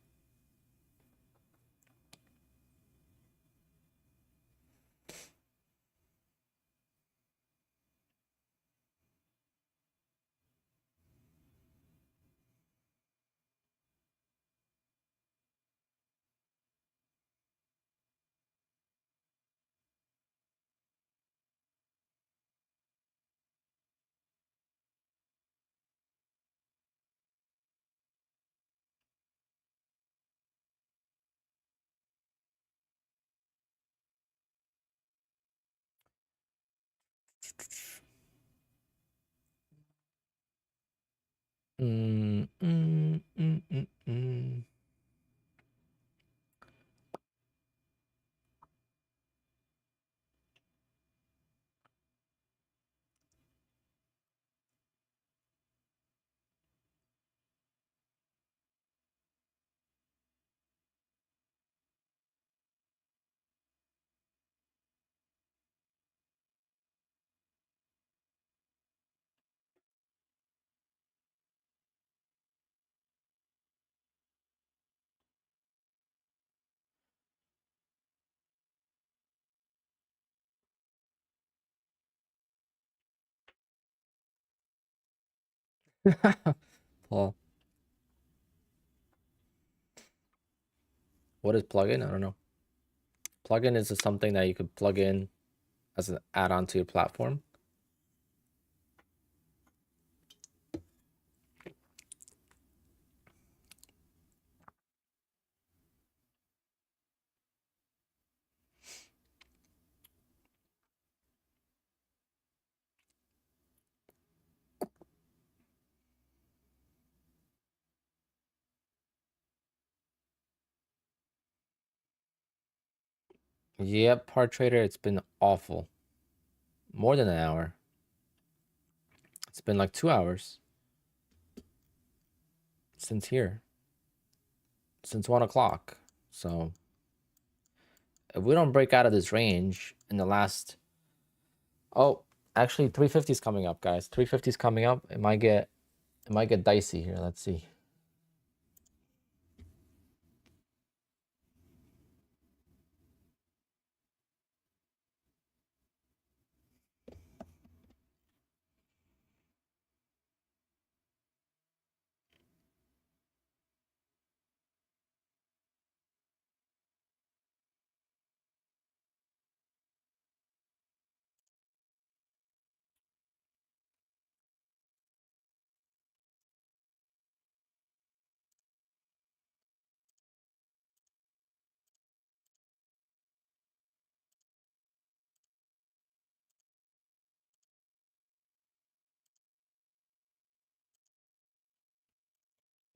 Mm, mm, mm, mm, mm. Paul, what is plugin? I don't know. Plugin is something that you could plug in as an add-on to your platform. Yep, Part Trader, it's been awful. More than an hour. It's been like 2 hours since here. Since 1 o'clock. So if we don't break out of this range in the last... Oh, actually 350 is coming up, guys. 350 is coming up. It might get dicey here. Let's see.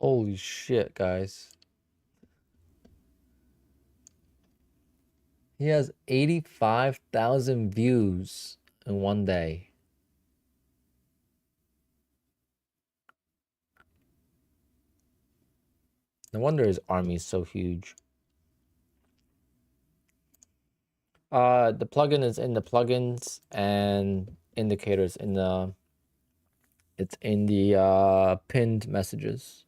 Holy shit, guys. He has 85,000 views in one day. No wonder his army is so huge. The plugin is in the plugins and indicators in the... It's in the pinned messages.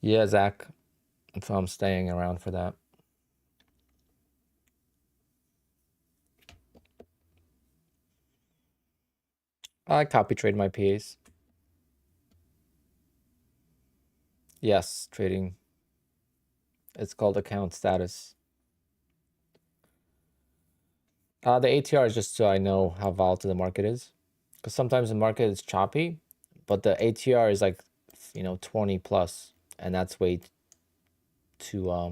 Yeah, Zach. So I'm staying around for that. I copy trade my PAs. Yes, trading. It's called account status. The ATR is just so I know how volatile the market is. Because sometimes the market is choppy, but the ATR is like, 20 plus. And that's way too, I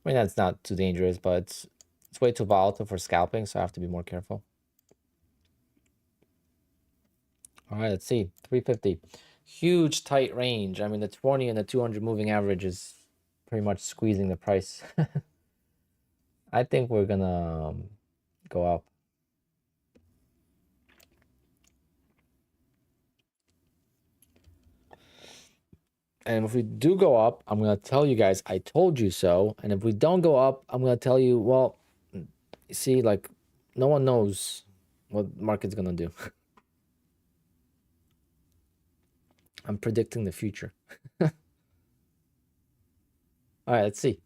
mean, that's not too dangerous, but it's way too volatile for scalping, so I have to be more careful. All right, let's see. 350. Huge tight range. I mean, the 20 and the 200 moving average is pretty much squeezing the price. I think we're gonna go up. And if we do go up, I'm gonna tell you guys, I told you so. And if we don't go up, I'm gonna tell you, well, see, like, no one knows what the market's gonna do. I'm predicting the future. All right, let's see.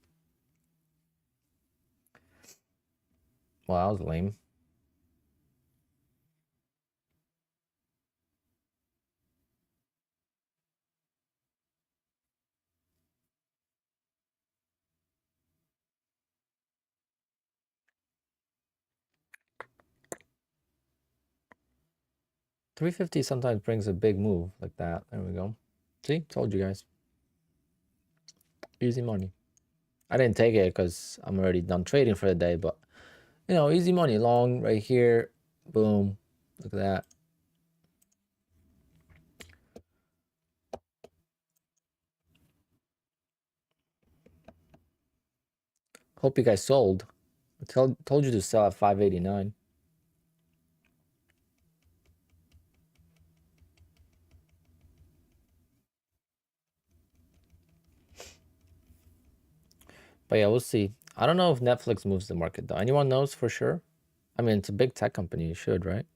Well, that was lame. $350 sometimes brings a big move like that. There we go. See, told you guys. Easy money. I didn't take it because I'm already done trading for the day, but you know, easy money, long right here, boom, look at that. Hope you guys sold. I told you to sell at 589. But yeah, we'll see. I don't know if Netflix moves the market though. Anyone knows for sure? I mean, it's a big tech company. It should, right?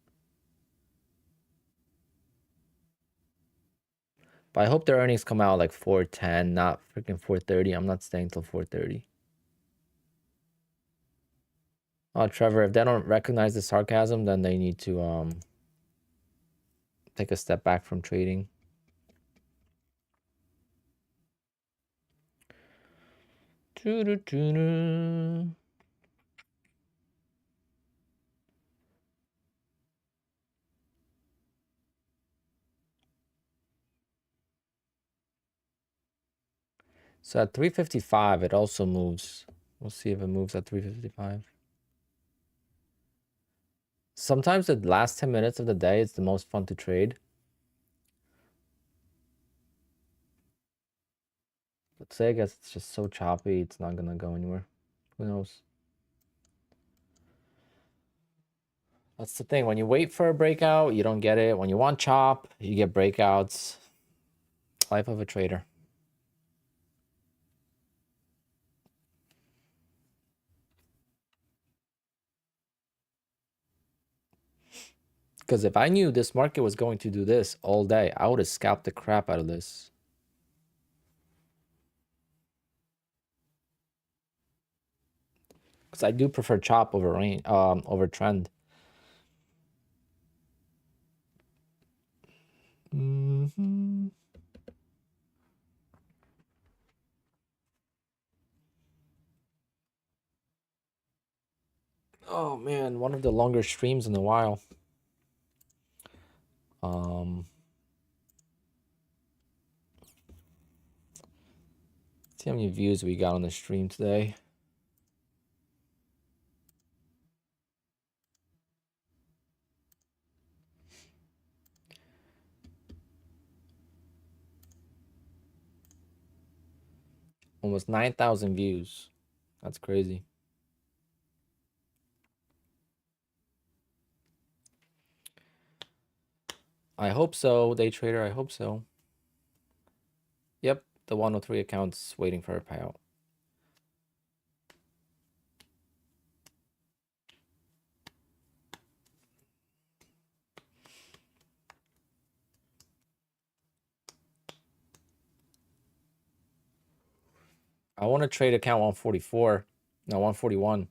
But I hope their earnings come out like 410, not freaking 430. I'm not staying till 430. Oh, Trevor, if they don't recognize the sarcasm, then they need to take a step back from trading. So at 355, it also moves. We'll see if it moves at 355. Sometimes the last 10 minutes of the day is the most fun to trade. But say I guess it's just so choppy, it's not gonna go anywhere. Who knows? That's the thing. When you wait for a breakout, you don't get it. When you want chop, you get breakouts. Life of a trader. Because if I knew this market was going to do this all day, I would have scalped the crap out of this. Because I do prefer chop over range, over trend. Oh man, one of the longer streams in a while. See how many views we got on the stream today. Almost 9,000 views. That's crazy. I hope so, day trader. I hope so. Yep, the 103 account's waiting for a payout. I want to trade account 144, no 141,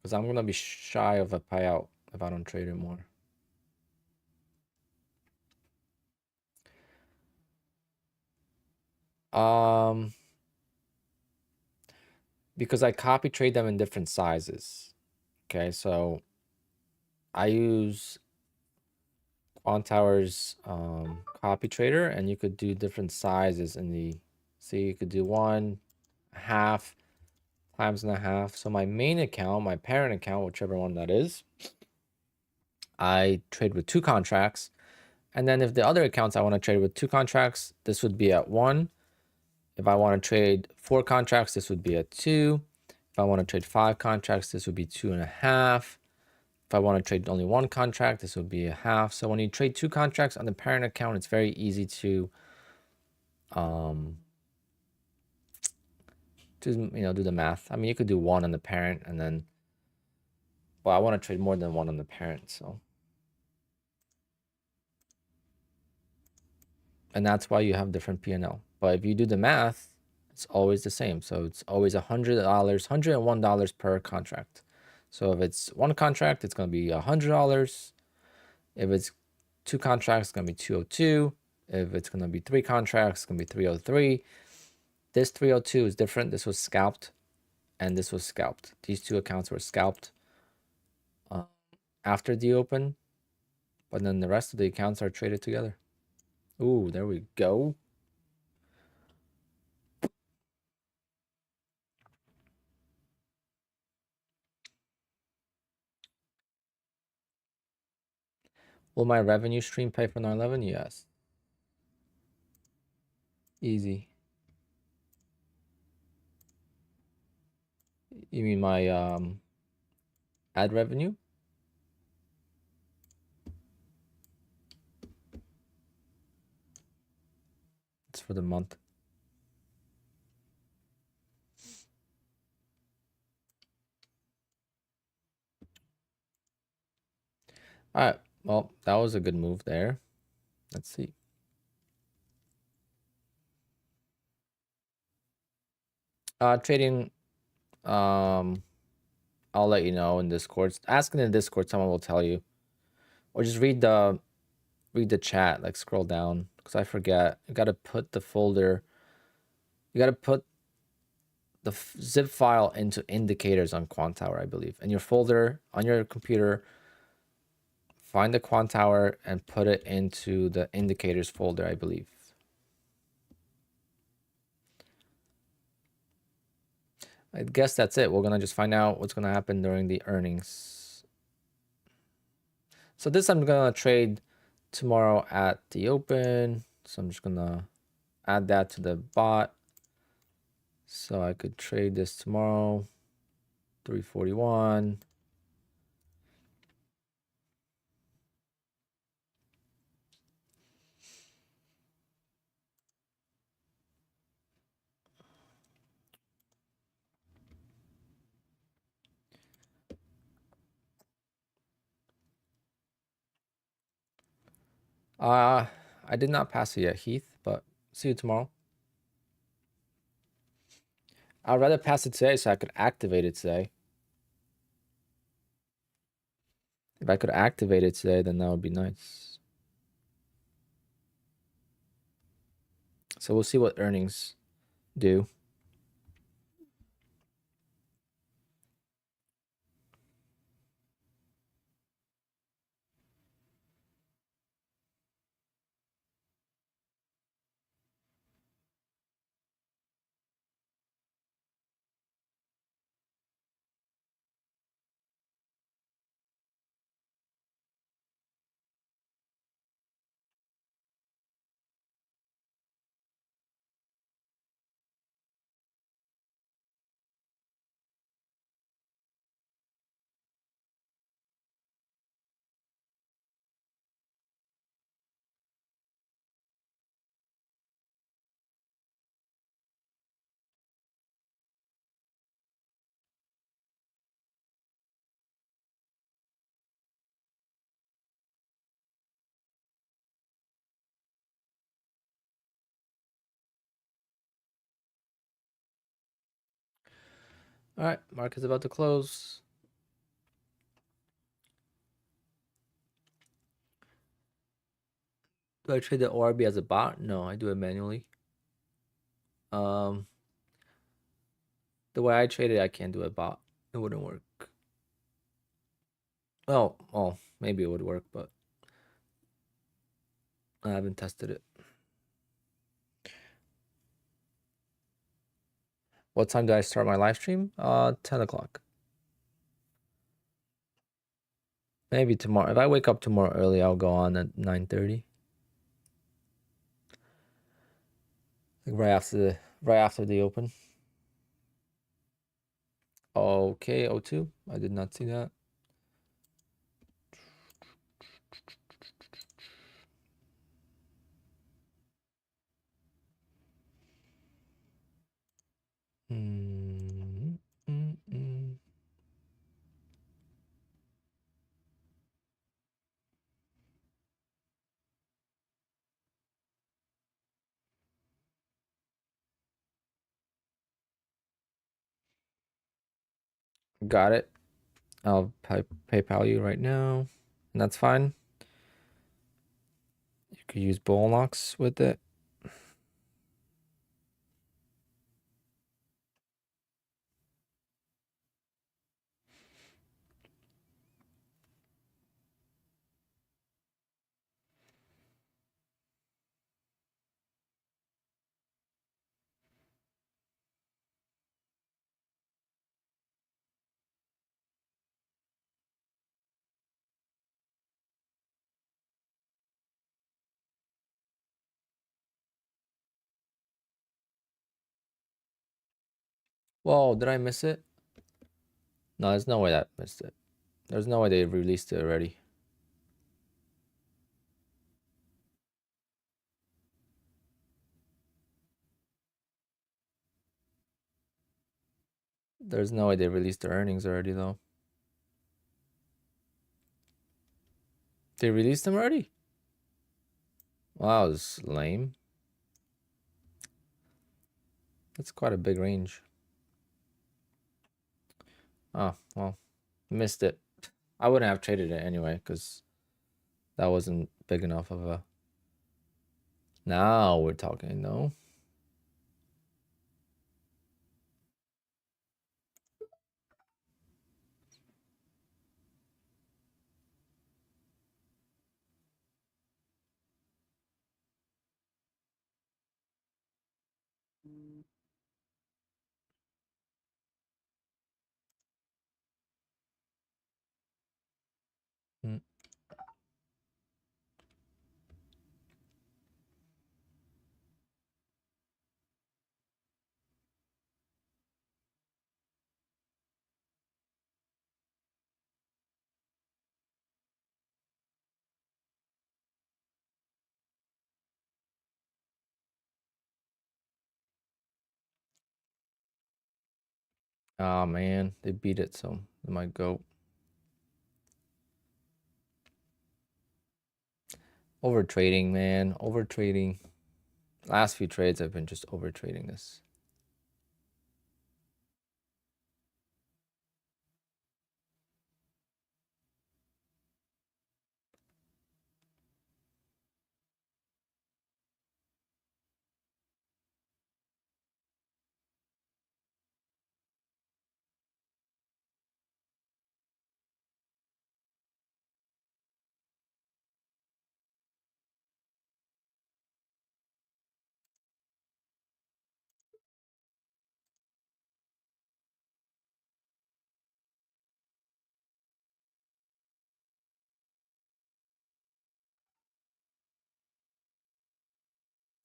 because I'm gonna be shy of a payout if I don't trade it more. Because I copy trade them in different sizes. Okay, so I use Quantower's copy trader, and you could do different sizes in the. See, you could do 1/2 times and a half. So my main account, my parent account, whichever one that is, I trade with 2 contracts. And then if the other accounts I want to trade with 2 contracts, this would be at 1. If I want to trade 4 contracts, this would be at 2. If I want to trade 5 contracts, this would be 2.5. If I want to trade only 1 contract, this would be 1/2. So when you trade 2 contracts on the parent account, it's very easy to do the math. I mean, you could do 1 on the parent and then, well, I want to trade more than 1 on the parent, so. And that's why you have different P&L. But if you do the math, it's always the same. So it's always $100, $101 per contract. So if it's 1 contract, it's going to be $100. If it's 2 contracts, it's going to be 202. If it's going to be 3 contracts, it's going to be 303. This 302 is different. This was scalped, and this was scalped. These 2 accounts were scalped after the open, but then the rest of the accounts are traded together. Ooh, there we go. Will my revenue stream pay for 9/11? Yes. Easy. You mean my ad revenue? It's for the month. All right. Well, that was a good move there. Let's see. Trading. I'll let you know in Discord. Ask in the Discord, someone will tell you, or just read the chat. Like scroll down because I forget. You gotta put the folder. You gotta put the zip file into indicators on Quant Tower, I believe. And your folder on your computer, find the Quant Tower and put it into the indicators folder, I believe. I guess that's it. We're gonna just find out what's gonna happen during the earnings. So this I'm gonna trade tomorrow at the open. So I'm just gonna add that to the bot. So I could trade this tomorrow, 341. I did not pass it yet, Heath, but see you tomorrow. I'd rather pass it today so I could activate it today. If I could activate it today, then that would be nice. So we'll see what earnings do. All right, market's about to close. Do I trade the ORB as a bot? No, I do it manually. The way I trade it, I can't do a bot. It wouldn't work. Oh, maybe it would work, but I haven't tested it. What time do I start my live stream? 10 o'clock. Maybe tomorrow. If I wake up tomorrow early, I'll go on at 9:30. Like right after the open. Okay, O2. I did not see that. Got it. I'll PayPal you right now. And that's fine. You could use Bullnox with it. Whoa, did I miss it? No, there's no way that I missed it. There's no way they released it already. There's no way they released the earnings already, though. They released them already? Wow, it's lame. That's quite a big range. Oh, well, missed it. I wouldn't have traded it anyway, because that wasn't big enough of a... Now we're talking, no? Mm. Oh, man, they beat it, so it might go. Over trading, man. Over trading. Last few trades, I've been just over trading this.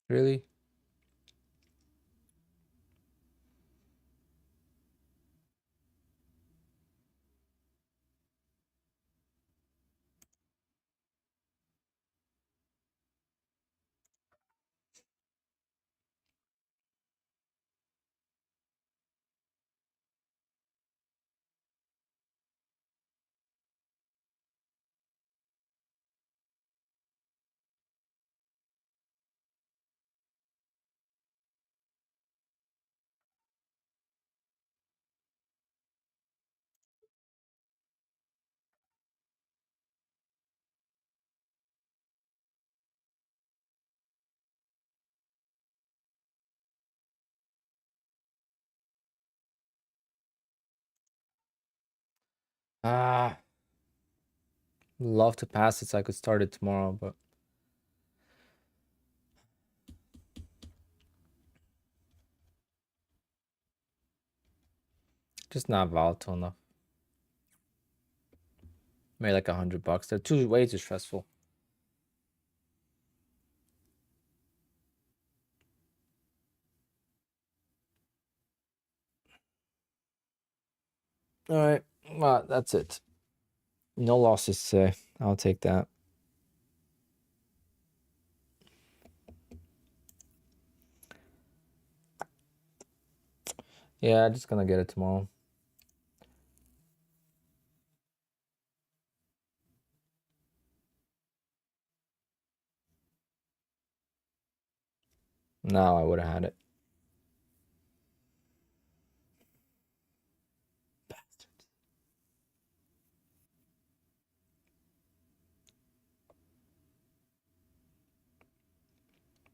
Really? Ah, love to pass it so I could start it tomorrow, but just not volatile enough. Made like $100. They're way too stressful. All right, well, that's it. No losses today. I'll take that. Yeah, just gonna get it tomorrow. Now I would have had it.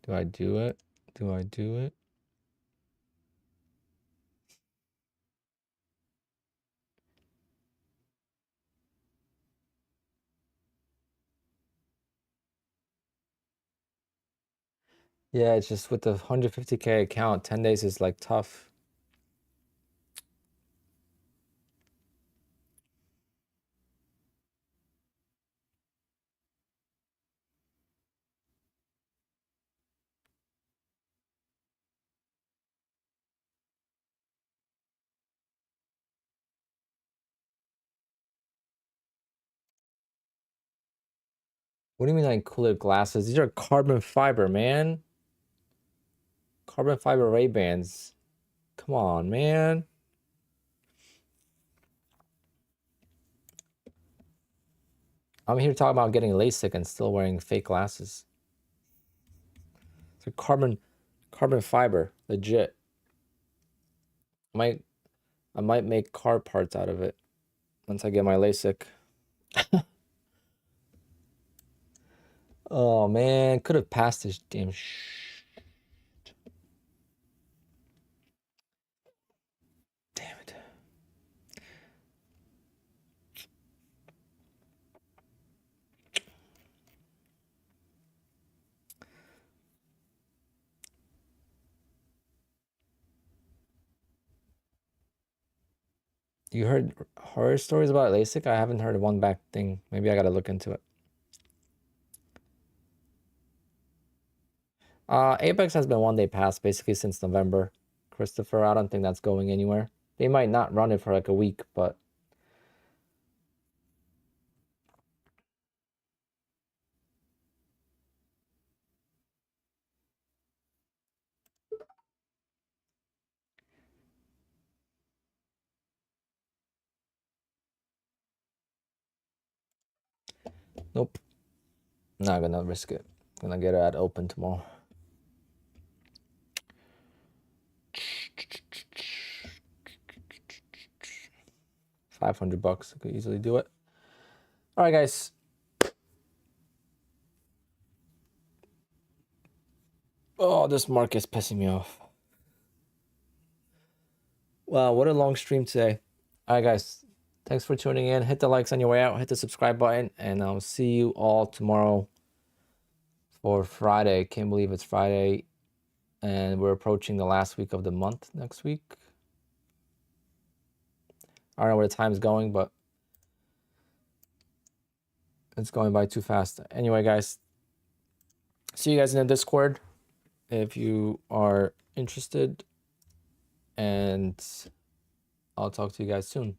Do I do it? Do I do it? Yeah, it's just with the 150K account, 10 days is like tough. What do you mean like cooler glasses? These are carbon fiber, man. Carbon fiber Ray-Bans. Come on, man. I'm here talking about getting LASIK and still wearing fake glasses. It's a carbon fiber, legit. I might make car parts out of it once I get my LASIK. Oh man, could have passed this damn damn it. You heard horror stories about LASIK? I haven't heard one back thing. Maybe I gotta look into it. Apex has been 1 day pass basically since November. Christopher, I don't think that's going anywhere. They might not run it for like a week, but nope. Not gonna risk it. Gonna get it at open tomorrow. $500. I could easily do it. All right, guys. Oh, this mark is pissing me off. Wow, what a long stream today. All right, guys. Thanks for tuning in. Hit the likes on your way out. Hit the subscribe button. And I'll see you all tomorrow for Friday. Can't believe it's Friday. And we're approaching the last week of the month next week. I don't know where the time's going, but it's going by too fast. Anyway, guys. See you guys in the Discord if you are interested. And I'll talk to you guys soon.